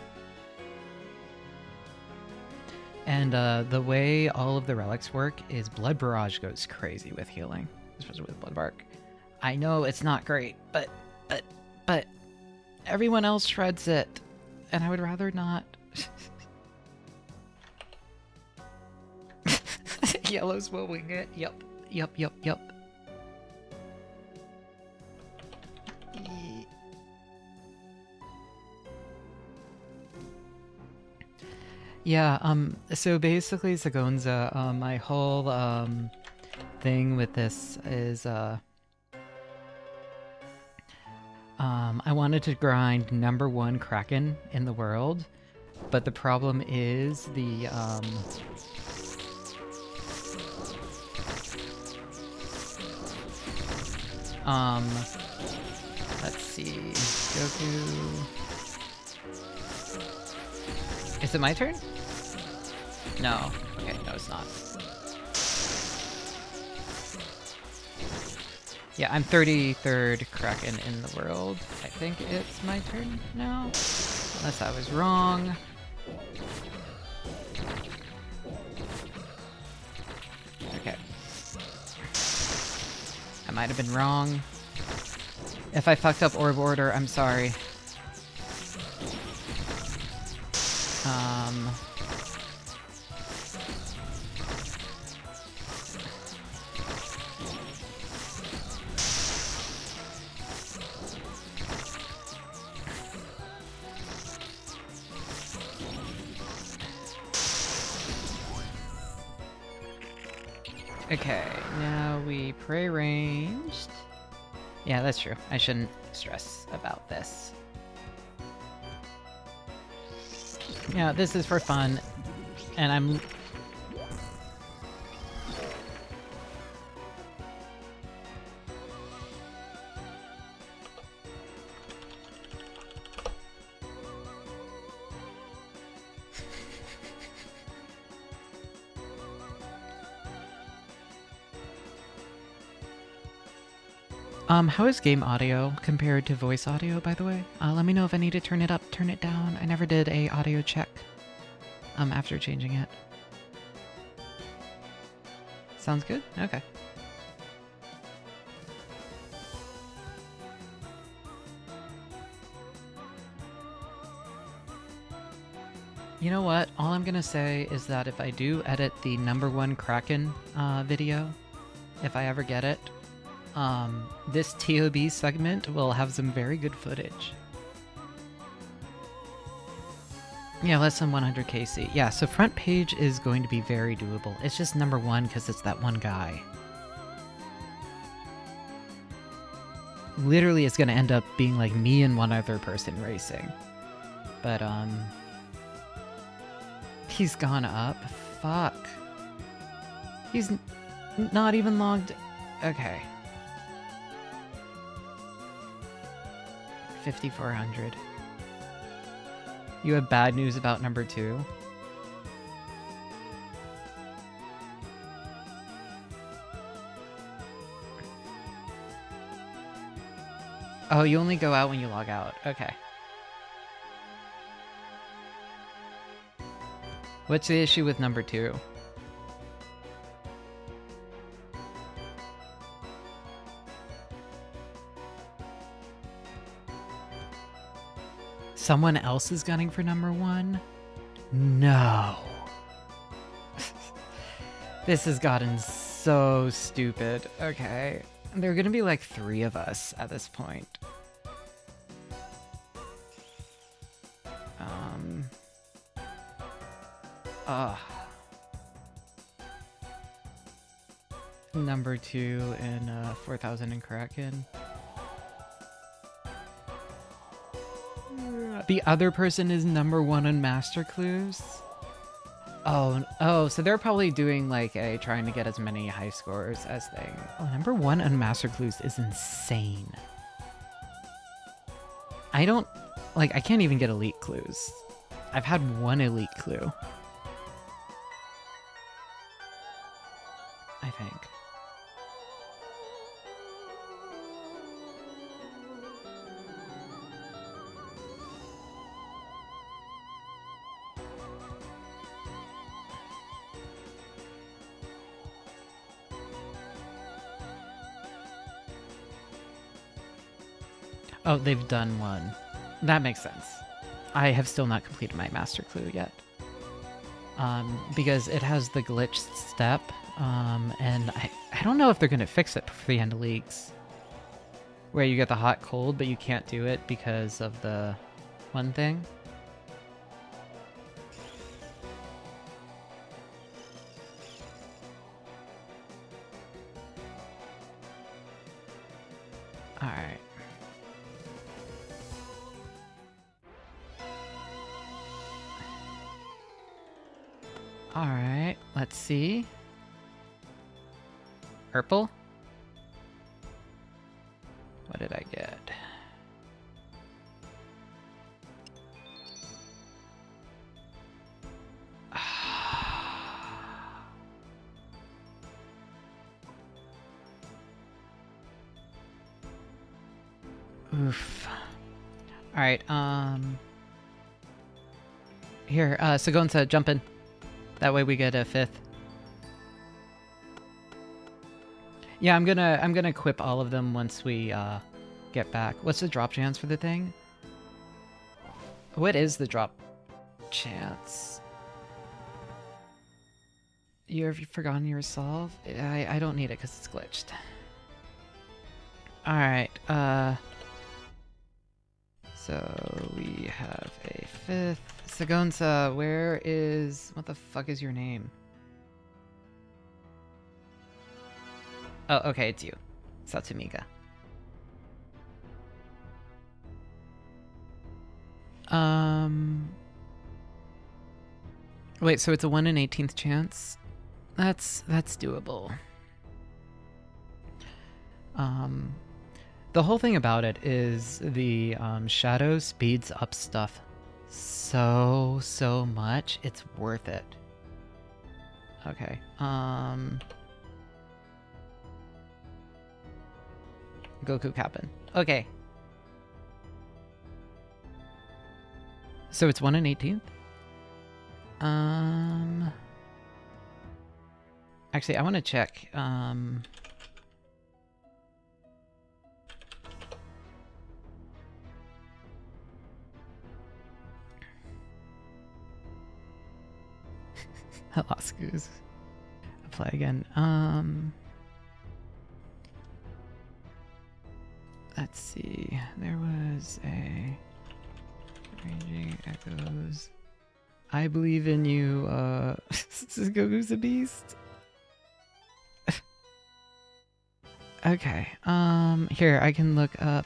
And the way all of the relics work is Blood Barrage goes crazy with healing, especially with Blood Bark. I know it's not great, but everyone else shreds it, and I would rather not. Yellows will wing it. Yep. Yeah, so basically, Zagonza, my whole, thing with this is, I wanted to grind #1 Kraken in the world, but the problem is the, let's see, Goku... Is it my turn? No. Okay, no it's not. Yeah, I'm 33rd Kraken in the world. I think it's my turn now. Unless I was wrong. Okay. I might have been wrong. If I fucked up orb order, I'm sorry. Okay, now we prearranged. Yeah, that's true. I shouldn't stress about this. Yeah, this is for fun, and I'm... how is game audio compared to voice audio, by the way? Let me know if I need to turn it up, turn it down. I never did a audio check after changing it. Sounds good? Okay. You know what? All I'm gonna say is that if I do edit the #1 Kraken video, if I ever get it, this TOB segment will have some very good footage. Yeah, less than 100 KC. Yeah, so front page is going to be very doable. It's just #1 because it's that one guy. Literally, it's going to end up being like me and one other person racing. But, he's gone up. Fuck. He's not even logged. Okay. 5,400. You have bad news about #2? Oh, you only go out when you log out. Okay. What's the issue with #2? Someone else is gunning for #1? No. This has gotten so stupid. Okay. There are gonna be like 3 of us at this point. #2 and 4,000 in Kraken. The other person is #1 on Master Clues. Oh, so they're probably doing like a trying to get as many high scores as they. Oh, #1 on Master Clues is insane. I don't like. I can't even get elite clues. I've had 1 elite clue. I think. Oh, they've done 1. That makes sense. I have still not completed my master clue yet. Because it has the glitched step, and I don't know if they're going to fix it for the end of leagues. Where you get the hot cold, but you can't do it because of the one thing. Alright. Alright, let's see. Purple? What did I get? Oof. Alright, here, Sagonsa, jump in. That way we get a 5th. Yeah, I'm gonna equip all of them once we get back. What's the drop chance for the thing? What is the drop chance? Have you forgotten your resolve? I don't need it because it's glitched. Alright, so we have a 5th. Sagonsa, where is... What the fuck is your name? Oh, okay, it's you. Satsumiga. Wait, so it's a 1 in 18th chance? That's doable. The whole thing about it is the shadow speeds up stuff so much. It's worth it. Okay. Goku Kappen. Okay. So it's 1 in 18th? Actually, I want to check. I lost Goose. Apply again. Let's see. There was a Raging Echoes. I believe in you. Goku's a beast. Okay. Here I can look up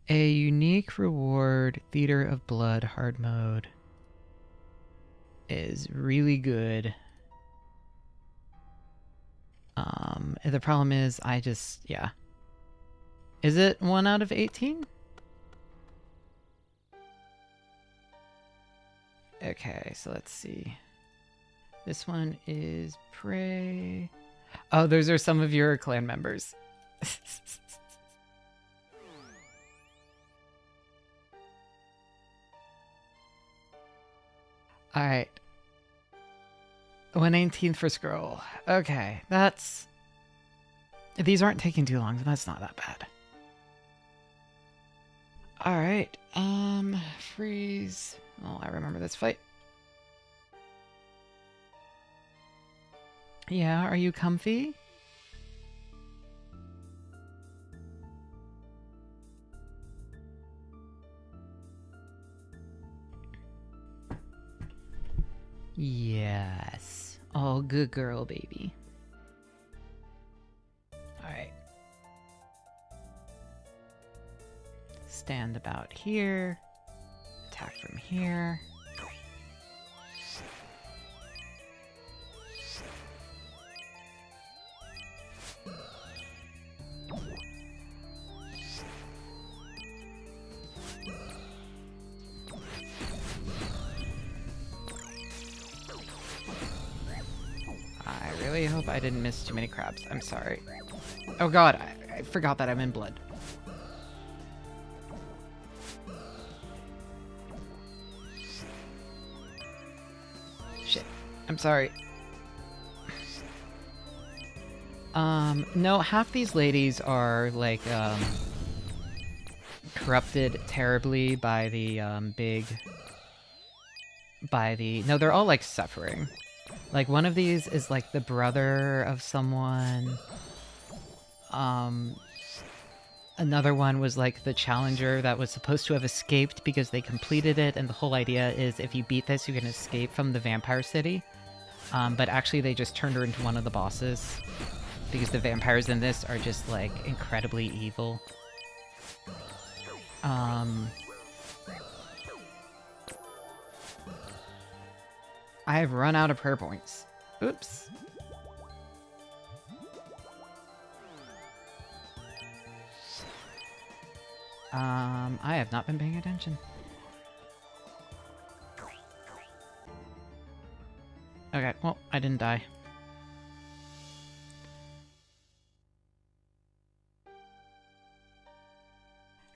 a unique reward. Theater of Blood hard mode is really good. The problem is yeah. Is it 1 out of 18? Okay, so let's see. This one is Prey. Oh, those are some of your clan members. Alright. 1/18th for scroll. Okay, that's... These aren't taking too long, so that's not that bad. Alright, freeze. Oh, I remember this fight. Yeah, are you comfy? Yes. Oh, good girl, baby. Alright. Stand about here. Attack from here. I really hope I didn't miss too many crabs. I'm sorry. Oh god, I forgot that I'm in blood. Shit. I'm sorry. No, half these ladies are, like, corrupted terribly by the, no, they're all, like, suffering. Like, one of these is, like, the brother of someone. Another one was, like, the challenger that was supposed to have escaped because they completed it, and the whole idea is if you beat this, you can escape from the vampire city. But actually, they just turned her into one of the bosses. Because the vampires in this are just, like, incredibly evil. I have run out of prayer points. Oops. I have not been paying attention. Okay, well, I didn't die.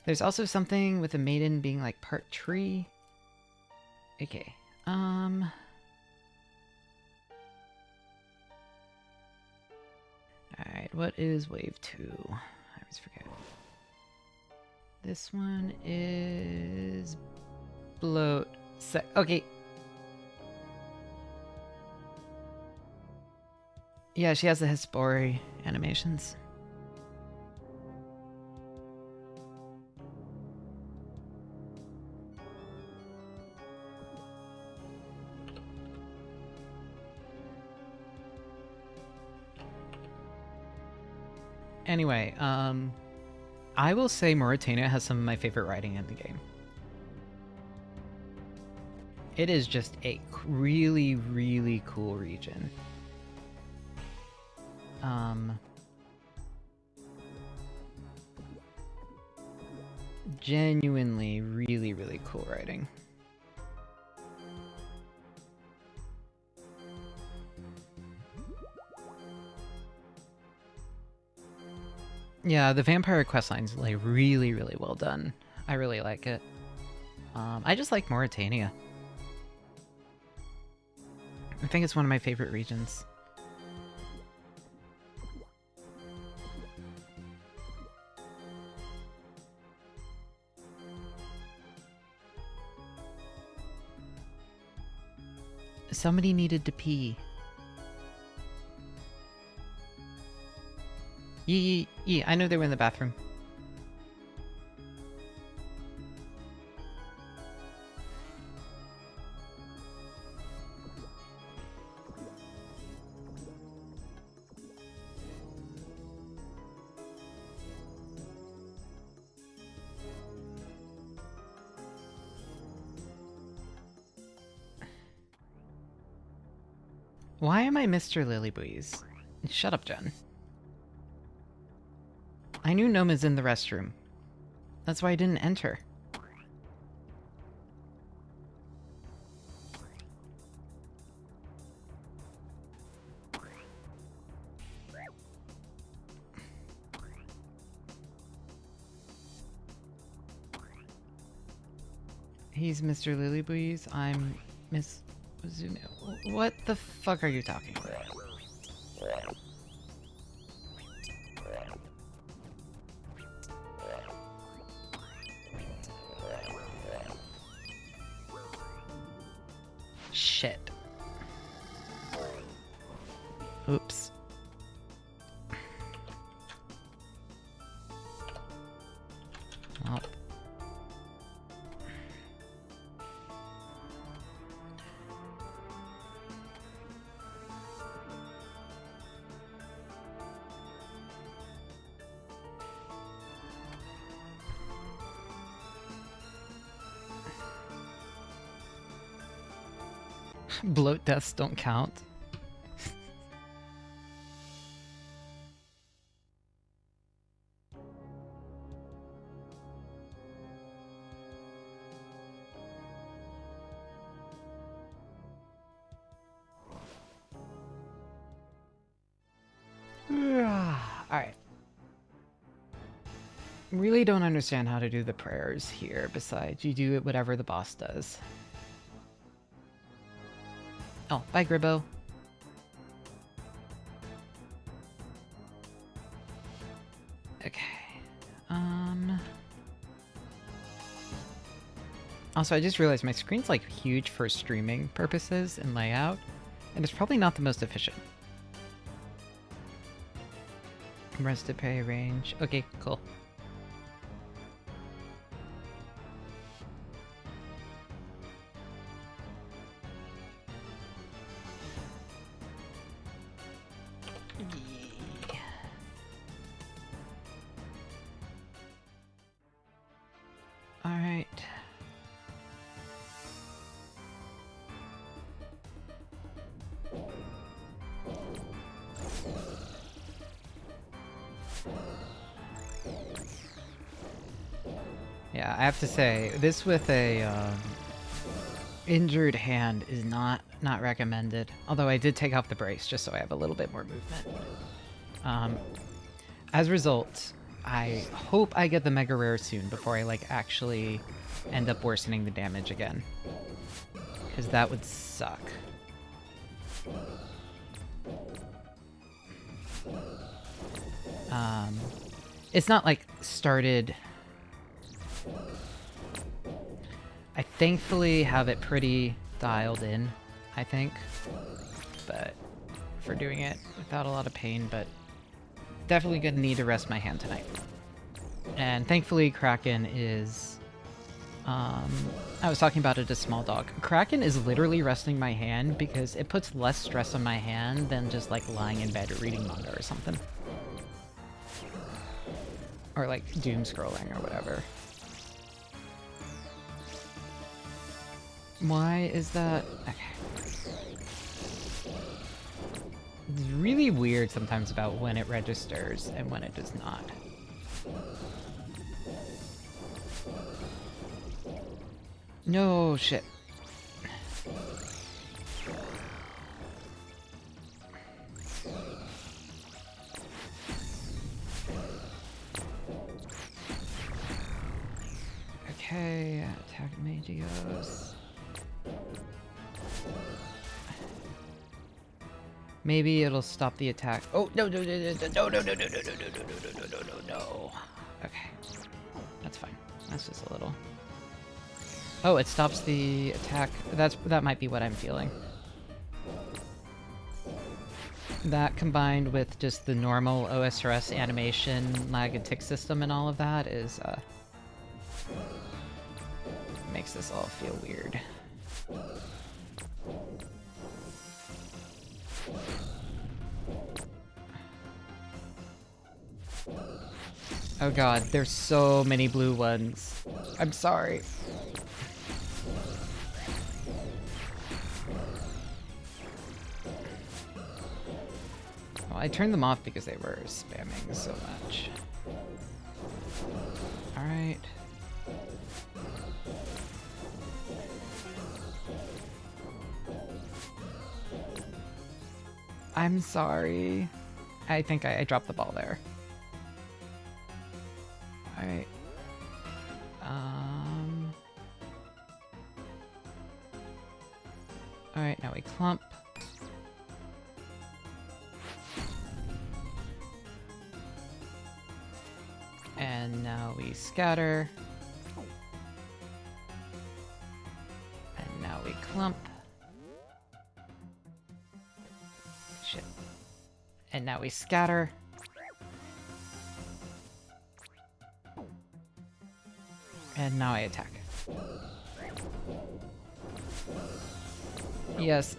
There's also something with the maiden being like part tree. Okay. Alright, what is wave 2? I always forget. This one is bloat. Okay. Yeah, she has the Hespori animations. Anyway, I will say Mauritania has some of my favorite writing in the game. It is just a really, really cool region. Genuinely really, really cool writing. Yeah, the vampire questline's like really, really well done. I really like it. I just like Mauritania. I think it's one of my favorite regions. Somebody needed to pee. Yee, I know they were in the bathroom. Why am I Mr. Lilybwees? Shut up, Jen. I knew Noma's in the restroom. That's why I didn't enter. He's Mr. Lilybwees. I'm Miss Zuno. What the fuck are you talking about? Shit. Oops. Well. Bloat deaths don't count. Alright. Really don't understand how to do the prayers here, besides you do it whatever the boss does. Oh, bye, Gribbo. Okay. Also, I just realized my screen's like huge for streaming purposes and layout, and it's probably not the most efficient. Rest to pay range. Okay, cool. Alright. Yeah, I have to say, this with a injured hand is not recommended. Although I did take off the brace just so I have a little bit more movement. As a result, I hope I get the mega rare soon before I like actually end up worsening the damage again. Because that would suck. It's not like started... I thankfully have it pretty dialed in, I think. But for doing it without a lot of pain, but definitely gonna need to rest my hand tonight. And thankfully Kraken is... I was talking about it as small dog. Kraken is literally resting my hand because it puts less stress on my hand than just like lying in bed or reading manga or something. Or like doom scrolling or whatever. Why is that? Okay. It's really weird sometimes about when it registers and when it does not. No shit. Okay, attack Magios. Maybe it'll stop the attack. Oh no no no no no no no no no no no no no no no no. Okay, that's fine. That's just a little. Oh, it stops the attack. That might be what I'm feeling. That combined with just the normal OSRS animation lag and tick system and all of that is makes this all feel weird. Oh god, there's so many blue ones. I'm sorry. Well, I turned them off because they were spamming so much. Alright. I'm sorry. I think I dropped the ball there. Alright. Alright, now we clump. And now we scatter. And now we clump. Shit. And now we scatter. And now I attack. Yes.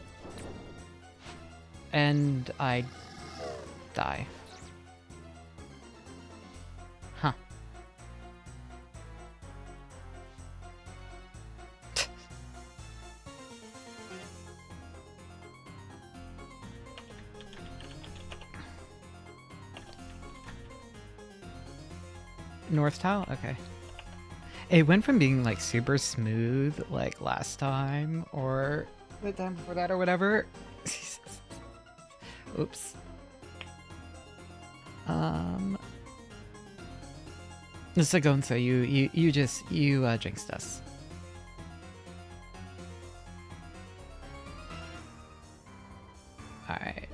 And I die. Huh. North tile? Okay. It went from being like super smooth like last time or the time before that or whatever. Oops. So Gonzo, you jinxed us. Alright.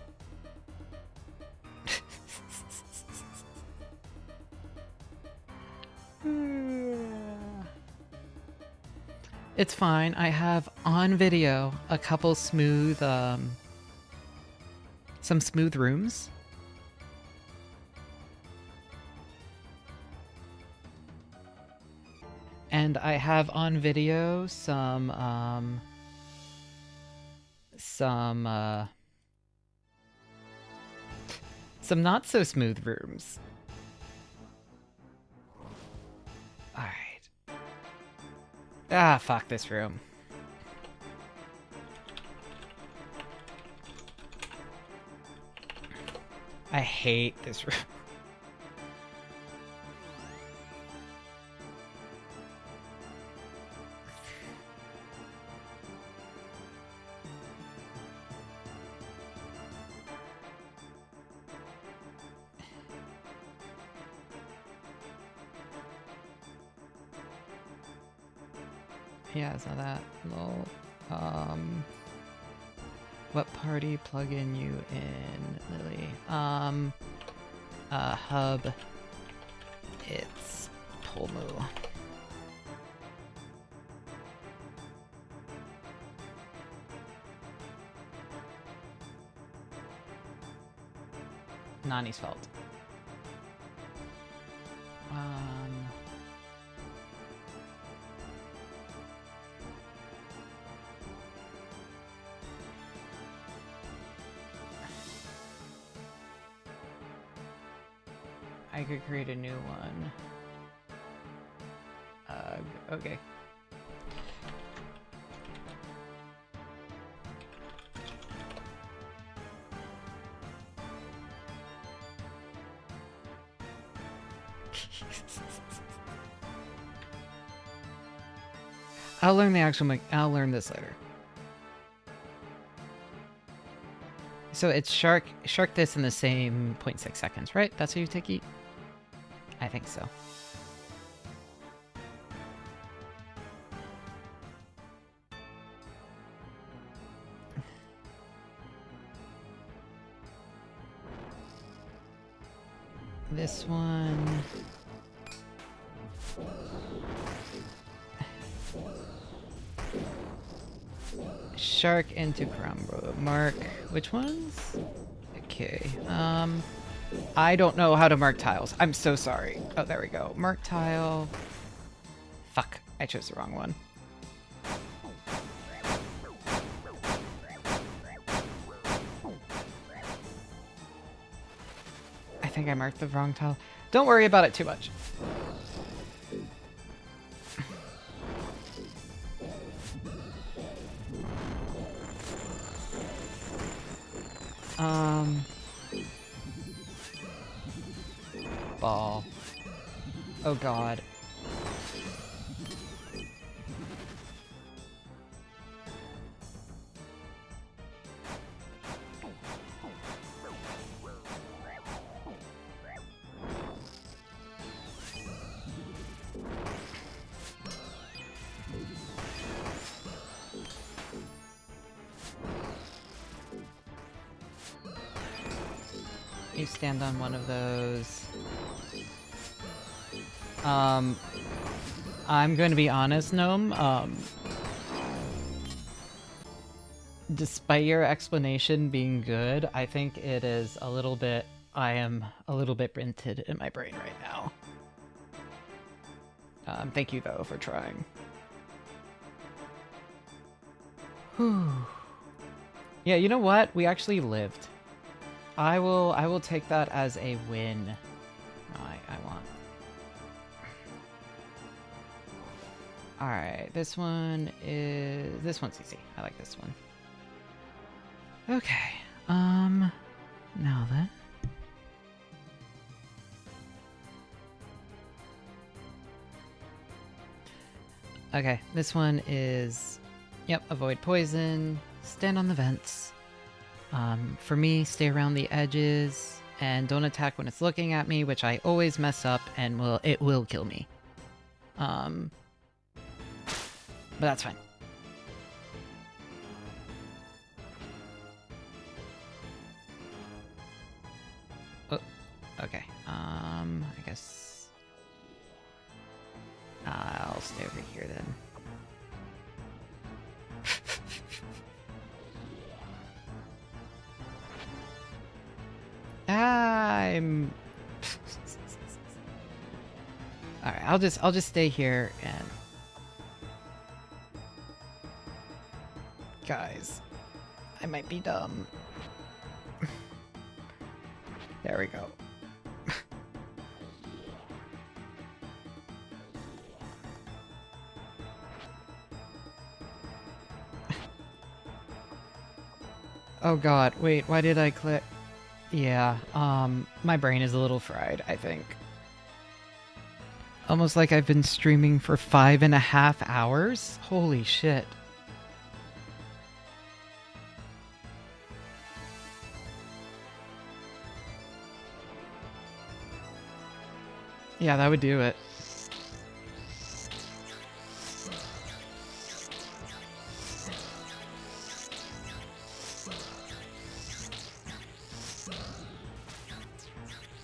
It's fine. I have on video a couple smooth, some smooth rooms. And I have on video some not so smooth rooms. Alright. Ah, fuck this room. I hate this room. Yeah, it's not that. Lol. What party plugin you in, Lily? Hub. It's Polmu. Nani's fault. I could create a new one. Okay. I'll learn the actual. I'll learn this later. So it's shark this in the same 0.6 seconds, right? That's how you take eat? I think so. This one. Shark into Crumbo. Mark, which ones? Okay. I don't know how to mark tiles. I'm so sorry. Oh, there we go. Mark tile. Fuck, I chose the wrong one. I think I marked the wrong tile. Don't worry about it too much. Ball. Oh god. You stand on one of those. I'm going to be honest, Gnome. Despite your explanation being good, I think it is a little bit... I am a little bit printed in my brain right now. Thank you, though, for trying. Whew. Yeah, you know what? We actually lived. I will take that as a win. I want. Alright, this one's easy. I like this one. Okay. Now then. Okay, this one is, yep, avoid poison, stand on the vents. For me, stay around the edges, and don't attack when it's looking at me, which I always mess up, and it will kill me. But that's fine. Oh, okay. I guess I'll stay over here then. I'm... Alright, I'll just stay here and... Guys, I might be dumb. There we go. Oh god, wait, why did I click? Yeah, my brain is a little fried, I think. Almost like I've been streaming for 5.5 hours? Holy shit. Yeah, that would do it.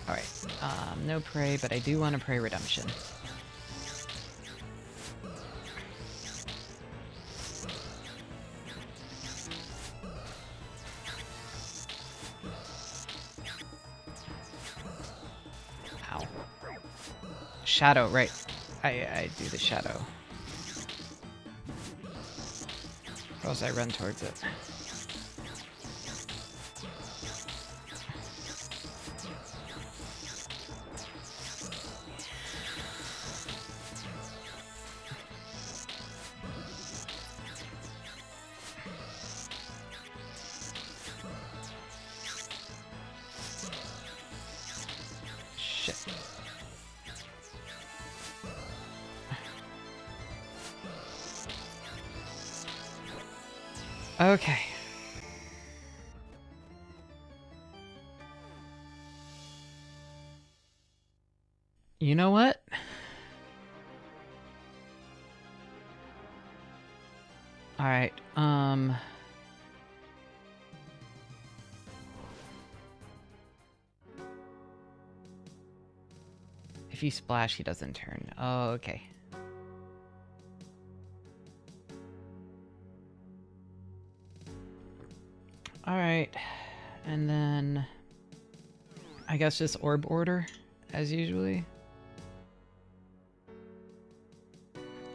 Alright, no prey, but I do want to pray redemption. Ow. Shadow, right. I do the shadow. Or else I run towards it. Okay. You know what? Alright, if you splash, he doesn't turn. Oh, okay. Alright, and then I guess just orb order, as usually.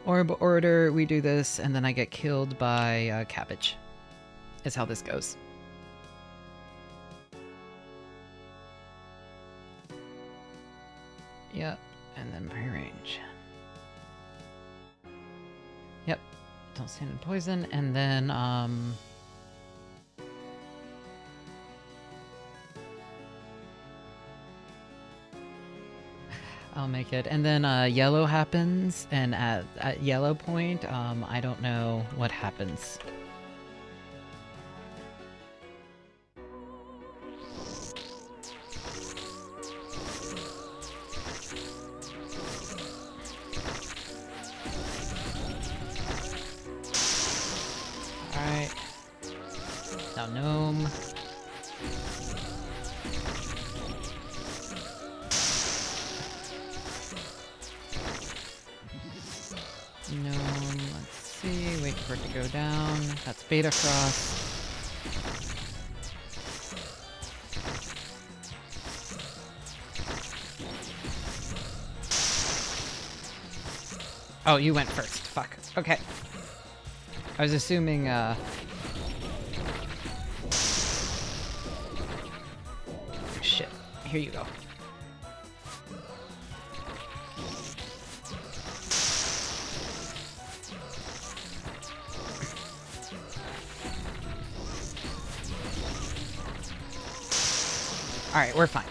Orb order, we do this, and then I get killed by cabbage, is how this goes. Yep, and then pre-range. Yep, don't stand in poison, and then, I'll make it. And then yellow happens, and at yellow point, I don't know what happens. Alright. Now gnome. Gnome, let's see, wait for it to go down. That's Beta Frost. Oh, you went first. Fuck. Okay. I was assuming, shit. Here you go. Alright, we're fine.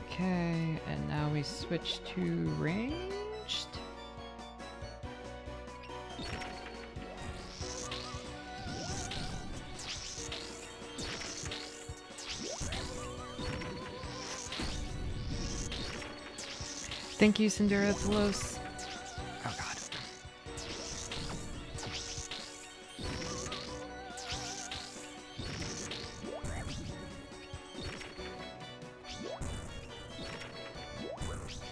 Okay, and now we switch to ranged. Thank you, Cinderethalos. Oh god.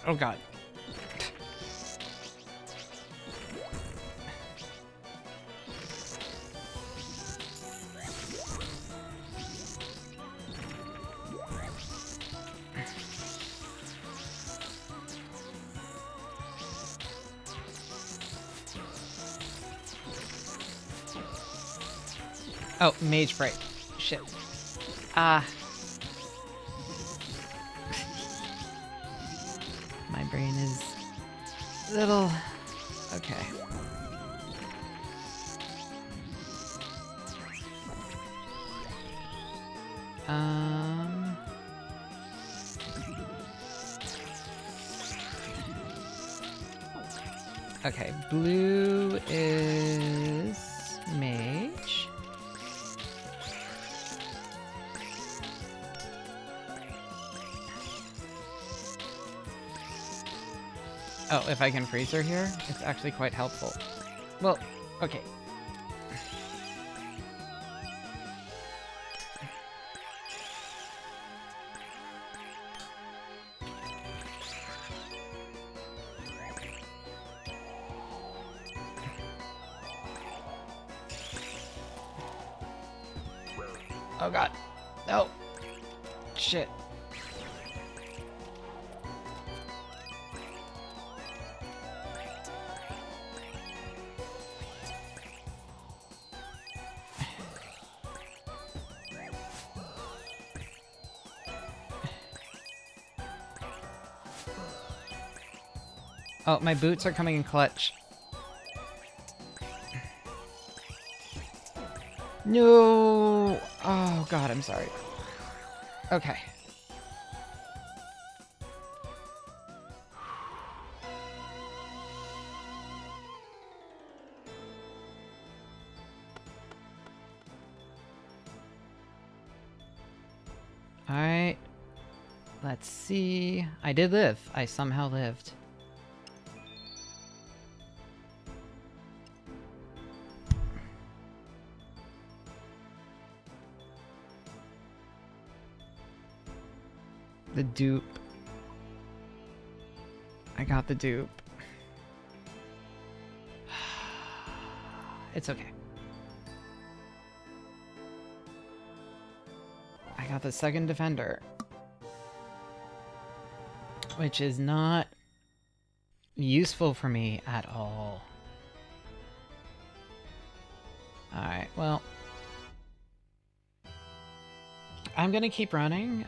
Oh god. Oh, mage break. Shit. Ah. My brain is little. Okay. Okay, blue is mage. Oh, if I can freeze her here, it's actually quite helpful. Well, okay. Oh god. No. Shit. Oh, my boots are coming in clutch. No! Oh god, I'm sorry. Okay. Alright. Let's see. I did live. I somehow lived. The dupe. I got the dupe. It's okay. I got the second defender. Which is not useful for me at all. Alright, well. I'm gonna keep running,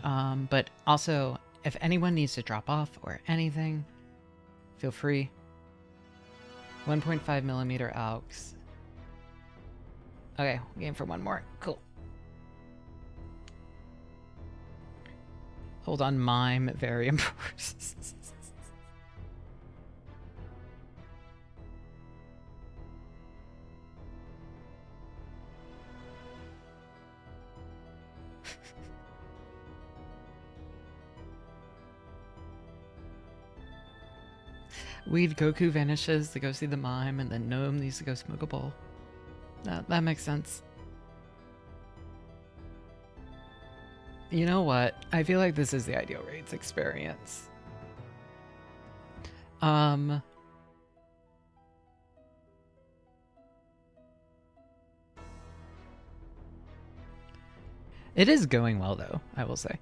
but also, if anyone needs to drop off or anything, feel free. 1.5mm AUX. Okay, game for one more. Cool. Hold on, mime, very important. Weed Goku vanishes to go see the mime, and then Gnome needs to go smoke a bowl. That makes sense. You know what? I feel like this is the ideal raids experience. It is going well, though, I will say.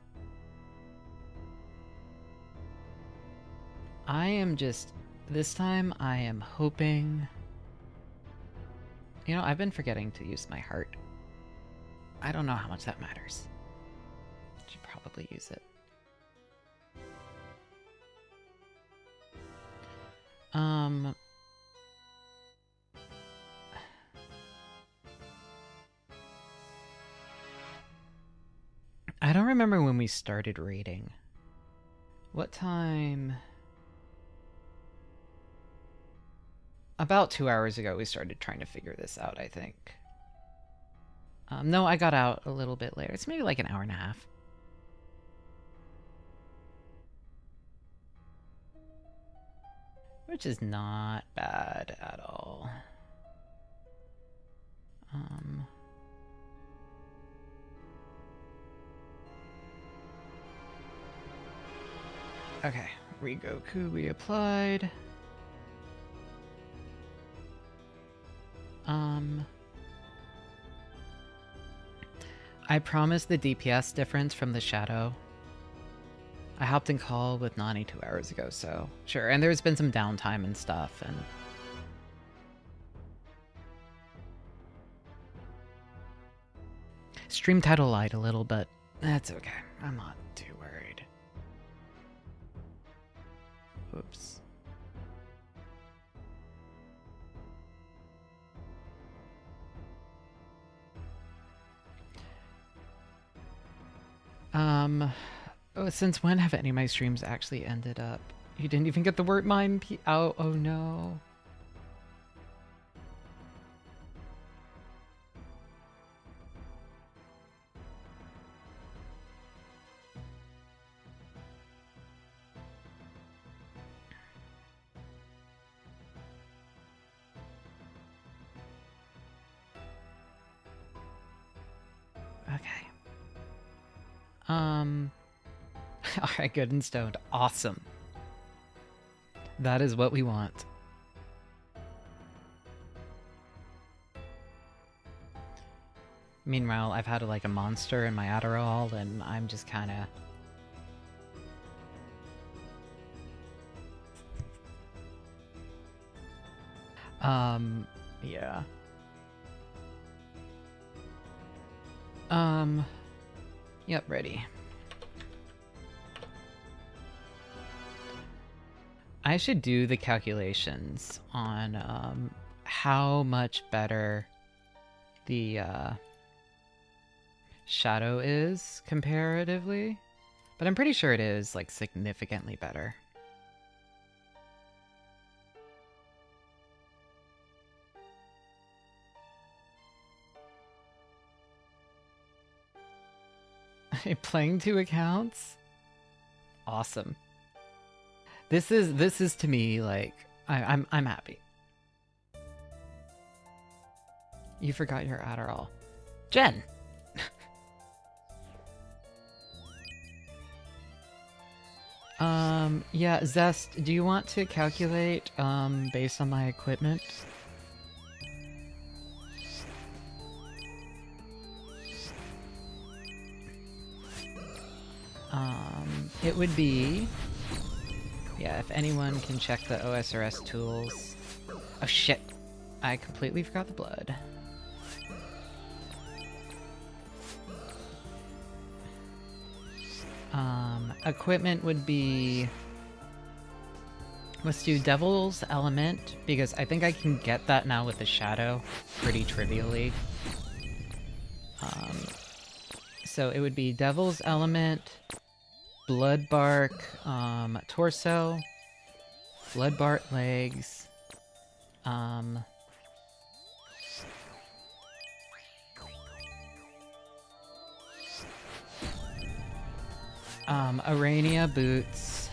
I am just... This time, I am hoping... You know, I've been forgetting to use my heart. I don't know how much that matters. Should probably use it. I don't remember when we started raiding. What time? About 2 hours ago we started trying to figure this out, I think. No, I got out a little bit later. It's maybe like an hour and a half. Which is not bad at all. Okay, Rigoku we applied. I promised the DPS difference from the Shadow. I hopped in call with Nani 2 hours ago, so sure. And there's been some downtime and stuff, and stream title lied a little, but that's okay. I'm not too worried. Oops. Since when have any of my streams actually ended up? You didn't even get the word mime out. Oh no. Okay. Alright, good and stoned. Awesome. That is what we want. Meanwhile, I've had like a monster in my Adderall, and I'm just kinda... yeah. Yep, ready. I should do the calculations on how much better the Shadow is comparatively, but I'm pretty sure it is like significantly better. Playing 2 accounts? Awesome. This is to me like I'm happy. You forgot your Adderall. Jen! Yeah, Zest, do you want to calculate, based on my equipment? It would be... Yeah, if anyone can check the OSRS tools... Oh shit! I completely forgot the blood. Equipment would be... Let's do Devil's Element, because I think I can get that now with the Shadow pretty trivially. So it would be Devil's Element, Bloodbark, Torso, Bloodbark Legs, Arania Boots,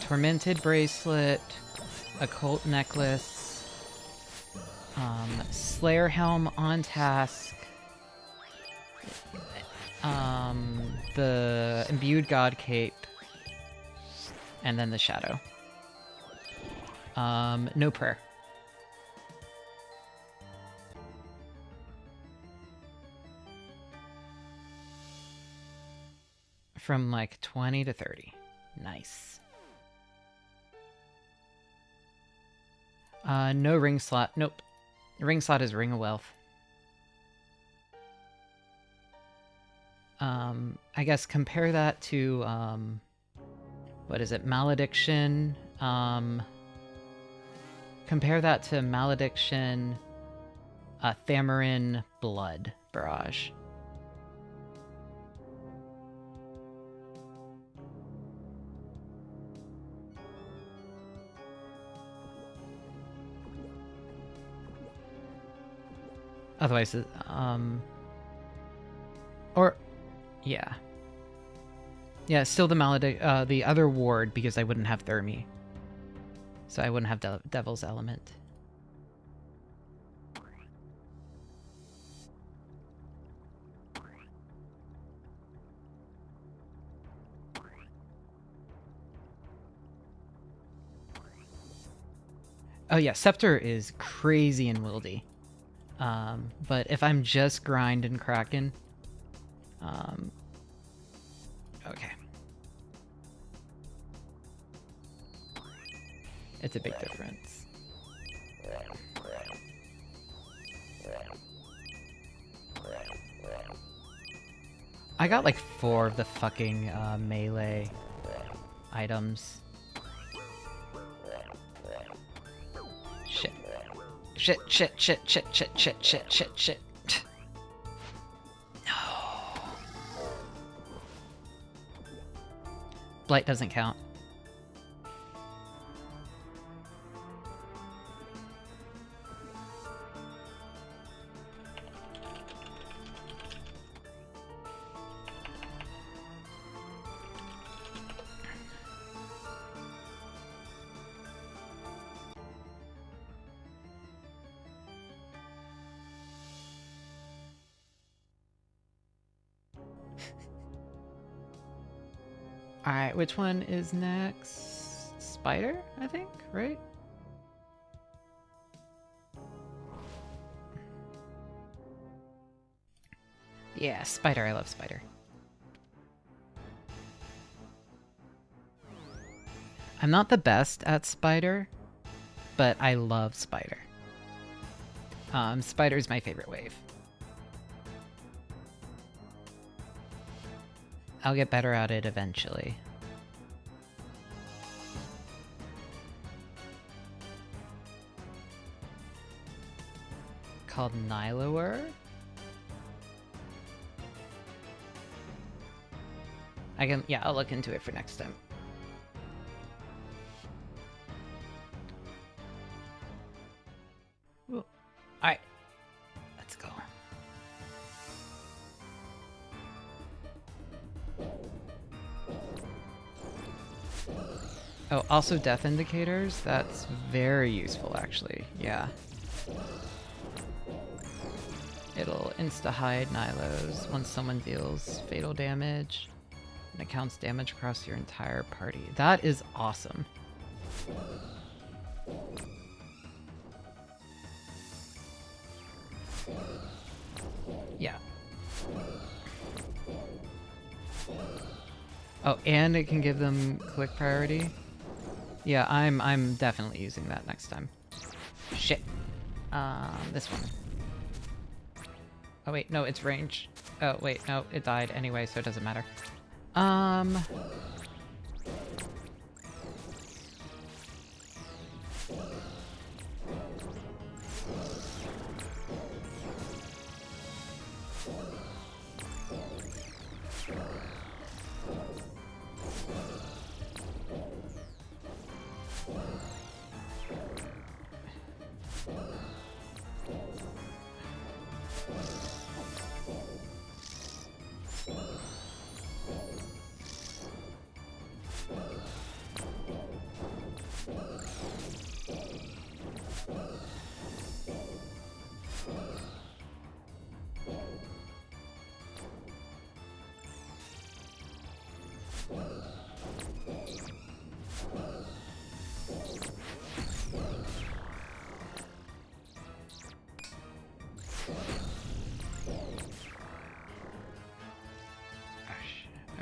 Tormented Bracelet, Occult Necklace, Slayer Helm on Task, the Imbued God Cape, and then the Shadow. No prayer. From like 20 to 30. Nice. No ring slot. Nope. Ring slot is Ring of Wealth. I guess compare that to, what is it? Malediction. Compare that to Malediction, Thamarin Blood Barrage. Otherwise, or, yeah. Yeah, still the the other ward, because I wouldn't have Thermi. So I wouldn't have Devil's Element. Oh yeah, Scepter is crazy and wieldy. But if I'm just grind and Kraken, okay. It's a big difference. I got like 4 of the fucking melee items. Shit. Shit, shit, shit, shit, shit, shit, shit, shit, shit. No. Blight doesn't count. Alright, which one is next? Spider, I think, right? Yeah, Spider, I love Spider. I'm not the best at Spider, but I love Spider. Spider's my favorite wave. I'll get better at it eventually. called Nilower. Yeah, I'll look into it for next time. All right, let's go. Oh, also death indicators. That's very useful, actually. Yeah. It'll insta-hide Nilos once someone deals fatal damage and it counts damage across your entire party. That is awesome. Yeah. Oh, and it can give them click priority. Yeah, I'm definitely using that next time. Shit. This one. Oh wait, no, it's range. Oh wait, no, it died anyway, so it doesn't matter.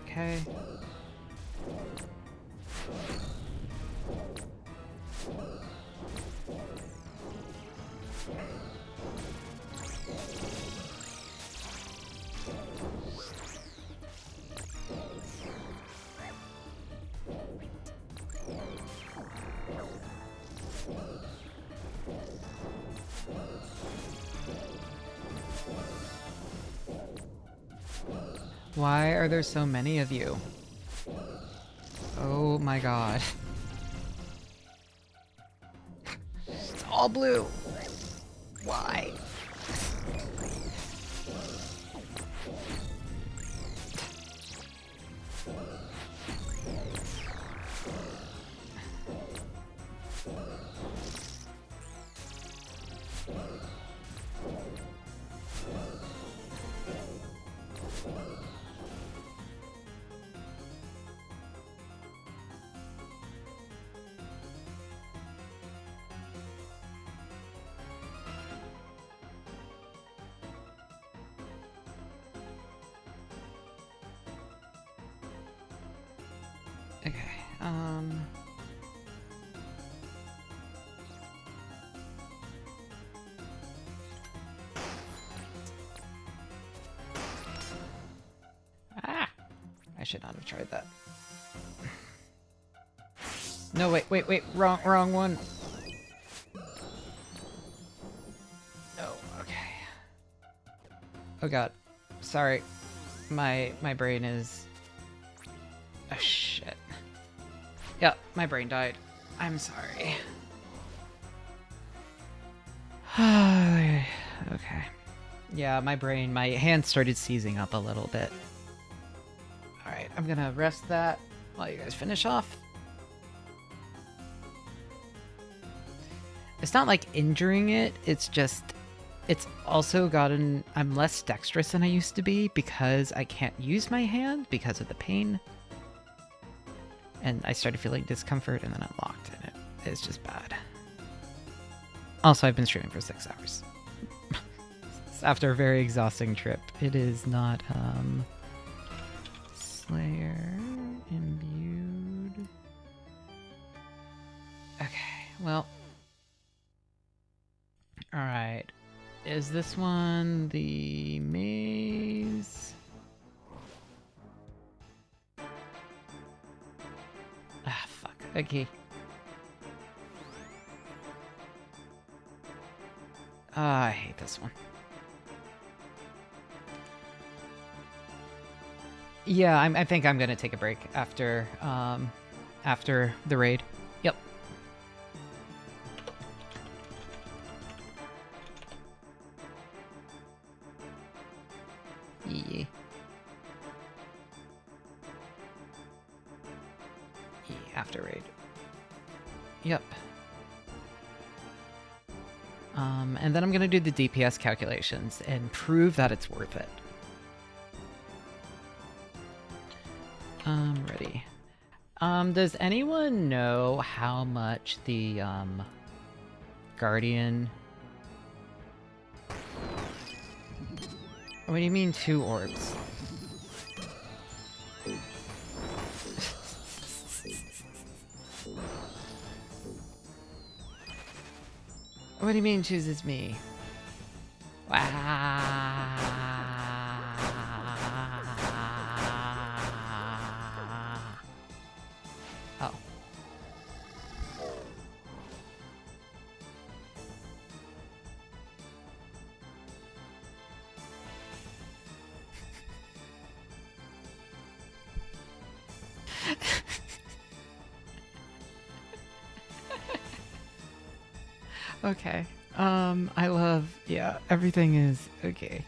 Okay. Why are there so many of you? Oh my god. It's all blue. Why? Okay, Ah! I should not have tried that. No, wait, wrong one. No, okay. Oh god. Sorry. My brain is... Oh shit. Yeah, my brain died. I'm sorry. Okay. Yeah, my hand started seizing up a little bit. Alright, I'm gonna rest that while you guys finish off. It's not like injuring it, it's just... It's also gotten... I'm less dexterous than I used to be because I can't use my hand because of the pain. And I started feeling discomfort and then I'm locked in it. It's just bad. Also, I've been streaming for 6 hours. After a very exhausting trip. It is not, Slayer imbued. Okay, well. Alright. Is this one the maze? Ah, fuck. Okay. I hate this one. Yeah, I think I'm gonna take a break after after the raid. Yep. Yeah. After raid. Yep. And then I'm gonna do the DPS calculations and prove that it's worth it. Ready. Does anyone know how much the Guardian? What do you mean 2 orbs? What do you mean chooses me? Oh. Okay. I love, yeah, everything is okay.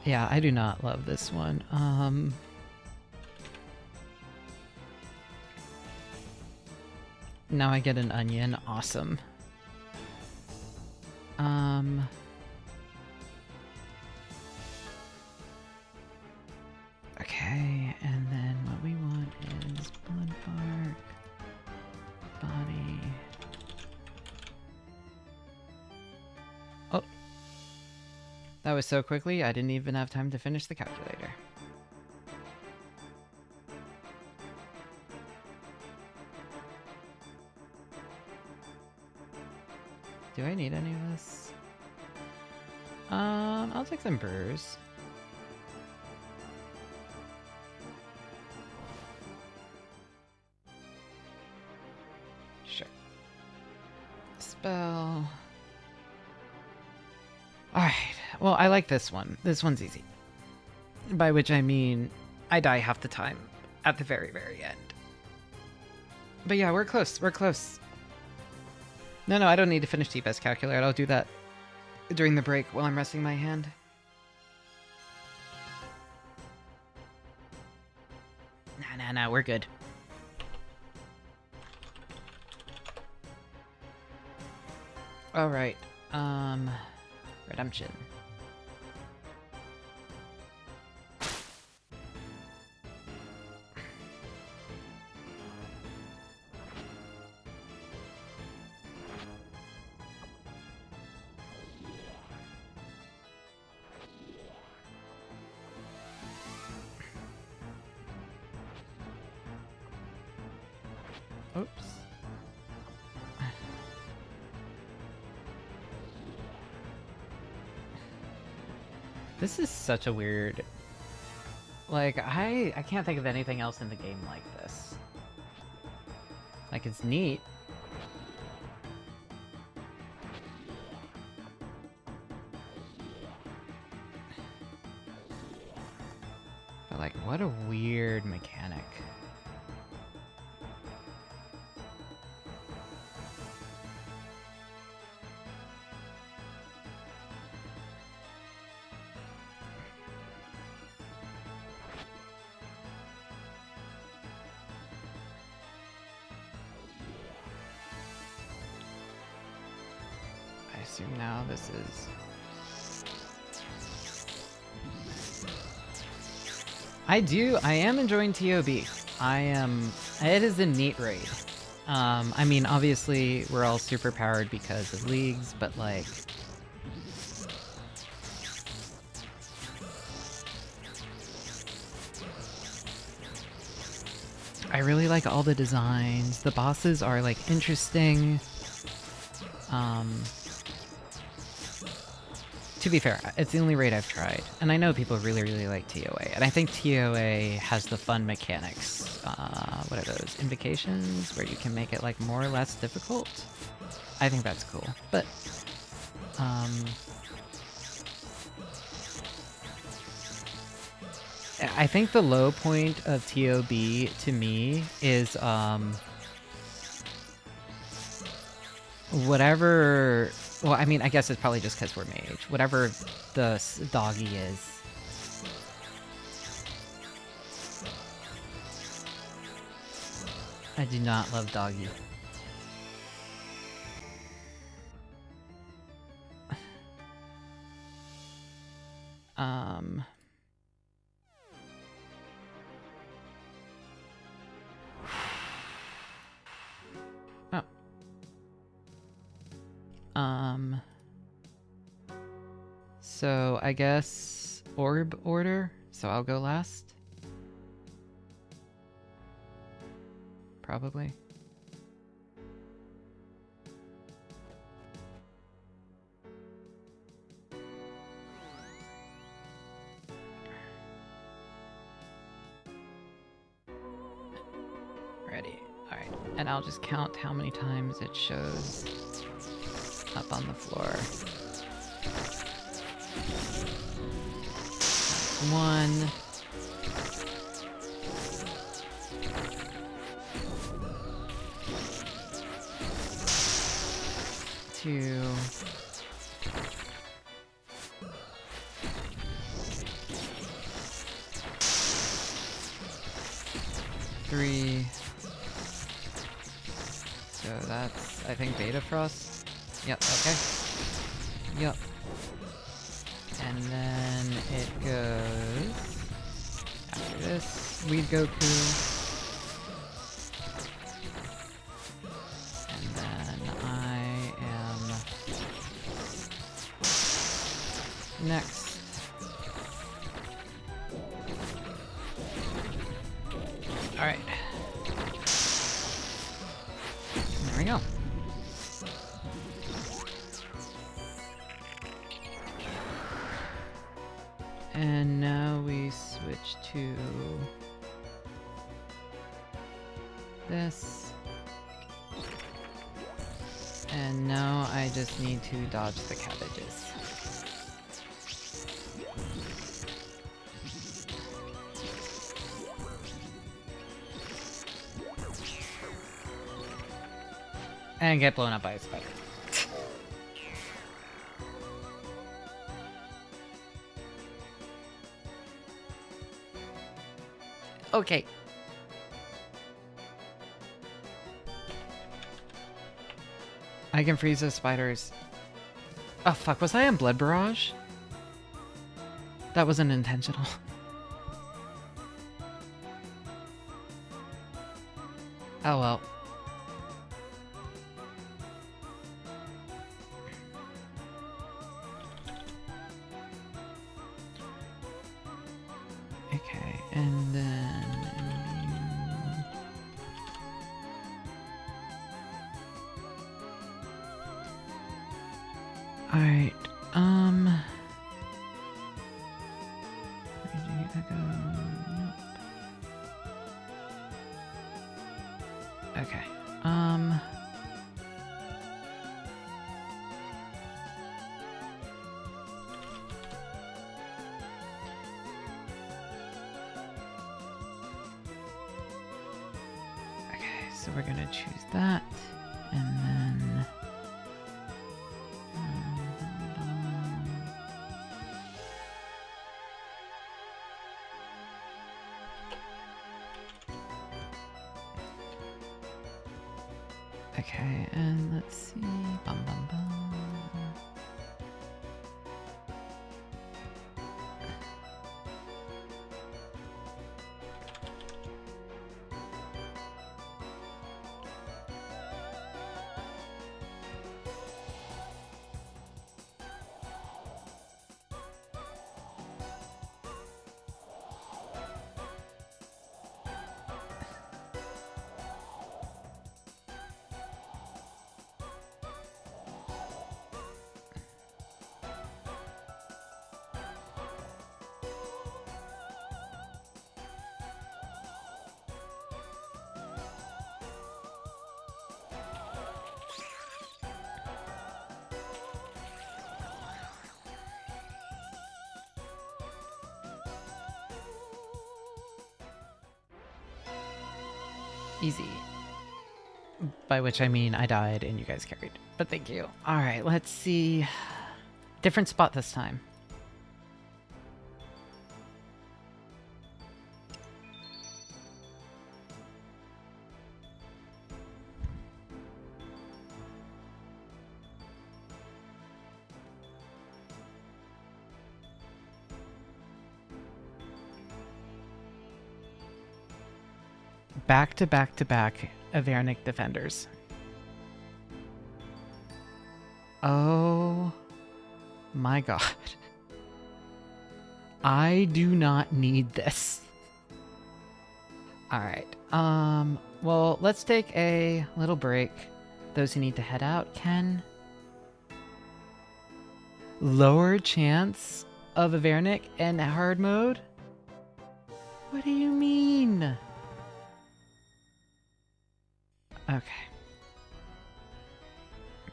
Yeah, I do not love this one. Now I get an onion. Awesome. Okay, and then what we want is blood bark, body. Oh. That was so quickly, I didn't even have time to finish the calculator. Do I need any of this? I'll take some burrs. Sure. Spell. Alright, well, I like this one. This one's easy. By which I mean, I die half the time at the very, very end. But yeah, we're close. We're close. No, I don't need to finish T-Best Calculator. I'll do that during the break while I'm resting my hand. Nah, we're good. Alright, Redemption. Oops. This is such a weird... Like, I can't think of anything else in the game like this. Like, it's neat. But, like, what a weird mechanic. I assume now this is... I am enjoying TOB. It is a neat raid. I mean, obviously, we're all super powered because of leagues, but like... I really like all the designs. The bosses are like interesting. To be fair, it's the only raid I've tried, and I know people really, really like TOA, and I think TOA has the fun mechanics. What are those? Invocations, where you can make it like more or less difficult? I think that's cool, but I think the low point of TOB to me is whatever. Well, I mean, I guess it's probably just because we're mage. Whatever the doggy is. I do not love doggy. So I guess orb order, so I'll go last. Probably. Ready. Alright. And I'll just count how many times it shows up on the floor. 1. 2. 3. So that's, I think, Beta Frost. Yep, okay. Yep. And then it goes after this, Weed Goku. And then I am next. Alright. There we go. And now we switch to this. And now I just need to dodge the cabbages. And get blown up by a spider. Okay. I can freeze those spiders. Oh fuck, was I in Blood Barrage? That wasn't intentional. Oh well. Okay, and then... Alright, where did I go? Okay, okay, so we're gonna choose that, and then... Okay, and let's see. Bum, bum, bum. Easy. By which I mean I died and you guys carried. But thank you. Alright, let's see. Different spot this time. Back to back to back Avernic defenders. Oh my god. I do not need this. Alright. Well, let's take a little break. Those who need to head out can. Lower chance of Avernic in hard mode? What do you mean? Okay.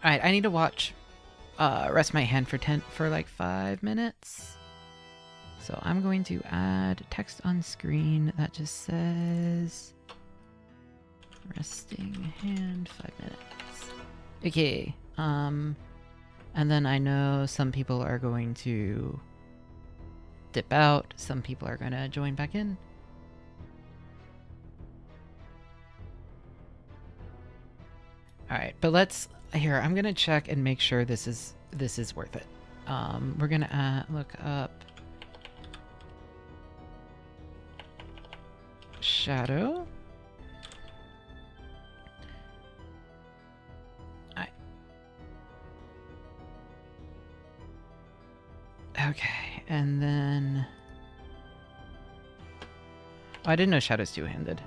Alright, I need to watch rest my hand for like 5 minutes. So I'm going to add text on screen that just says resting hand 5 minutes. Okay. And then I know some people are going to dip out, some people are gonna join back in. Alright, but let's here, I'm gonna check and make sure this is worth it. We're gonna look up Shadow. Okay, and then oh, I didn't know Shadow's two-handed.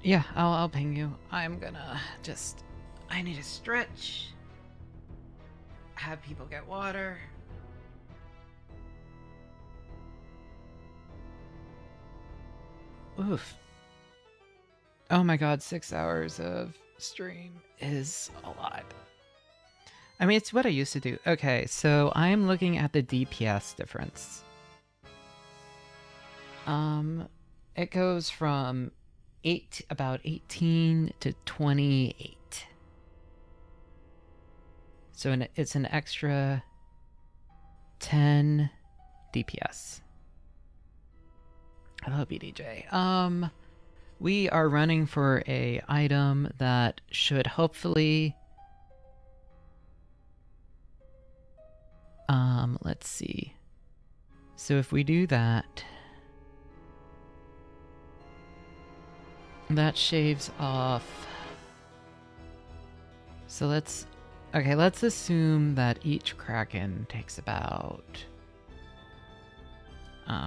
Yeah, I'll ping you. I'm gonna just I need to stretch. Have people get water. Oof. Oh my god, 6 hours of stream is a lot. I mean, it's what I used to do. Okay, so I'm looking at the DPS difference. It goes from about 18 to 28. So it's an extra 10 DPS. Hello, BDJ. We are running for a item that should hopefully... let's see. So if we do that... that shaves off... So let's... Okay, let's assume that each Kraken takes about...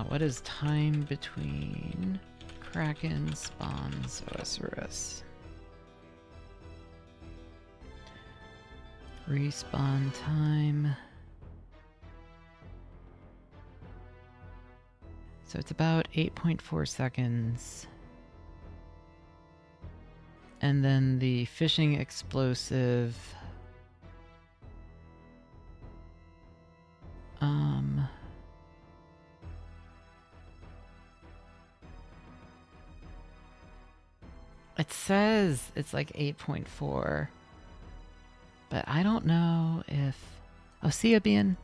what is time between Kraken spawns OSRS? Respawn time. So it's about 8.4 seconds. And then the fishing explosive. It says it's like 8.4. But I don't know if... Oh, Ceabian.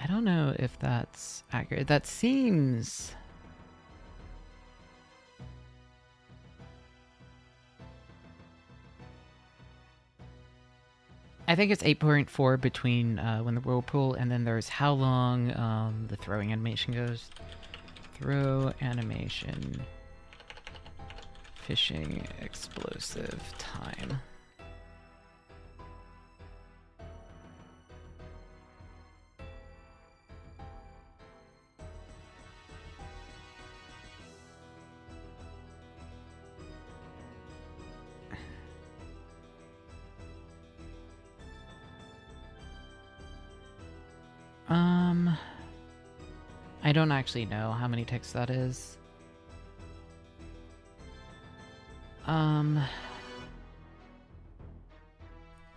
I don't know if that's accurate. That seems... I think it's 8.4 between when the whirlpool and then there's how long the throwing animation goes. Throw animation. Fishing explosive time. I don't actually know how many ticks that is.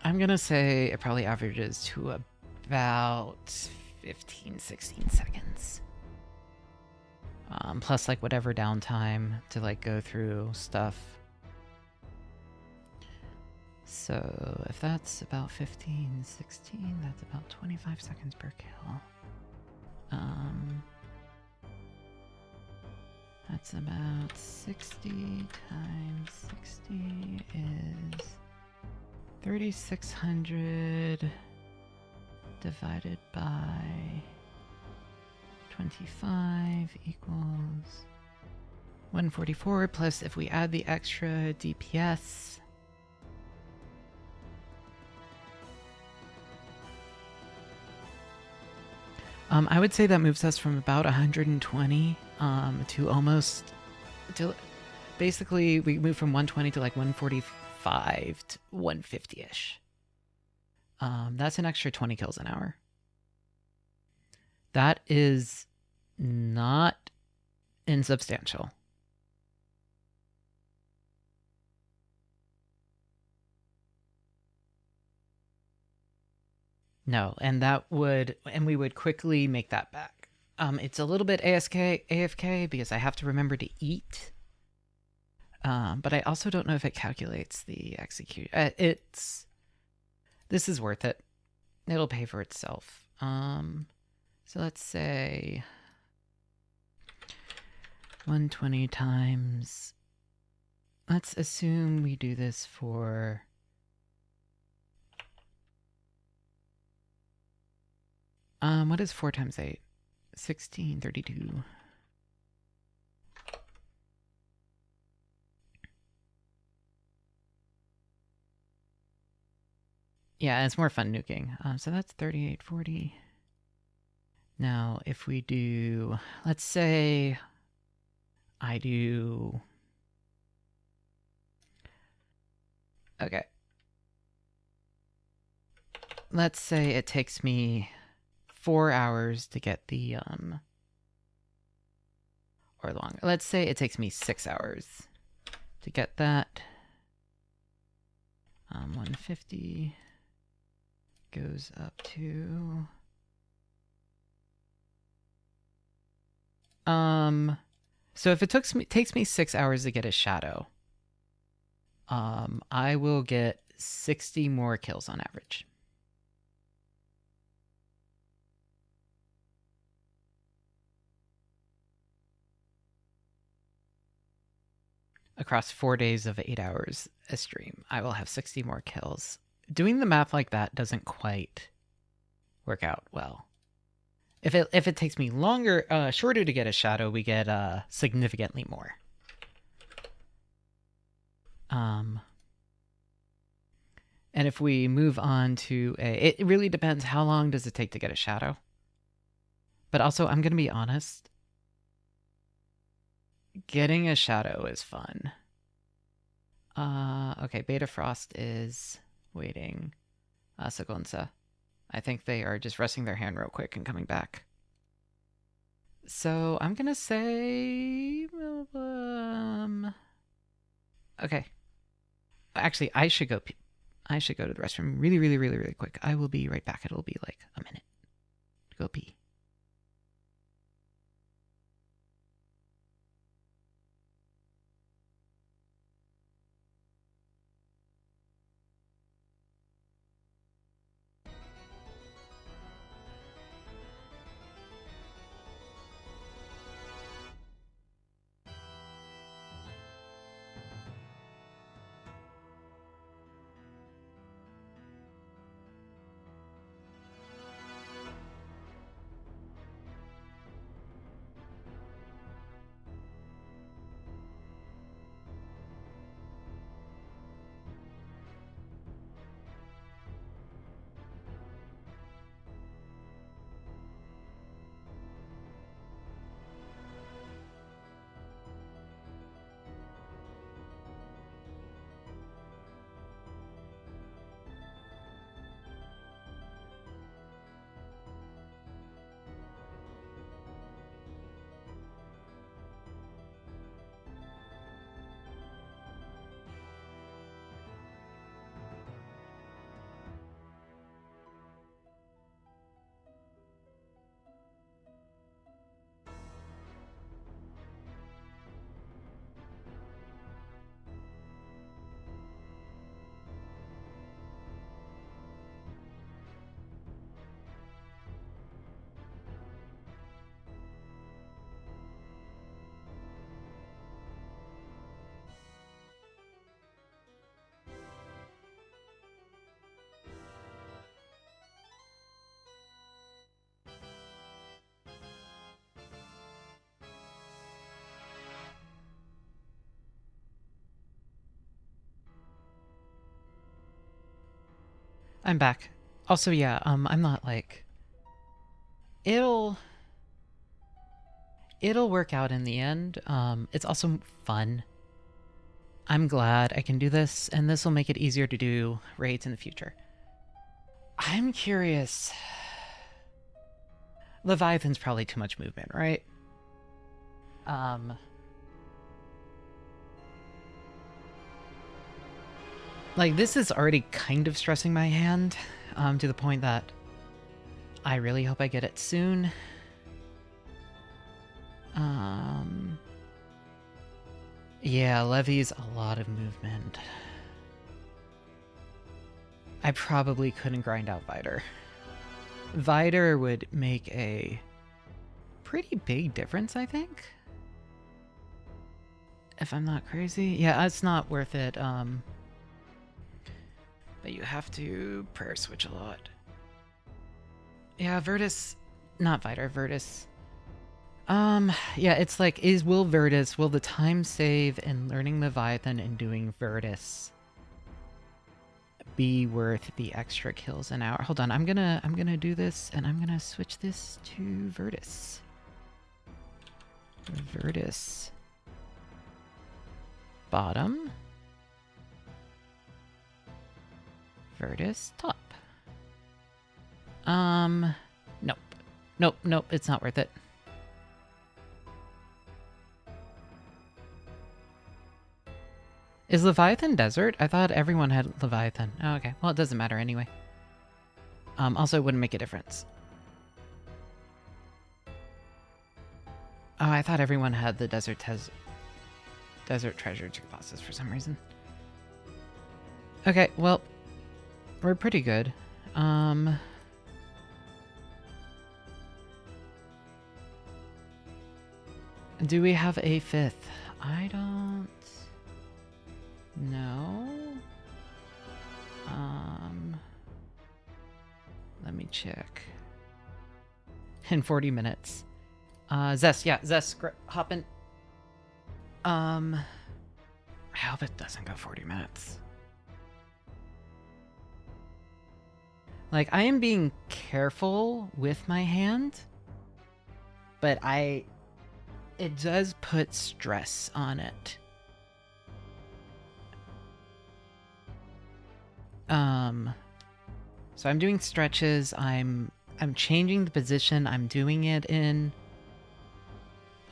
I'm gonna say it probably averages to about 15, 16 seconds. Plus like whatever downtime to like go through stuff. So if that's about 15, 16, that's about 25 seconds per kill. That's about 60 times 60 is 3,600 divided by 25 equals 144, plus if we add the extra DPS, I would say that moves us from about 120 to almost to basically we move from 120 to like 145 to 150-ish. That's an extra 20 kills an hour. That is not insubstantial. No, and we would quickly make that back. It's a little bit AFK because I have to remember to eat. But I also don't know if it calculates the execute. This is worth it. It'll pay for itself. So let's say 120 times. Let's assume we do this for what is 4 times 8? 16, 32. Yeah, it's more fun nuking. So that's 38, 40. Now, if we do, let's say I do, okay. Let's say it takes me 4 hours to get the, or longer. Let's say it takes me 6 hours to get that. 150 goes up to, so if it takes me 6 hours to get a shadow, I will get 60 more kills on average. Across 4 days of 8 hours a stream, I will have 60 more kills. Doing the math like that doesn't quite work out well. If it takes me shorter to get a shadow, we get significantly more. And if we move on to it really depends how long does it take to get a shadow. But also, I'm gonna be honest. Getting a shadow is fun. Okay, Beta Frost is waiting. Sagonsa. I think they are just resting their hand real quick and coming back. So I'm gonna say, okay. Actually, I should go to the restroom really, really, really, really quick. I will be right back. It'll be like a minute to go pee. I'm back. Also, yeah, I'm not like... It'll work out in the end. It's also fun. I'm glad I can do this, and this will make it easier to do raids in the future. I'm curious. Leviathan's probably too much movement, right? Like, this is already kind of stressing my hand, to the point that I really hope I get it soon. Yeah, Levy's a lot of movement. I probably couldn't grind out Viter. Viter would make a pretty big difference, I think. If I'm not crazy. Yeah, it's not worth it. But you have to prayer switch a lot. Yeah, Virtus... Not Viter, Virtus. Yeah, it's like, will the time save in learning Leviathan and doing Virtus be worth the extra kills an hour? Hold on, I'm gonna do this, and I'm gonna switch this to Virtus. Virtus. Bottom. Virtus top. Nope. Nope, it's not worth it. Is Leviathan desert? I thought everyone had Leviathan. Oh, okay. Well, it doesn't matter anyway. Also, it wouldn't make a difference. Oh, I thought everyone had the desert treasure chick bosses for some reason. Okay, well, we're pretty good. Do we have a fifth? I don't know. Let me check. In 40 minutes. Zest, yeah, Zest, hop in. I hope it doesn't go 40 minutes. Like, I am being careful with my hand, but it does put stress on it. So I'm doing stretches, I'm changing the position I'm doing it in,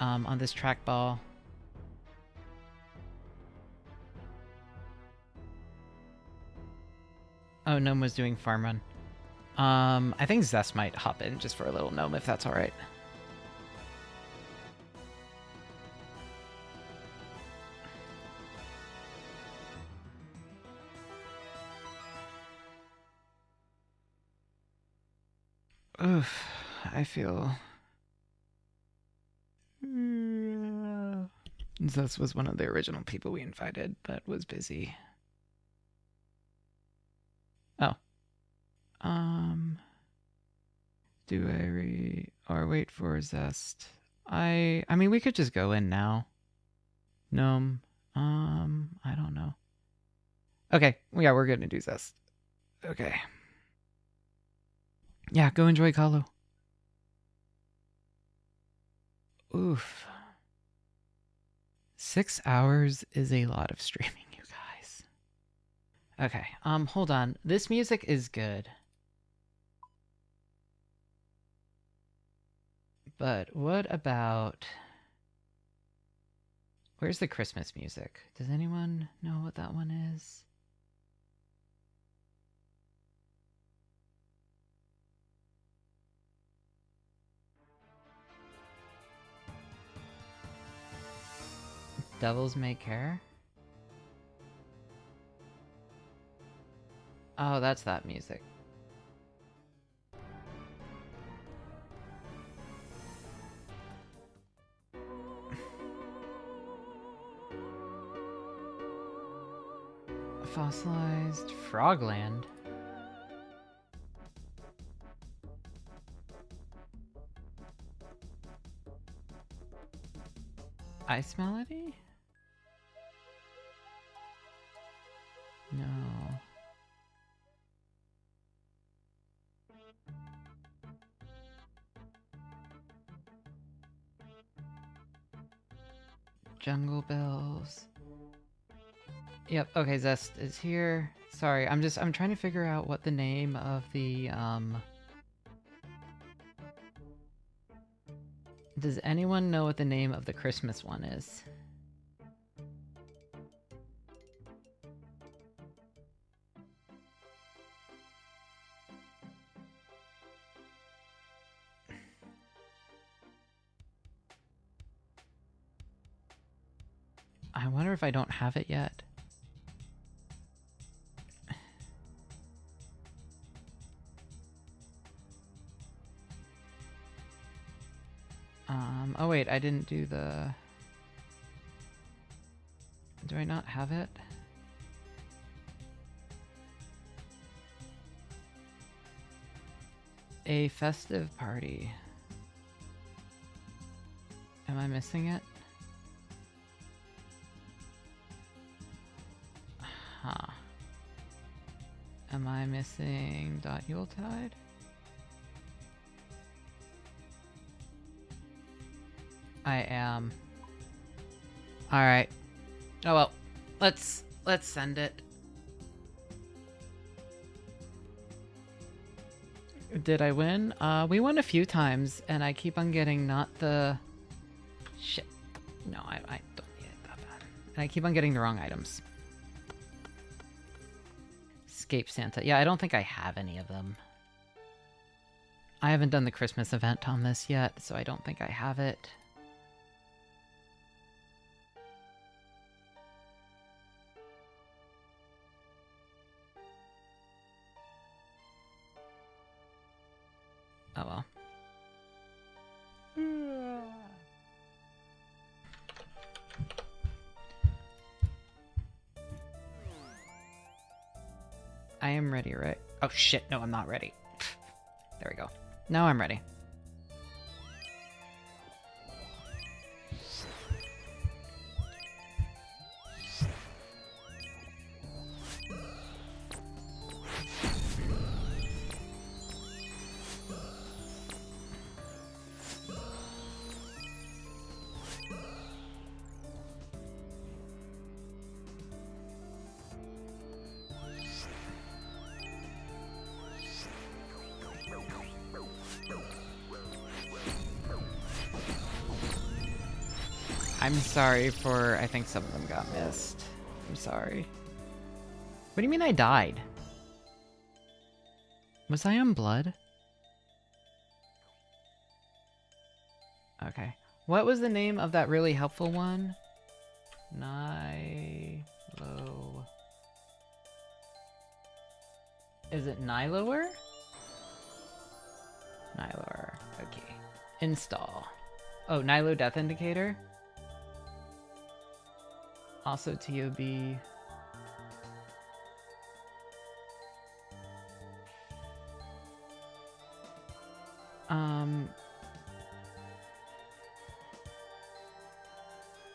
on this trackball. Oh, Gnome was doing farm run. I think Zest might hop in just for a little Gnome, if that's alright. Oof, I feel... Zest was one of the original people we invited, but was busy. Oh. Do or wait for Zest? I mean, we could just go in now. Gnome. I don't know. Okay, yeah, we're gonna do Zest. Okay. Yeah, go enjoy Kalu. Oof. 6 hours is a lot of streaming, you guys. Okay, hold on. This music is good. But what about... Where's the Christmas music? Does anyone know what that one is? Devils May Care? Oh, that's that music. Fossilized Frogland? Ice Melody? No. Jungle Bells. Yep, okay, Zest is here. Sorry, I'm trying to figure out what the name of the, Does anyone know what the name of the Christmas one is? I wonder if I don't have it yet. Oh wait, I didn't do the... Do I not have it? A festive party. Am I missing it? Huh. Am I missing Yuletide? I am. Alright. Oh well. Let's send it. Did I win? We won a few times, and I keep on getting not the... Shit. No, I don't need it that bad. And I keep on getting the wrong items. Escape Santa. Yeah, I don't think I have any of them. I haven't done the Christmas event on this yet, so I don't think I have it. Oh well. I am ready, right? Oh shit, no, I'm not ready. There we go. Now I'm ready. I'm sorry for... I think some of them got missed. I'm sorry. What do you mean I died? Was I on blood? Okay. What was the name of that really helpful one? Nilo... Is it Nilower? Nilower. Okay. Install. Oh, Nilo Death Indicator? Also TOB.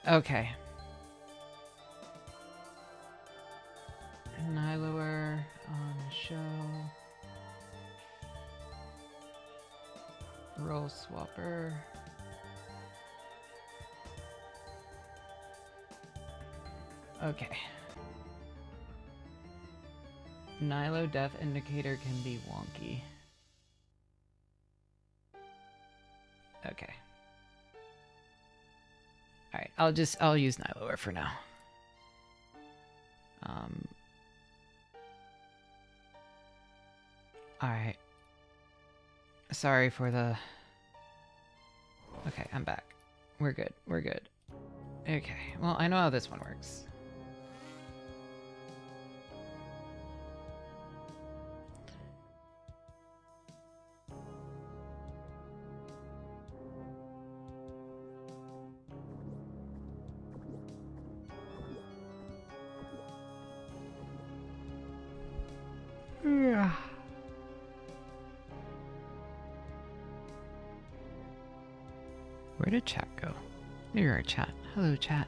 Okay. Nilower on show. Roll swapper. Okay. Nilo Death Indicator can be wonky. Okay. Alright, I'll use Nilower for now. Alright. Sorry for the... Okay, I'm back. We're good, we're good. Okay, well, I know how this one works. Where did chat go? There you are, chat. Hello, chat.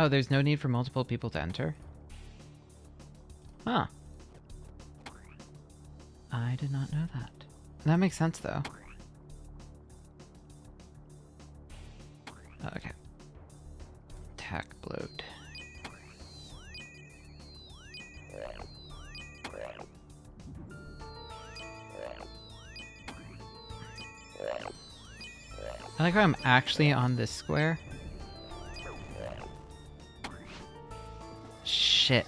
Oh, there's no need for multiple people to enter? Huh. I did not know that. That makes sense, though. Okay. Attack bloat. I like how I'm actually on this square. Shit.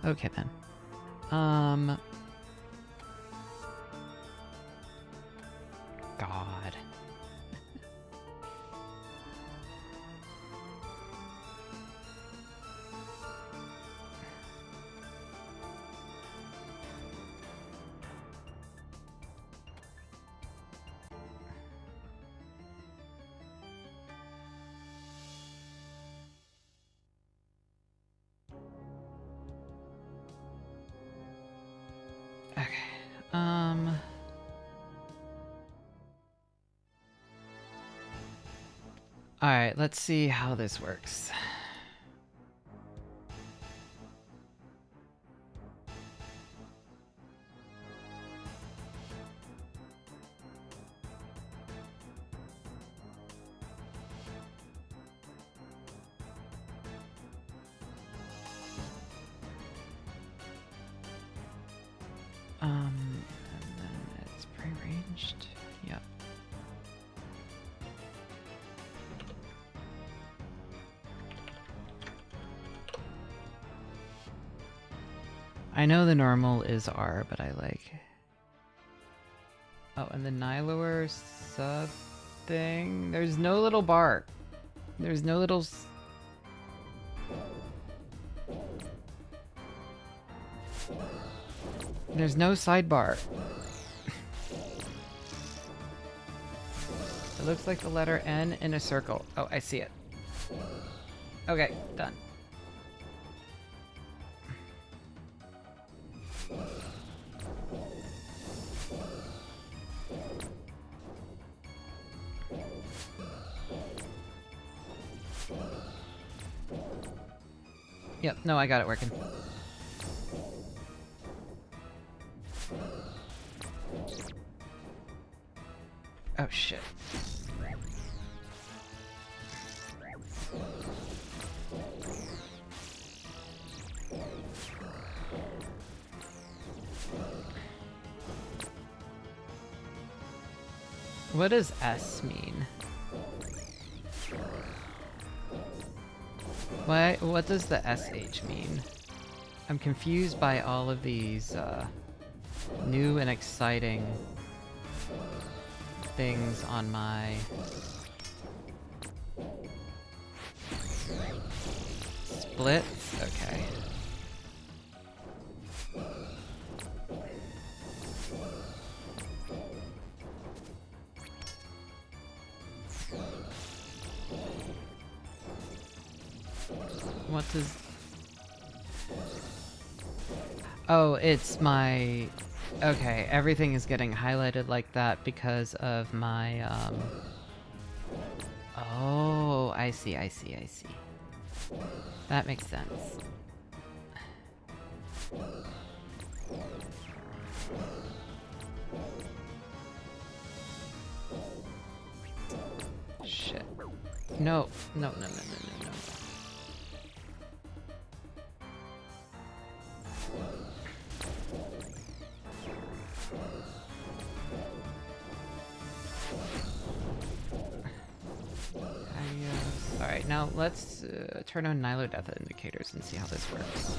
Okay then. God. Okay. Alright, let's see how this works. And then it's prearranged. Yep. I know the normal is R, but I like... Oh, and the Nylor sub thing? There's no little bar. There's no little... There's no sidebar. It looks like the letter N in a circle. Oh, I see it. Okay, done. Yep, no, I got it working. Oh shit. What does S mean? What does the SH mean? I'm confused by all of these new and exciting things on my splits. Okay. What does... Oh, it's my... Okay, everything is getting highlighted like that because of my, Oh, I see. That makes sense. Shit. No. Alright, now let's turn on Nilo Death indicators and see how this works.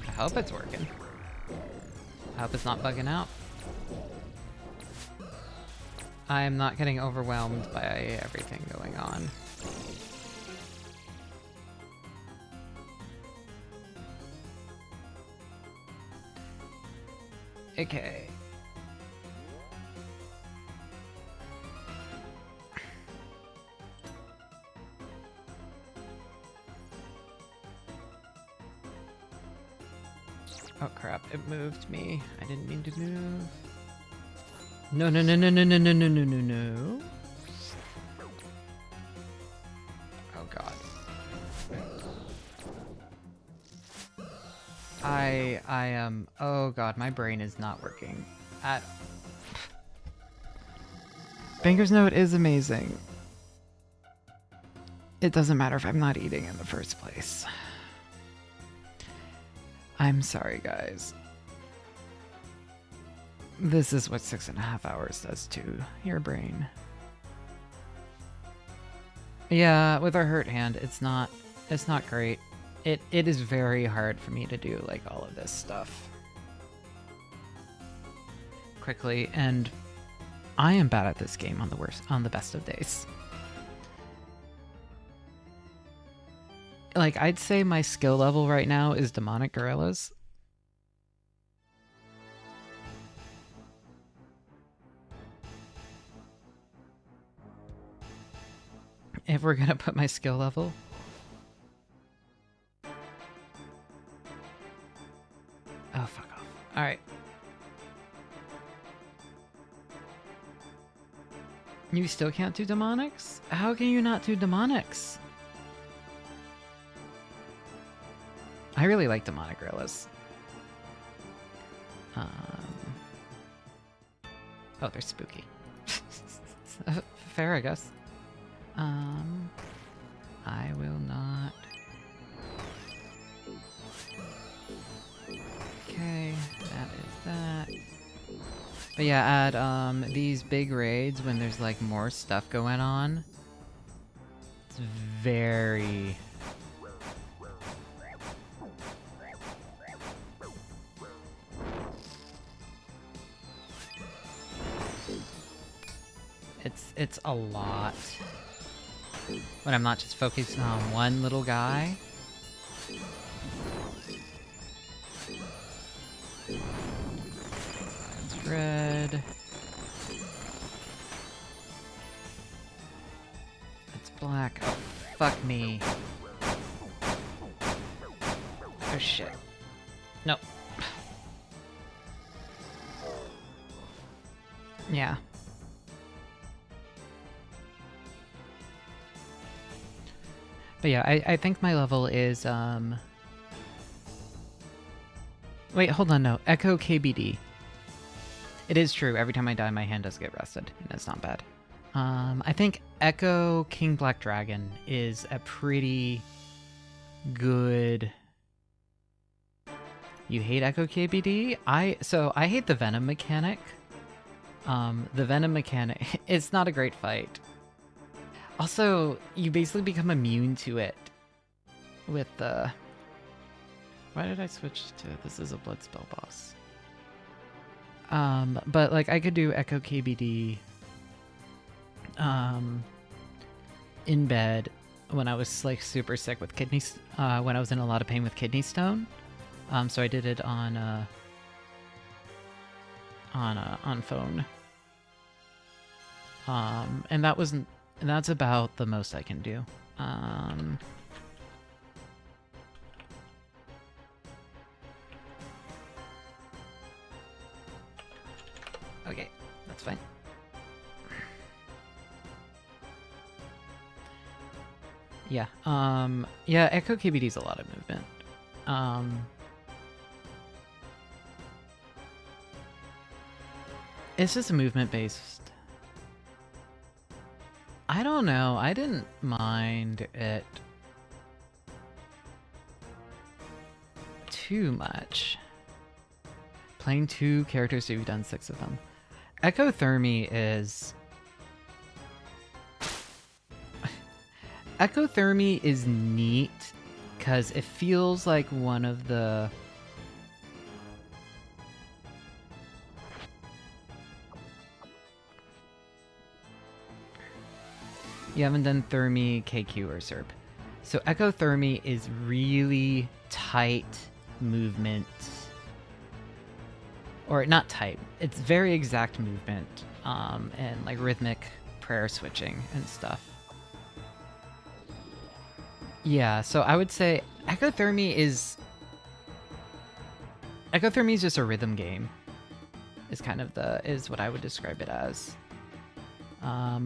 I hope it's working. I hope it's not bugging out. I'm not getting overwhelmed by everything going on. Okay. Oh crap, it moved me. I didn't mean to move. No, no, no, no, no, no, no, no, no, no, no. Oh god. I am, oh god, my brain is not working at Banker's Note is amazing. It doesn't matter if I'm not eating in the first place. I'm sorry, guys. This is what 6.5 hours does to your brain. Yeah, with our hurt hand, it's not great. It is very hard for me to do like all of this stuff quickly, and I am bad at this game on the best of days. Like, I'd say my skill level right now is demonic gorillas. If we're gonna put my skill level. Oh, fuck off. Alright. You still can't do demonics? How can you not do demonics? I really like demonic gorillas. Oh, they're spooky. Fair, I guess. I will not. Okay, that is that. But yeah, at these big raids when there's like more stuff going on, it's very it's a lot when I'm not just focusing on one little guy. It's red. It's black. Oh, fuck me. Oh shit. Nope. Yeah. But yeah, I think my level is, wait, hold on, no. Echo KBD. It is true, every time I die, my hand does get rested, and it's not bad. I think Echo King Black Dragon is a pretty good... You hate Echo KBD? So I hate the Venom mechanic. The Venom mechanic, it's not a great fight. Also, you basically become immune to it with the... Why did I switch to... This is a blood spell boss. But like I could do Echo KBD in bed when I was like super sick with when I was in a lot of pain with kidney stone. So I did it on phone. And that wasn't... And that's about the most I can do. Okay, that's fine. Yeah, yeah, Echo KBD is a lot of movement. It's just a movement-based... I don't know. I didn't mind it too much. Playing 2 characters, so you've done 6 of them. Ecothermy is... Ecothermy is neat, because it feels like one of the... You haven't done Thermy, KQ, or SERP. So Ecothermy is really tight movement. Or not tight, it's very exact movement. And like rhythmic prayer switching and stuff. Yeah, so I would say Ecothermy is... Ectothermy is just a rhythm game. Is kind of is what I would describe it as. I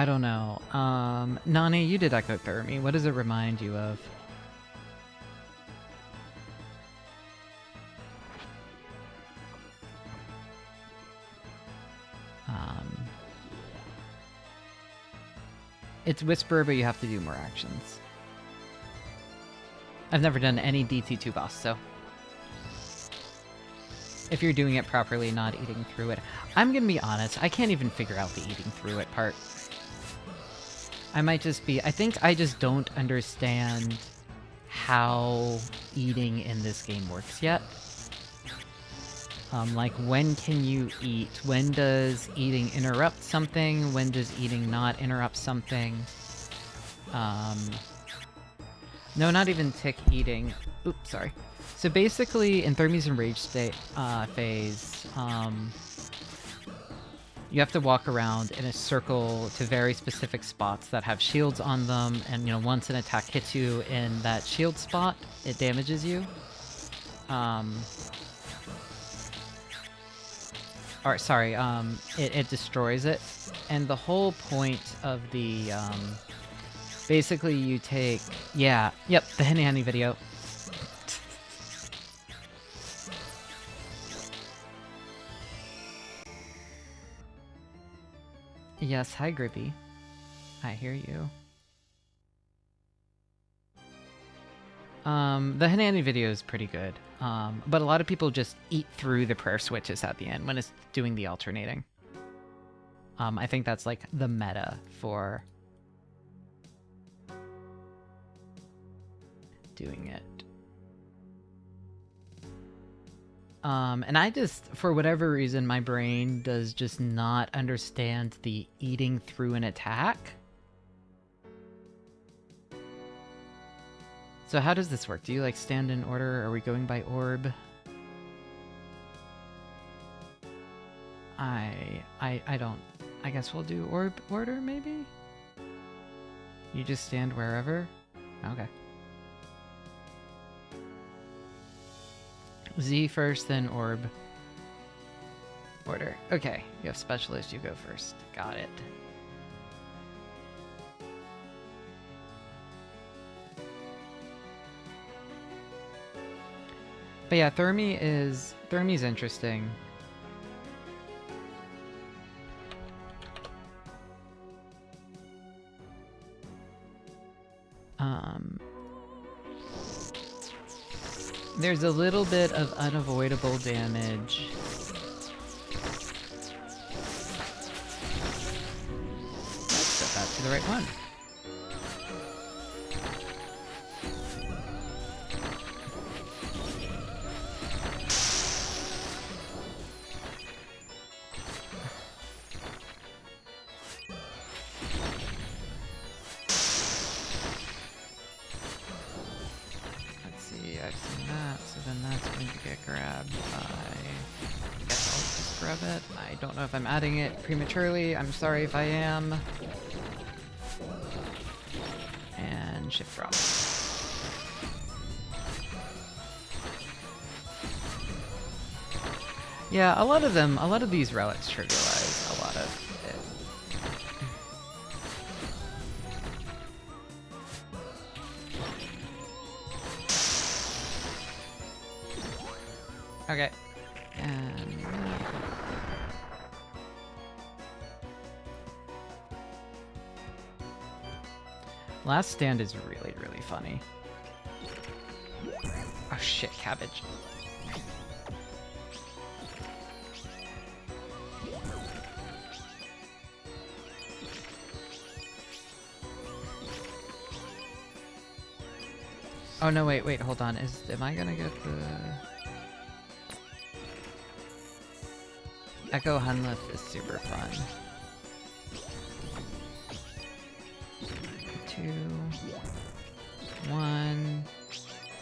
don't know. Nani, you did ectothermy. What does it remind you of? It's Whisper, but you have to do more actions. I've never done any DT2 boss, so... If you're doing it properly, not eating through it. I'm gonna be honest, I can't even figure out the eating through it part. I might just be... I think I just don't understand how eating in this game works yet. Like, when can you eat? When does eating interrupt something? When does eating not interrupt something? No, not even tick eating. Oops, sorry. So basically, in Thermy's Enraged phase, you have to walk around in a circle to very specific spots that have shields on them, and, you know, once an attack hits you in that shield spot, it damages you. Or, sorry, it destroys it. And the whole point of the, basically you take... Yeah, yep, the Henny Henny video. Yes, hi Grippy. I hear you. The Hanani video is pretty good, but a lot of people just eat through the prayer switches at the end when it's doing the alternating. I think that's like the meta for doing it. And I just, for whatever reason, my brain does just not understand the eating through an attack. So how does this work? Do you like stand in order? Are we going by orb? I don't. I guess we'll do orb order, maybe? You just stand wherever? Okay. Z first, then orb. Order. Okay, you have specialist, you go first. Got it. But yeah, Thermy's interesting. There's a little bit of unavoidable damage. Let's set that to the right one. I don't know if I'm adding it prematurely. I'm sorry if I am. And shift drop. Yeah, a lot of these relics trivialize a lot of it. Okay. And Last Stand is really, really funny. Oh shit, cabbage. Oh no, wait, hold on. Am I gonna get the... Echo Hunlith is super fun. 2, 1,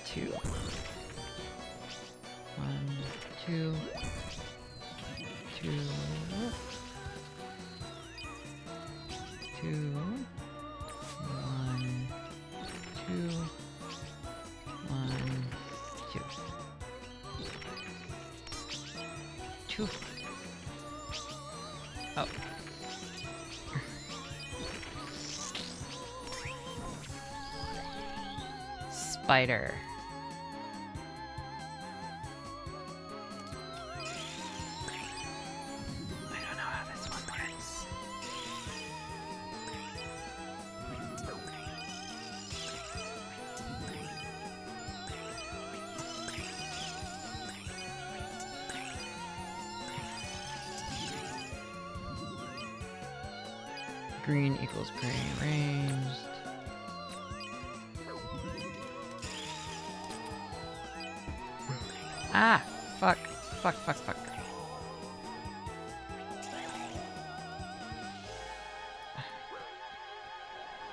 2. 1, 2, 2, 2, 1, Phew. Oh. Spider. I don't know how this one works. Green equals prearranged. Ah! Fuck. Fuck, fuck, fuck.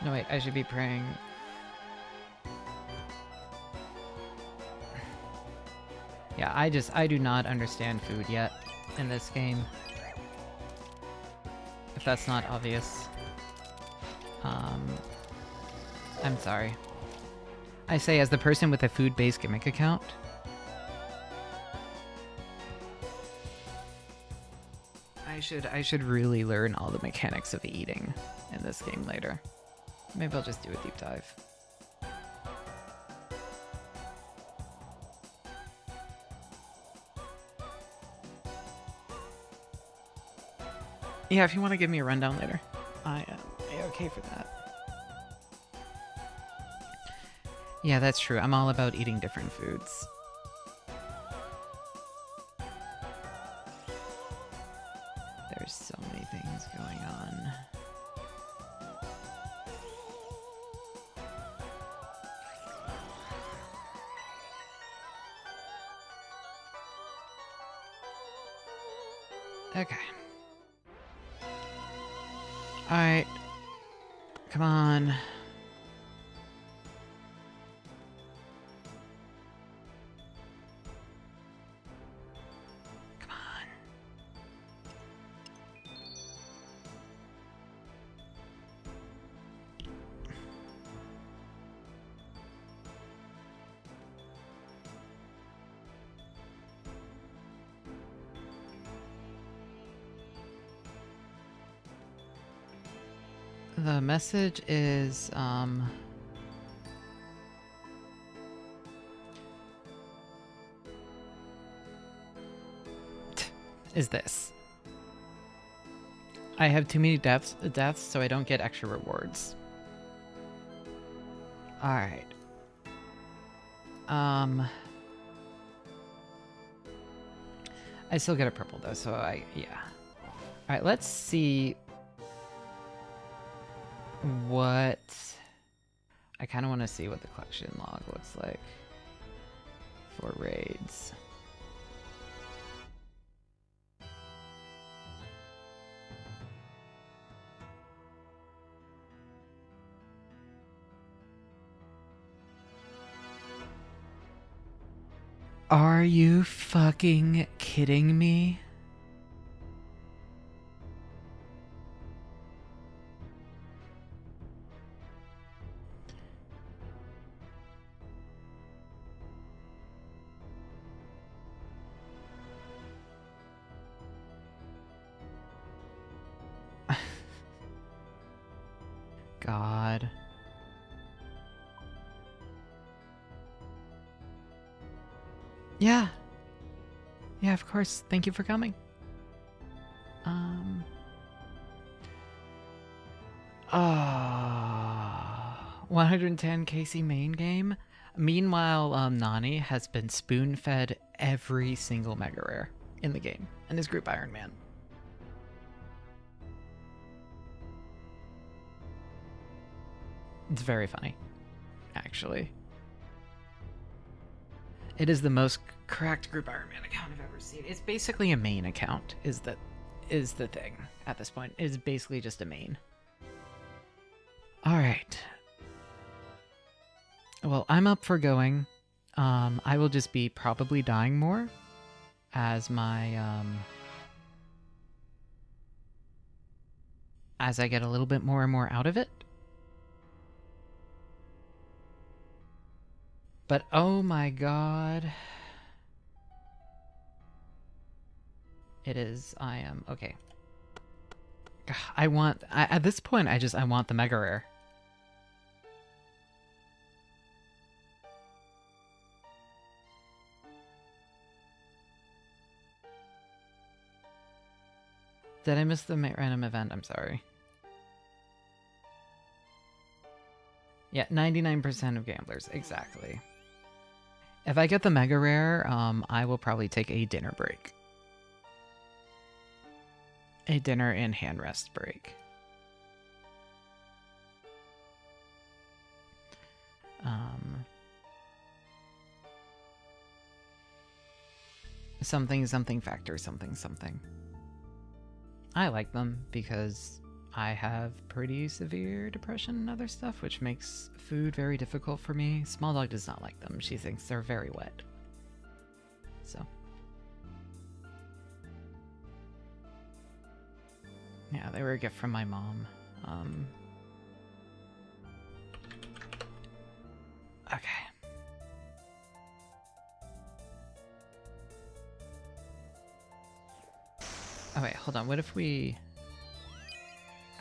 No, wait, I should be praying. Yeah, I do not understand food yet in this game. If that's not obvious. I'm sorry. I say as the person with a food-based gimmick account. I should really learn all the mechanics of eating in this game later. Maybe I'll just do a deep dive. Yeah, if you want to give me a rundown later, I am okay for that. Yeah, that's true. I'm all about eating different foods. There's so many things going on. Okay. Alright. Come on. Come on. The message is, is this. I have too many deaths, so I don't get extra rewards. Alright. I still get a purple though, so yeah. Alright, let's see what... I kind of want to see what the collection log looks like for raids. Are you fucking kidding me? God. Yeah. Yeah, of course. Thank you for coming. 110 KC main game. Meanwhile, Nani has been spoon-fed every single mega rare in the game and his group Iron Man. It's very funny, actually. It is the most cracked group Iron Man account I've ever seen. It's basically a main account, is the thing at this point. It's basically just a main. Alright. Well, I'm up for going. I will just be probably dying more as my, as I get a little bit more and more out of it. But oh my god. It is. I am okay. I want. At this point, I want the mega rare. Did I miss the random event? I'm sorry. Yeah, 99% of gamblers, exactly. If I get the mega rare, I will probably take a dinner break. A dinner and hand rest break. Something factor, something. I like them because I have pretty severe depression and other stuff, which makes food very difficult for me. Small dog does not like them. She thinks they're very wet. So. Yeah, they were a gift from my mom. Okay. Oh wait, hold on. What if we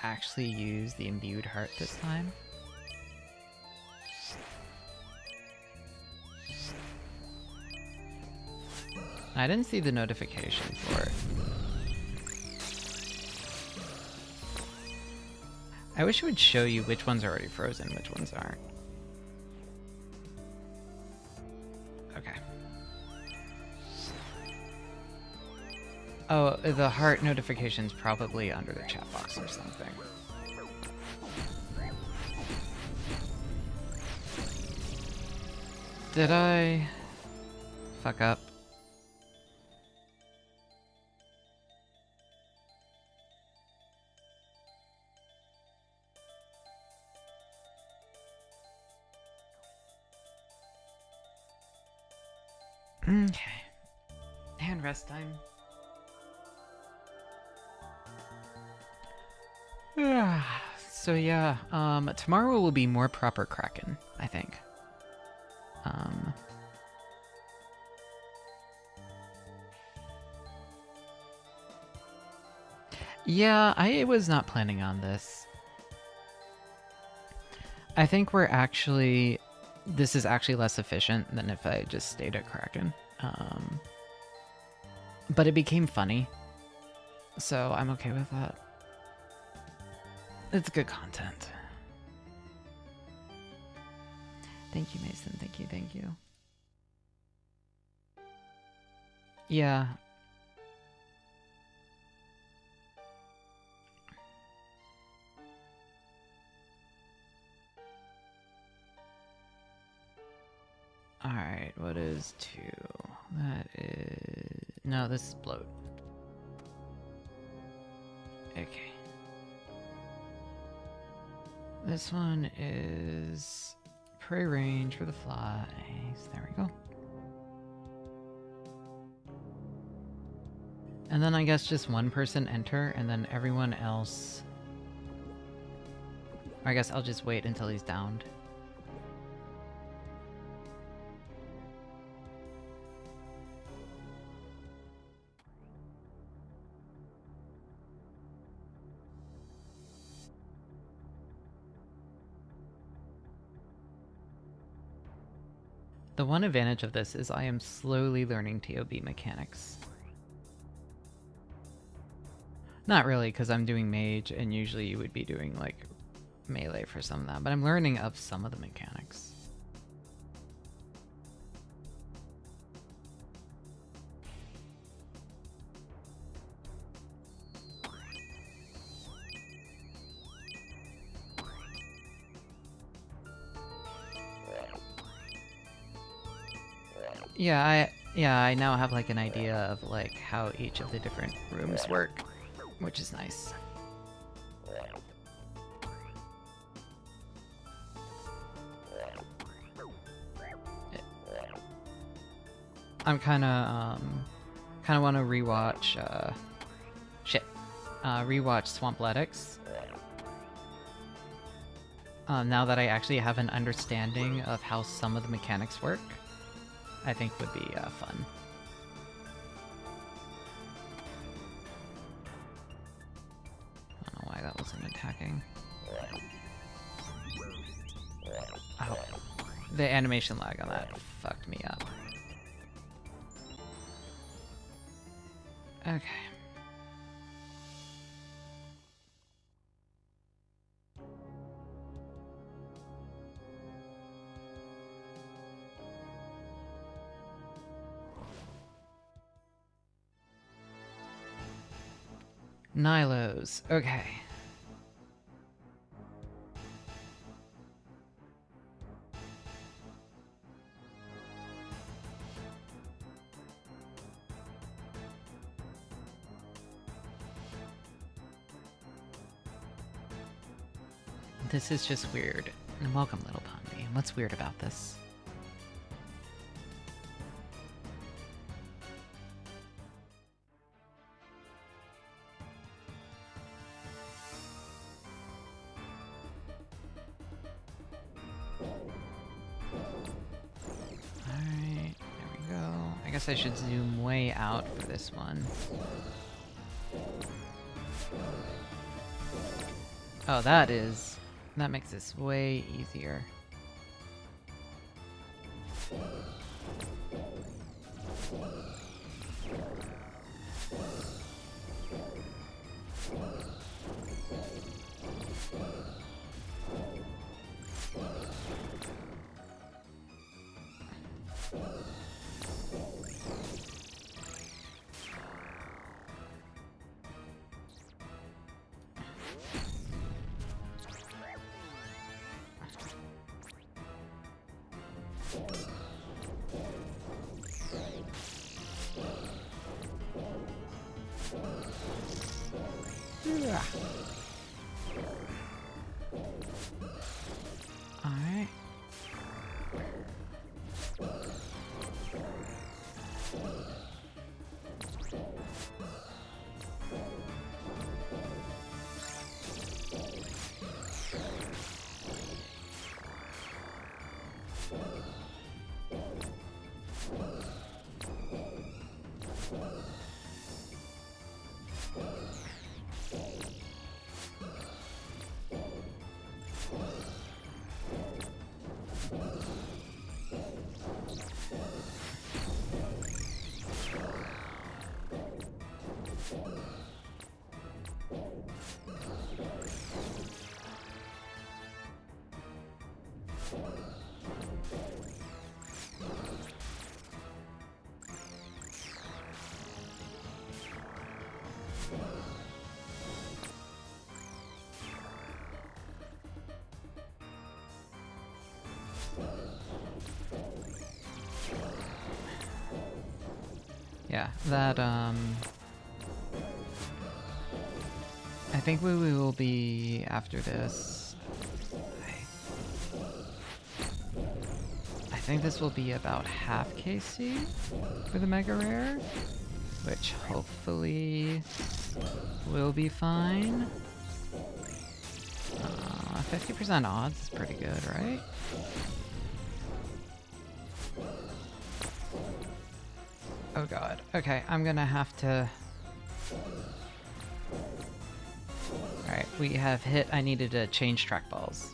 actually use the imbued heart this time? I didn't see the notification for it. I wish it would show you which ones are already frozen, which ones aren't. Okay. Oh, the heart notification's probably under the chat box or something. Did I fuck up? Okay. Hand rest time. So yeah, tomorrow will be more proper Kraken, I think. Yeah, I was not planning on this. I think this is actually less efficient than if I just stayed at Kraken. But it became funny, so I'm okay with that. It's good content. Thank you, Mason. Thank you. Yeah. Alright, what is 2? That is... No, this is bloat. Okay. This one is prey range for the flies. There we go. And then I guess just one person enter, and then everyone else... Or I guess I'll just wait until he's downed. The one advantage of this is I am slowly learning TOB mechanics. Not really, because I'm doing mage, and usually you would be doing, like, melee for some of that, but I'm learning of some of the mechanics. Yeah, I now have like an idea of like how each of the different rooms work, which is nice. I'm kind of want to rewatch rewatch Swampletics. Now that I actually have an understanding of how some of the mechanics work. I think would be fun. Oh, the animation lag on that fucked me up. Okay. Nilos. Okay. This is just weird. And welcome, little Pomni. What's weird about this? Alright, there we go. I guess I should zoom way out for this one. Oh, that makes this way easier. Alright. Yeah, that, I think we will be after this. I think this will be about half KC for the Mega Rare, which hopefully will be fine. 50% odds is pretty good, right? Oh god. Okay, I'm gonna have to... Alright, we have hit... I needed to change trackballs.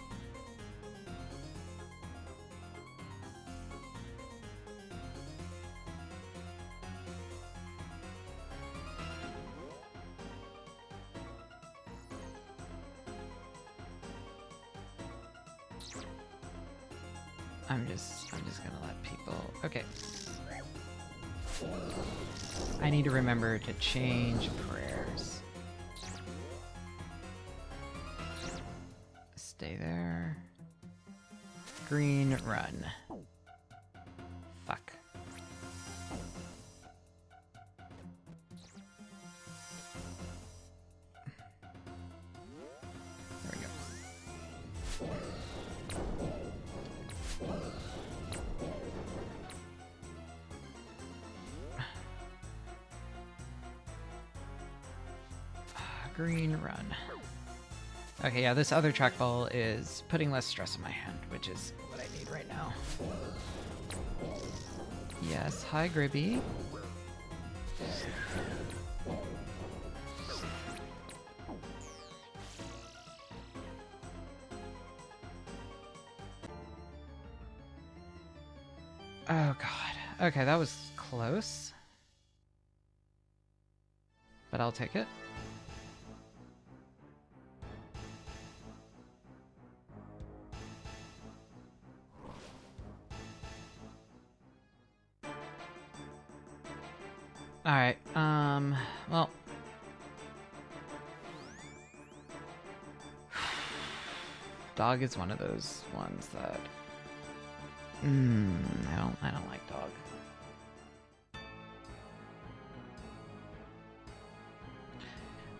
I'm just gonna let people... Okay. I need to remember to change prayers. Stay there. Green, run. Fuck. There we go. Green, run. Okay, yeah, this other trackball is putting less stress on my hand, which is what I need right now. Yes, hi Gribby. Oh god. Okay, that was close. But I'll take it. Alright, well. Dog is one of those ones that... I don't like dog.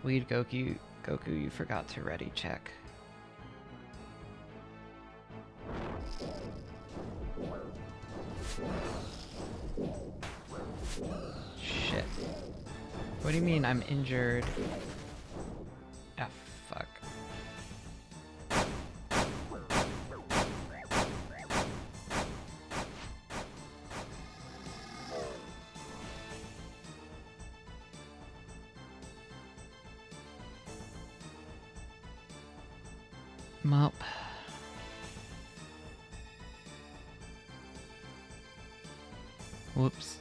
Weed Goku, you forgot to ready check. Shit. What do you mean I'm injured? Ah, fuck. Well. Whoops.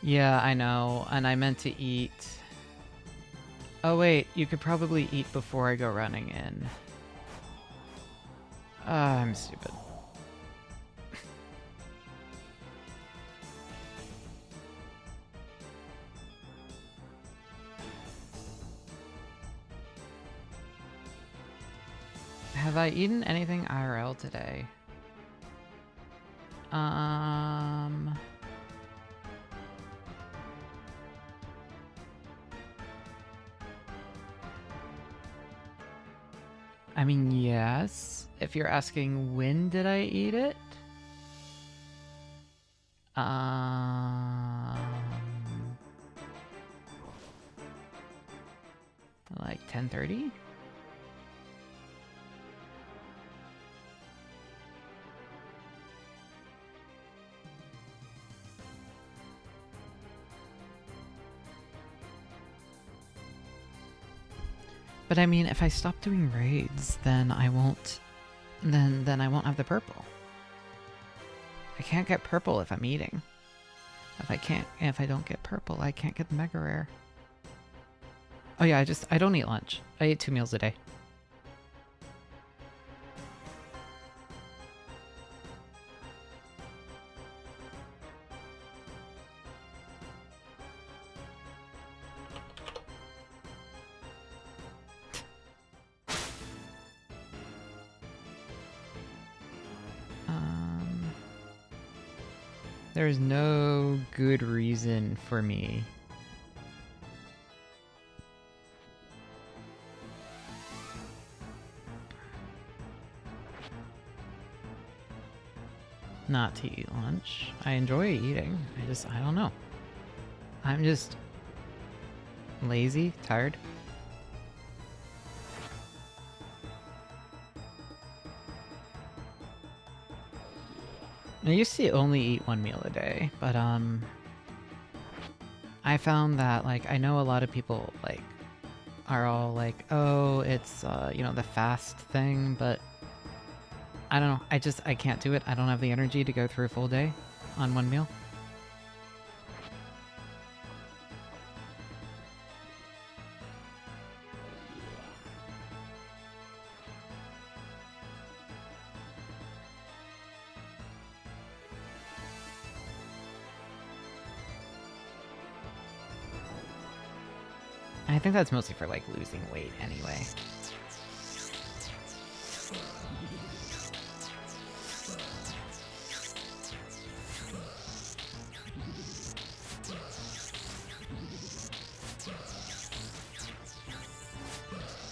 Yeah, I know, and I meant to eat. Oh wait, you could probably eat before I go running in. I'm stupid. Have I eaten anything IRL today? I mean, yes. If you're asking when did I eat it? Like 10:30? But I mean, if I stop doing raids, then I won't... Then I won't have the purple. I can't get purple if I'm eating. If I don't get purple, I can't get the mega rare. Oh yeah, I don't eat lunch. I eat 2 meals a day. There's no good reason for me not to eat lunch. I enjoy eating. I don't know. I'm just lazy, tired. I used to only eat 1 meal a day, but I found that, like, I know a lot of people, like, are all like, oh, it's, you know, the fast thing, but I don't know. I can't do it. I don't have the energy to go through a full day on 1 meal. I think that's mostly for, like, losing weight anyway.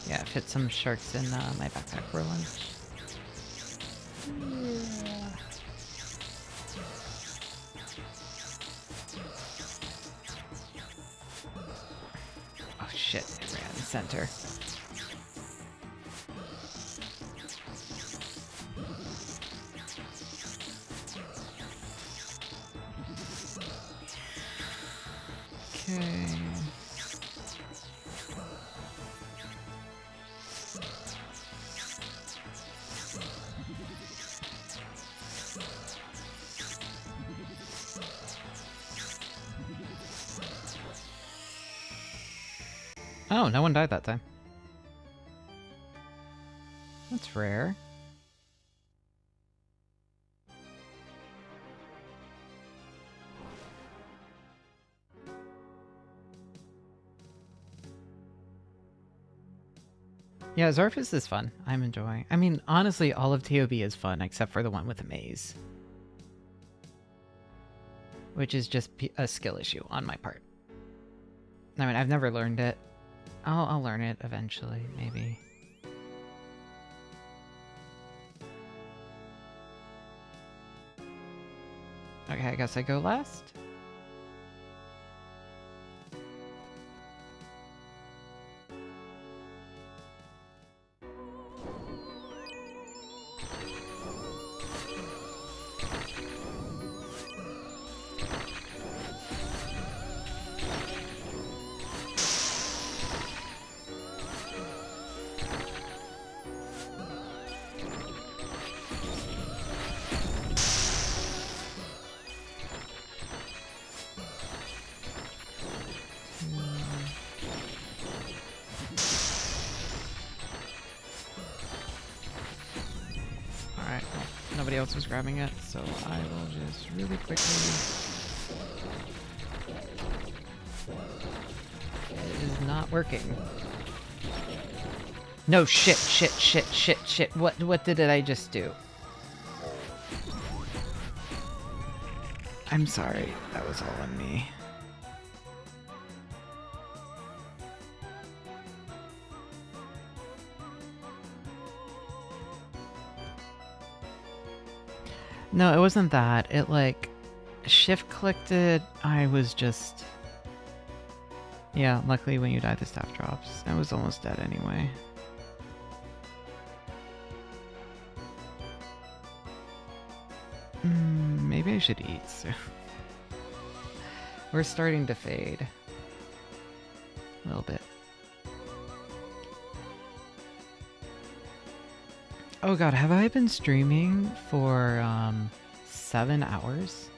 Yeah, fit some sharks in my backpack for lunch. Oh shit, it ran center. Okay. Oh, no one died that time. That's rare. Yeah, Zorfus is fun. I'm enjoying. I mean, honestly, all of TOB is fun except for the one with the maze, which is just a skill issue on my part. I mean, I've never learned it. I'll learn it eventually, maybe. Okay, I guess I go last. Nobody else was grabbing it, so I will just really quickly... It is not working. No, shit. What did I just do? I'm sorry. That was all on me. No, it wasn't that. It, like, shift-clicked it. I was just... Yeah, luckily when you die, the staff drops. I was almost dead anyway. Maybe I should eat soon. We're starting to fade. A little bit. Oh god, have I been streaming for 7 hours?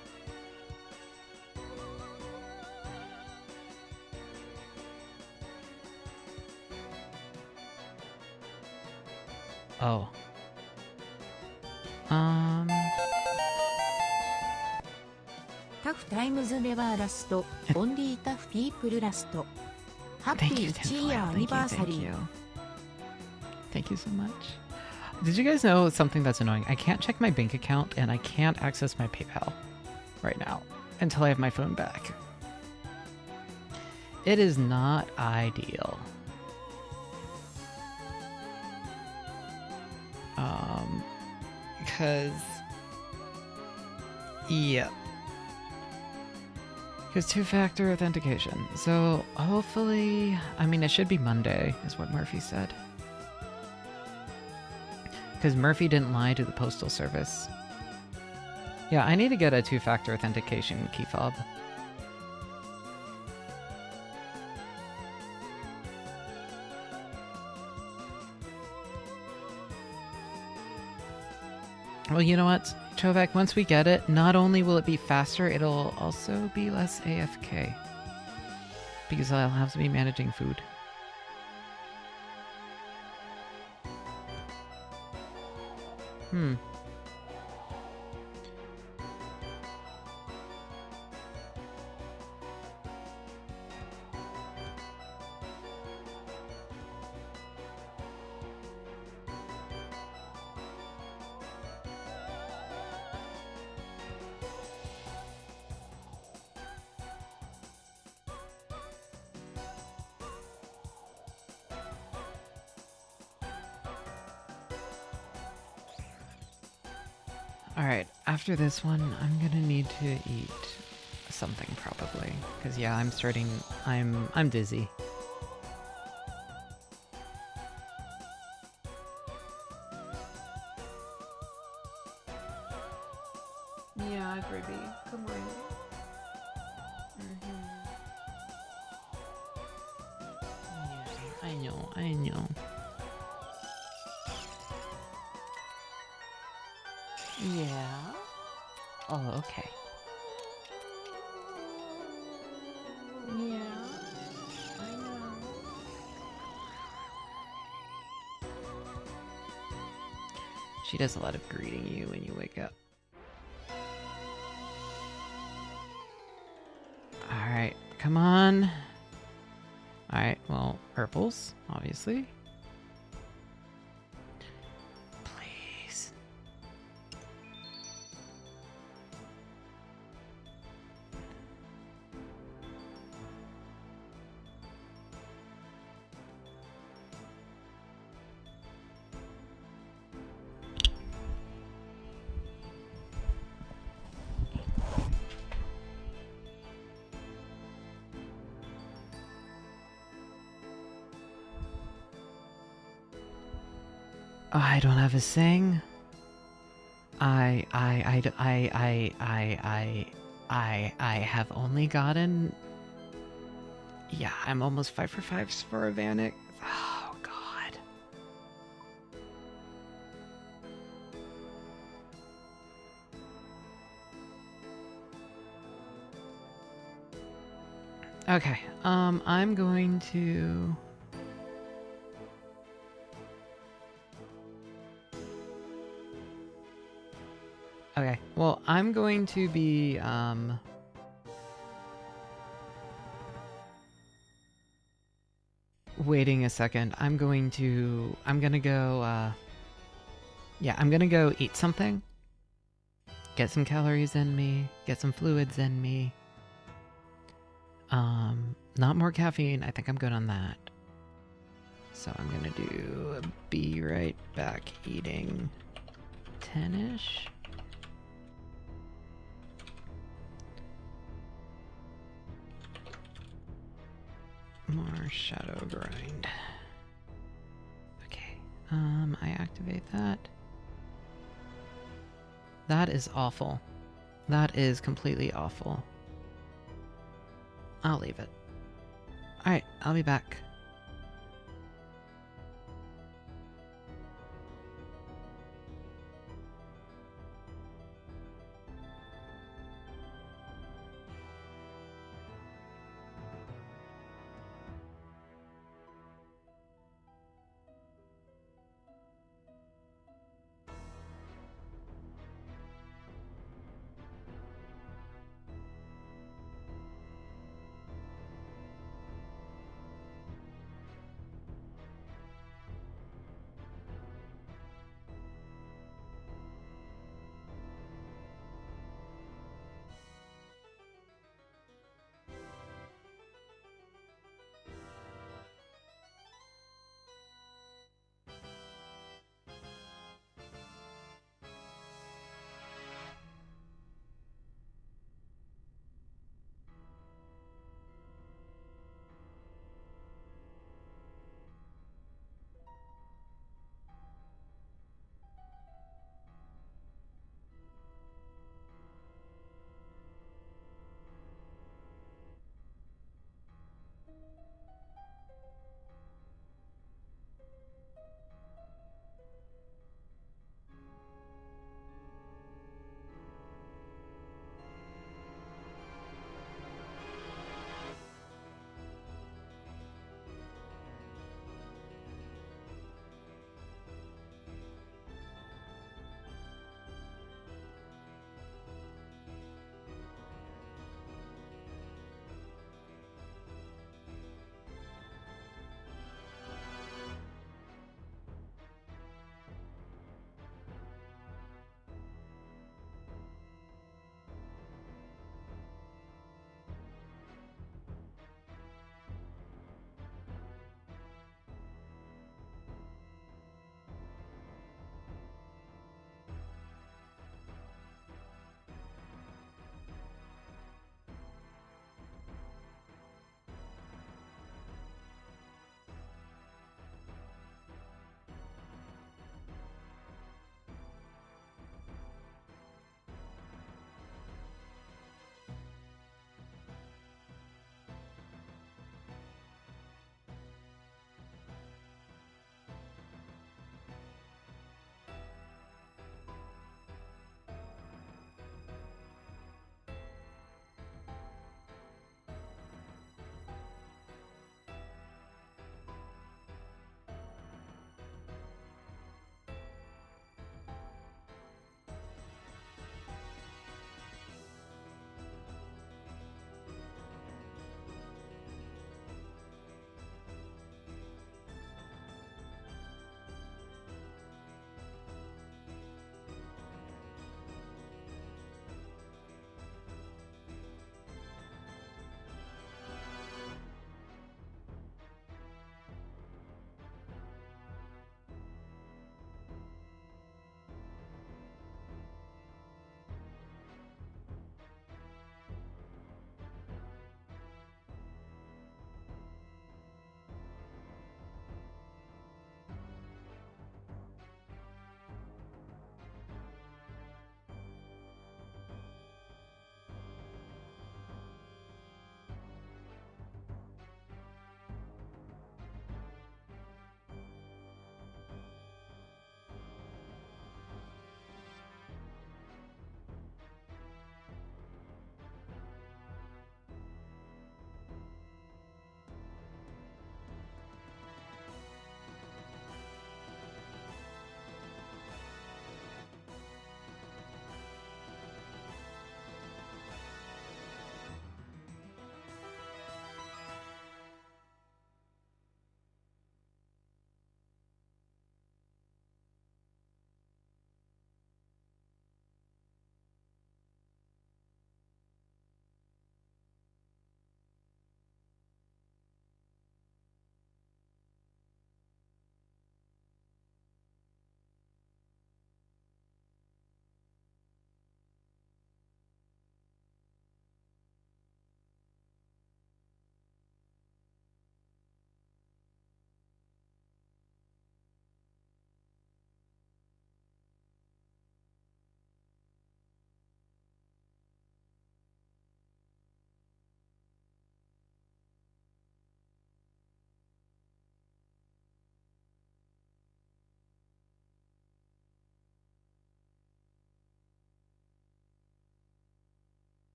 Oh. Tough times never last. Only tough people last. Happy 1 year anniversary. Thank you so much. Did you guys know something that's annoying? I can't check my bank account and I can't access my PayPal right now until I have my phone back. It is not ideal. Because... Yeah. Because two-factor authentication. So, hopefully... I mean, it should be Monday, is what Murphy said. Because Murphy didn't lie to the Postal Service. Yeah, I need to get a two-factor authentication key fob. Well, you know what, Chovek, once we get it, not only will it be faster, it'll also be less AFK. Because I'll have to be managing food. Alright, after this one, I'm gonna need to eat something probably. Because yeah, I'm dizzy. Yeah, Gribby. Good morning. Yeah, I know. Yeah. Oh, okay. Yeah. I know. She does a lot of greeting you when you wake up. Alright, come on. Alright, well, purples, obviously. Please. Oh, I don't have a sing. I have only gotten. Yeah, I'm almost 5 for 5s for a Vanek. Oh God. Okay. I'm going to. Okay, well, I'm going to be, waiting a second. I'm gonna go, yeah, I'm gonna go eat something. Get some calories in me, get some fluids in me. Not more caffeine, I think I'm good on that. So I'm gonna do a be right back eating 10-ish. More shadow grind. Okay, I activate that. That is awful. That is completely awful. I'll leave it. Alright, I'll be back.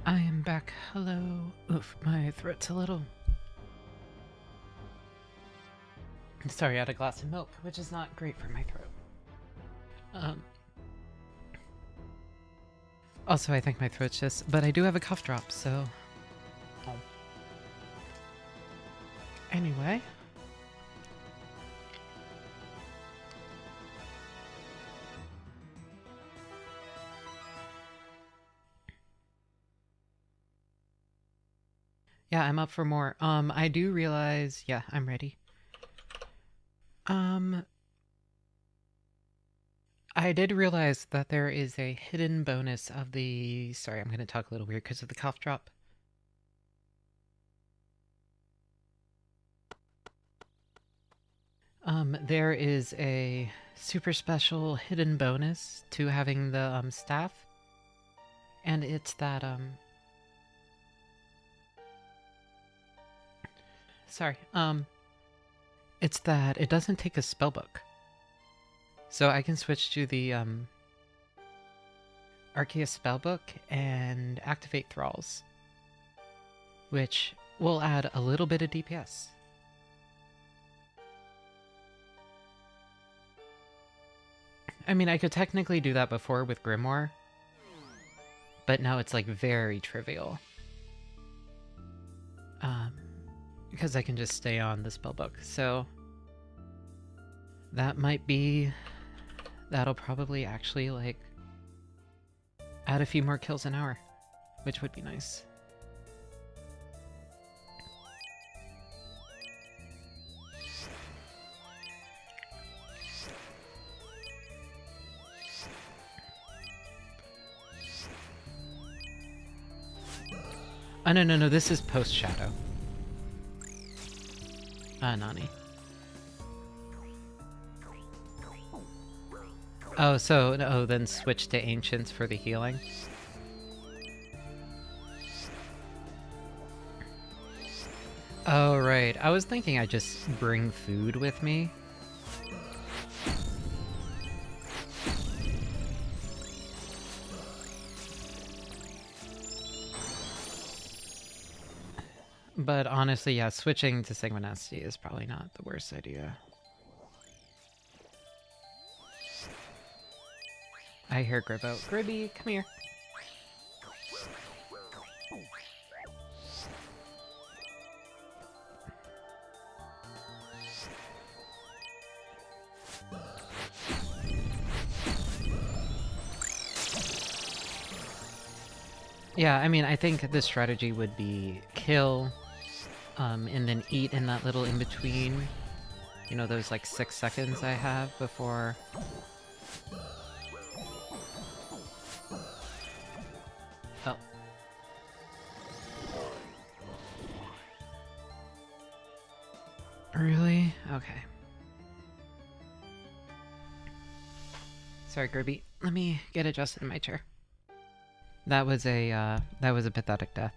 I am back. Hello. Oof, my throat's a little... Sorry, I had a glass of milk, which is not great for my throat. Also, I think my throat's just... But I do have a cough drop, so... Anyway... Yeah, I'm up for more. I do realize... Yeah, I'm ready. I did realize that there is a hidden bonus of the... Sorry, I'm going to talk a little weird because of the cough drop. There is a super special hidden bonus to having the staff. And it's that... Sorry, it's that it doesn't take a spellbook. So I can switch to the Arceus spellbook and activate Thralls, which will add a little bit of DPS. I mean, I could technically do that before with Grimoire, but now it's like very trivial. Because I can just stay on the spellbook. So that might be... That'll probably actually, like, add a few more kills an hour, which would be nice. Oh, no, this is post-Shadow. Nani. Oh, so, oh, then switch to Ancients for the healing? Oh, right. I was thinking I'd just bring food with me. But honestly, yeah, switching to Sigma-Nasty is probably not the worst idea. I hear Gribbo. Gribby, come here. Yeah, I mean, I think the strategy would be kill, and then eat in that little in-between. You know, those like 6 seconds I have before... Oh. Really? Okay. Sorry, Kirby. Let me get adjusted in my chair. That was a pathetic death.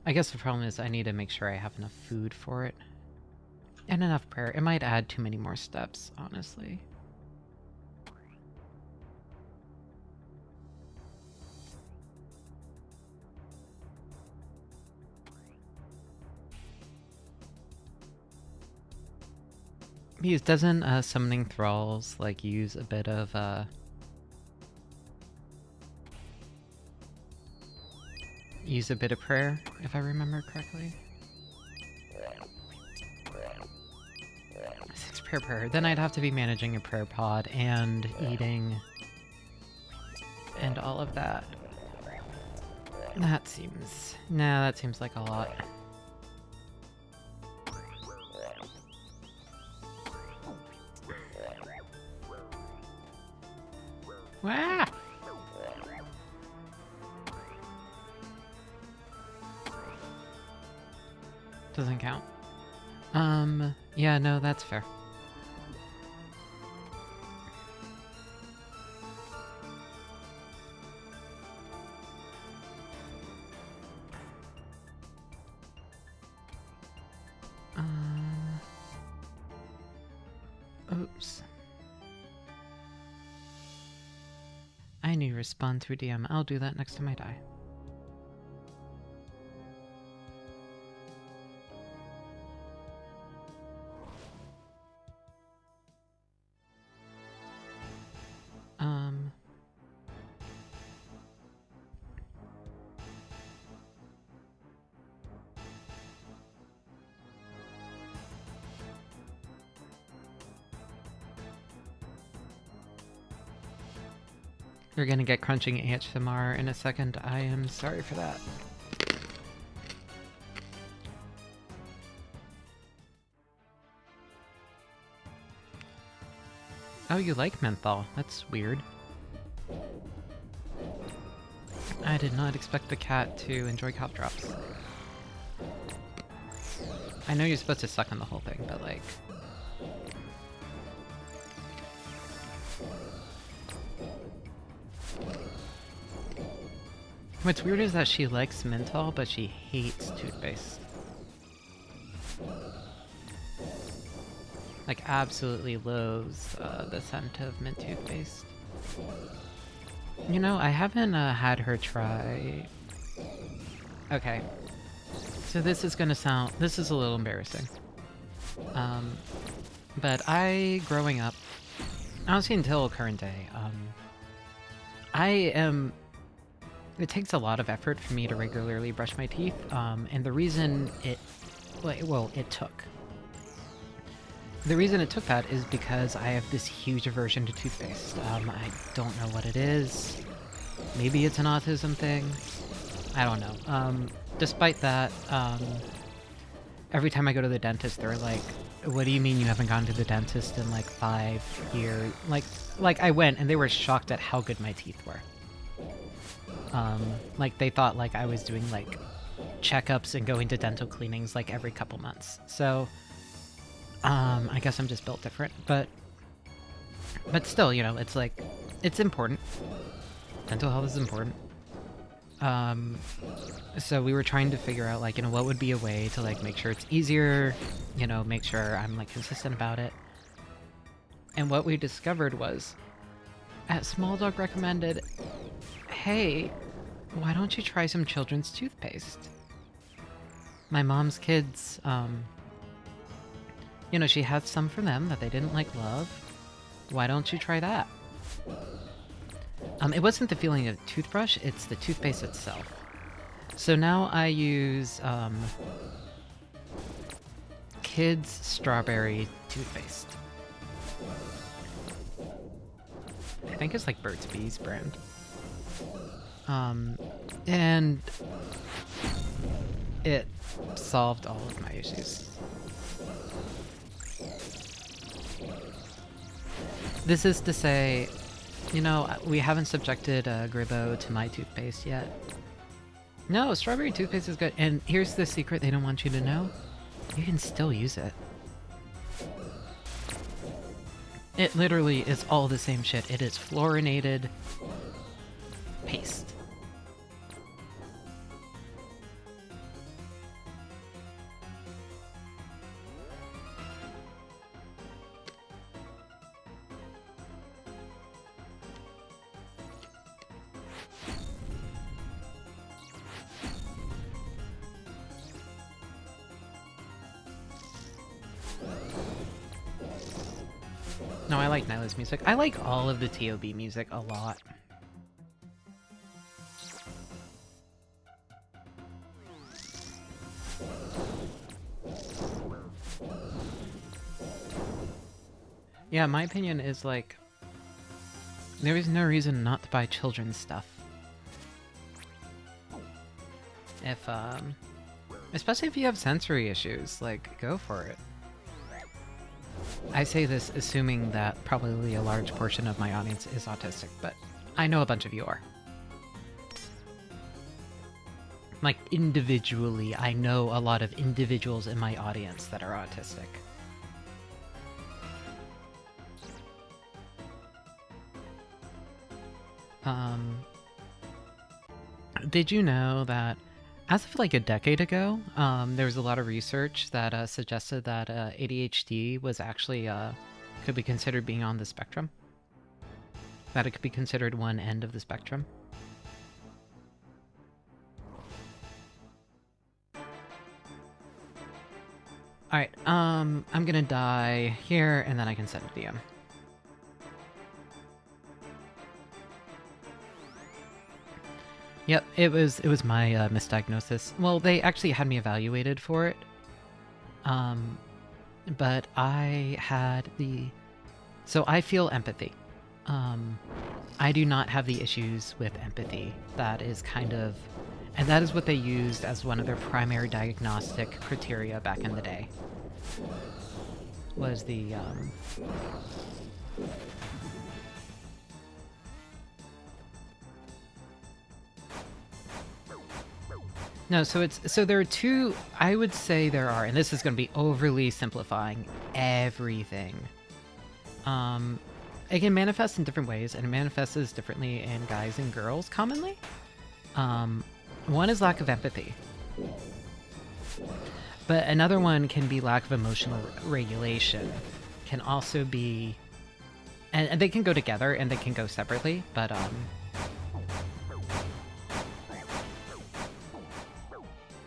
I guess the problem is I need to make sure I have enough food for it. And enough prayer. It might add too many more steps, honestly. Because doesn't summoning thralls like use a bit of prayer, if I remember correctly? 6 prayer. Then I'd have to be managing a prayer pod and eating and all of that. That seems... Nah, that seems like a lot. Wah! Doesn't count. Yeah, no, that's fair. Oops. I need to respond through DM. I'll do that next time I die. You're gonna get crunching ASMR in a second. I am sorry for that. Oh, you like menthol. That's weird. I did not expect the cat to enjoy cough drops. I know you're supposed to suck on the whole thing, but like... What's weird is that she likes menthol, but she hates toothpaste. Like, absolutely loathes the scent of mint toothpaste. You know, I haven't had her try... Okay. So this is gonna sound... This is a little embarrassing. But growing up, honestly until current day, I am... It takes a lot of effort for me to regularly brush my teeth, and the reason it... Well, it took. The reason it took that is because I have this huge aversion to toothpaste. I don't know what it is. Maybe it's an autism thing. I don't know. Despite that, every time I go to the dentist, they're like, what do you mean you haven't gone to the dentist in like 5 years? Like I went and they were shocked at how good my teeth were. Like they thought like I was doing like checkups and going to dental cleanings like every couple months. So, I guess I'm just built different, but still, you know, it's like, it's important. Dental health is important. So we were trying to figure out, like, you know, what would be a way to, like, make sure it's easier, you know, make sure I'm, like, consistent about it. And what we discovered was, Small Dog recommended, hey, why don't you try some children's toothpaste? My mom's kids, you know, she had some for them that they didn't, like, love. Why don't you try that? It wasn't the feeling of the toothbrush, it's the toothpaste itself. So now I use, Kids Strawberry toothpaste. I think it's like Burt's Bees brand. And it solved all of my issues. This is to say, you know, we haven't subjected Gribbo to my toothpaste yet. No, strawberry toothpaste is good. And here's the secret they don't want you to know. You can still use it. It literally is all the same shit. It is fluorinated paste. No, I like Nyla's music. I like all of the TOB music a lot. Yeah, my opinion is like, there is no reason not to buy children's stuff. If, especially if you have sensory issues, like, go for it. I say this assuming that probably a large portion of my audience is autistic, but I know a bunch of you are. like individually, I know a lot of individuals in my audience that are autistic. Did you know that as of like a decade ago, there was a lot of research that suggested that ADHD was actually could be considered being on the spectrum? That it could be considered one end of the spectrum? Alright, I'm gonna die here, and then I can send a DM. Yep, it was my misdiagnosis. Well, they actually had me evaluated for it. But I had the... So I feel empathy. I do not have the issues with empathy. That is kind of... And that is what they used as one of their primary diagnostic criteria back in the day. Was the... No, so there are two, I would say there are, and this is going to be overly simplifying everything. It can manifest in different ways, and it manifests differently in guys and girls commonly. One is lack of empathy. But another one can be lack of emotional regulation. Can also be, and they can go together and they can go separately, but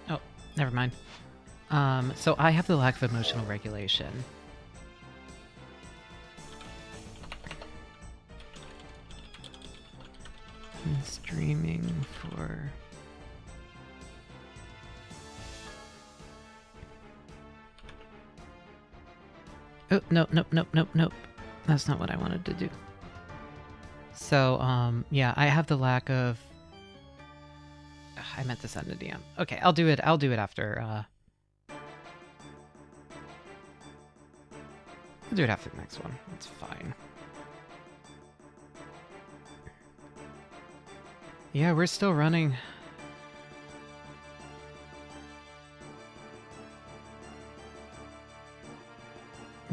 oh, never mind. So I have the lack of emotional regulation. I'm streaming for... Oh, nope. That's not what I wanted to do. So, yeah, I have the lack of... I meant to send a DM. Okay, I'll do it after, I'll do it after the next one. It's fine. Yeah, we're still running.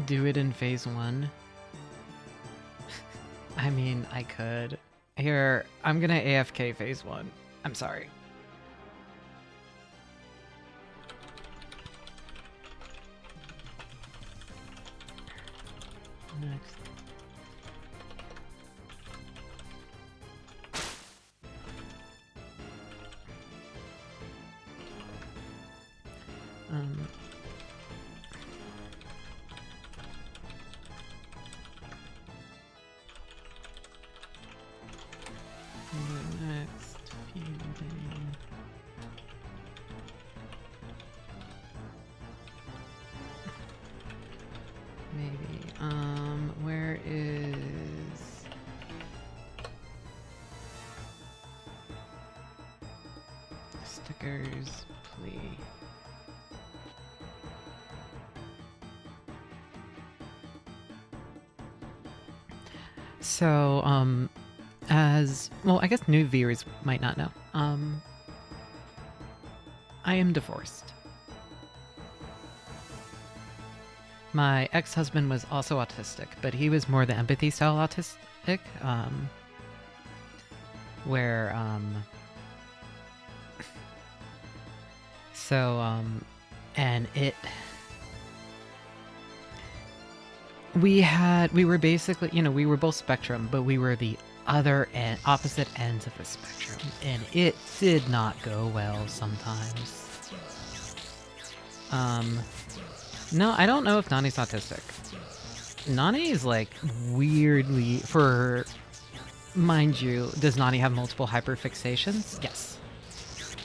Do it in phase 1. I mean, I could. Here, I'm gonna AFK phase 1. I'm sorry. Next. Next feuding. Maybe. Where is stickers plea? So, as well, I guess new viewers might not know. I am divorced. My ex-husband was also autistic, but he was more the empathy style autistic, where, and it, we were basically, you know, we were both spectrum, but we were the other end, opposite ends of the spectrum, and it did not go well sometimes. No, I don't know if Nani's autistic. Nani is like weirdly, for, mind you, does Nani have multiple hyperfixations? Yes.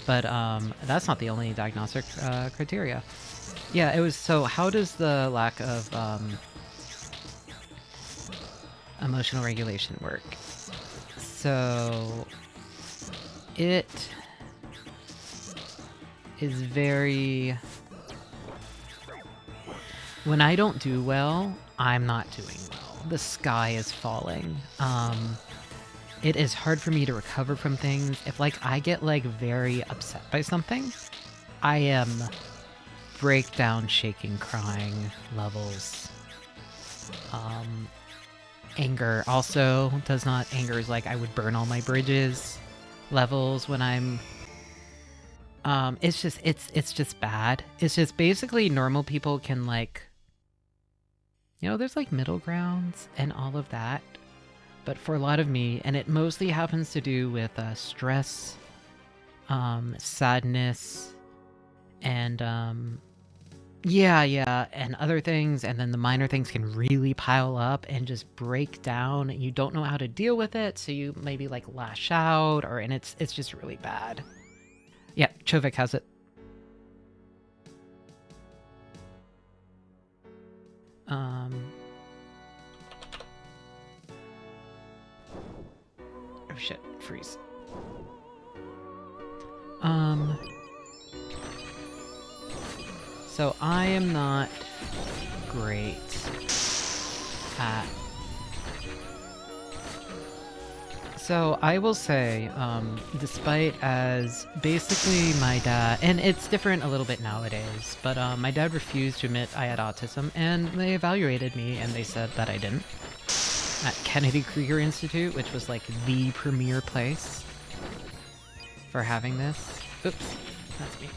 But that's not the only diagnostic criteria. Yeah, it was, so how does the lack of emotional regulation work? So it is very... When I don't do well, I'm not doing well. The sky is falling. it is hard for me to recover from things. If like I get like very upset by something, I am breakdown, shaking, crying levels. Anger also does not. Anger is like I would burn all my bridges levels when I'm it's just bad. It's just basically normal people can like, you know, there's like middle grounds and all of that. But for a lot of me, and it mostly happens to do with stress, sadness, and yeah, and other things, and then the minor things can really pile up and just break down, and you don't know how to deal with it, so you maybe like lash out, and it's just really bad. Yeah, Chovik has it. Oh shit, freeze. So I am not great at... So I will say, despite as basically my dad, and it's different a little bit nowadays, but my dad refused to admit I had autism, and they evaluated me and they said that I didn't. At Kennedy Krieger Institute, which was like the premier place for having this. Oops, that's me.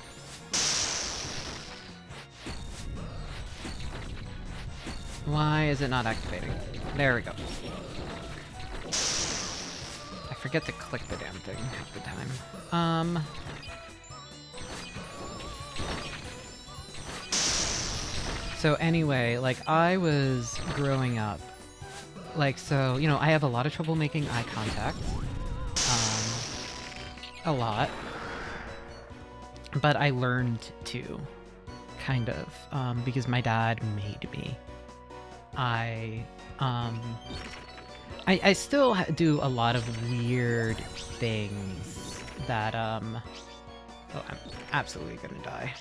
Why is it not activating? There we go. I forget to click the damn thing half the time. So anyway, like I was growing up, like, so, you know, I have a lot of trouble making eye contact. A lot. But I learned to, kind of, because my dad made me. I still do a lot of weird things that, oh, I'm absolutely gonna die.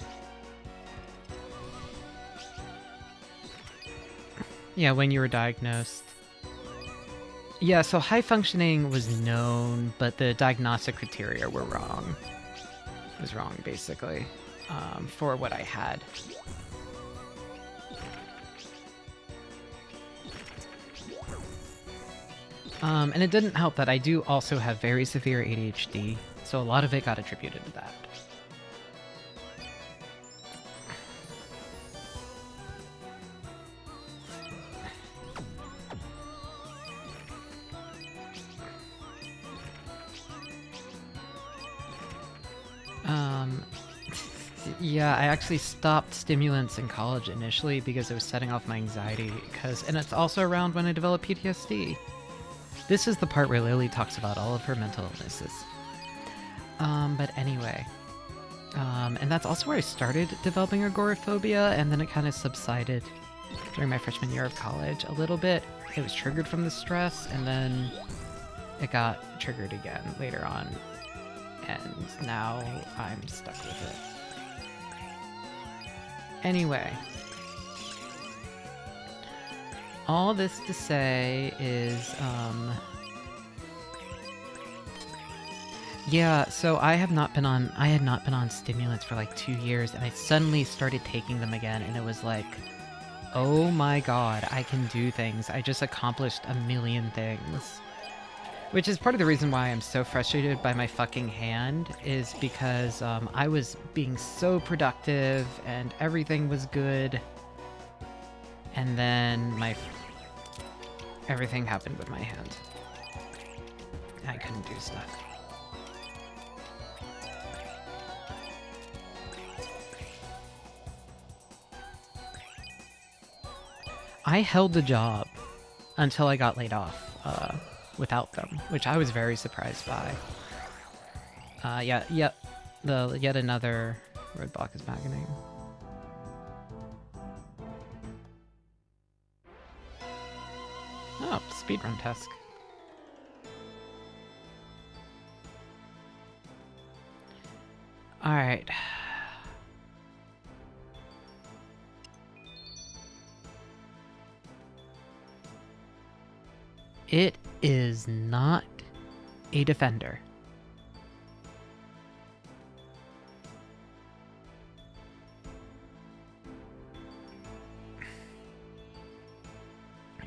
Yeah, when you were diagnosed. Yeah, so high functioning was known, but the diagnostic criteria were wrong. It was wrong, basically, for what I had. And it didn't help that I do also have very severe ADHD, so a lot of it got attributed to that. Yeah, I actually stopped stimulants in college initially because it was setting off my anxiety, and it's also around when I developed PTSD. This is the part where Lily talks about all of her mental illnesses. But anyway. And that's also where I started developing agoraphobia, and then it kind of subsided during my freshman year of college a little bit. It was triggered from the stress, and then it got triggered again later on. And now I'm stuck with it. Anyway. All this to say is, yeah, so I had not been on stimulants for like 2 years, and I suddenly started taking them again, and it was like, oh my god, I can do things. I just accomplished a million things. Which is part of the reason why I'm so frustrated by my fucking hand, is because I was being so productive and everything was good. And then everything happened with my hand. I couldn't do stuff. I held the job until I got laid off without them, which I was very surprised by. Yet another roadblock is happening. Oh, speedrun task. Alright. It is not a defender.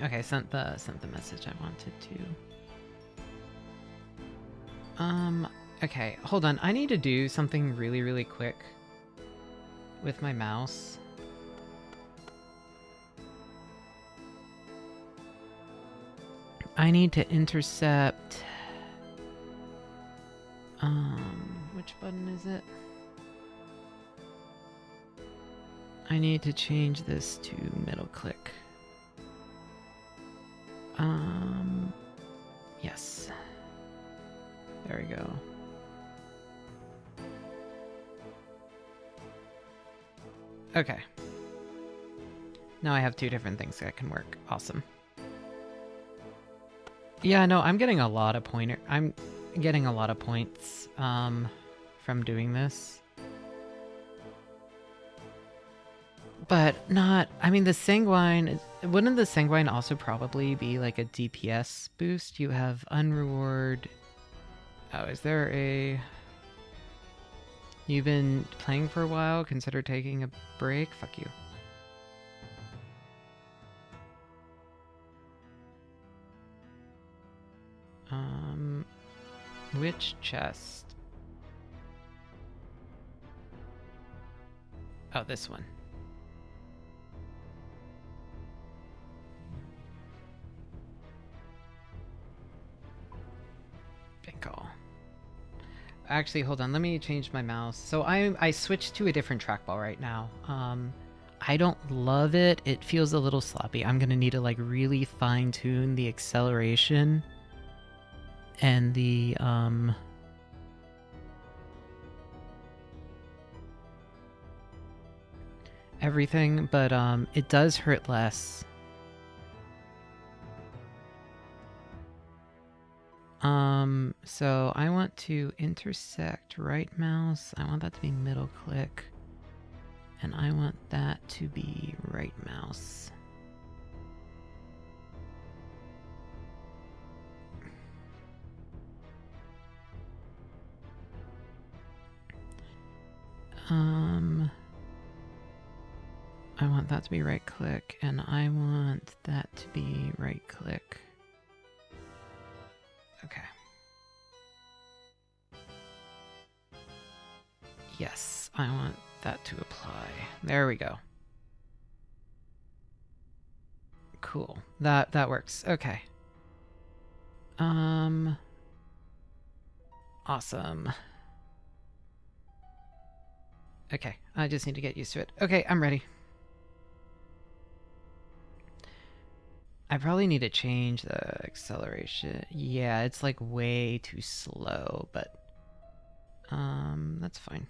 Okay, sent the message I wanted to. Okay, hold on. I need to do something really, really quick with my mouse. I need to intercept... which button is it? I need to change this to middle click. Yes. There we go. Okay. Now I have two different things that can work. Awesome. Yeah, no, I'm getting a lot of I'm getting a lot of points from doing this. But not, I mean, the Sanguine, wouldn't the Sanguine also probably be like a DPS boost? You have unreward. Oh, is there a... You've been playing for a while? Consider taking a break? Fuck you. Which chest? Oh, this one. Actually, hold on. Let me change my mouse. So I switched to a different trackball right now. I don't love it. It feels a little sloppy. I'm gonna need to like really fine tune the acceleration and the everything, but it does hurt less. So I want to intersect right mouse. I want that to be middle click. And I want that to be right mouse. I want that to be right click, and I want that to be right click. Okay. Yes, I want that to apply. There we go. Cool. That works. Okay. Awesome. Okay, I just need to get used to it. Okay, I'm ready. I probably need to change the acceleration. Yeah, it's like way too slow, but that's fine.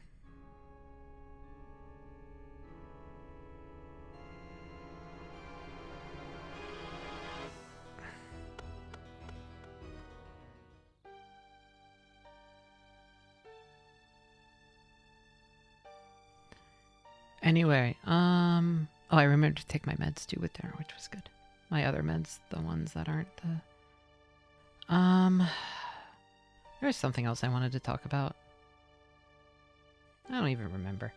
Anyway, oh, I remembered to take my meds too with dinner, which was good. My other meds, the ones that aren't the... There's something else I wanted to talk about. I don't even remember.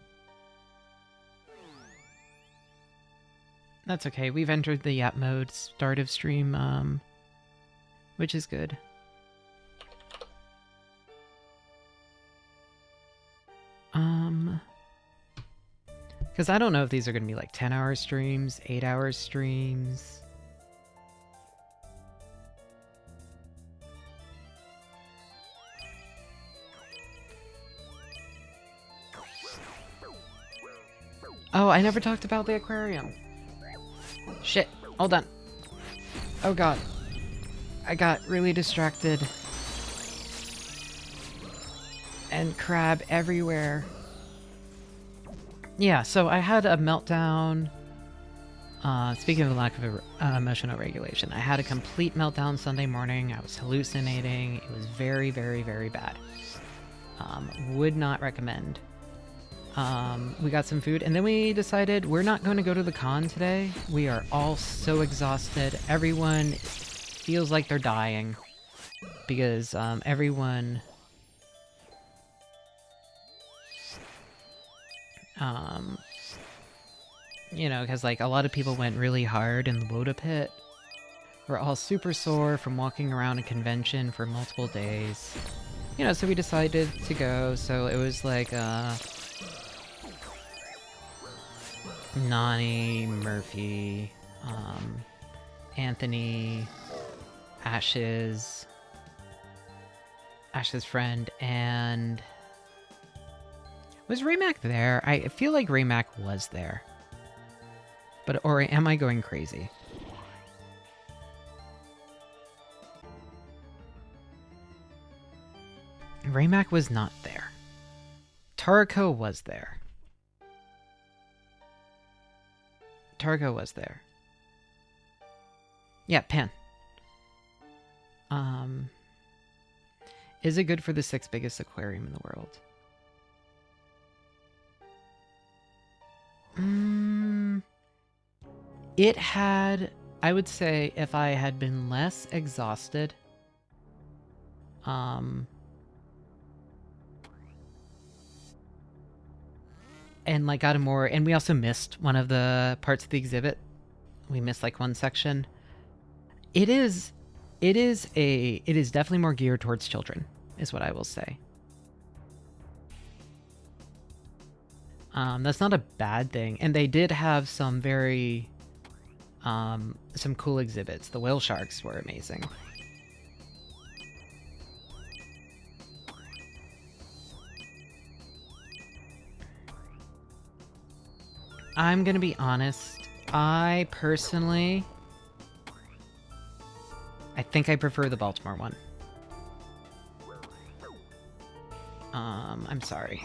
That's okay, we've entered the Yap mode start of stream, which is good. Because I don't know if these are going to be like 10-hour streams, 8-hour streams. Oh, I never talked about the aquarium. Shit, hold on. Oh god. I got really distracted. And crab everywhere. Yeah, so I had a meltdown. Speaking of lack of emotional regulation, I had a complete meltdown Sunday morning. I was hallucinating. It was very, very, very bad. Would not recommend. We got some food, and then we decided we're not going to go to the con today. We are all so exhausted. Everyone feels like they're dying. because everyone you know, because like a lot of people went really hard in the Woda pit. We're all super sore from walking around a convention for multiple days. You know, so we decided to go. So it was like Nani, Murphy, Anthony, Ash's friend, and was Raymac there? I feel like Raymac was there. But, or am I going crazy? Raymac was not there. Tarako was there. Tarako was there. Yeah, Pan. Is it good for the 6th biggest aquarium in the world? It had, I would say, if I had been less exhausted, and like got a more, and we also missed one of the parts of the exhibit. We missed like one section. It is definitely more geared towards children, is what I will say. That's not a bad thing. And they did have some very, some cool exhibits. The whale sharks were amazing. I'm gonna be honest. I personally, I think I prefer the Baltimore one. I'm sorry.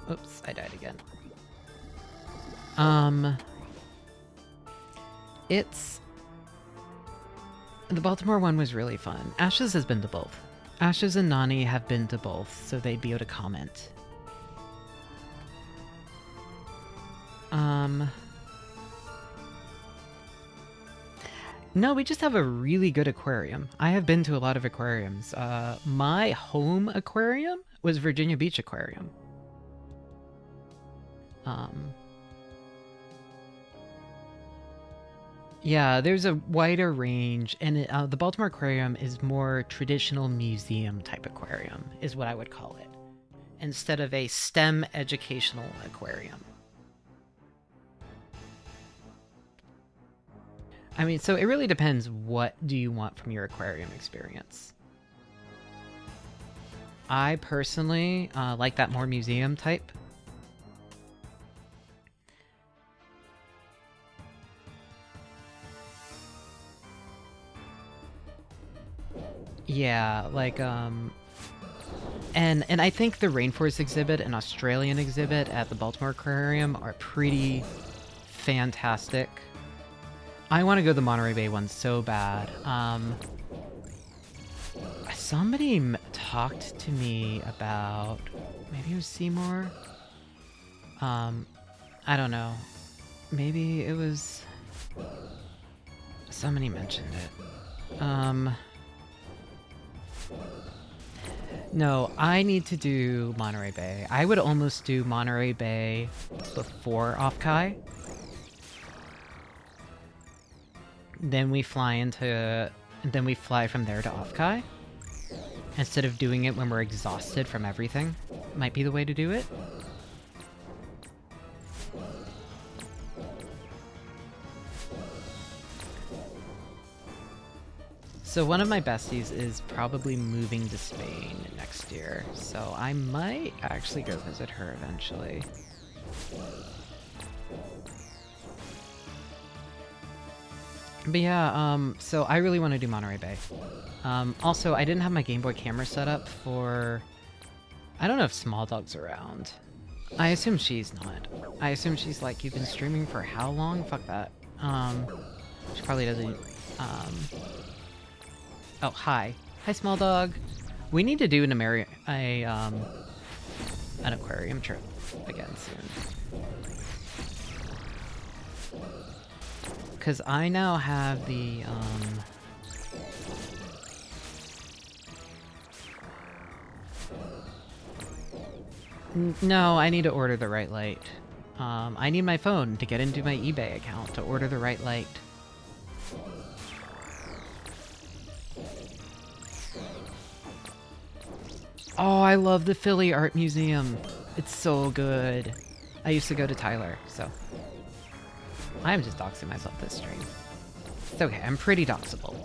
Oops, I died again. It's... The Baltimore one was really fun. Ashes has been to both. Ashes and Nani have been to both, so they'd be able to comment. No, we just have a really good aquarium. I have been to a lot of aquariums. My home aquarium was Virginia Beach Aquarium. Yeah, there's a wider range, and the Baltimore Aquarium is more traditional museum type aquarium, is what I would call it, instead of a STEM educational aquarium. I mean, so it really depends, what do you want from your aquarium experience. I personally like that more museum type. Yeah, like, and I think the Rainforest exhibit and Australian exhibit at the Baltimore Aquarium are pretty fantastic. I want to go to the Monterey Bay one so bad. Somebody talked to me about, maybe it was Seymour? I don't know. Maybe it was... Somebody mentioned it. No, I need to do Monterey Bay. I would almost do Monterey Bay before Offkai. Then we fly from there to Offkai. Instead of doing it when we're exhausted from everything. Might be the way to do it. So one of my besties is probably moving to Spain next year, so I might actually go visit her eventually. But yeah, so I really want to do Monterey Bay. Also, I didn't have my Game Boy camera set up for... I don't know if Small Dog's around. I assume she's not. I assume she's like, you've been streaming for how long? Fuck that. She probably doesn't... Oh, hi. Hi, Small Dog. We need to do an aquarium trip again soon. Because I now have the, No, I need to order the right light. I need my phone to get into my eBay account to order the right light. Oh, I love the Philly Art Museum. It's so good. I used to go to Tyler, so... I'm just doxing myself this stream. It's okay, I'm pretty doxable.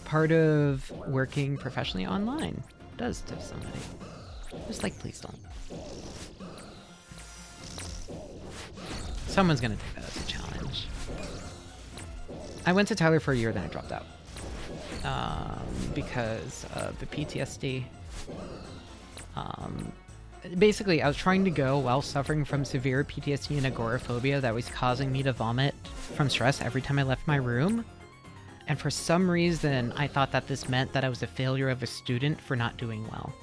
Part of working professionally online does tip somebody. Just like, please don't. Someone's gonna take that as a challenge. I went to Tyler for a year, then I dropped out. Because of the PTSD. Basically, I was trying to go while suffering from severe PTSD and agoraphobia that was causing me to vomit from stress every time I left my room. And for some reason, I thought that this meant that I was a failure of a student for not doing well.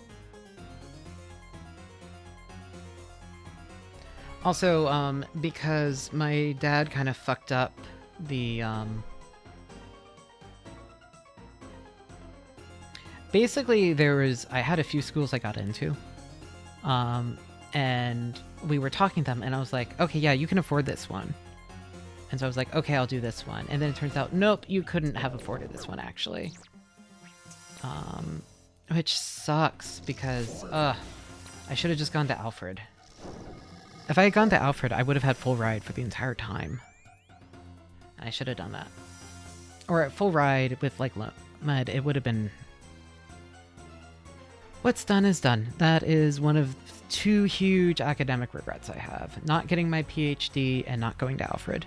Also, because my dad kind of fucked up the, basically, I had a few schools I got into, and we were talking to them, and I was like, okay, yeah, you can afford this one. And so I was like, okay, I'll do this one. And then it turns out, nope, you couldn't have afforded this one, actually. Which sucks, because, I should have just gone to Alfred. If I had gone to Alfred, I would have had full ride for the entire time. And I should have done that. Or full ride with, like, mud, it would have been... What's done is done. That is one of 2 huge academic regrets I have. Not getting my PhD and not going to Alfred.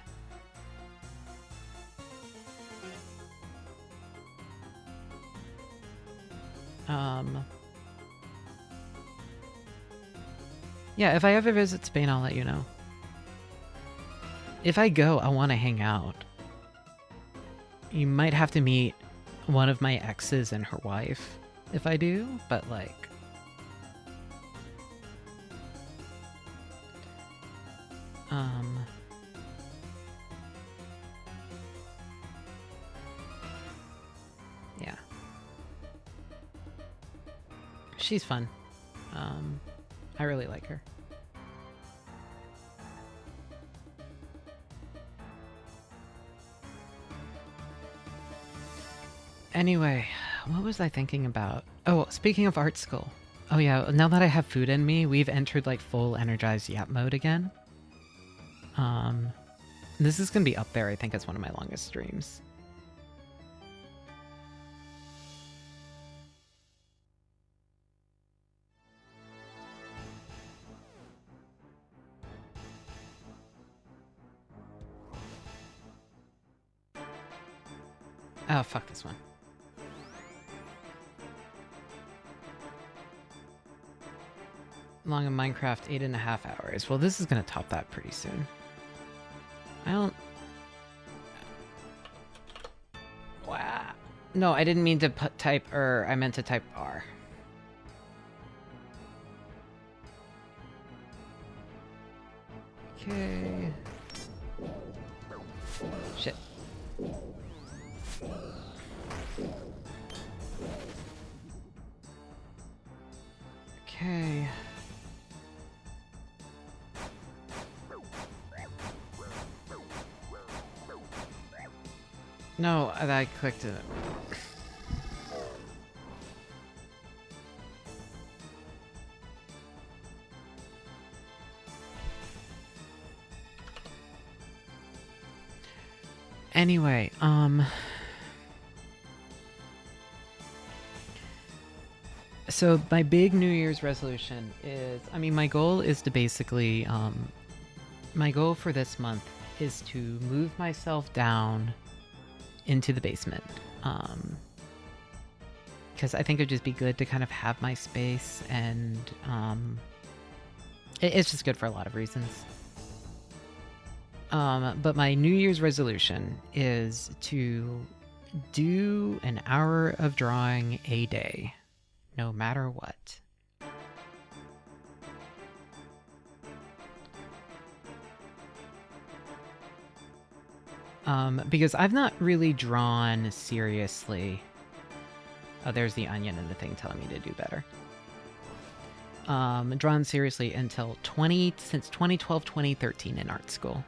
Yeah, if I ever visit Spain, I'll let you know. If I go, I want to hang out. You might have to meet one of my exes and her wife if I do, but like... Yeah. She's fun. I really like her. Anyway, what was I thinking about? Oh, speaking of art school. Oh yeah, now that I have food in me, we've entered like full energized yap mode again. This is gonna be up there, I think, as one of my longest streams. Oh, fuck this one. Long in Minecraft, 8.5 hours. Well, this is gonna top that pretty soon. I don't... Wow. No, I didn't mean to type, I meant to type R. Okay. Shit. Okay. No, I clicked it. Anyway, so my big New Year's resolution is, I mean, my goal is to basically, my goal for this month is to move myself down into the basement. Because I think it'd just be good to kind of have my space, and it's just good for a lot of reasons. But my New Year's resolution is to do an hour of drawing a day, no matter what. Because I've not really drawn seriously. Oh, there's the onion and the thing telling me to do better. drawn seriously until since 2012, 2013 in art school.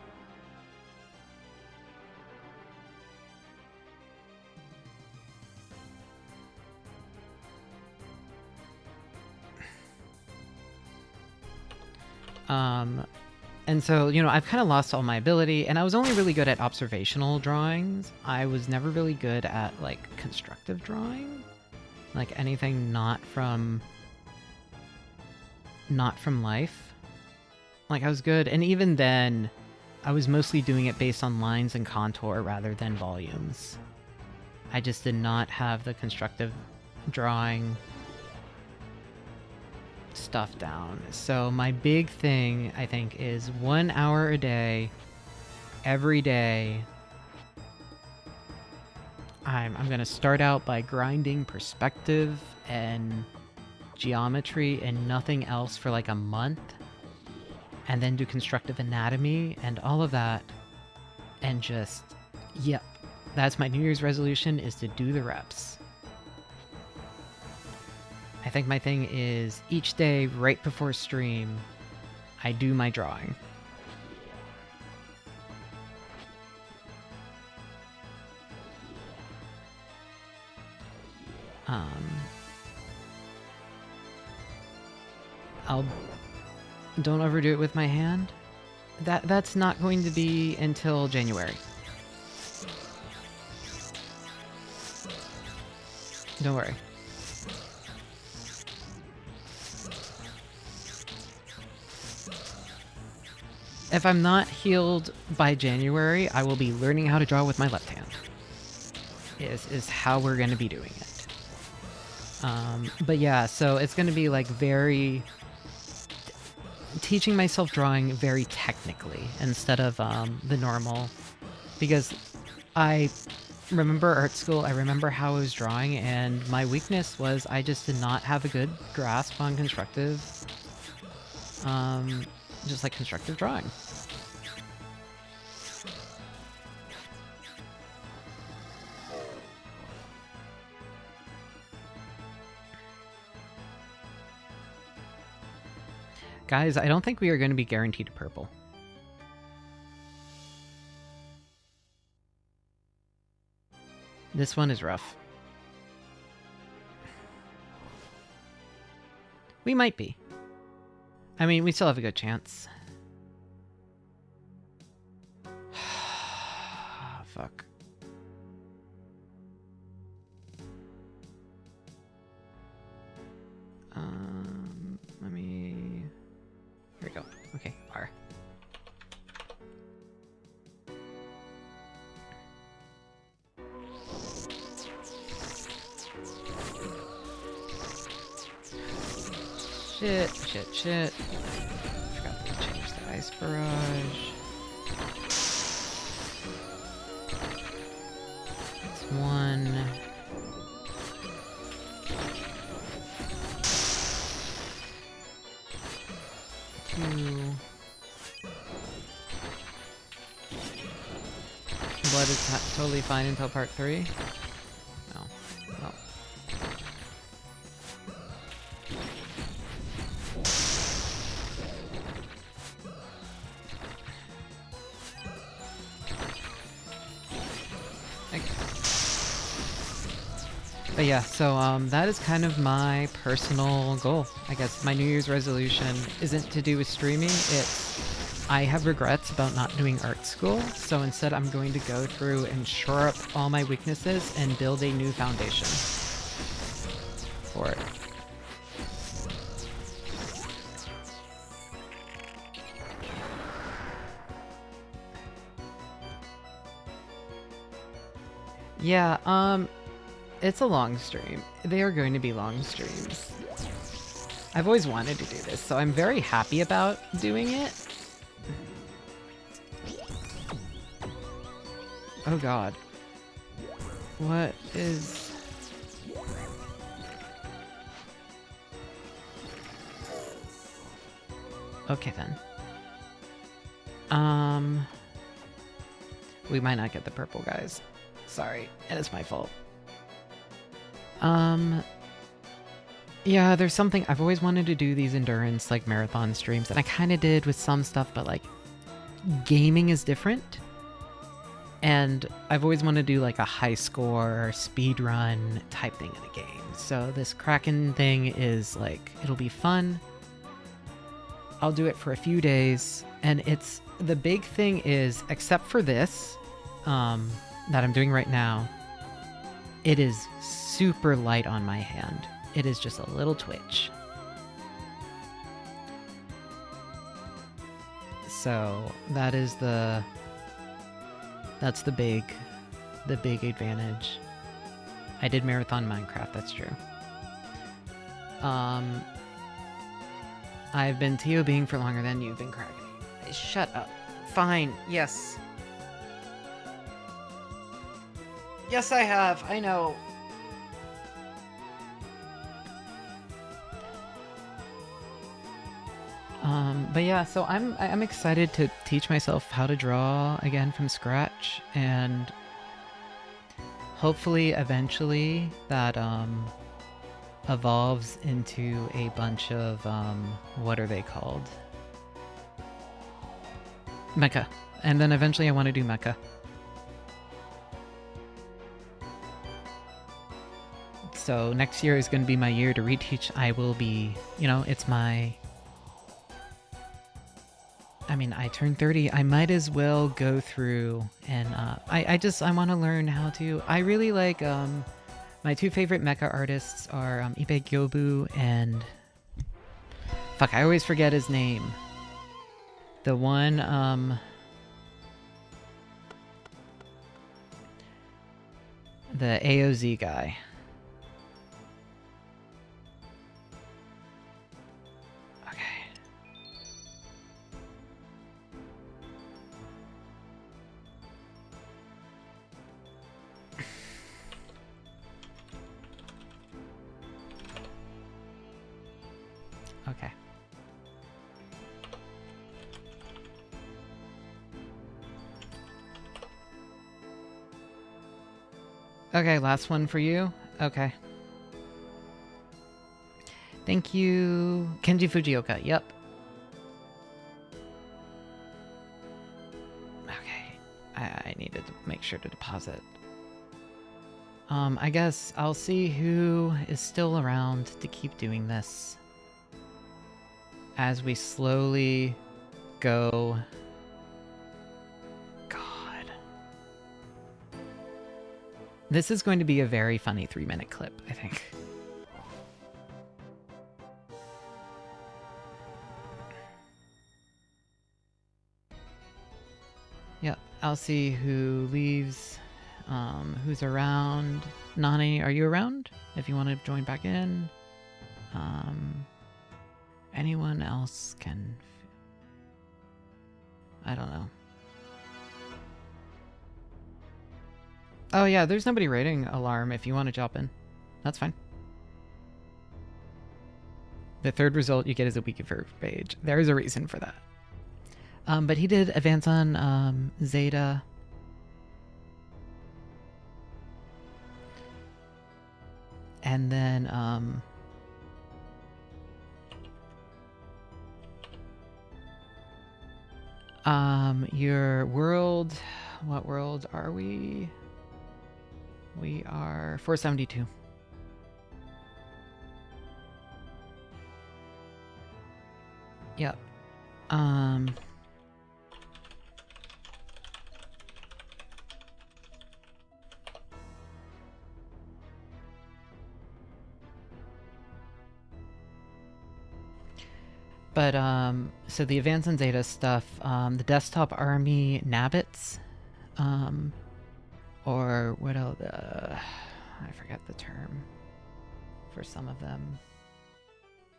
And so, you know, I've kind of lost all my ability, and I was only really good at observational drawings. I was never really good at, like, constructive drawing. Like, anything not from life. Like, I was good, and even then, I was mostly doing it based on lines and contour rather than volumes. I just did not have the constructive drawing stuff down. So my big thing, I think, is 1 hour a day, every day. I'm gonna start out by grinding perspective and geometry and nothing else for like a month, and then do constructive anatomy and all of that, and just, yep, that's my New Year's resolution, is to do the reps. I think my thing is each day right before stream, I do my drawing. Don't overdo it with my hand. That's not going to be until January. Don't worry. If I'm not healed by January, I will be learning how to draw with my left hand. Is how we're going to be doing it. But yeah, so it's going to be like very... teaching myself drawing very technically instead of the normal. Because I remember art school, I remember how I was drawing, and my weakness was I just did not have a good grasp on constructive... just like constructive drawing. Guys, I don't think we are going to be guaranteed purple. This one is rough. We might be. I mean, we still have a good chance. Fuck. Let me... Here we go. Okay, R. Shit. Forgot to change the ice barrage. That's one. Two. Blood is totally fine until part 3. No. No. But yeah, so that is kind of my personal goal. I guess my New Year's resolution isn't to do with streaming. It's I have regrets about not doing art school, so instead I'm going to go through and shore up all my weaknesses and build a new foundation for it. Yeah, it's a long stream. They are going to be long streams. I've always wanted to do this, so I'm very happy about doing it. Oh god. What is... Okay then. We might not get the purple, guys. Sorry, it is my fault. Yeah, there's something I've always wanted to do, these endurance like marathon streams, and I kind of did with some stuff, but like gaming is different. And I've always wanted to do like a high score speed run type thing in a game. So this Kraken thing is like, it'll be fun. I'll do it for a few days, and it's the big thing is, except for this that I'm doing right now, it is super light on my hand. It is just a little twitch. So that's the big advantage. I did marathon Minecraft, that's true. I've been TOBing for longer than you've been cracking. Shut up. Fine, yes. Yes, I have, I know. But yeah, so I'm excited to teach myself how to draw again from scratch, and hopefully eventually that evolves into a bunch of what are they called? Mecha. And then eventually I want to do mecha. So next year is going to be my year to reteach. I will be, you know, it's my... I mean, I turned 30. I might as well go through and I want to learn how to... I really like... my two favorite mecha artists are Ibe Gyobu and... Fuck, I always forget his name. The one, the AOZ guy. Okay. Okay. Okay, last one for you. Okay. Thank you. Kenji Fujioka, yep. Okay. I needed to make sure to deposit. I guess I'll see who is still around to keep doing this as we slowly go. God. This is going to be a very funny 3-minute clip, I think. Yep, I'll see who leaves, who's around. Nani, are you around? If you want to join back in. Anyone else can... I don't know. Oh yeah, there's nobody rating Alarm if you want to jump in. That's fine. The third result you get is a Wikiverse page. There is a reason for that. But he did advance on Zeta. And then your world, what world are we? We are 472. Yep. But, so the Advance and Zeta stuff, the desktop army Nabbits, or what else, I forget the term for some of them.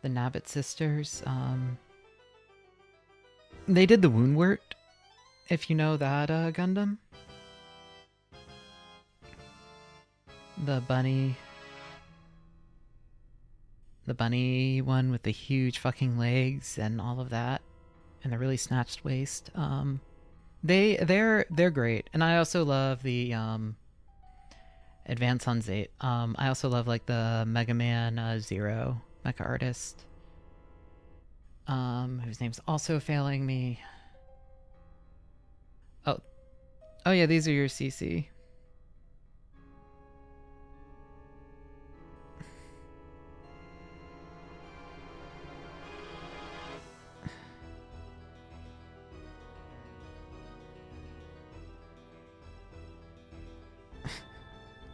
The Nabbit sisters, they did the Woundwort, if you know that, Gundam. The bunny one with the huge fucking legs and all of that, and the really snatched waist. They're great, and I also love the Advance on Zeta. I also love like the Mega Man Zero mecha artist, whose name's also failing me. Oh yeah, these are your CC.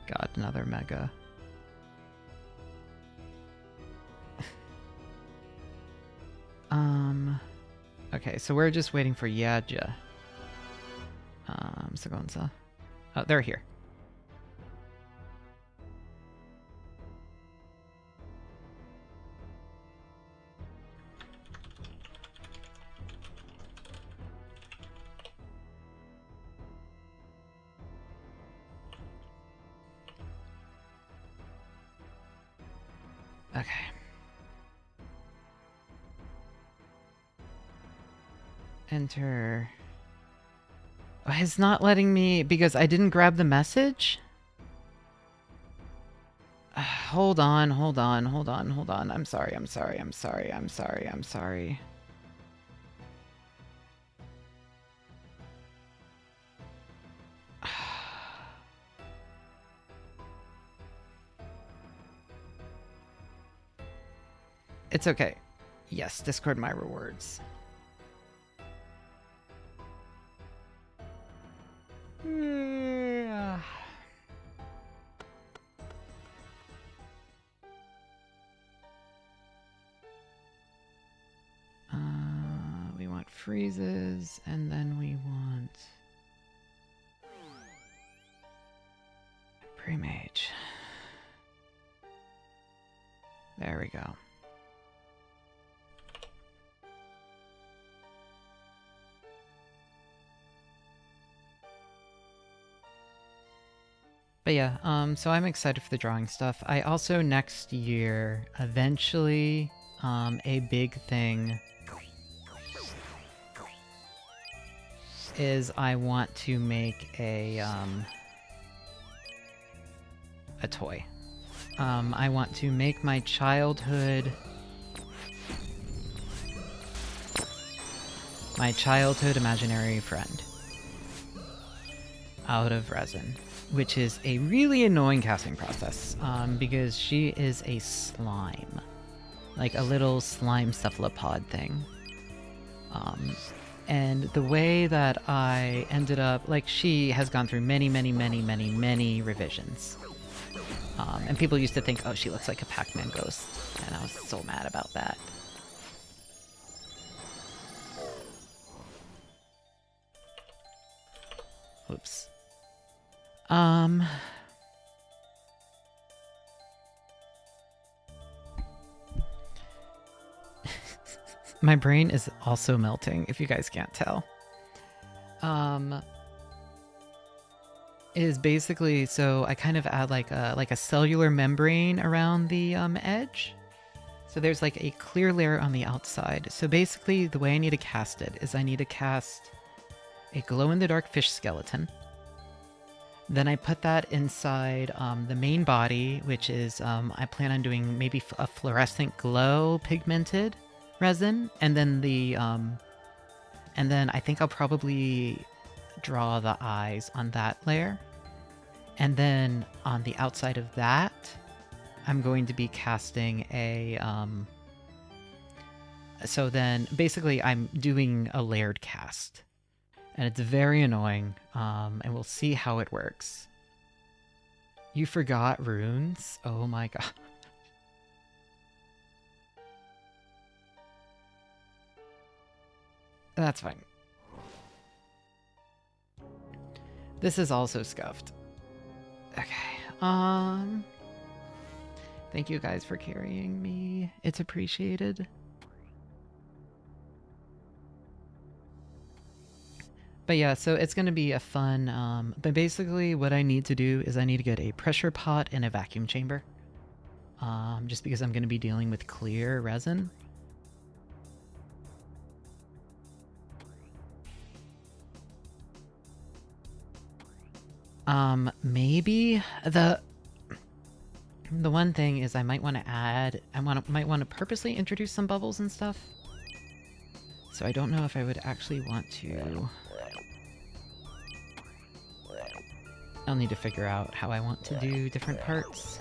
God, another mega. Okay, so we're just waiting for Yaja. Sagonza. Oh, they're here. Okay. Enter. Oh, it's not letting me because I didn't grab the message? Hold on. I'm sorry. It's okay. Yes, Discord my rewards. Yeah. We want freezes, and then we want pre-mage. There we go. But yeah, so I'm excited for the drawing stuff. I also, next year, eventually, a big thing is I want to make a toy. I want to make my childhood imaginary friend out of resin, which is a really annoying casting process, because she is a slime. Like a little slime cephalopod thing. And the way that I ended up, like, she has gone through many revisions. And people used to think, oh, she looks like a Pac-Man ghost. And I was so mad about that. Oops. My brain is also melting, if you guys can't tell. Is basically, so I kind of add like a cellular membrane around the edge. So there's like a clear layer on the outside. So basically the way I need to cast it is I need to cast a glow-in-the-dark fish skeleton. Then I put that inside the main body, which is, I plan on doing maybe a fluorescent glow pigmented resin, and then and then I think I'll probably draw the eyes on that layer. And then on the outside of that, I'm going to be casting a, so then basically I'm doing a layered cast. And it's very annoying, and we'll see how it works. You forgot runes? Oh my god. That's fine. This is also scuffed. Okay, thank you guys for carrying me. It's appreciated. But yeah, so it's going to be a fun, but basically what I need to do is I need to get a pressure pot and a vacuum chamber. Just because I'm going to be dealing with clear resin. Maybe The one thing is I might want to add... might want to purposely introduce some bubbles and stuff. So I don't know if I would actually want to... I'll need to figure out how I want to do different parts.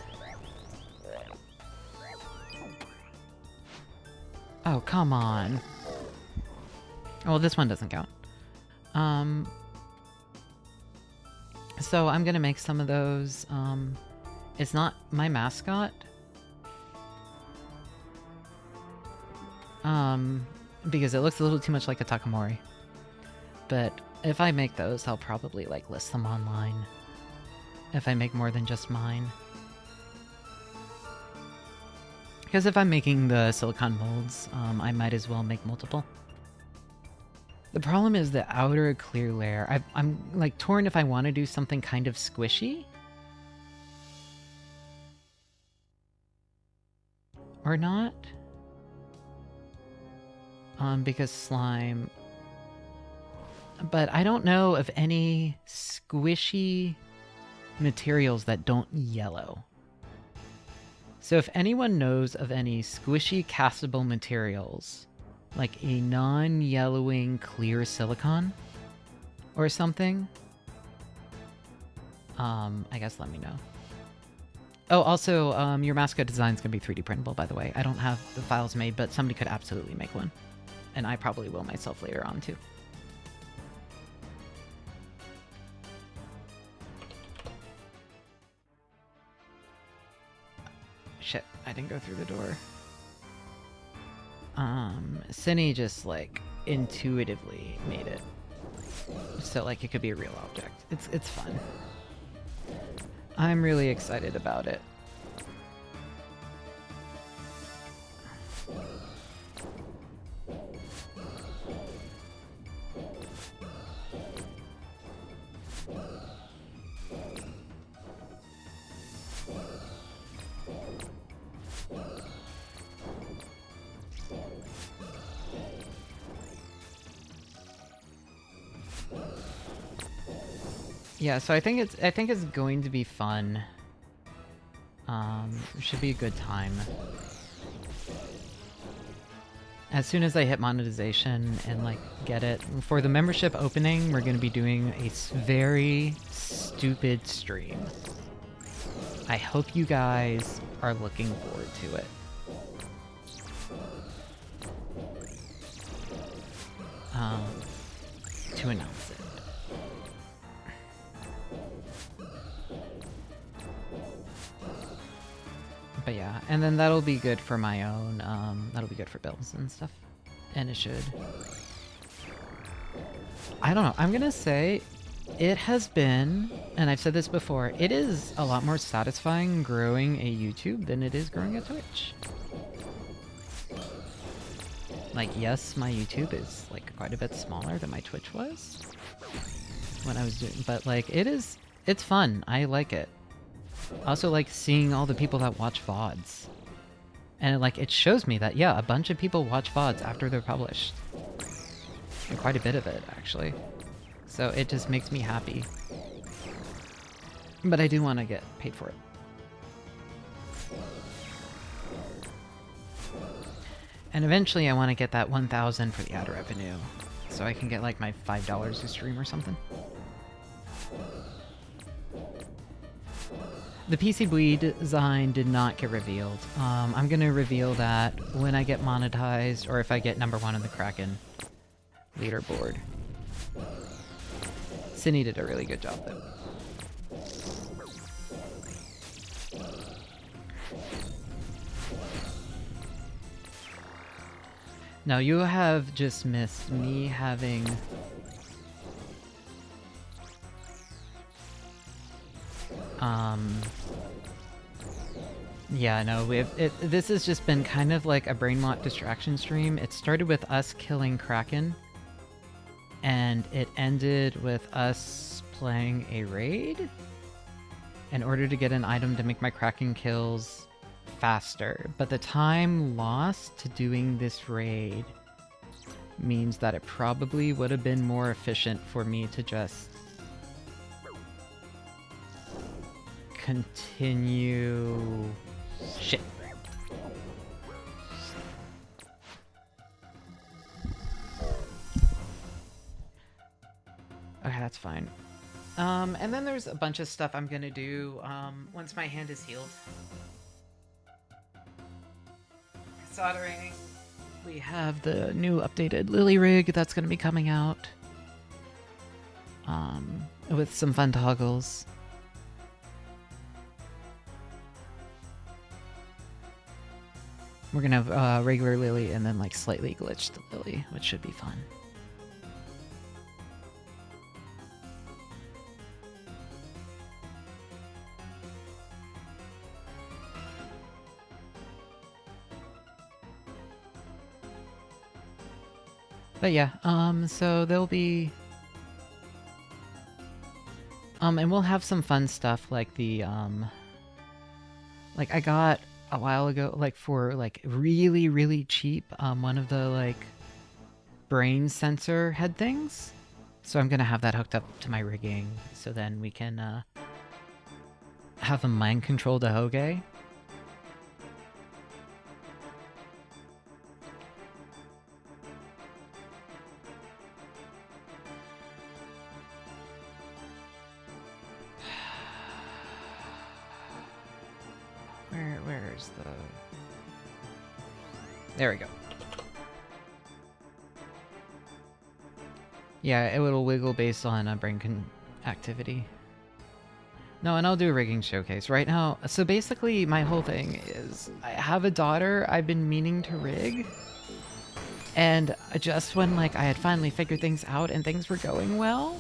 Oh, come on. Oh, well, this one doesn't count. So I'm gonna make some of those. It's not my mascot. Because it looks a little too much like a Takamori. But if I make those, I'll probably like list them online. If I make more than just mine. Because if I'm making the silicone molds, I might as well make multiple. The problem is the outer clear layer. I'm like torn if I want to do something kind of squishy. Or not. Because slime... But I don't know of any squishy materials that don't yellow. So if anyone knows of any squishy castable materials, like a non-yellowing clear silicone or something, I guess let me know. Oh, also, your mascot design is going to be 3D printable, by the way. I don't have the files made, but somebody could absolutely make one. And I probably will myself later on, too. Shit, I didn't go through the door. Cinny just, like, intuitively made it. So, like, it could be a real object. It's fun. I'm really excited about it. Yeah, so I think it's going to be fun. It should be a good time. As soon as I hit monetization and like get it for the membership opening, we're going to be doing a very stupid stream. I hope you guys are looking forward to it. To announce it. But yeah, and then that'll be good for my own, that'll be good for builds and stuff. And it should. I don't know, I'm gonna say it has been, and I've said this before, it is a lot more satisfying growing a YouTube than it is growing a Twitch. Like, yes, my YouTube is like quite a bit smaller than my Twitch was when I was doing, but like it's fun. I like it. I also like seeing all the people that watch VODs. And it shows me that, yeah, a bunch of people watch VODs after they're published. And quite a bit of it, actually. So it just makes me happy. But I do want to get paid for it. And eventually I want to get that 1,000 for the ad revenue. So I can get like my $5 a stream or something. The PCB design did not get revealed. I'm gonna reveal that when I get monetized, or if I get #1 on the Kraken leaderboard. Cindy did a really good job, though. Now, you have just missed me having... Yeah, no, this has just been kind of like a brainlock distraction stream. It started with us killing Kraken, and it ended with us playing a raid in order to get an item to make my Kraken kills faster. But the time lost to doing this raid means that it probably would have been more efficient for me to just continue... Shit. Okay, that's fine. And then there's a bunch of stuff I'm gonna do once my hand is healed. Soldering. We have the new updated Lily rig that's gonna be coming out. With some fun toggles. We're gonna have regular Lily and then like slightly glitched Lily, which should be fun. But yeah, so there'll be... and we'll have some fun stuff like the, like I got a while ago, like for like really, really cheap, one of the like brain sensor head things. So I'm gonna have that hooked up to my rigging, so then we can, have a mind control the Hoge. Where's the... There we go. Yeah, it will wiggle based on brain activity. No, and I'll do a rigging showcase right now. So basically, my whole thing is I have a daughter I've been meaning to rig, and just when like I had finally figured things out and things were going well,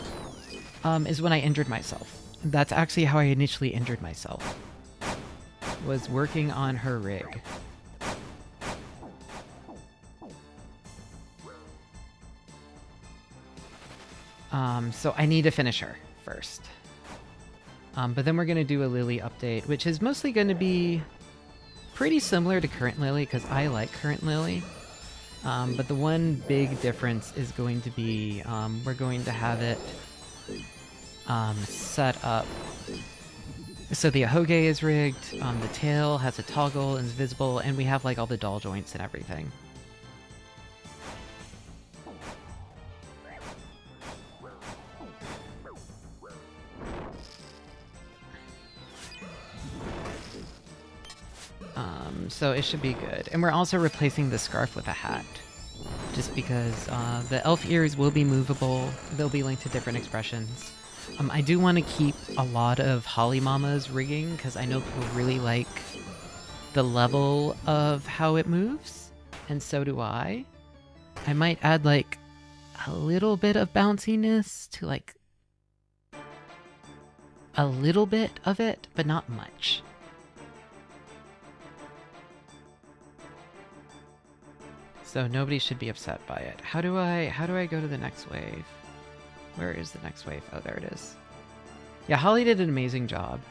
is when I injured myself. That's actually how I initially injured myself. Was working on her rig. So I need to finish her first. But then we're going to do a Lily update, which is mostly going to be pretty similar to current Lily, because I like current Lily. But the one big difference is going to be we're going to have it set up. So the Hoge is rigged, the tail has a toggle and is visible, and we have like all the doll joints and everything. So it should be good. And we're also replacing the scarf with a hat. Just because the elf ears will be movable, they'll be linked to different expressions. I do want to keep a lot of Holly Mama's rigging, because I know people really like the level of how it moves, and so do I. I might add like a little bit of bounciness to like a little bit of it, but not much. So nobody should be upset by it. How do I go to the next wave? Where is the next wave? Oh, there it is. Yeah, Holly did an amazing job.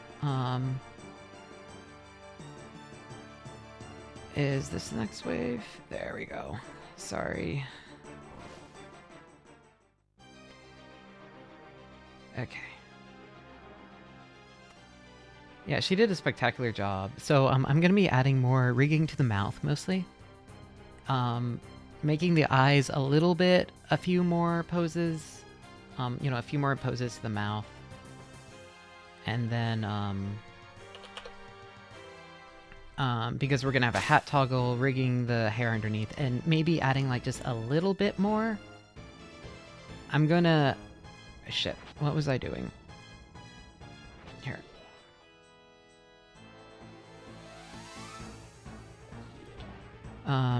Is this the next wave? There we go. Sorry. Okay. Yeah, she did a spectacular job. So I'm going to be adding more rigging to the mouth, mostly. Making the eyes a few more poses. A few more poses to the mouth. And then, because we're gonna have a hat toggle, rigging the hair underneath, and maybe adding like just a little bit more. I'm gonna... Shit, what was I doing? Here.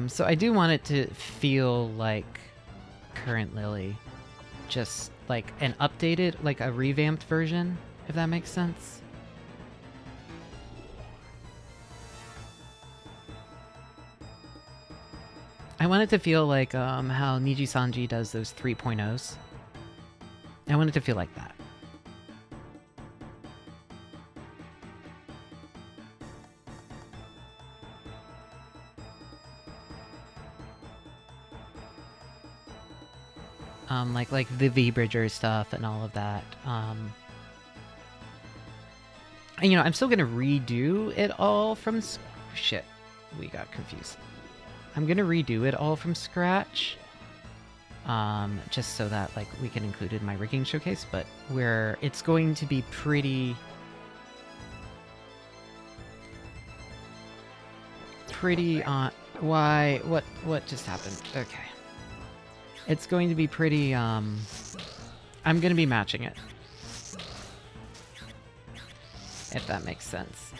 So I do want it to feel like current Lily. Just like an updated, like a revamped version, if that makes sense. I want it to feel like how Niji Sanji does those 3.0s. I want it to feel like that. Like the V-Bridger stuff and all of that. And, you know, I'm still gonna redo it all from shit. We got confused. I'm gonna redo it all from scratch. Just so that like we can include it in my rigging showcase, but where it's going to be pretty what just happened? Okay. It's going to be pretty I'm gonna be matching it. If that makes sense.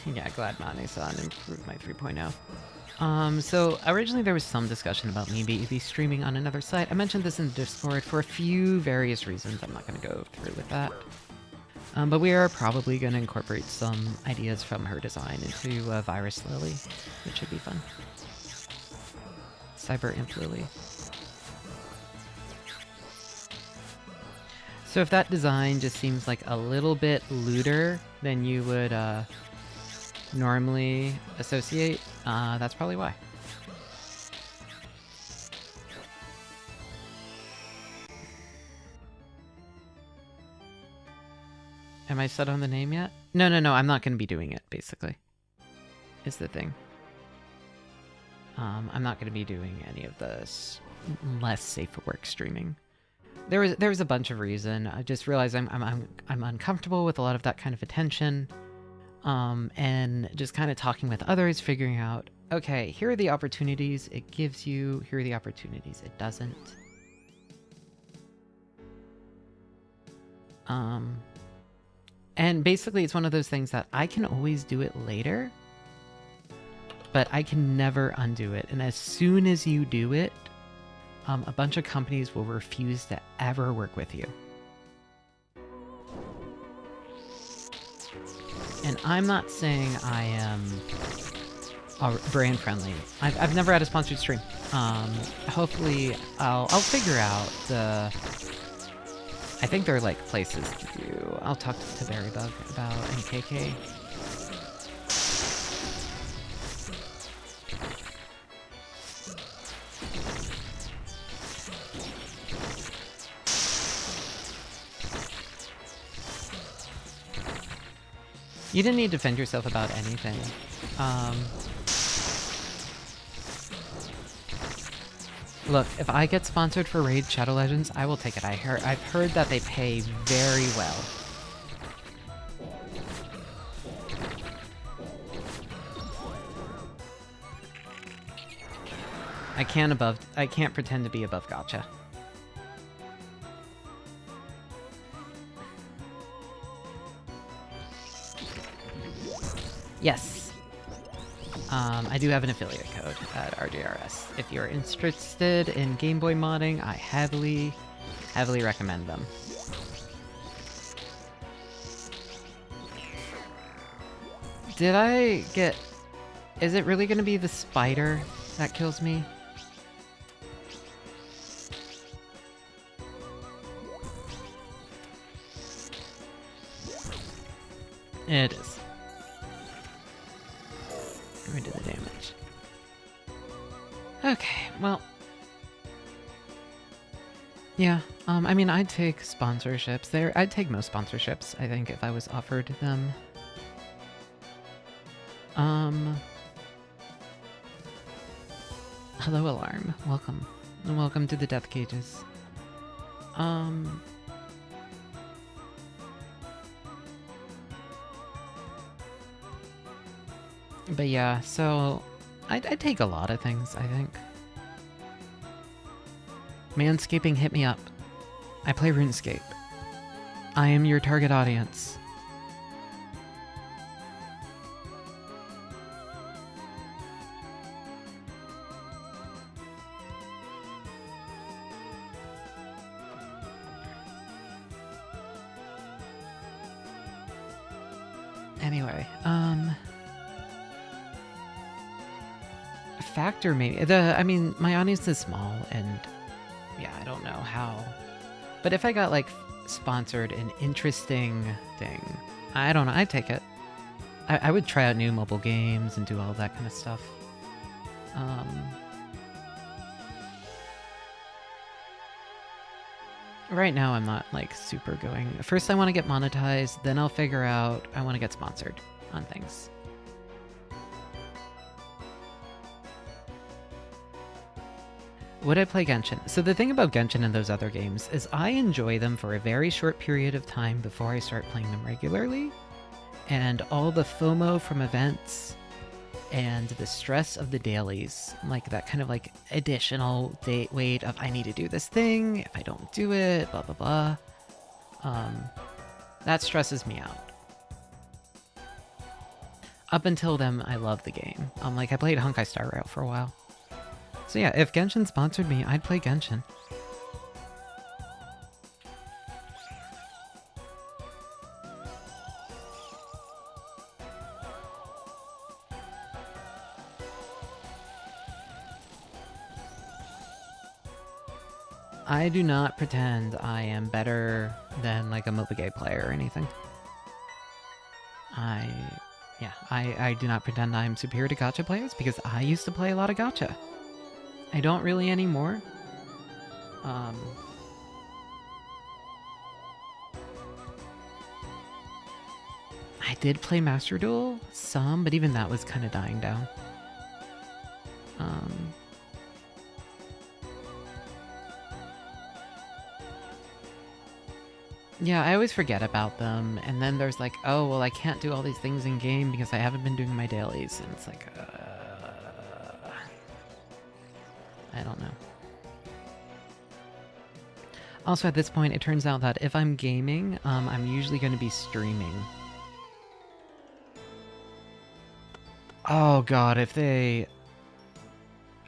Yeah, glad Mane-san improved my 3.0. So originally there was some discussion about me be streaming on another site. I mentioned this in Discord for a few various reasons. I'm not going to go through with that. But we are probably going to incorporate some ideas from her design into Virus Lily, which should be fun. Cyber Imp Lily. So if that design just seems like a little bit lewder than you would normally associate, that's probably why. Am I set on the name yet? No, I'm not going to be doing it, basically. Is the thing. I'm not going to be doing any of the less safe for work streaming. There was a bunch of reason. I just realized I'm uncomfortable with a lot of that kind of attention. And just kind of talking with others, figuring out, okay, here are the opportunities it gives you, here are the opportunities it doesn't. And basically it's one of those things that I can always do it later, but I can never undo it. And as soon as you do it, a bunch of companies will refuse to ever work with you. And I'm not saying I am brand friendly. I've never had a sponsored stream. Hopefully I'll figure out the... I think there are like places to do. I'll talk to Berrybug about NKK. You didn't need to defend yourself about anything. Look, if I get sponsored for Raid Shadow Legends, I will take it. I've heard that they pay very well. I can't pretend to be above gotcha. Yes. I do have an affiliate code at RJRS. If you're interested in Game Boy modding, I heavily recommend them. Did I get... Is it really going to be the spider that kills me? It is. We did the damage. Okay, well... Yeah, I mean, I'd take sponsorships. I'd take most sponsorships, I think, if I was offered them. Hello, Alarm. Welcome. And welcome to the Death Cages. But yeah, so I'd take a lot of things, I think. Manscaping, hit me up. I play RuneScape. I am your target audience. Anyway, factor maybe. I mean, my audience is small, and yeah, I don't know how. But if I got like sponsored an interesting thing, I don't know, I'd take it. I would try out new mobile games and do all that kind of stuff. Right now, I'm not like super going. First, I want to get monetized, then I'll figure out I want to get sponsored on things. Would I play Genshin? So the thing about Genshin and those other games is I enjoy them for a very short period of time before I start playing them regularly. And all the FOMO from events and the stress of the dailies, like that kind of like additional weight of I need to do this thing, if I don't do it, blah blah blah. That stresses me out. Up until then, I love the game. Like I played Honkai Star Rail for a while. So yeah, if Genshin sponsored me, I'd play Genshin. I do not pretend I am better than like a MOBA player or anything. I do not pretend I'm superior to gacha players because I used to play a lot of gacha. I don't really anymore. I did play Master Duel some, but even that was kind of dying down. Yeah, I always forget about them, and then there's like, oh, well, I can't do all these things in game because I haven't been doing my dailies, and it's like, I don't know. Also, at this point, it turns out that if I'm gaming, I'm usually going to be streaming. Oh god, if they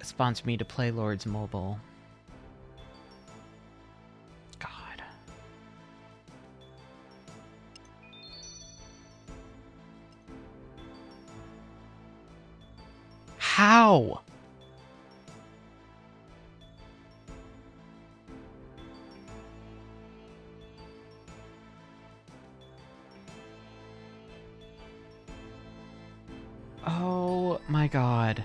sponsor me to play Lords Mobile. God. How? Oh my god.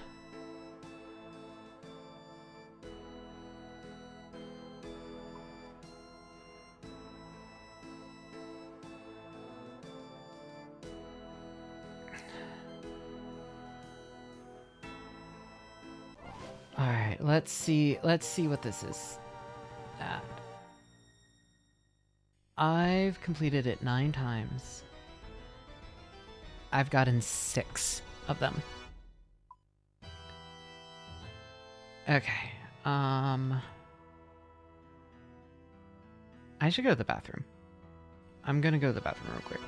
Alright, let's see what this is at. I've completed it 9 times. I've gotten 6 of them. Okay, I should go to the bathroom. I'm gonna go to the bathroom real quick.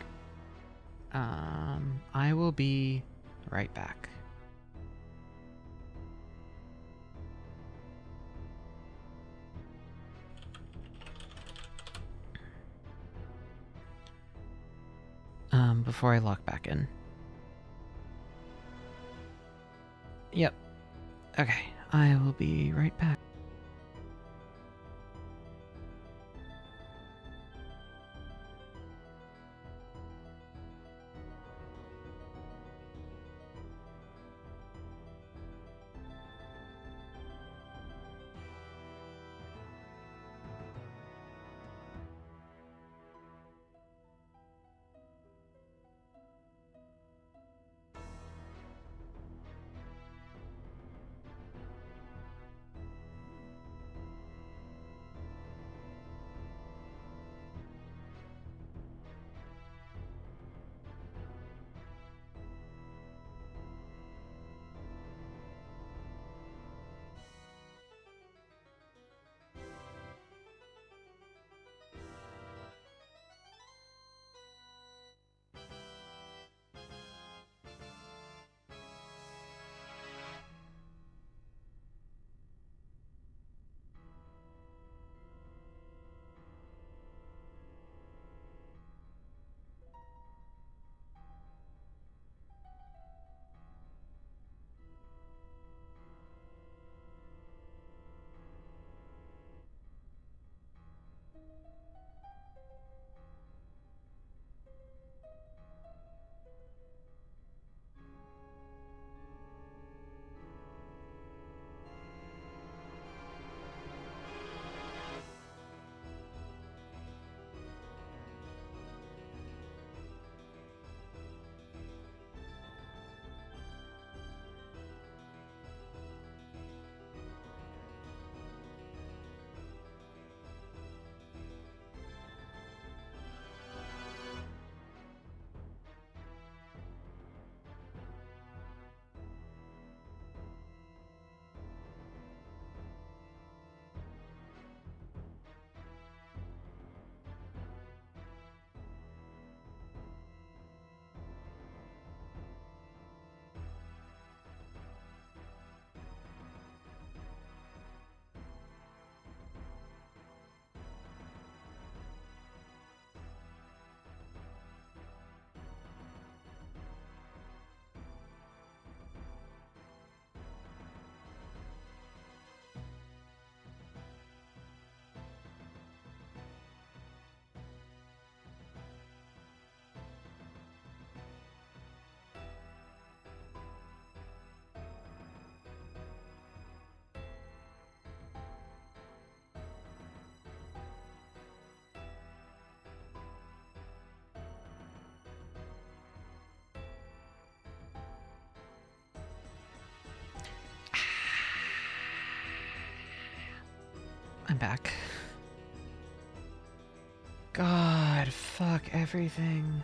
I will be right back. Before I log back in. Yep. Okay, I will be right back. I'm back. God, fuck everything.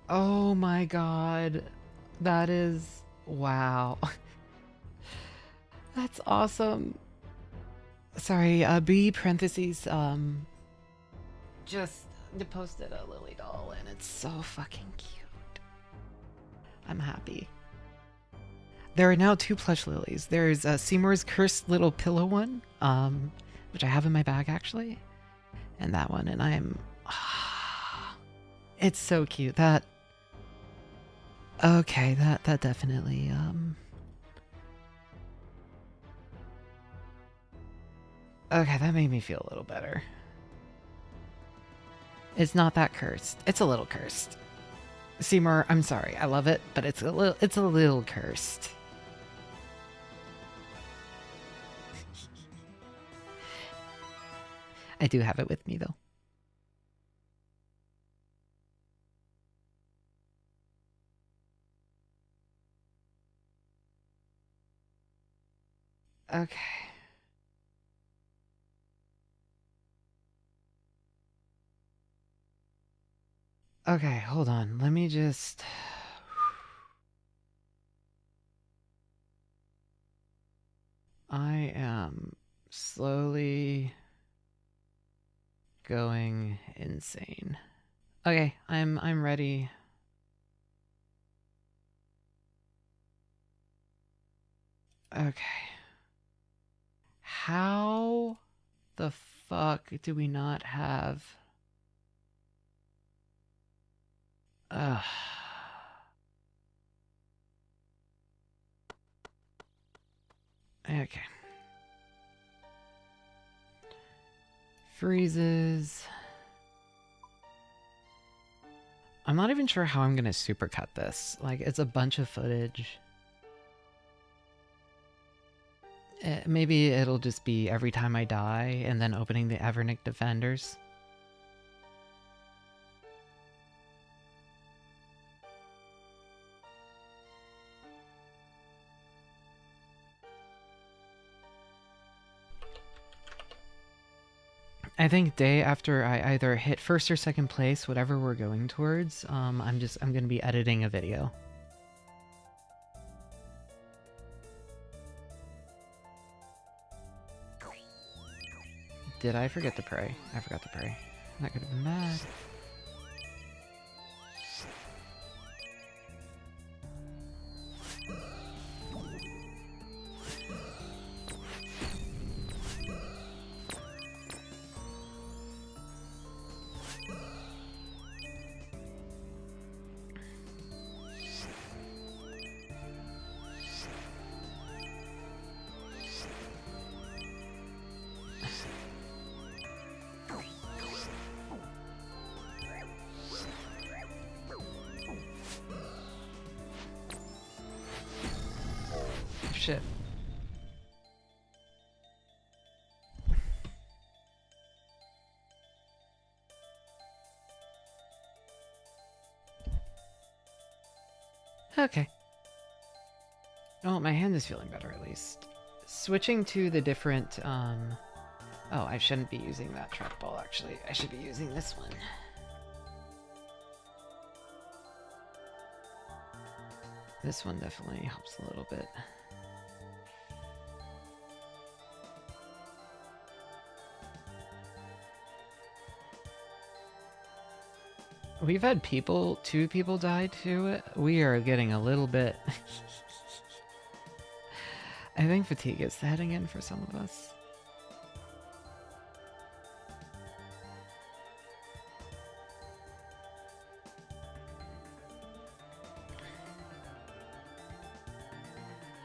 Oh my god. That is... wow. That's awesome. Sorry, B parentheses, just posted a Lily doll and it's so fucking cute. I'm happy. There are now 2 plush lilies. There's Seymour's cursed little pillow one, which I have in my bag actually, and that one, and I'm... it's so cute. That... okay, that definitely, okay, that made me feel a little better. It's not that cursed. It's a little cursed. Seymour, I'm sorry. I love it, but it's a little cursed. I do have it with me though. Okay. Okay, hold on. Let me just... I am slowly going insane. Okay, I'm ready. Okay. How the fuck do we not have... ugh. Okay. Freezes. I'm not even sure how I'm gonna supercut this. Like, it's a bunch of footage. Maybe it'll just be every time I die and then opening the Evernick Defenders. I think day after I either hit first or second place, whatever we're going towards, I'm gonna be editing a video. Did I forget to pray? I forgot to pray. That could have been bad. Shit. Okay. Oh, my hand is feeling better at least. Switching to the different, oh, I shouldn't be using that trackball actually. I should be using this one. This one definitely helps a little bit. We've had 2 people die to it. We are getting a little bit... I think fatigue is heading in for some of us.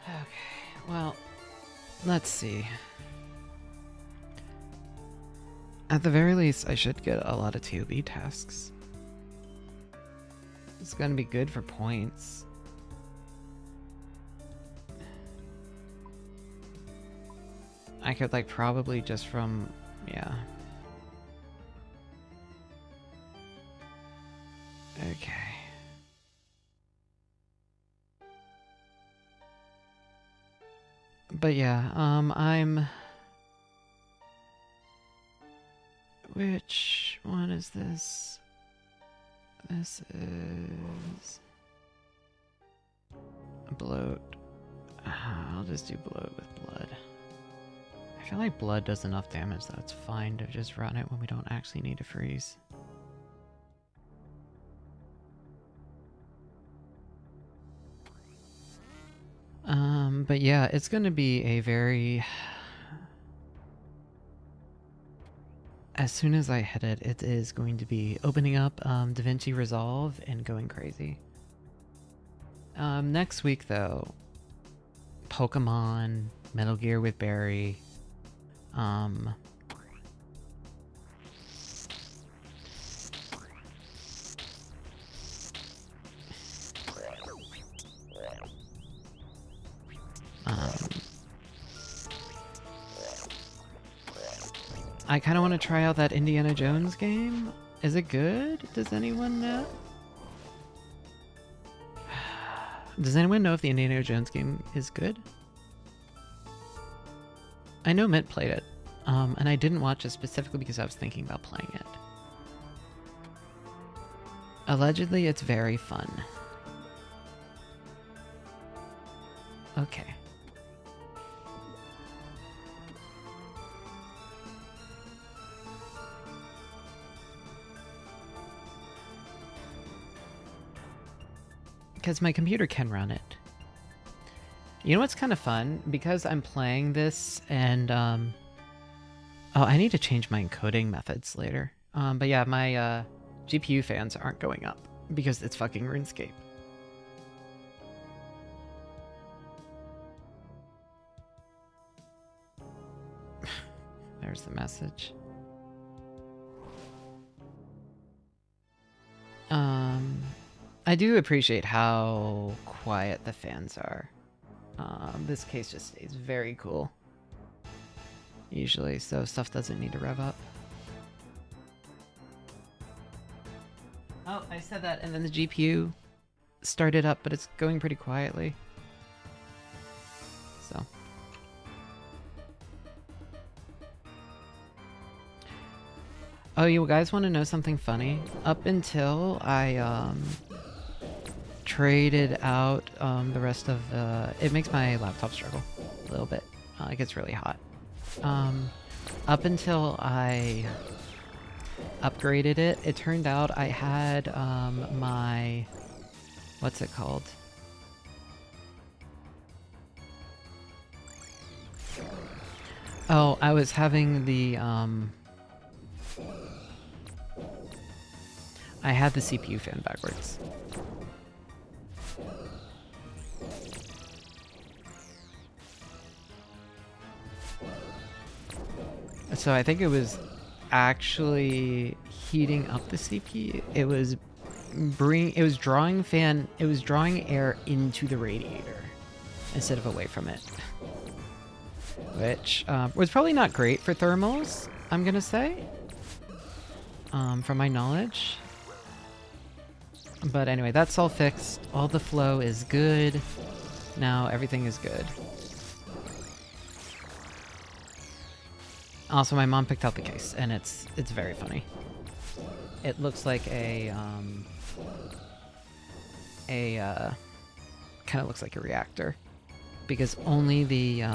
Okay, well, let's see. At the very least, I should get a lot of 2B tasks. It's gonna be good for points. I could like probably just from, yeah. Okay. But yeah, I'm... Which one is this? This is... Bloat. I'll just do bloat with blood. I feel like blood does enough damage that it's fine to just run it when we don't actually need to freeze. But yeah, it's gonna be a very... As soon as I hit it, it is going to be opening up DaVinci Resolve and going crazy. Next week though, Pokemon, Metal Gear with Barry, I kind of want to try out that Indiana Jones game. Is it good? Does anyone know? Does anyone know if the Indiana Jones game is good? I know Mint played it, and I didn't watch it specifically because I was thinking about playing it. Allegedly, it's very fun. Okay. Because my computer can run it. You know what's kind of fun? Because I'm playing this and, oh, I need to change my encoding methods later. But yeah, my GPU fans aren't going up because it's fucking RuneScape. There's the message. I do appreciate how quiet the fans are. This case just stays very cool. Usually, so stuff doesn't need to rev up. Oh, I said that, and then the GPU started up, but it's going pretty quietly. So. Oh, you guys want to know something funny? Up until I, traded out the rest of it makes my laptop struggle a little bit. It gets really hot. Up until I upgraded it, it turned out I had my, what's it called? Oh, I was having the I had the CPU fan backwards. So I think it was actually heating up the CPU. It was drawing air into the radiator instead of away from it. Which was probably not great for thermals, I'm gonna say. From my knowledge. But anyway, that's all fixed. All the flow is good. Now everything is good. Also, my mom picked out the case, and it's very funny. It looks like a kind of looks like a reactor, because only the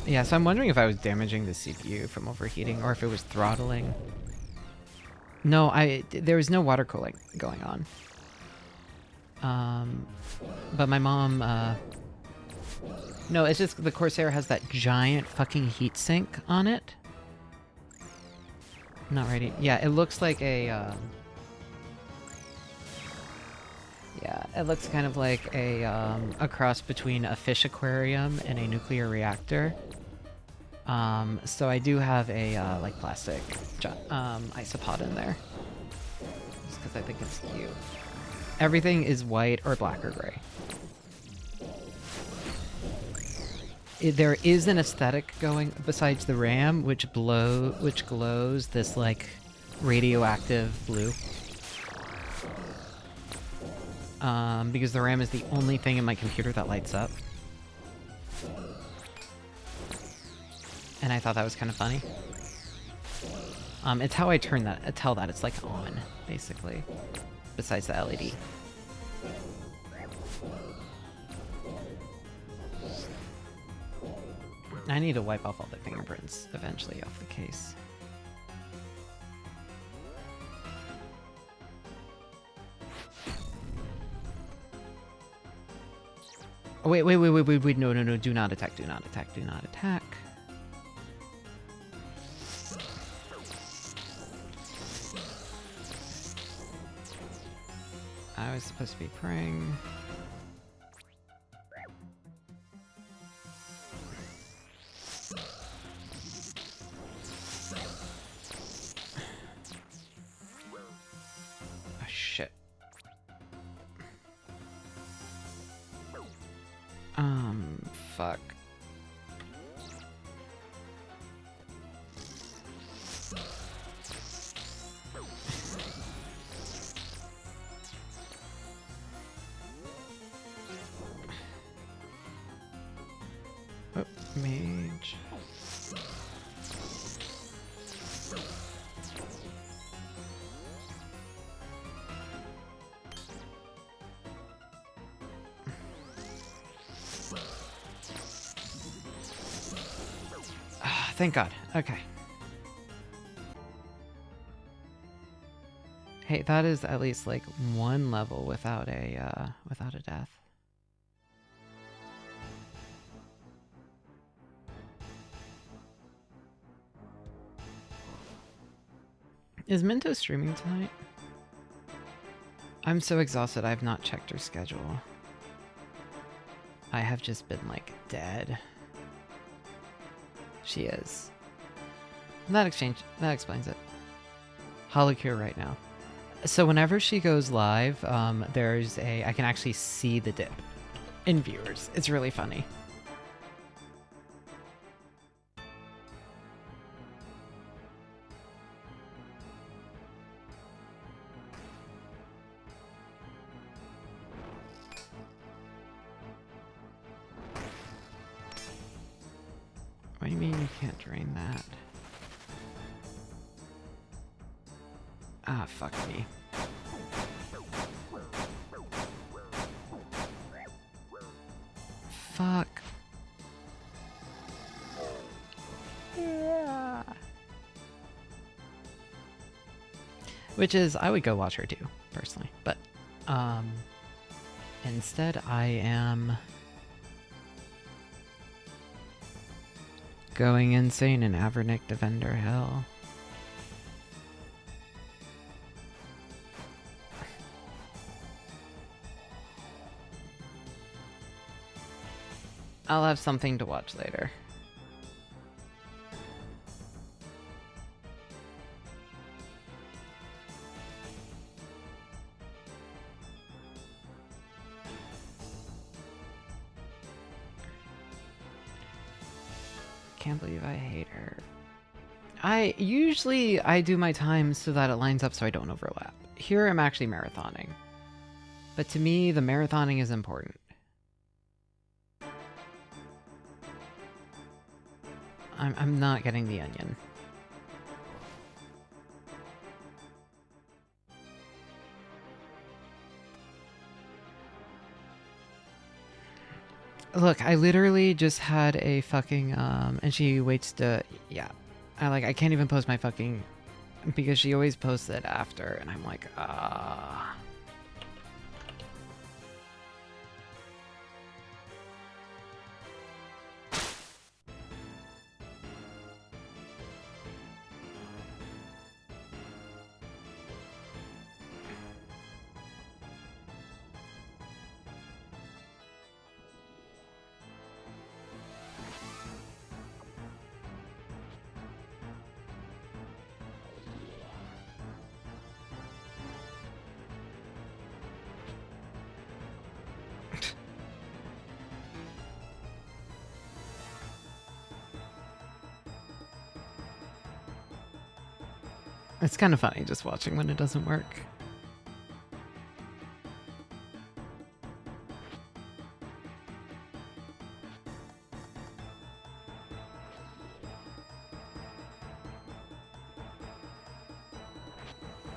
yeah. So I'm wondering if I was damaging the CPU from overheating, or if it was throttling. No, there was no water cooling going on. But my mom no, it's just the Corsair has that giant fucking heatsink on it. Not ready. Yeah, it looks like a yeah, it looks kind of like a cross between a fish aquarium and a nuclear reactor. So I do have a like plastic isopod in there, just because I think it's cute. Everything is white or black or gray. there is an aesthetic going besides the RAM, which glows this like radioactive blue. Because the RAM is the only thing in my computer that lights up. And I thought that was kind of funny. It's how I tell that it's like on, basically, besides the LED. I need to wipe off all the fingerprints eventually off the case. Oh, wait, no, do not attack, do not attack, do not attack. I was supposed to be praying. Oh, shit. Fuck. Oh, mage. Thank God. Okay. Hey, that is at least like one level without a death. Is Minto streaming tonight? I'm so exhausted I've not checked her schedule. I have just been like dead. She is. That explains it. Holocure right now. So whenever she goes live, I can actually see the dip in viewers. It's really funny. What do you mean you can't drain that? Ah, fuck me. Fuck. Yeah. Which is, I would go watch her too, personally. But, instead I am going insane in Avernick Defender Hell. I'll have something to watch later. Can't believe I hate her. I do my time so that it lines up so I don't overlap. Here I'm actually marathoning. But to me, the marathoning is important. I'm not getting the onion. Look, I literally just had a fucking, and she waits to, yeah. I can't even post my fucking, because she always posts it after, and I'm like, ah. It's kind of funny just watching when it doesn't work.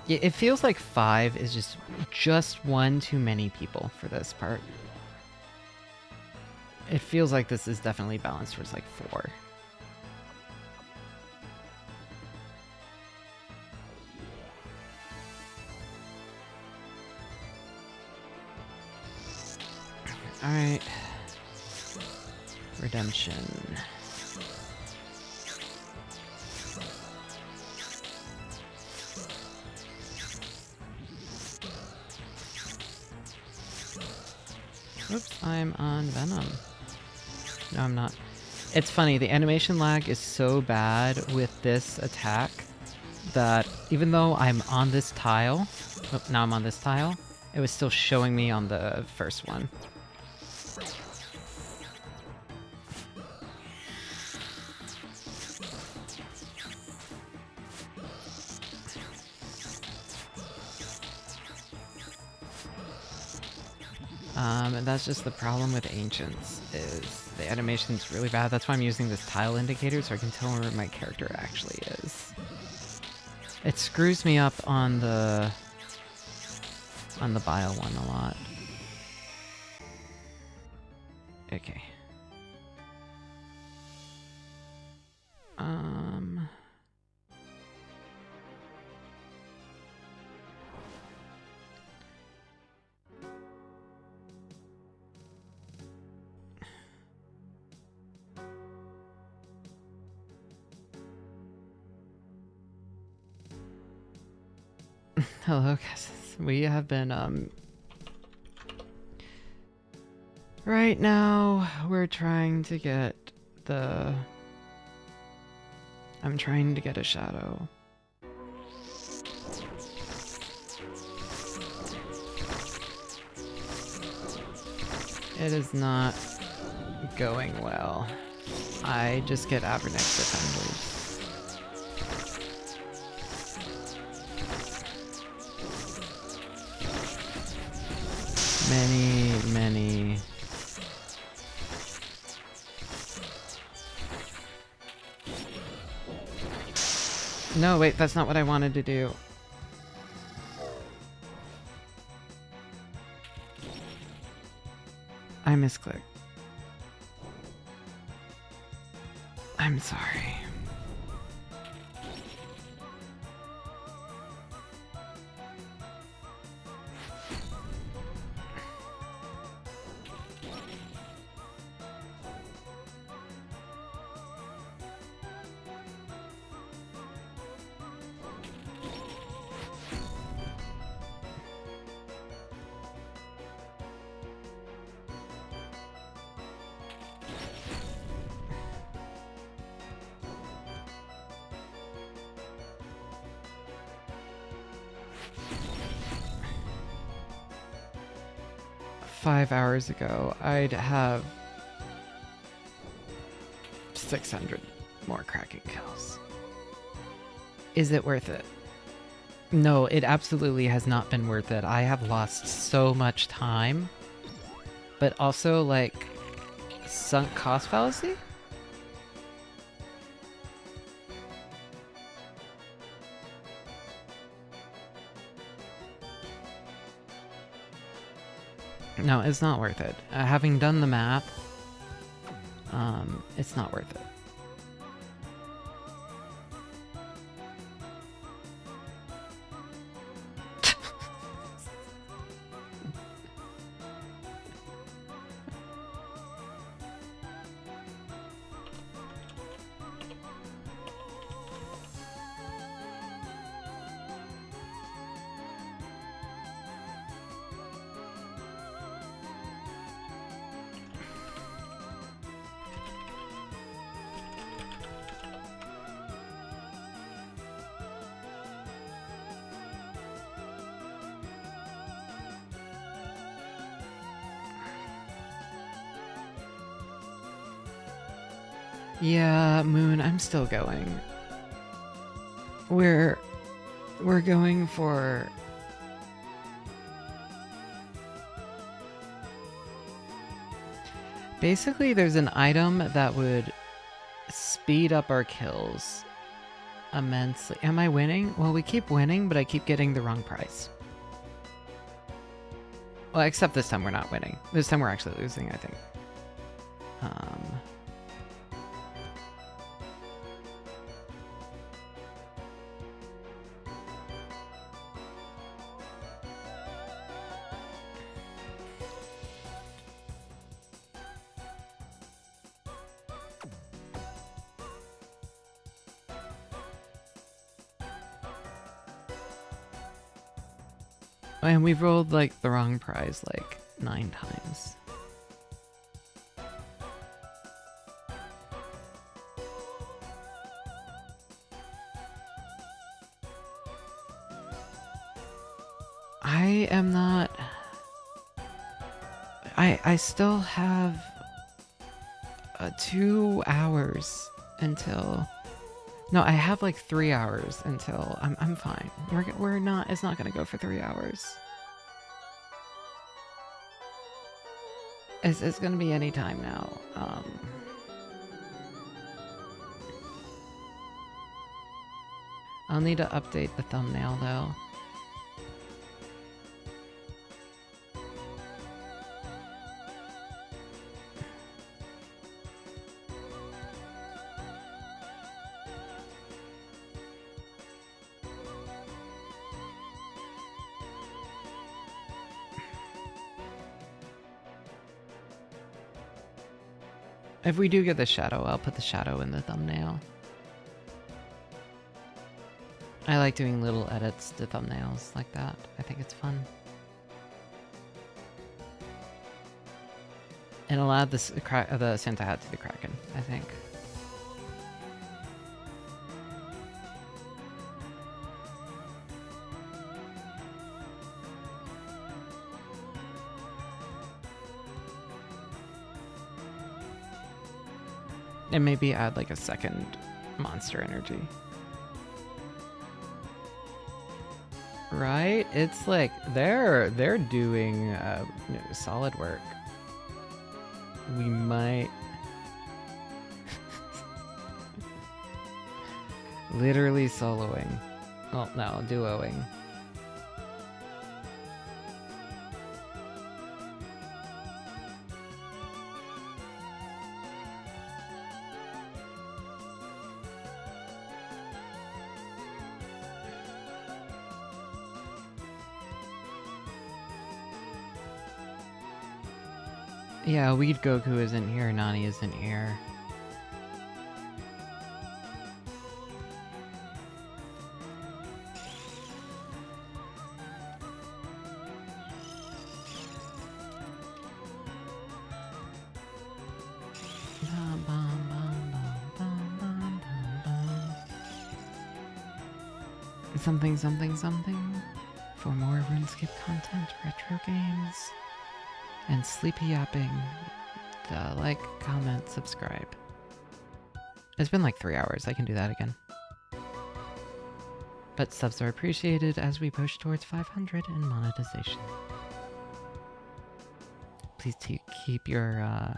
Yeah, it feels like 5 is just one too many people for this part. It feels like this is definitely balanced towards like 4. Alright. Redemption. Oops, I'm on Venom. No, I'm not. It's funny, the animation lag is so bad with this attack that even though I'm on this tile, oh, now I'm on this tile, it was still showing me on the first one. And that's just the problem with Ancients, is the animation's really bad. That's why I'm using this tile indicator so I can tell where my character actually is. It screws me up on the Bile one a lot. Okay. Hello, guys. We have been, right now, we're trying to get the... I'm trying to get a shadow. It is not going well. I just get Avernex defenders. Many. No, wait, that's not what I wanted to do. I misclicked. I'm sorry. Five hours ago, I'd have 600 more Kraken kills. Is it worth it? No, it absolutely has not been worth it. I have lost so much time, but also, like, sunk cost fallacy? No, it's not worth it. Having done the map, it's not worth it. Yeah, Moon, I'm still going. We're going for... Basically, there's an item that would speed up our kills immensely. Am I winning? Well, we keep winning, but I keep getting the wrong price. Well, except this time we're not winning. This time we're actually losing, I think. And we've rolled like the wrong prize like 9 times. I am not... I still have 2 hours until... No, I have like 3 hours until I'm fine. We're not... It's not gonna go for 3 hours. It's gonna be any time now. I'll need to update the thumbnail though. If we do get the shadow, I'll put the shadow in the thumbnail. I like doing little edits to thumbnails like that. I think it's fun. And I'll add this, the Santa hat to the Kraken, I think. And maybe add like a second monster energy. Right? It's like they're doing you know, solid work. We might literally soloing. Well, no, duoing. Yeah, Weed Goku isn't here, Nani isn't here. Something, something, something. For more RuneScape content, retro games, and sleepy yapping, like, comment, subscribe. It's been like 3 hours, I can do that again. But subs are appreciated as we push towards 500 in monetization. Please keep your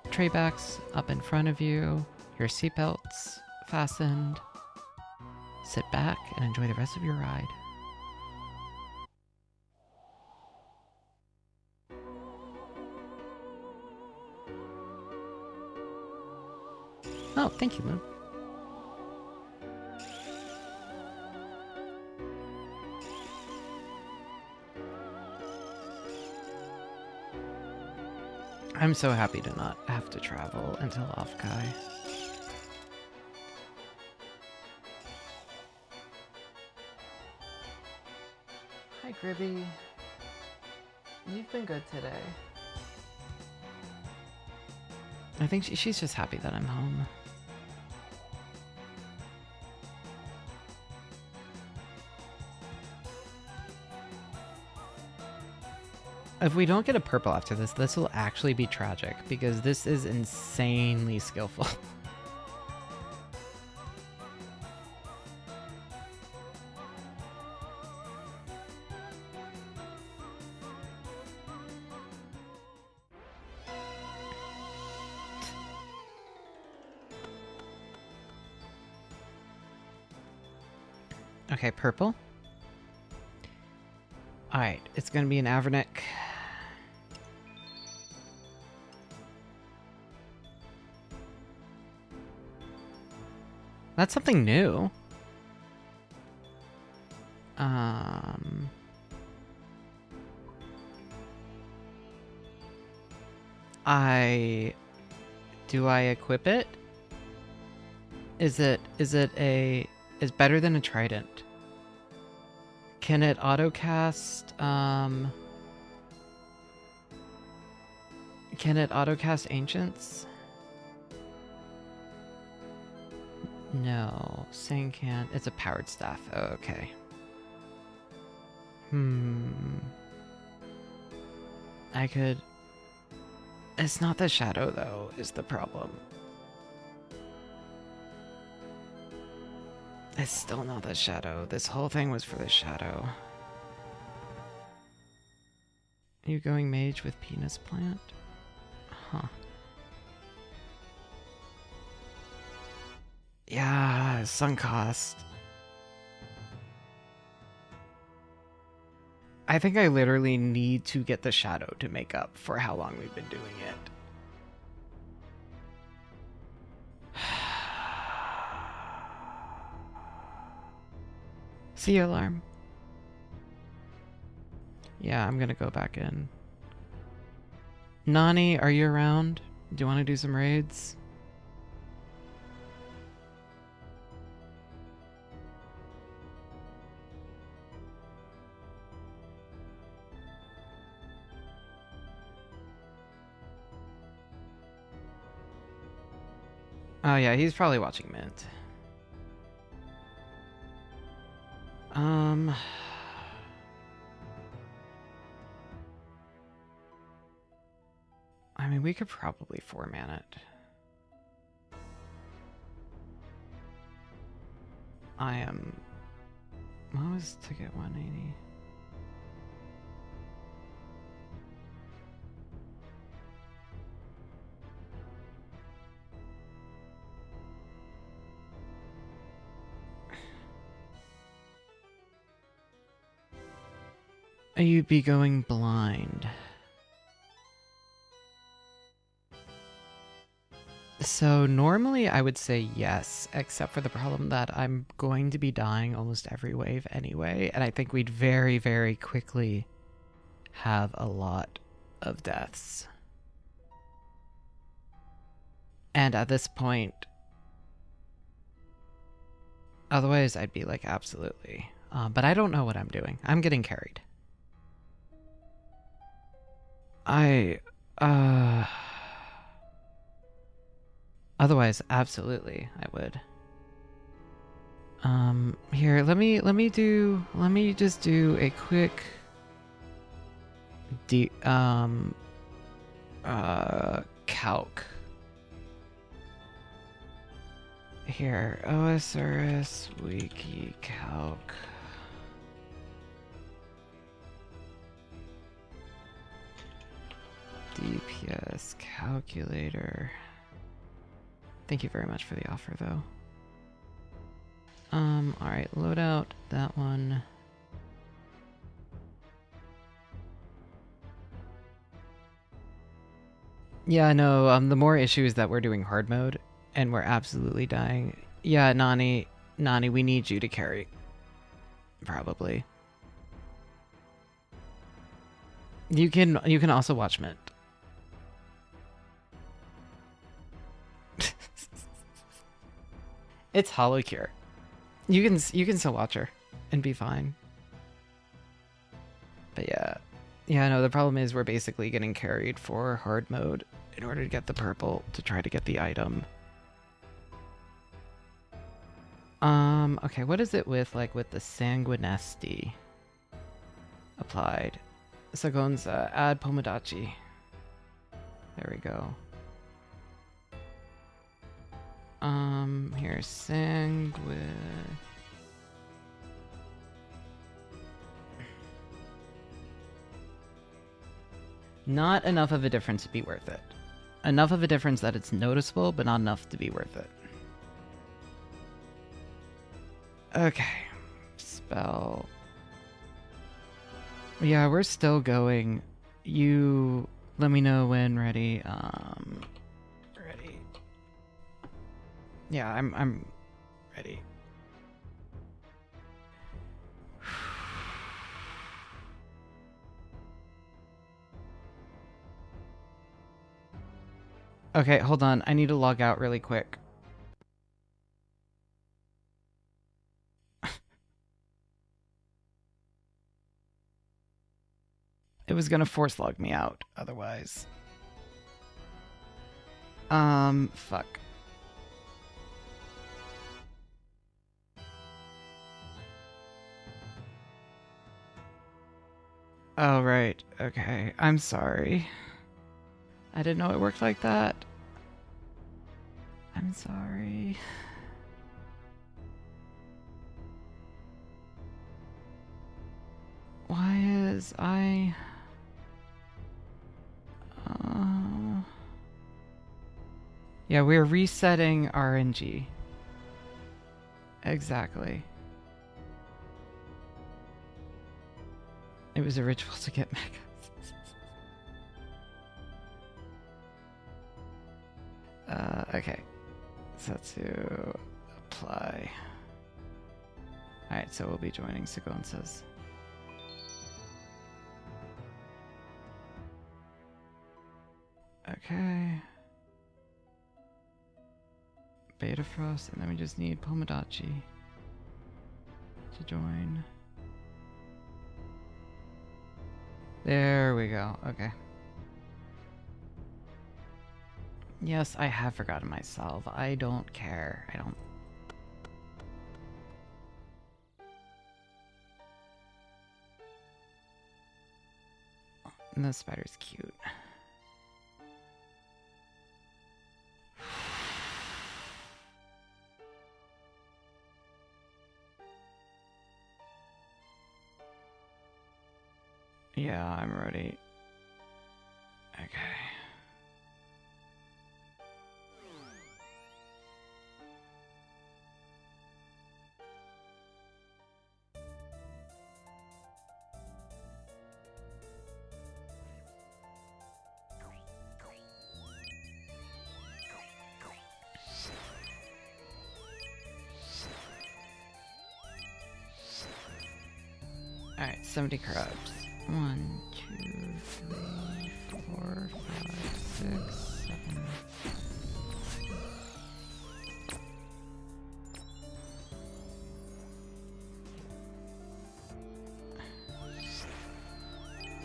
tray backs up in front of you, your seatbelts fastened. Sit back and enjoy the rest of your ride. Oh, thank you, Moon. I'm so happy to not have to travel until Offkai. Hi, Gribby. You've been good today. I think she's just happy that I'm home. If we don't get a purple after this, this will actually be tragic, because this is insanely skillful. Okay, purple. Alright, it's gonna be an Avernick. That's something new. Do I equip it? Is better than a trident? Can it autocast, can it autocast ancients? No, Sang can't. It's a powered staff. Oh, okay. I could... It's not the shadow, though, is the problem. It's still not the shadow. This whole thing was for the shadow. Are you going mage with penis plant? Huh. Yeah, sunk cost. I think I literally need to get the shadow to make up for how long we've been doing it. See you, alarm. Yeah, I'm gonna go back in. Nani, are you around? Do you want to do some raids? Oh yeah, he's probably watching Mint. I mean, we could probably 4-man it. I am... What was ticket 180? You'd be going blind. So normally I would say yes, except for the problem that I'm going to be dying almost every wave anyway, and I think we'd very, very quickly have a lot of deaths. And at this point, otherwise I'd be like, absolutely. But I don't know what I'm doing. I'm getting carried. Otherwise, absolutely, I would. Here, let me just do a quick calc. Here, OSRS wiki calc. DPS calculator. Thank you very much for the offer, though. Alright, load out that one. Yeah, no, the more issue is that we're doing hard mode, and we're absolutely dying. Yeah, Nani, we need you to carry. Probably. You can also watch Mint. It's Hollow Cure. You can still watch her and be fine. But yeah, no. The problem is we're basically getting carried for hard mode in order to get the purple to try to get the item. Okay, what is it with the Sanguinesti applied? Sagonza, add Pomodachi. There we go. Here's Not enough of a difference to be worth it. Enough of a difference that it's noticeable, but not enough to be worth it. Okay. spell. Yeah, we're still going. You let me know when ready. Ready. Yeah, I'm ready. Okay, hold on. I need to log out really quick. It was gonna force log me out otherwise. Fuck. Oh, right. Okay. I'm sorry. I didn't know it worked like that. I'm sorry. Why is I... Yeah, we're resetting RNG. Exactly. It was a ritual to get mega. Okay. So to apply. Alright, so we'll be joining Sequences. Okay. Beta Frost, and then we just need Pomodachi to join. There we go. Okay. Yes, I have forgotten myself. I don't care. I don't... And the spider's cute. Yeah, I'm ready. Okay. Alright, 70 crabs. 1, 2, 3, 4, 5, 6, 7.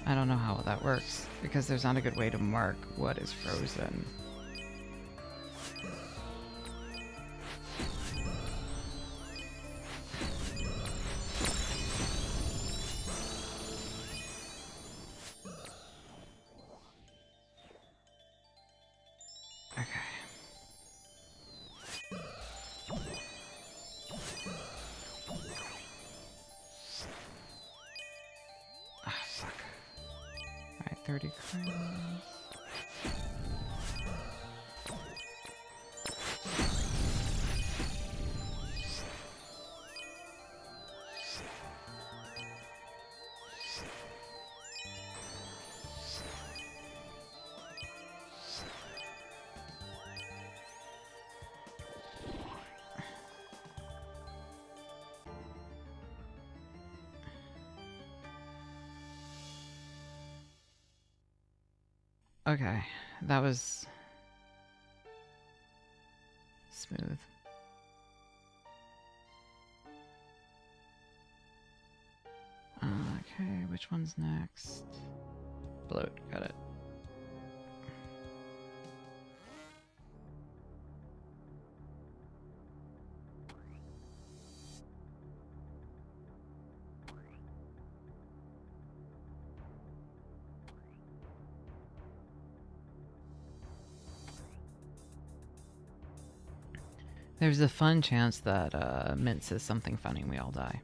I don't know how that works, because there's not a good way to mark what is frozen. Ah, fuck. Alright, 30 crowns. Okay, that was smooth. Okay, which one's next? Bloat, got it. There's a fun chance that Mint says something funny and we all die.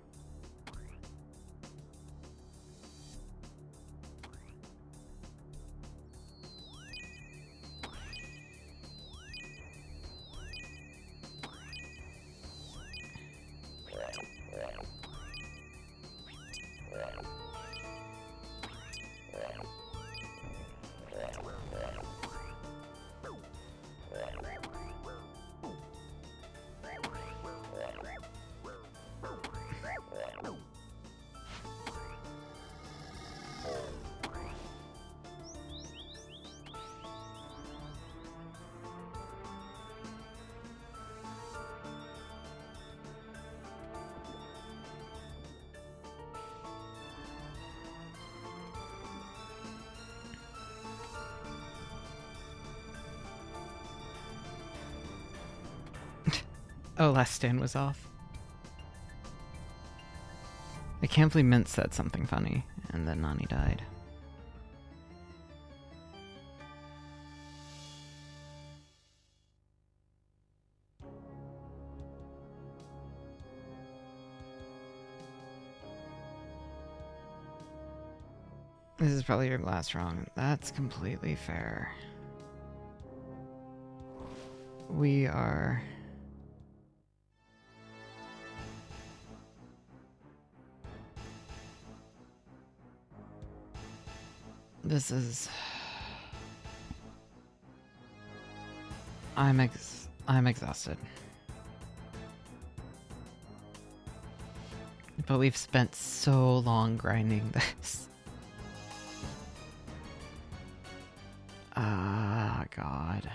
Oh, last stand was off. I can't believe Mint said something funny, and then Nani died. This is probably your last wrong. That's completely fair. We are... This is... I'm exhausted. But we've spent so long grinding this. Ah, God.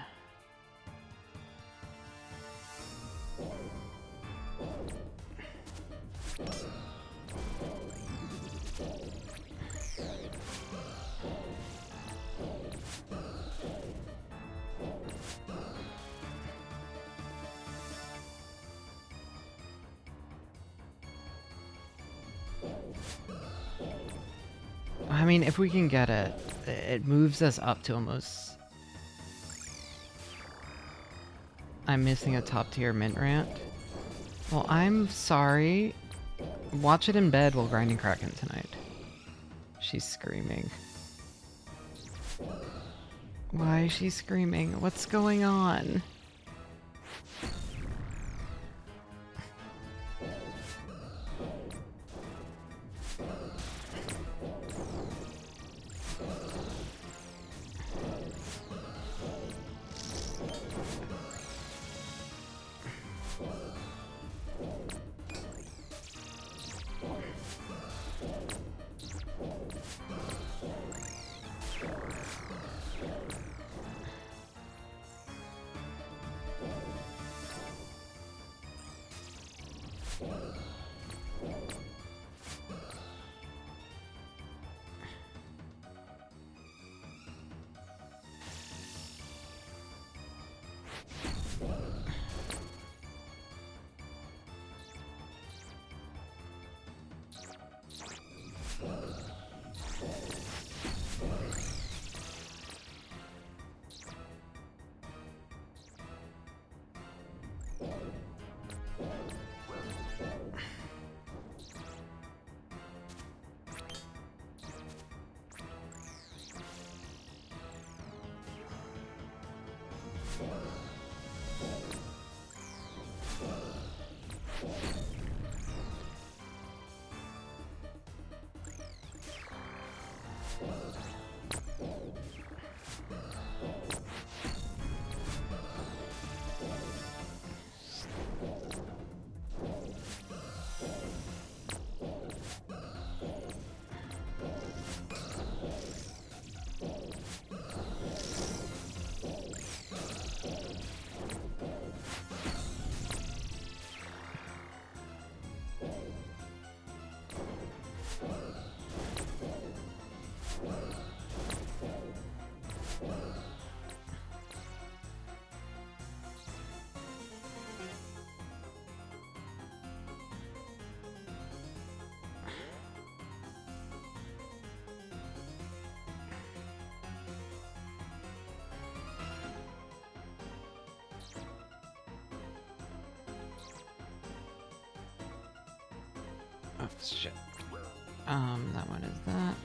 I mean, if we can get it, it moves us up to almost... I'm missing a top tier mint rant. Well, I'm sorry. Watch it in bed while grinding Kraken tonight. She's screaming. Why is she screaming? What's going on? Oh, shit. That one is that.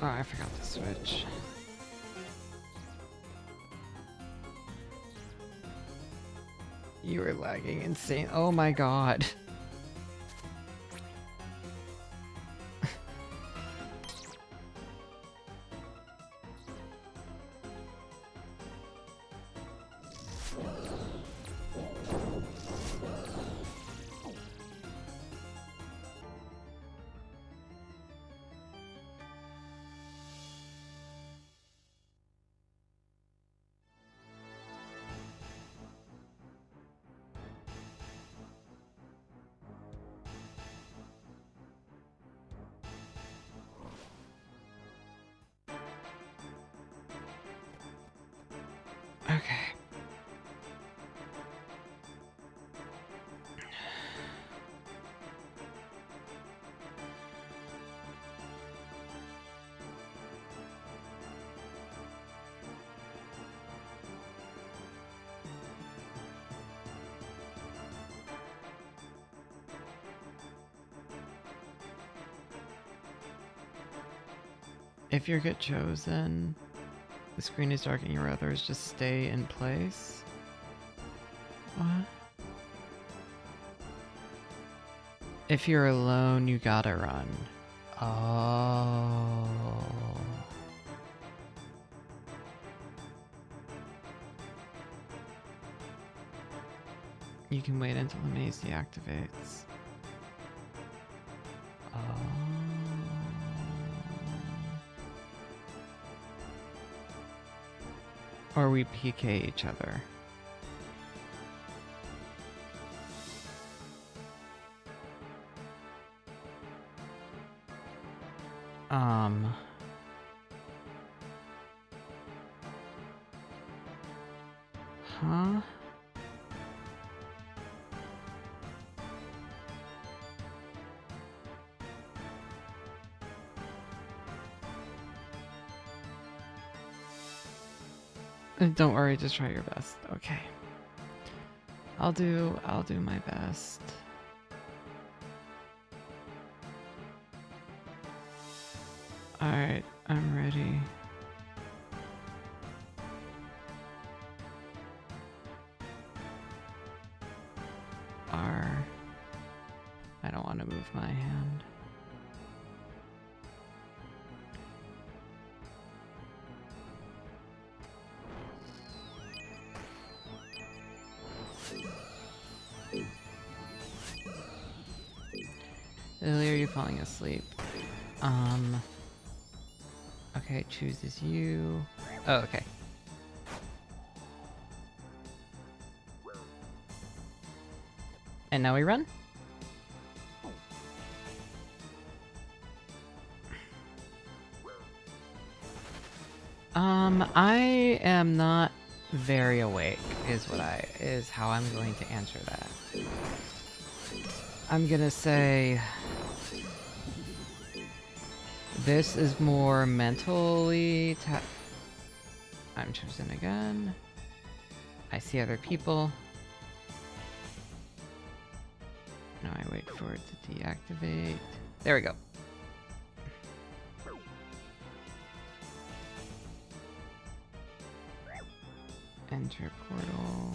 Oh, I forgot to switch. You were lagging insane. Oh my god. Okay. If you get chosen, the screen is dark and your others just stay in place. What? If you're alone, you gotta run. Oh. You can wait until the maze deactivates. Oh. Or we PK each other. Huh? Don't worry, just try your best. Okay. I'll do my best. Alright, I'm ready. R. I don't want to move my hand. Lily, are you falling asleep? Okay, chooses you. Oh, okay. And now we run? I am not very awake, is how I'm going to answer that. I'm gonna say this is more mentally I'm chosen again. I see other people. Now I wait for it to deactivate. There we go. Enter portal.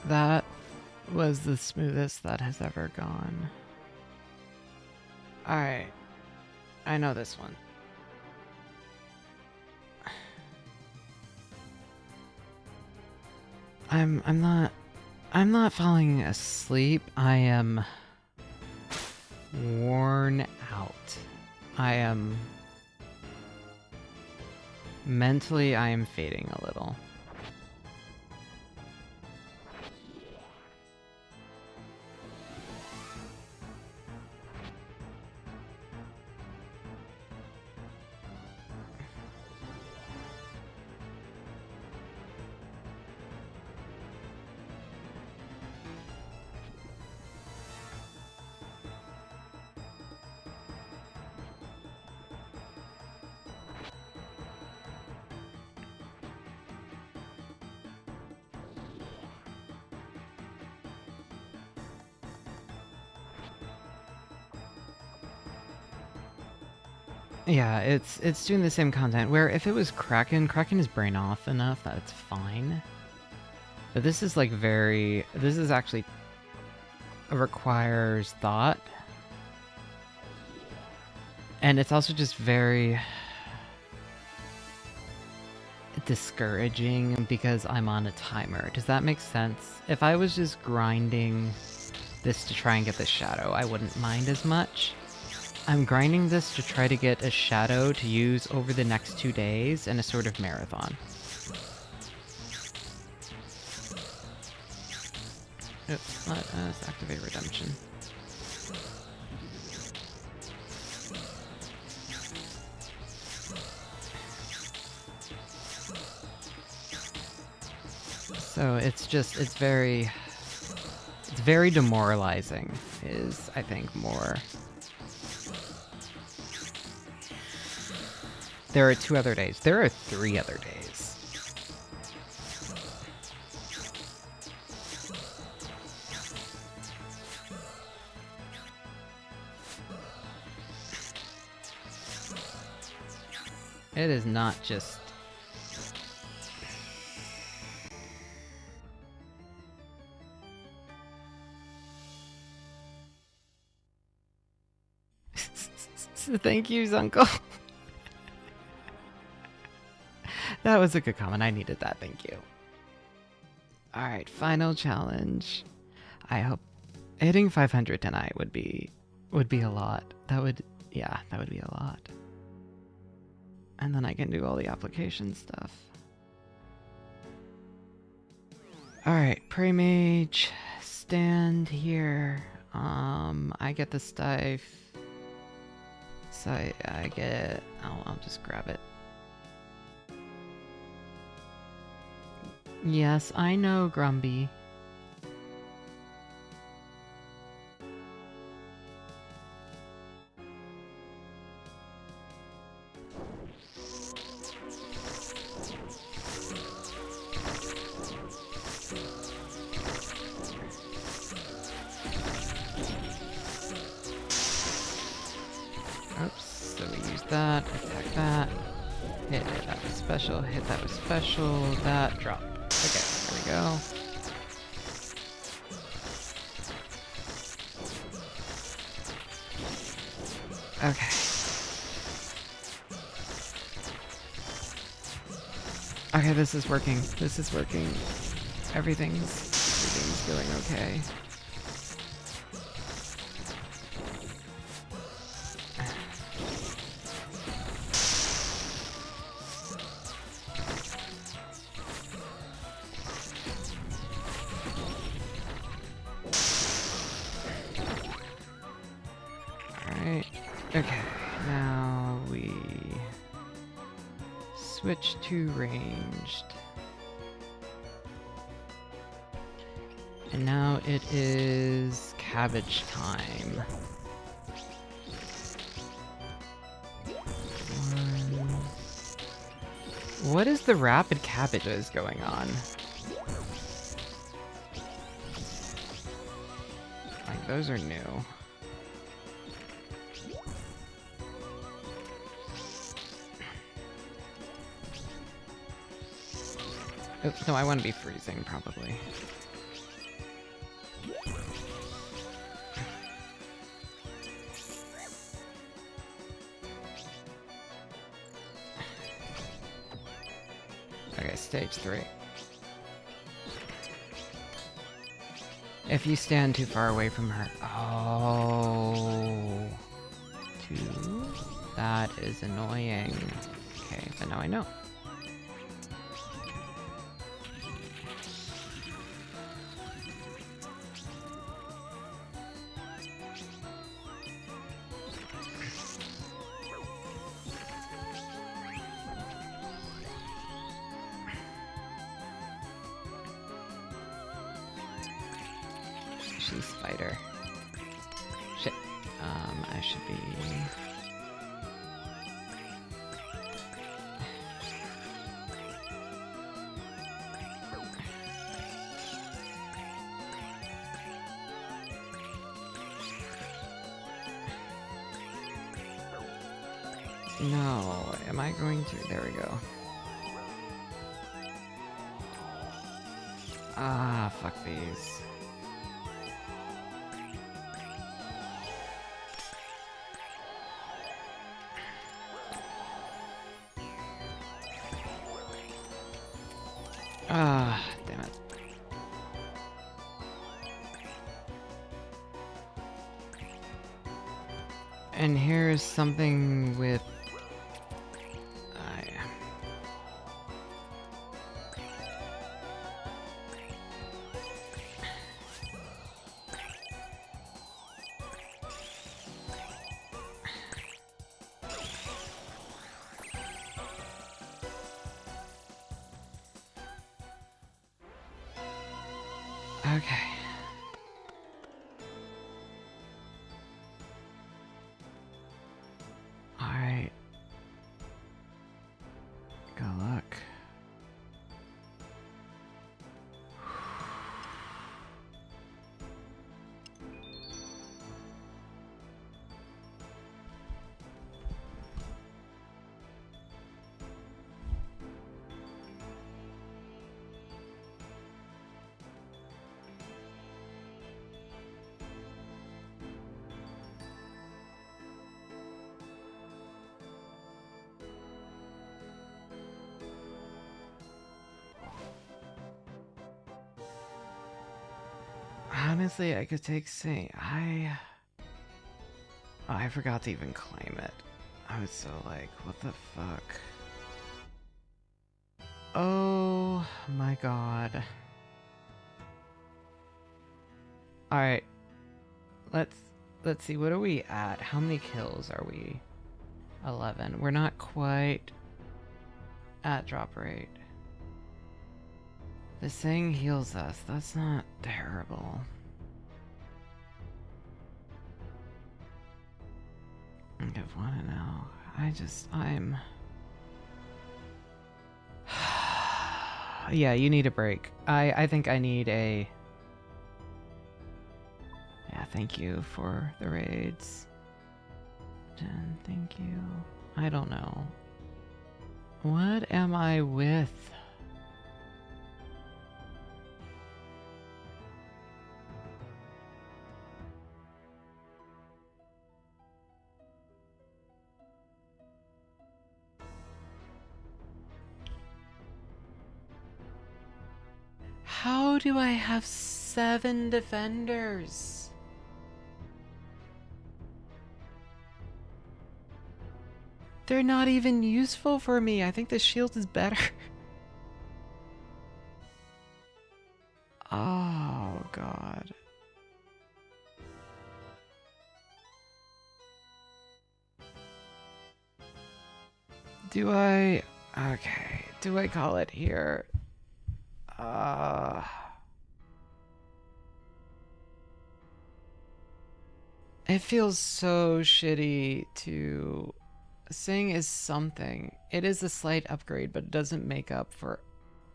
That was the smoothest that has ever gone. Alright. I know this one. I'm not falling asleep. I am worn out. Mentally, I am fading a little. Yeah, it's doing the same content, where if it was Kraken is brain off enough that it's fine. But this is like this is actually requires thought. And it's also just very discouraging because I'm on a timer. Does that make sense? If I was just grinding this to try and get this shadow, I wouldn't mind as much. I'm grinding this to try to get a shadow to use over the next 2 days in a sort of marathon. Oops, let's activate redemption. So it's very demoralizing is, I think, more. There are 2 other days. There are 3 other days. It is not just... Thank you, Zunko. That was a good comment. I needed that. Thank you. Alright, final challenge. I hope hitting 500 tonight would be a lot. That would be a lot. And then I can do all the application stuff. Alright, Prey Mage, stand here. I get the Stife. So I get... I'll just grab it. Yes, I know, Grumby. Oops, so we use that, attack that, hit that with special, hit that with special, that, drop. Okay, there we go. Okay. Okay, this is working. This is working. Everything's going okay. Okay, now we switch to ranged. And now it is cabbage time. What is the rapid cabbages going on? Like, those are new. Oops, no, I want to be freezing, probably. Okay, stage 3. If you stand too far away from her... Oh... 2? That is annoying. Okay, but now I know. She's spider. Shit. I should be... No, am I going to... There we go. Ah, fuck these. Ah, damn it. And here's something with... Okay. Alright. Good luck. Honestly, I could take Saint. I forgot to even claim it. I was so like, what the fuck? Oh my god. Alright. Let's see, what are we at? How many kills are we? 11. We're not quite at drop rate. This thing heals us. That's not terrible. I want to know. I'm... Yeah, you need a break. I think I need a... Yeah, thank you for the raids. Jen, thank you. I don't know. What am I with? How do I have 7 defenders? They're not even useful for me. I think the shield is better. Oh, God. Do I... Okay. Do I call it here? It feels so shitty to... Sing is something. It is a slight upgrade, but it doesn't make up for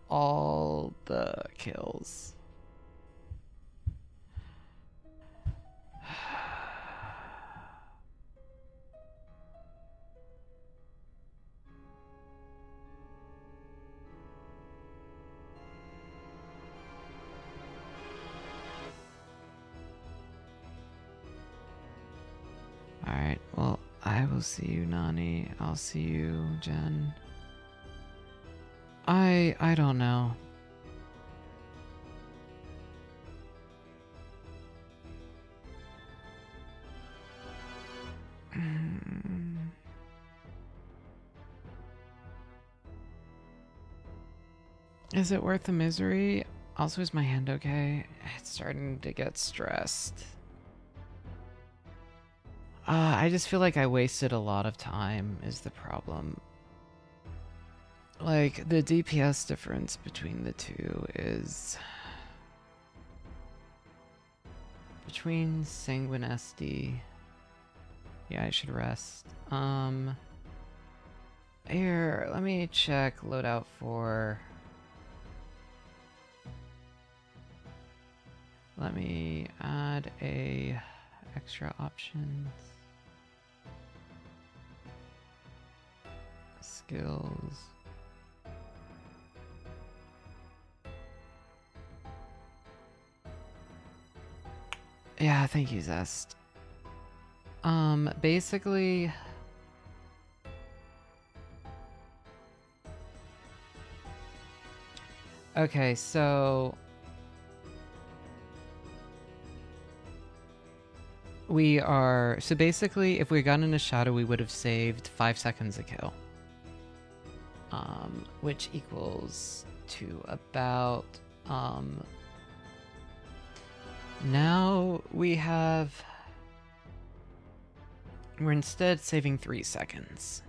all the kills. Alright, well, I will see you, Nani. I'll see you, Jen. I don't know. Is it worth the misery? Also, is my hand okay? It's starting to get stressed. I just feel like I wasted a lot of time is the problem. Like, the DPS difference between the two is... Between Sanguine SD... Yeah, I should rest. Here, let me check loadout for... Let me add a extra options. Skills. Yeah, thank you, Zest. Basically... Okay, so we are, so basically if we got in a shadow we would have saved 5 seconds a kill. Which equals to about now we're instead saving 3 seconds.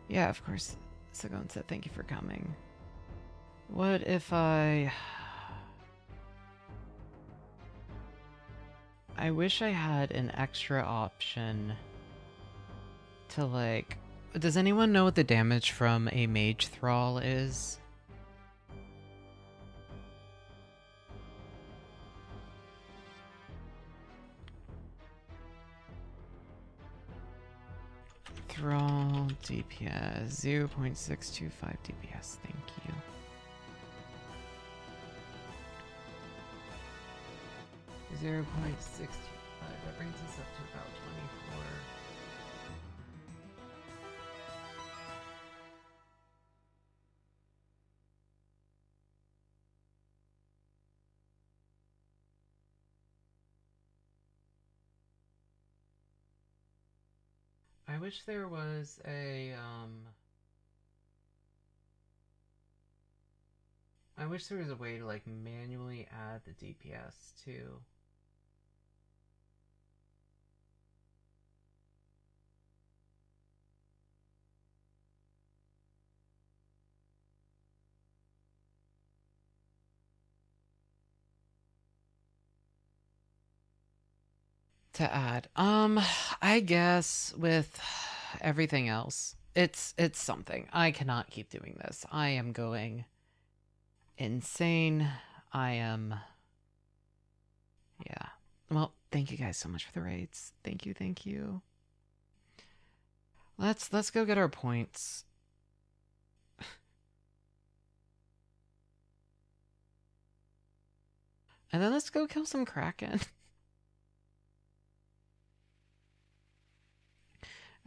Yeah, of course. Sagon said thank you for coming. What if I wish I had an extra option to, like, does anyone know what the damage from a mage thrall is? Thrall DPS 0.625 DPS, thank you. Zero 0.625, that brings us up to about 24. I wish there was a, I wish there was a way to, like, manually add the DPS too. To add, I guess with everything else, it's something. I cannot keep doing this. I am going insane. I am, yeah. Well, thank you guys so much for the raids. Thank you, thank you. Let's go get our points. And then let's go kill some Kraken.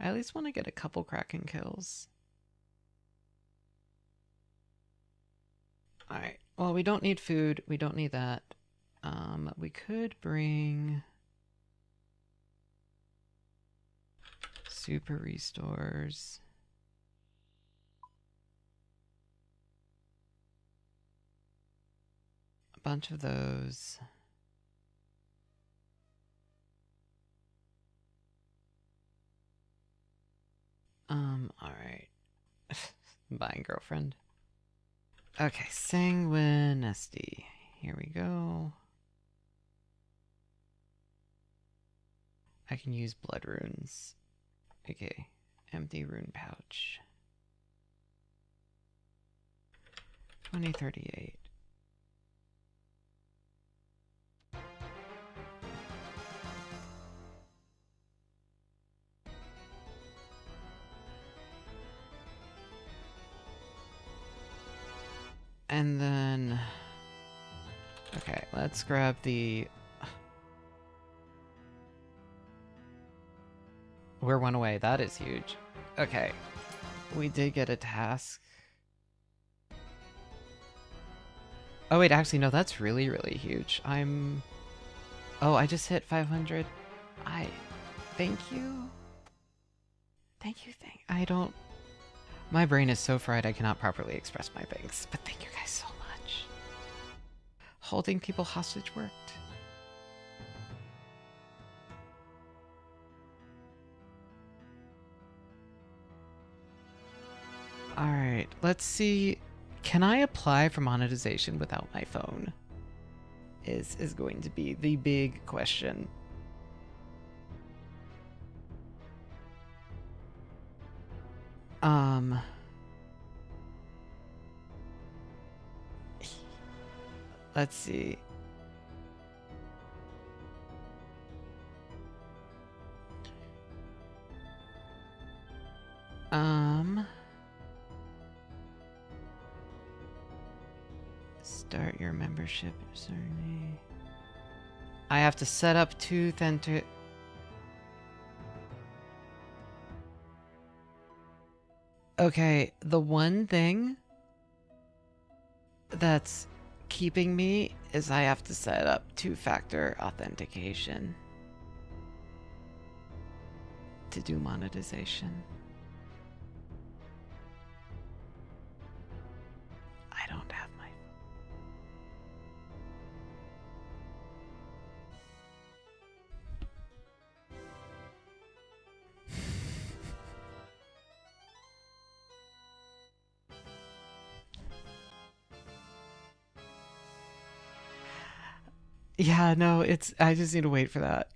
I at least want to get a couple Kraken kills. Alright, well, we don't need food. We don't need that. We could bring super restores. A bunch of those. Alright. Buying girlfriend. Okay, Sanguine Nesty. Here we go. I can use blood runes. Okay, empty rune pouch. 2038. And then, okay, let's grab the, we're one away. That is huge. Okay, we did get a task. Oh wait, actually no, that's really, really huge. Oh, I just hit 500. Thank you. I don't, my brain is so fried I cannot properly express my thanks, but thank you guys so much. Holding people hostage worked. Alright, let's see. Can I apply for monetization without my phone? Is going to be the big question. Let's see. Start your membership journey. I have to set up 2 authentic. Okay, the one thing that's keeping me is I have to set up two-factor authentication to do monetization. I don't have my... Yeah, no, it's... I just need to wait for that.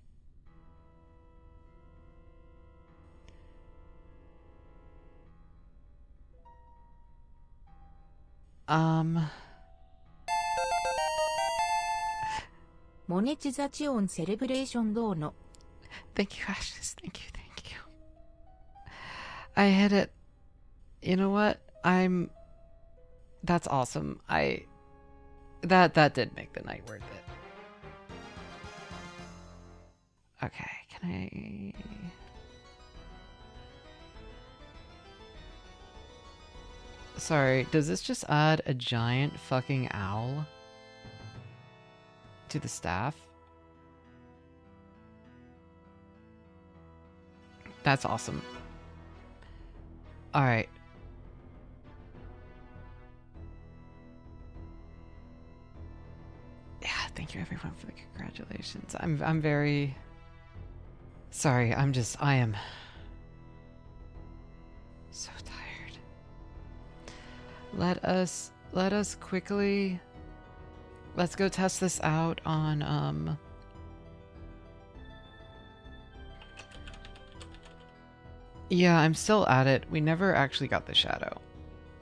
Monetization celebration どうの Thank you, Ashes. Thank you, thank you. I hit it. You know what? That's awesome. That did make the night worth it. Okay, can I... Sorry, does this just add a giant fucking owl to the staff? That's awesome. Alright. Yeah, thank you everyone for the congratulations. I'm very... Sorry, I am so tired. Let us quickly... Let's go test this out on, Yeah, I'm still at it. We never actually got the shadow.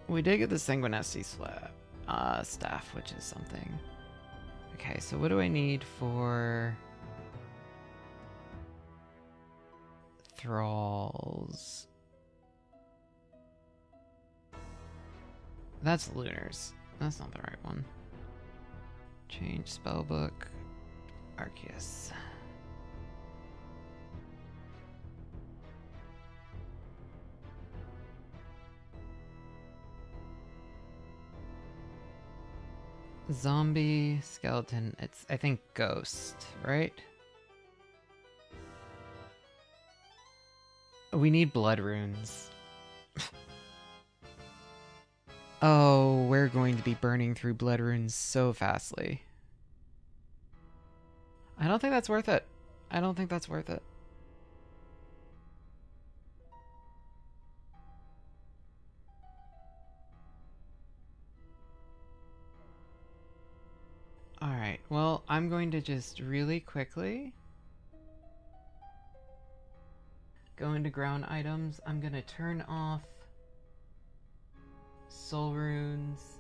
We did get the Sanguinesti staff, which is something. Okay, so what do I need for... Thralls? That's Lunars. That's not the right one. Change spellbook. Arceus. Zombie, skeleton, it's, I think, ghost, right? We need blood runes. Oh, we're going to be burning through blood runes so fastly. I don't think that's worth it. I don't think that's worth it. Alright, well, I'm going to just really quickly go into ground items. I'm going to turn off soul runes.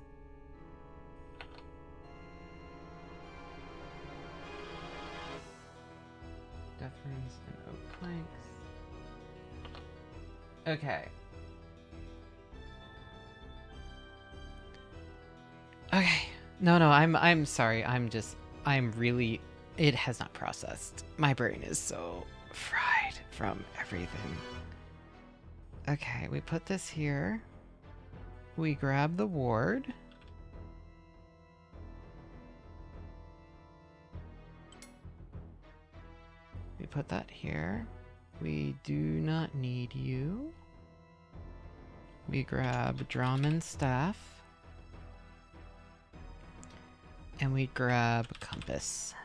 Death runes and oak planks. Okay. Okay. No, I'm sorry. I'm really, it has not processed. My brain is so fried from everything. Okay, we put this here. We grab the ward. We put that here. We do not need you. We grab Drummond's staff. And we grab compass.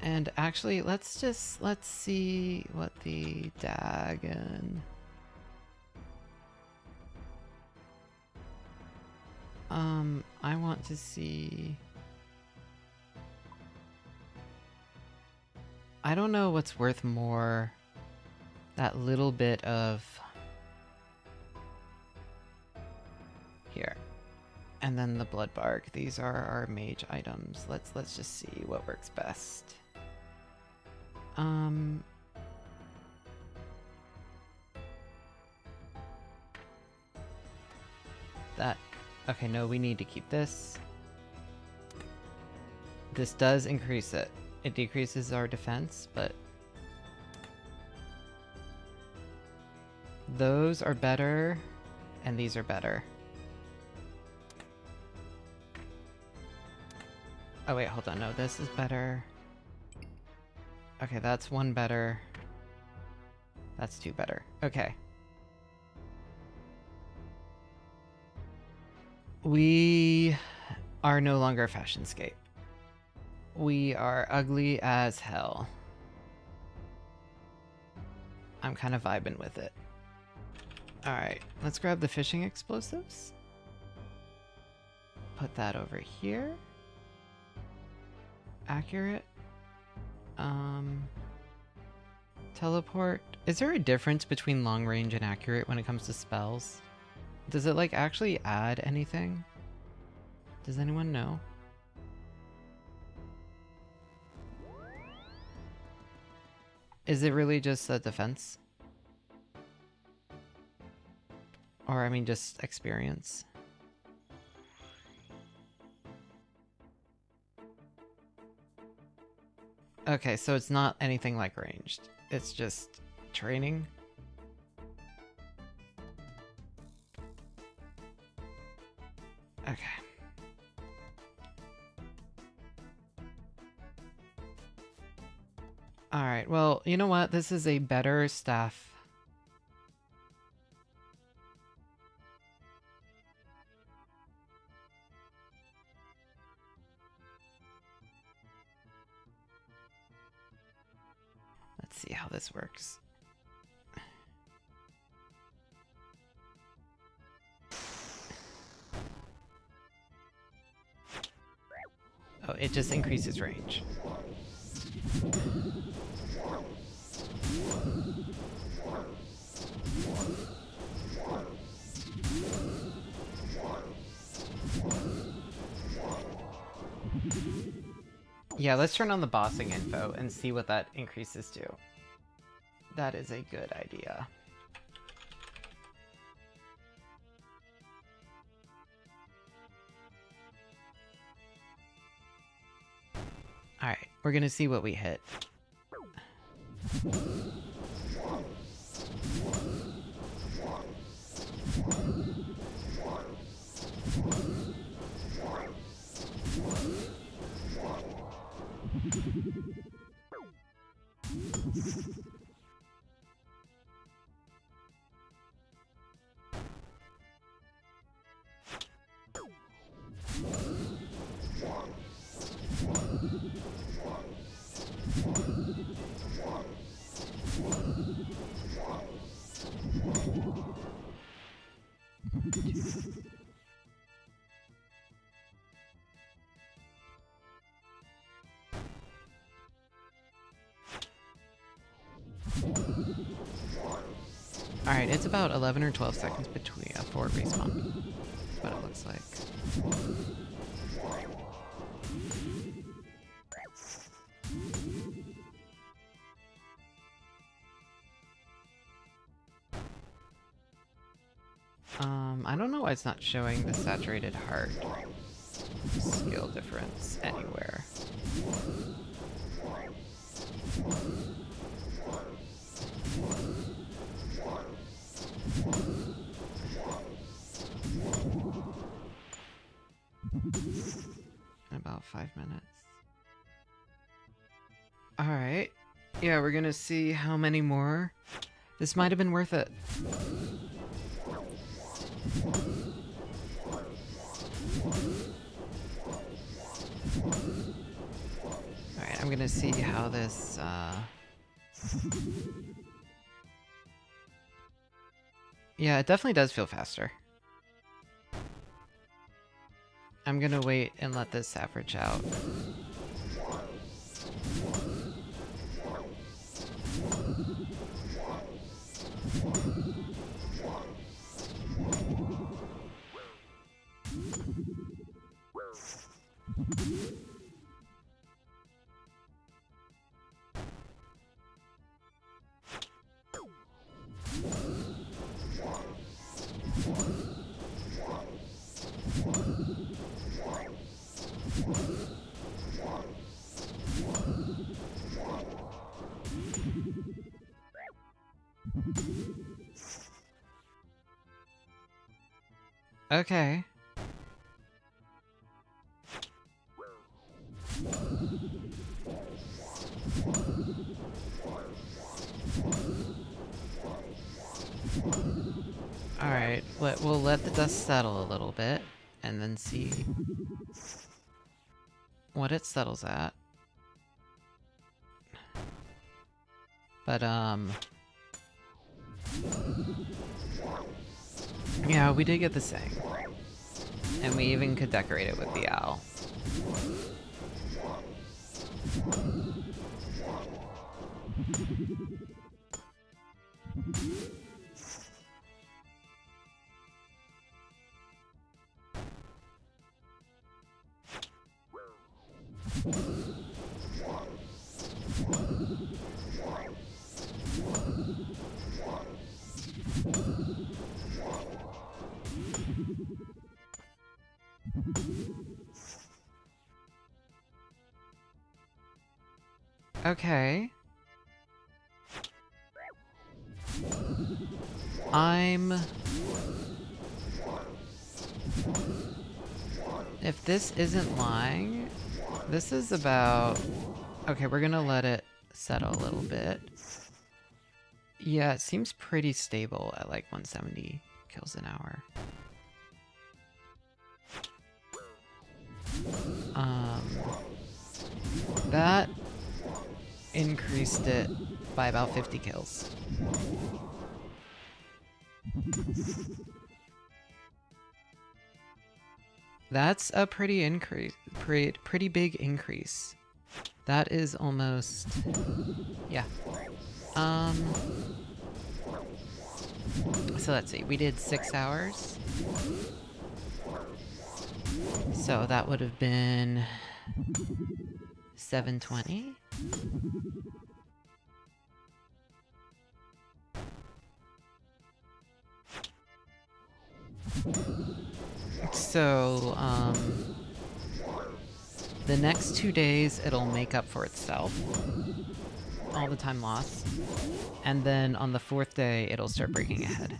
And actually, let's see what the Dagon... I want to see... I don't know what's worth more. That little bit of... Here. And then the blood bark. These are our mage items. Let's just see what works best. That... Okay, no, we need to keep this. This does increase it. It decreases our defense, but... Those are better, and these are better. Oh wait, hold on, no, this is better. Okay, that's one better. That's two better. Okay. We are no longer Fashionscape. We are ugly as hell. I'm kind of vibing with it. Alright, let's grab the fishing explosives. Put that over here. Accurate. Teleport. Is there a difference between long range and accurate when it comes to spells? Does it like actually add anything? Does anyone know? Is it really just a defense? Or I mean just experience? Okay, so it's not anything like ranged. It's just training. Okay. Alright, well, you know what? This is a better staff. Let's see how this works. Oh, it just increases range. Yeah, let's turn on the bossing info and see what that increases to. That is a good idea. Alright, we're gonna see what we hit. Alright, it's about 11 or 12 seconds between forward respawn. That's what it looks like. I don't know why it's not showing the saturated heart skill difference anywhere. In about 5 minutes. Alright. Yeah, we're gonna see how many more. This might have been worth it. Alright, I'm gonna see how this, yeah, it definitely does feel faster. I'm gonna wait and let this average out. Okay. Alright, we'll let the dust settle a little bit, and then see what it settles at. But, yeah, we did get the saying. And we even could decorate it with the owl. Okay. If this isn't lying, this is about... Okay, we're gonna let it settle a little bit. Yeah, it seems pretty stable at like 170 kills an hour. That increased it by about 50 kills. That's a pretty big increase. That is almost... yeah. So let's see, we did 6 hours. So that would have been 720. So, the next 2 days it'll make up for itself. All the time lost. And then on the 4th day it'll start breaking ahead.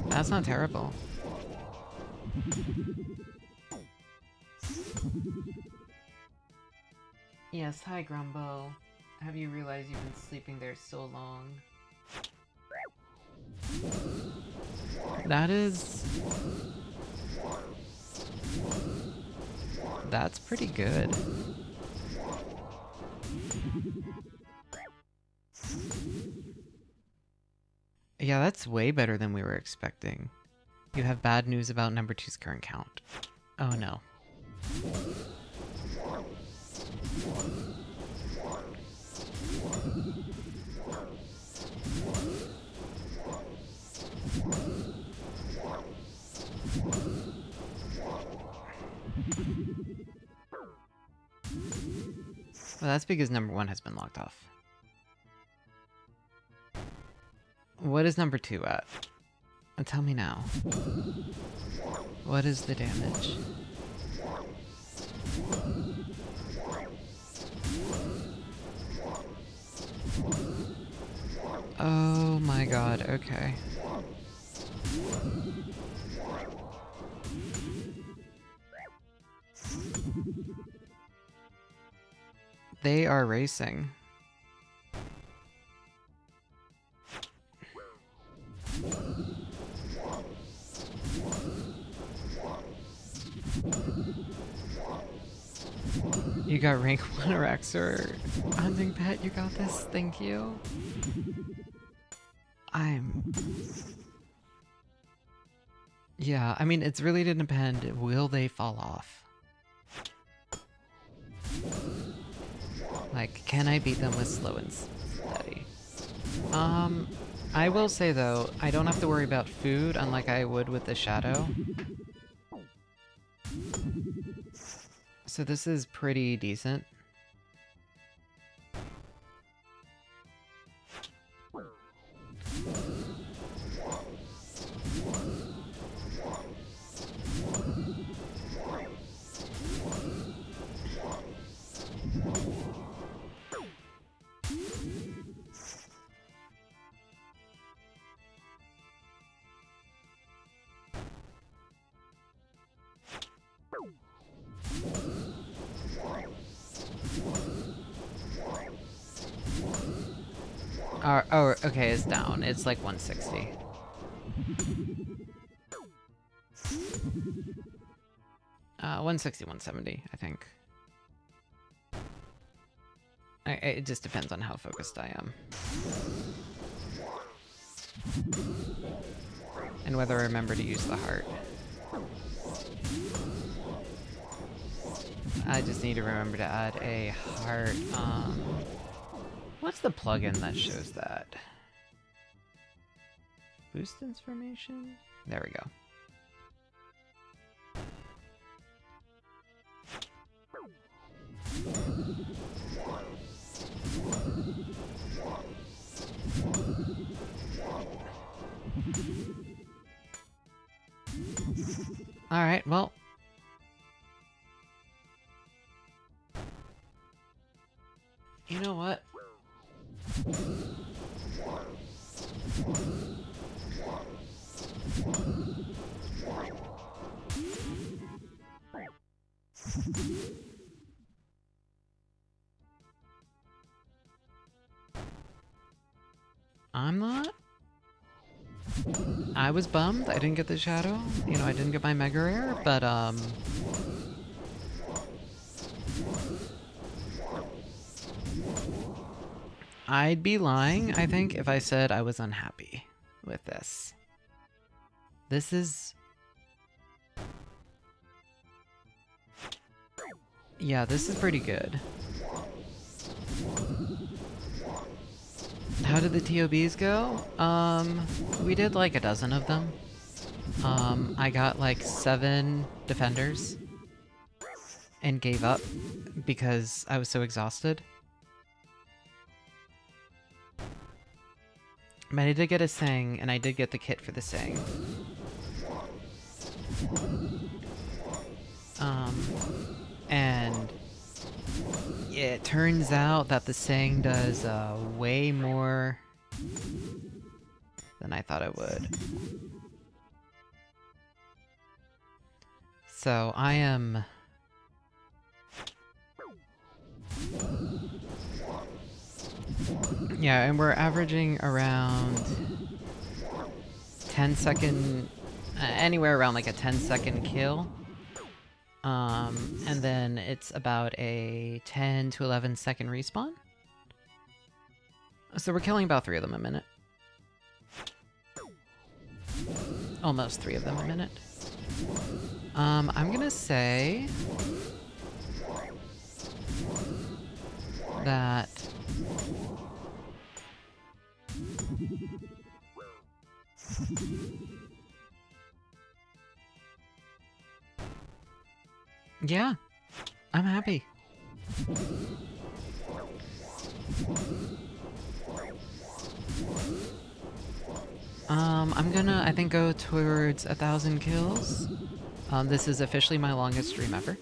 That's not terrible. Yes, hi Grumbo. Have you realized you've been sleeping there so long? That's pretty good. Yeah, that's way better than we were expecting. You have bad news about number 2's current count. Oh no. Well, that's because number 1 has been locked off. What is number 2 at? Tell me now. What is the damage? Oh my god, okay. They are racing. You got rank 1 Araxor. Hunting pet, you got this. Thank you. Yeah, I mean, it's really to depend. Will they fall off? Like, can I beat them with slow and steady? I will say though, I don't have to worry about food unlike I would with the Shadow. So this is pretty decent. Oh, okay, it's down. It's like 160. Uh, 160, 170, I think. It just depends on how focused I am. And whether I remember to use the heart. I just need to remember to add a heart. What's the plugin that shows that? Boost information? There we go. Alright, well. You know what? I'm not. I was bummed I didn't get the shadow. You know, I didn't get my mega rare, but I'd be lying, I think, if I said I was unhappy with this. This is... Yeah, this is pretty good. How did the TOBs go? We did like a dozen of them. I got like 7 defenders and gave up because I was so exhausted. But I did get a Sang, and I did get the kit for the Sang. And it turns out that the Sang does way more than I thought it would. So I am... Yeah, and we're averaging around 10-second... anywhere around like a 10-second kill. And then it's about a 10 to 11-second respawn. So we're killing about 3 of them a minute. Almost 3 of them a minute. I'm gonna say that yeah, I'm happy. I'm gonna, I think, go towards 1,000 kills. This is officially my longest stream ever.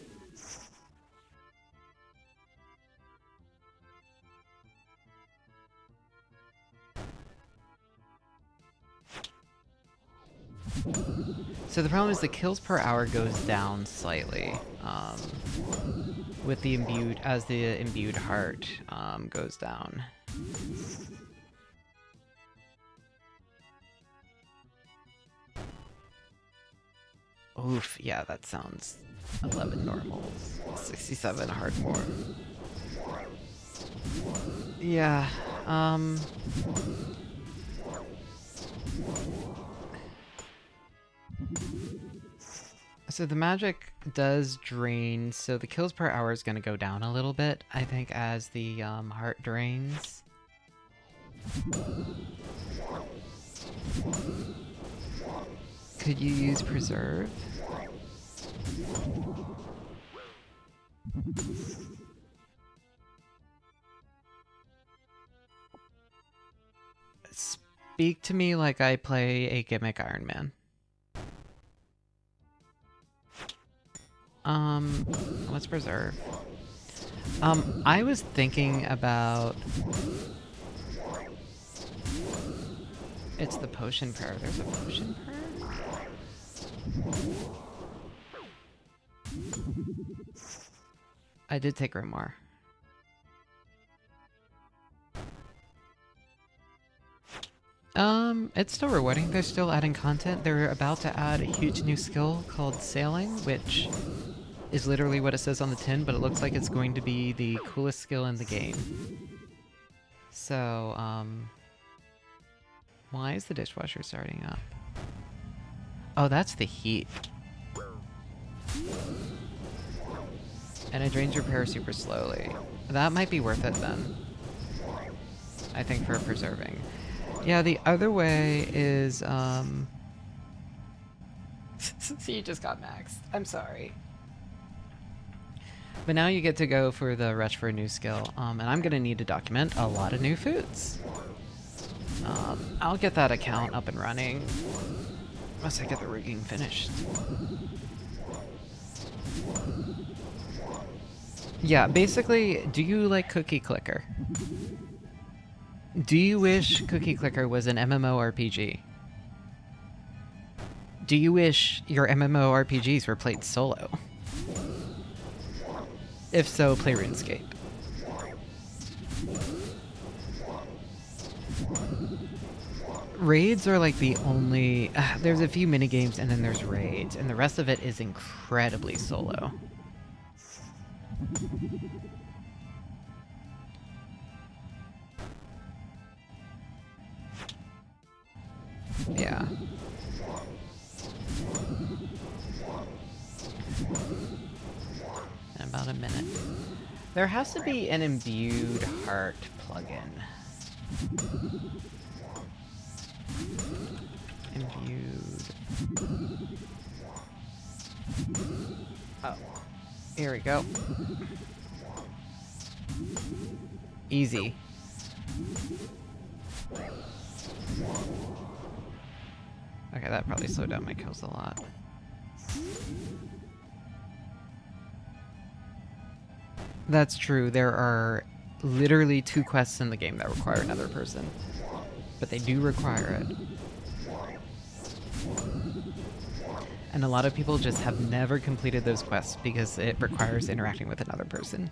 So the problem is the kills per hour goes down slightly, with the imbued, as the imbued heart goes down. Oof, yeah, that sounds 11 normals, 67 hard more. Yeah, so the magic does drain, so the kills per hour is going to go down a little bit, I think, as the heart drains. Could you use preserve? Speak to me like I play a gimmick Iron Man. What's preserve? I was thinking about... It's the potion prayer. There's a potion prayer? I did take Grimoire. It's still rewarding. They're still adding content. They're about to add a huge new skill called sailing, which is literally what it says on the tin, but it looks like it's going to be the coolest skill in the game. So, why is the dishwasher starting up? Oh, that's the heat. And it drains your power super slowly. That might be worth it then. I think for preserving. Yeah, the other way is, you just got maxed. I'm sorry. But now you get to go for the rush for a new skill, and I'm gonna need to document a lot of new foods. I'll get that account up and running once I get the rigging finished. Yeah, basically, do you like Cookie Clicker? Do you wish Cookie Clicker was an MMORPG? Do you wish your MMORPGs were played solo? If so, play RuneScape. Raids are like the only... there's a few minigames and then there's raids, and the rest of it is incredibly solo. Yeah. In about a minute. There has to be an imbued heart plugin. Imbued. Oh. Here we go. Easy. Okay, that probably slowed down my kills a lot. That's true. There are literally 2 quests in the game that require another person. But they do require it. And a lot of people just have never completed those quests because it requires interacting with another person.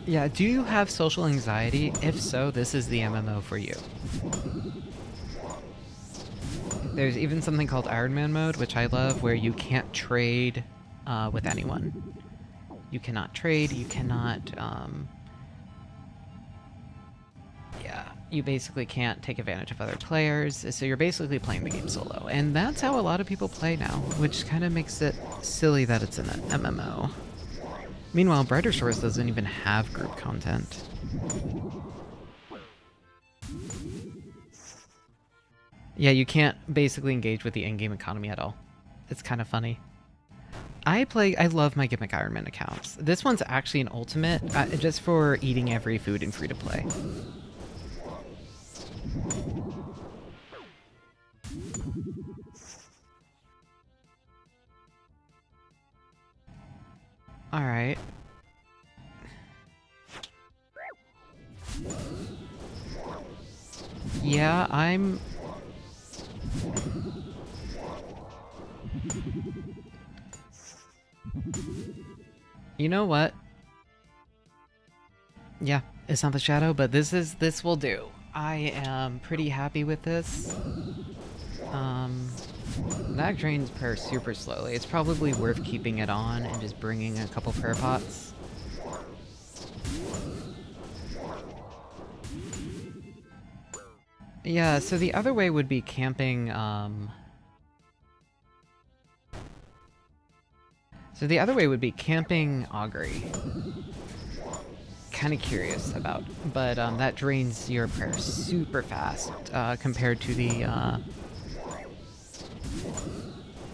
Yeah, do you have social anxiety? If so, this is the MMO for you. There's even something called Iron Man mode, which I love, where you can't trade with anyone. You cannot trade, you cannot... yeah, you basically can't take advantage of other players, so you're basically playing the game solo. And that's how a lot of people play now, which kind of makes it silly that it's an MMO. Meanwhile, Brighter Shores doesn't even have group content. Yeah, you can't basically engage with the in-game economy at all. It's kind of funny. I love my Gimmick Iron Man accounts. This one's actually an ultimate, just for eating every food in free-to-play. Alright. Yeah, I'm... You know what? Yeah, it's not the shadow, but this will do. I am pretty happy with this. That drains prayer super slowly. It's probably worth keeping it on and just bringing a couple prayer pots. Yeah, so the other way would be camping, So the other way would be camping Augury. Kind of curious about, but that drains your prayer super fast compared to the...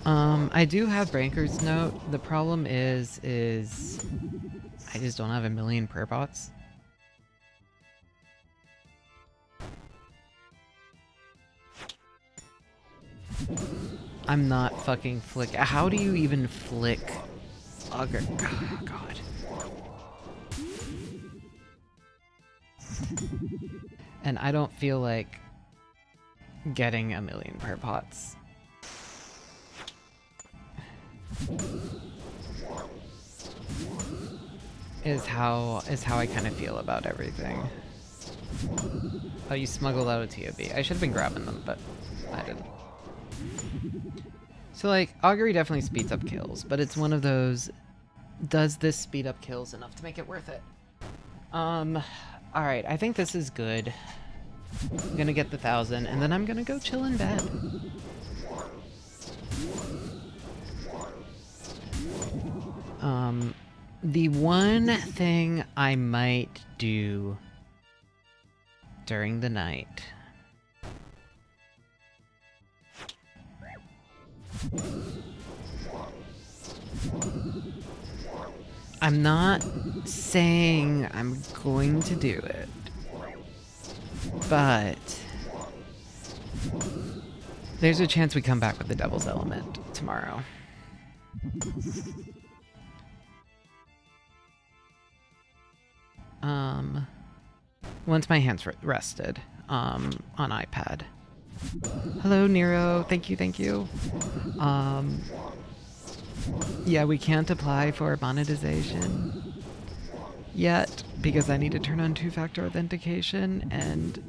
I do have Branker's Note. The problem is I just don't have a million prayer pots. I'm not fucking flick. How do you even flick Augur? Oh, God. And I don't feel like getting a million prayer pots. Is how I kind of feel about everything. Oh, you smuggled out a TOB. I should have been grabbing them, but I didn't. So, like, Augury definitely speeds up kills, but it's one of those, does this speed up kills enough to make it worth it? Alright, I think this is good. I'm gonna get the 1,000, and then I'm gonna go chill in bed. The one thing I might do during the night I'm not saying I'm going to do it, but there's a chance we come back with the Devil's Element tomorrow. Once my hand's rested, on iPad. Hello, Nero. Thank you, thank you. Yeah, we can't apply for monetization yet because I need to turn on two-factor authentication, and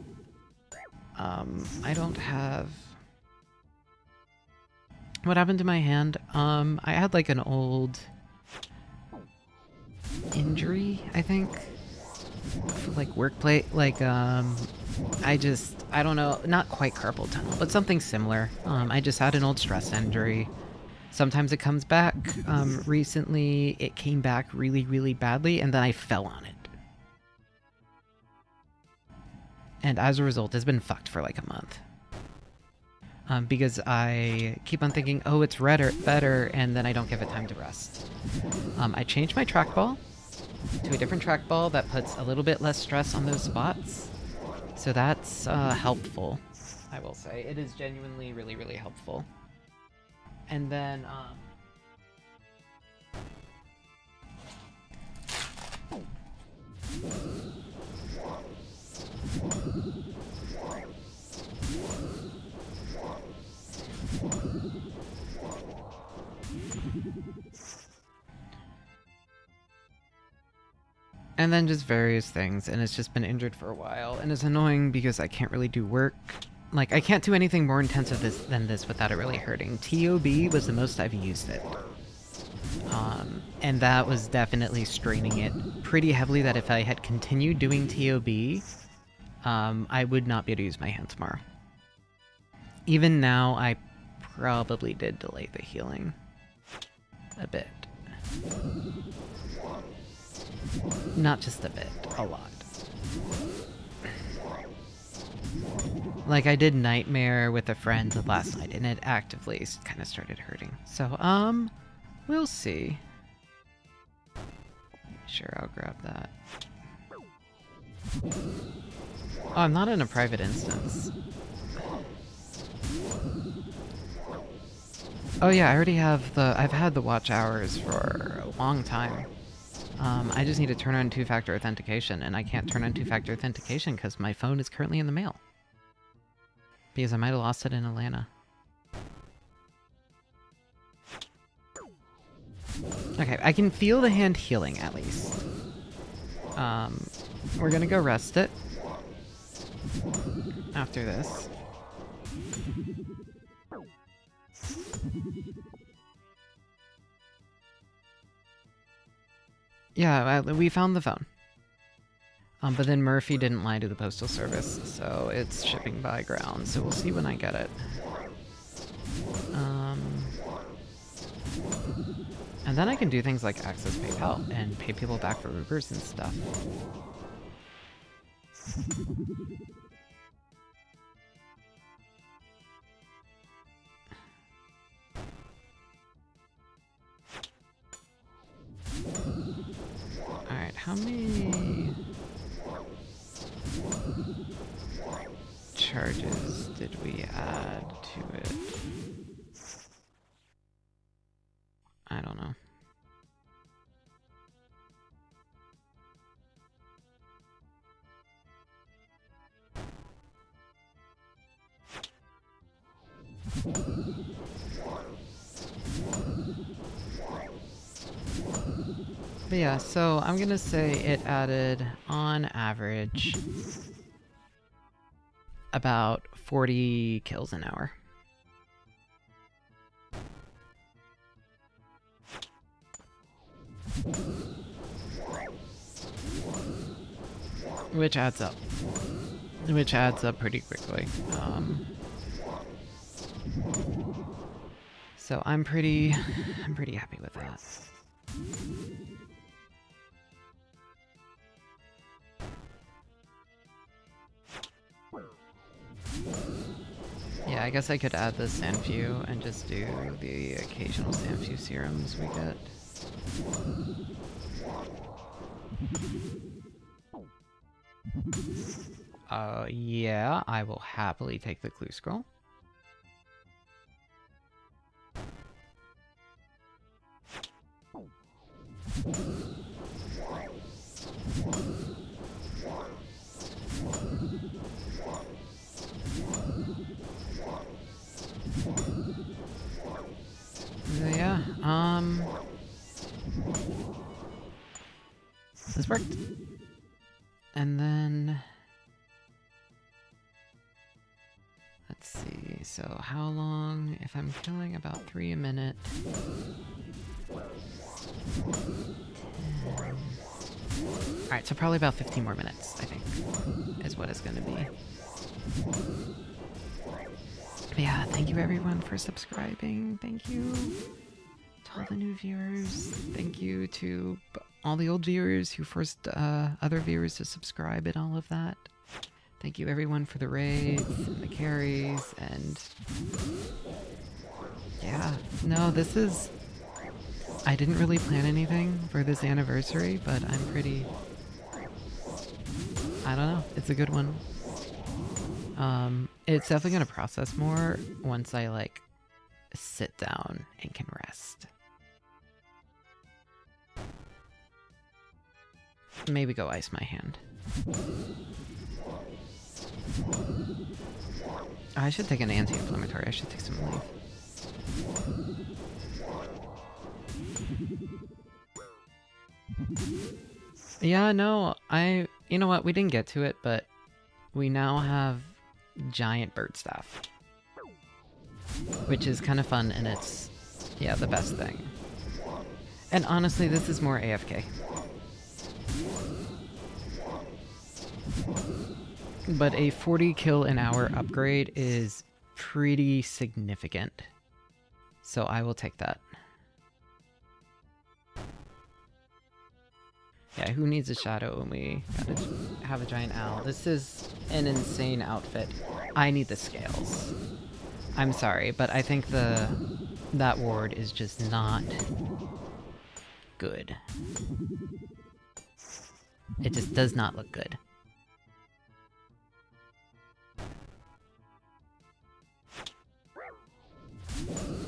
I don't have... What happened to my hand? I had like an old injury, I think. Like workplace, like I don't know, not quite carpal tunnel, but something similar. I just had an old stress injury. Sometimes it comes back. Recently it came back really, really badly, and then I fell on it. And as a result, it's been fucked for like a month. Because I keep on thinking, oh, it's better, and then I don't give it time to rest. I changed my trackball to a different trackball that puts a little bit less stress on those spots. So that's helpful, I will say. It is genuinely really, really helpful. And then, and then just various things, and it's just been injured for a while, and it's annoying because I can't really do work. Like, I can't do anything more intensive than this without it really hurting. TOB was the most I've used it. And that was definitely straining it pretty heavily, that if I had continued doing TOB, I would not be able to use my hand tomorrow. Even now, I probably did delay the healing a bit. Not just a bit, a lot. Like, I did Nightmare with a friend last night, and it actively kind of started hurting. So, we'll see. Sure, I'll grab that. Oh, I'm not in a private instance. Oh yeah, I already have I've had the watch hours for a long time. I just need to turn on two-factor authentication, and I can't turn on two-factor authentication because my phone is currently in the mail. Because I might have lost it in Atlanta. Okay, I can feel the hand healing at least. We're gonna go rest it after this. Yeah, we found the phone. But then Murphy didn't lie to the Postal Service, so it's shipping by ground, so we'll see when I get it. And then I can do things like access PayPal and pay people back for Ubers and stuff. Alright, how many charges did we add to it? I don't know. But yeah, so I'm gonna say it added, on average, about 40 kills an hour. Which adds up. Which adds up pretty quickly. So I'm pretty happy with that. Yeah, I guess I could add the Sanfew and just do the occasional Sanfew serums we get. Yeah, I will happily take the clue scroll. So yeah, this worked. And then let's see, so how long, if I'm killing about 3 a minute, 10. Alright, so probably about 15 more minutes, I think, is what it's gonna be. But yeah, thank you everyone for subscribing. Thank you to all the new viewers. Thank you to all the old viewers who forced other viewers to subscribe and all of that. Thank you everyone for the raids and the carries, and yeah, no, this is, I didn't really plan anything for this anniversary, but I'm pretty, I don't know, it's a good one. It's definitely gonna process more once I like sit down and can rest. Maybe go ice my hand. I should take an anti-inflammatory. I should take some leave. Yeah, no, you know what, we didn't get to it, but we now have giant bird staff. Which is kind of fun, and it's, yeah, the best thing. And honestly, this is more AFK. But a 40 kill an hour upgrade is pretty significant. So I will take that. Yeah, who needs a shadow when we gotta have a giant owl? This is an insane outfit. I need the scales. I'm sorry, but I think that ward is just not good. It just does not look good.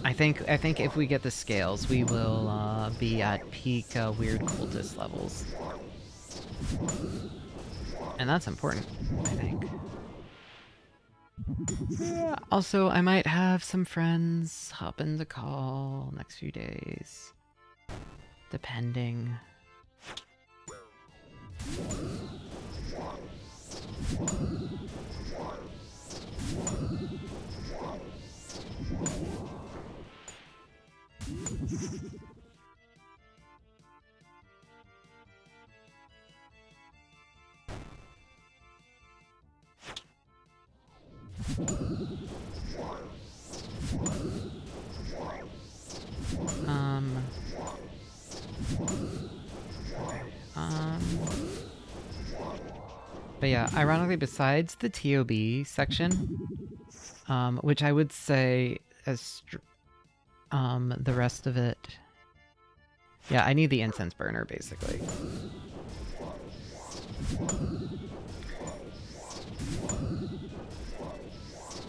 I think if we get the scales, we will be at peak weird cultist levels. And that's important, I think. Yeah, also, I might have some friends hop in the call next few days. Depending. But yeah, ironically, besides the TOB section, which I would say as the rest of it, yeah, I need the incense burner basically.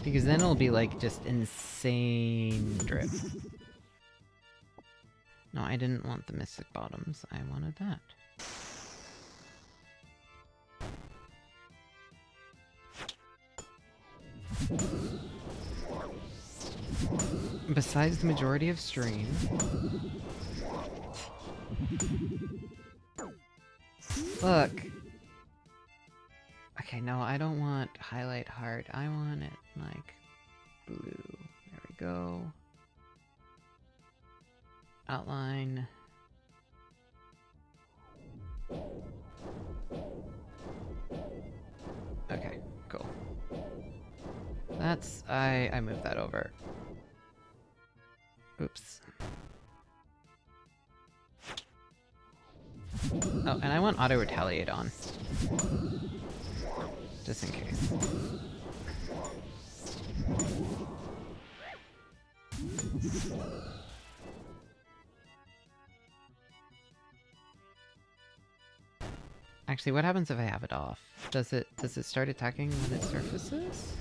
Because then it'll be like just insane drip. No, I didn't want the Mystic Bottoms. I wanted that. Besides the majority of stream, Look. Okay, no, I don't want highlight heart. I want it like blue. There we go. Outline. Okay, cool. That's... I moved that over. Oops. Oh, and I want auto retaliate on. Just in case. Actually, what happens if I have it off? Does it start attacking when it surfaces?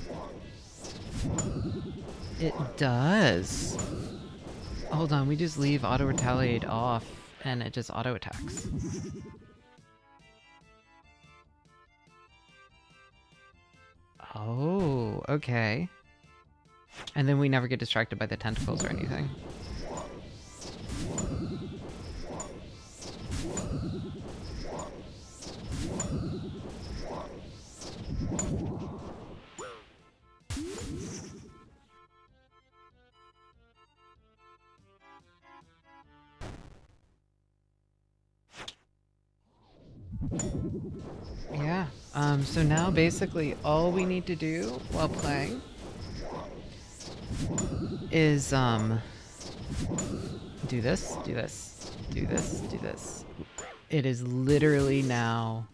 It does. Hold on, we just leave auto retaliate off and it just auto attacks. Oh, okay. And then we never get distracted by the tentacles or anything. Yeah, so now basically all we need to do while playing is, do this, do this, do this, do this. It is literally now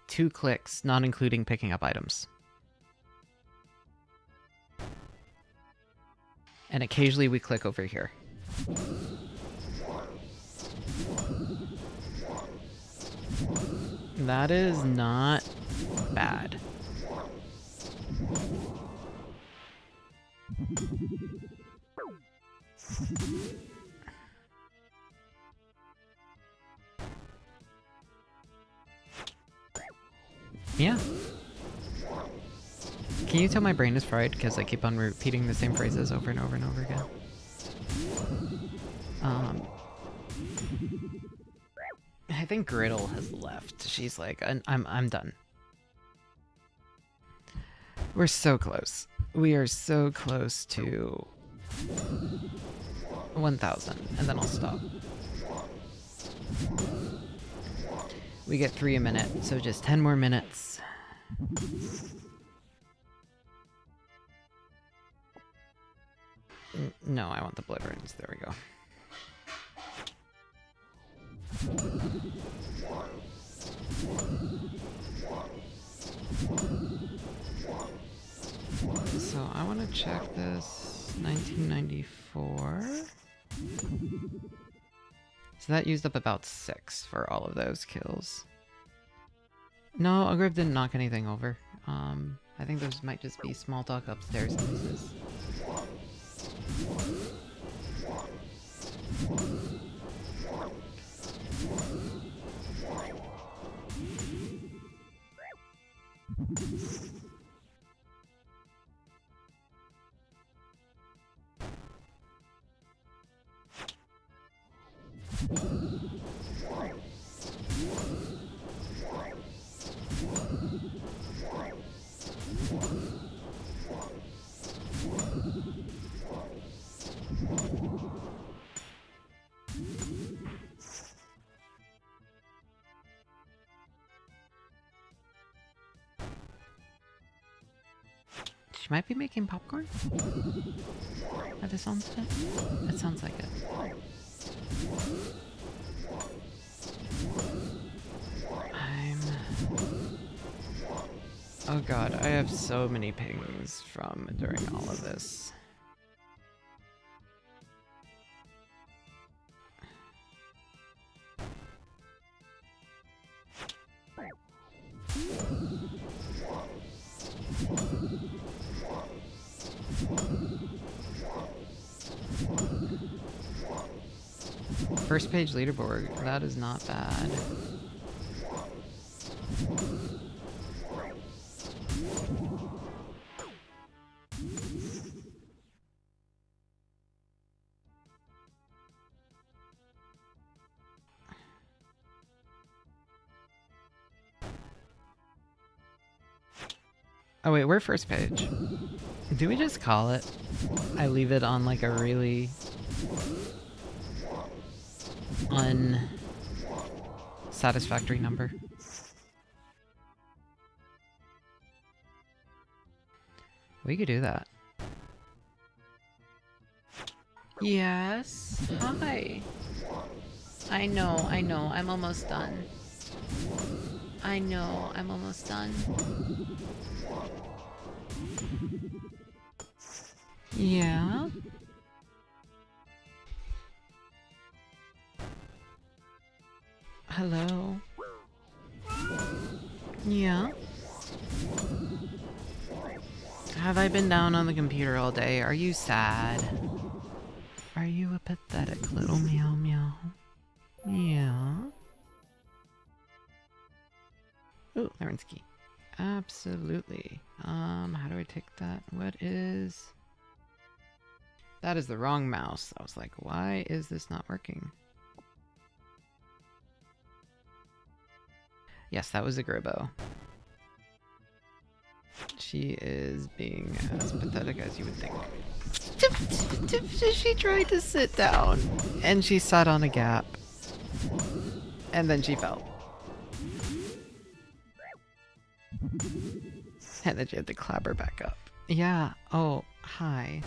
2 clicks, not including picking up items. And occasionally we click over here. That is not bad. Yeah. Can you tell my brain is fried because I keep on repeating the same phrases over and over and over again? I think Griddle has left. She's like, I'm done. We're so close. We are so close to 1,000, and then I'll stop. We get 3 a minute, so just 10 more minutes. No, I want the Bliverins. There we go. So I want to check this 1994. So that used up about 6 for all of those kills. No, Ogriv didn't knock anything over. I think those might just be small talk upstairs noises. She might be making popcorn? By the sounds of it? It sounds like it. Oh god, I have so many pings from during all of this. First page leaderboard, that is not bad. Oh wait, we're first page. Do we just call it? I leave it on like a really unsatisfactory number. We could do that. Yes. Hi. I know, I'm almost done. I know, I'm almost done. Yeah? Hello? Yeah? Have I been down on the computer all day? Are you sad? Are you a pathetic little meow meow? Yeah? Ooh, Learn's key. Absolutely. How do I take that? What is... That is the wrong mouse. I was like, why is this not working? Yes, that was a Gribbo. She is being as pathetic as you would think. She tried to sit down, and she sat on a gap. And then she fell. And then she had to clap her back up. Yeah, oh, hi.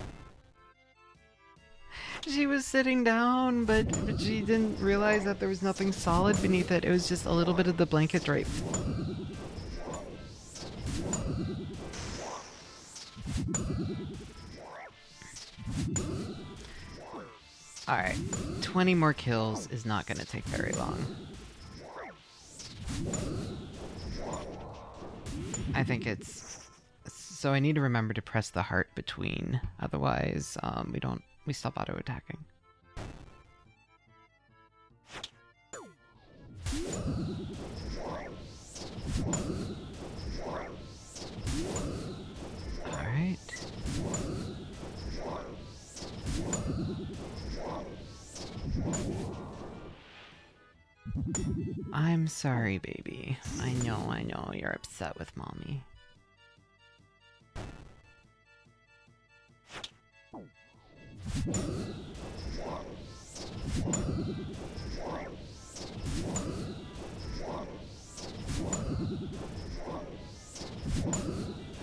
She was sitting down, but she didn't realize that there was nothing solid beneath it. It was just a little bit of the blanket drape. Alright, 20 more kills is not going to take very long. I think it's... So I need to remember to press the heart between, otherwise we stop auto-attacking. Alright. I'm sorry, baby. I know, you're upset with mommy.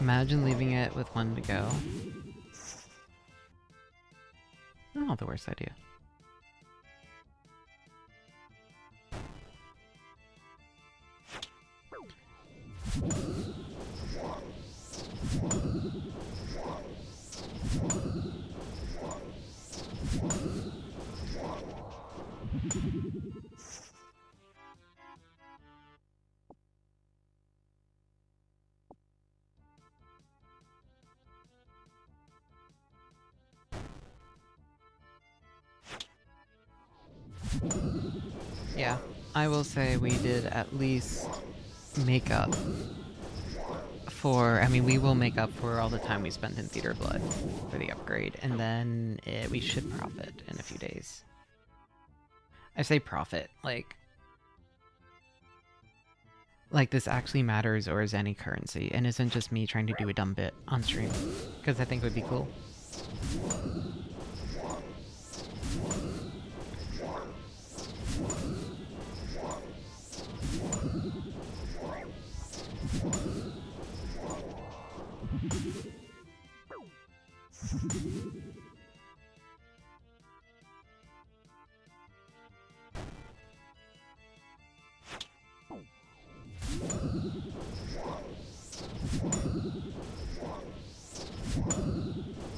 Imagine leaving it with one to go. Not the worst idea. Yeah, I will say we did at least make up for, I mean, we will make up for all the time we spent in Theater Blood for the upgrade, and then we should profit in a few days. I say profit, like this actually matters or is any currency, and isn't just me trying to do a dumb bit on stream, because I think it would be cool.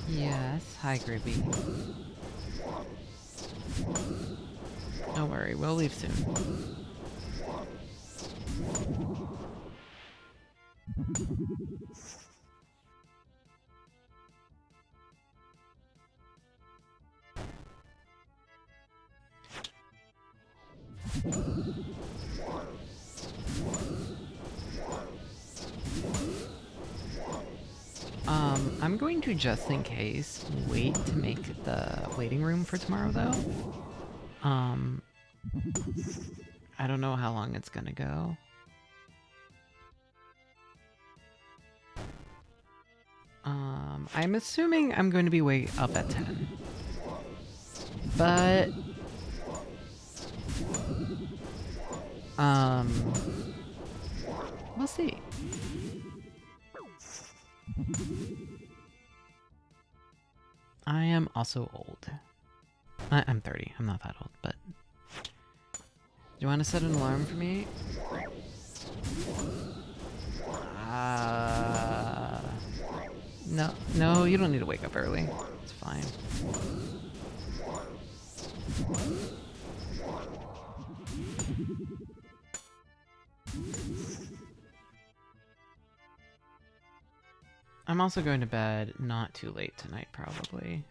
Yes, hi Groovy. Don't worry, we'll leave soon. I'm going to, just in case, wait to make the waiting room for tomorrow, though. I don't know how long it's gonna go. I'm assuming I'm going to be up at 10. But we'll see. I am also old. I'm 30. I'm not that old, but do you want to set an alarm for me? No, you don't need to wake up early. It's fine. I'm also going to bed not too late tonight, probably.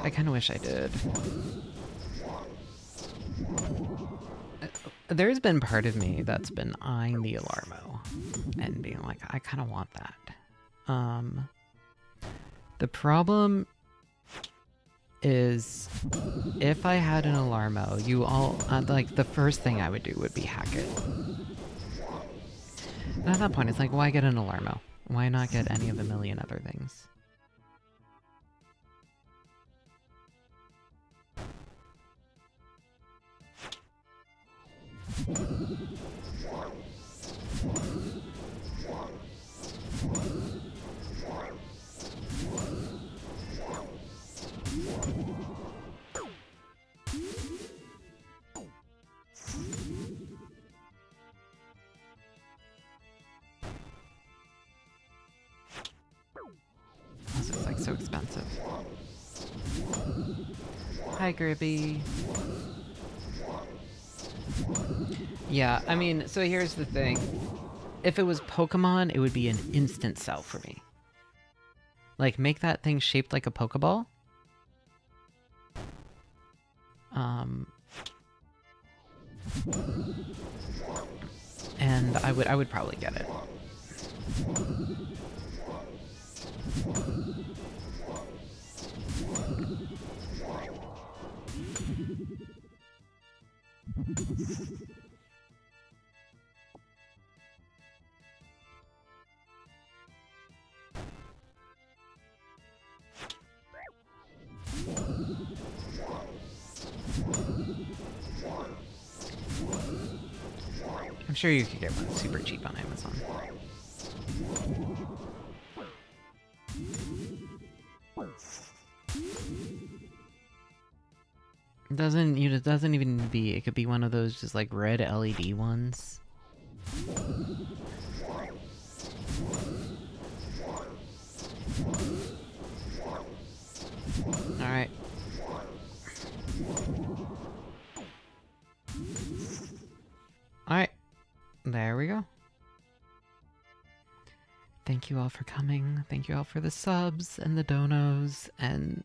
I kind of wish I did. There's been part of me that's been eyeing the Alarmo and being like, I kind of want that. The problem is if I had an Alarmo, you all, like, the first thing I would do would be hack it. And at that point, it's like, why get an Alarmo? Why not get any of the million other things? This is like so expensive. Hi, Gribby. Yeah, I mean, so here's the thing. If it was Pokemon, it would be an instant sell for me. Like, make that thing shaped like a Pokeball. And I would probably get it. I'm sure you could get one super cheap on Amazon. It doesn't even need to be, it could be one of those just like red LED ones. Alright. Alright. There we go. Thank you all for coming. Thank you all for the subs and the donos and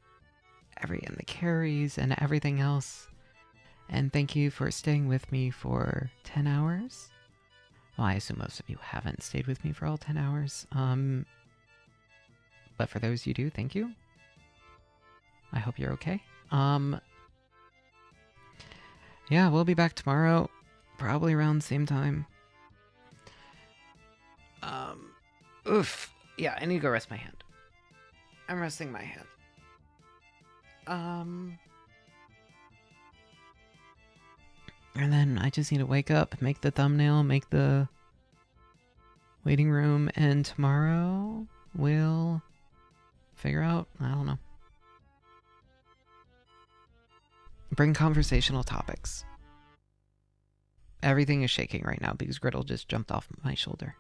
the carries and everything else. And thank you for staying with me for 10 hours. Well, I assume most of you haven't stayed with me for all 10 hours. But for those you do, thank you. I hope you're okay. Yeah, we'll be back tomorrow, probably around the same time. Oof. Yeah, I need to go rest my hand. I'm resting my hand. And then I just need to wake up, make the thumbnail, make the waiting room, and tomorrow we'll figure out, I don't know. Bring conversational topics. Everything is shaking right now because Griddle just jumped off my shoulder.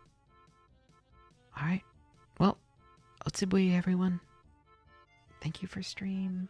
Alright. Well, Otsubui, everyone. Thank you for stream.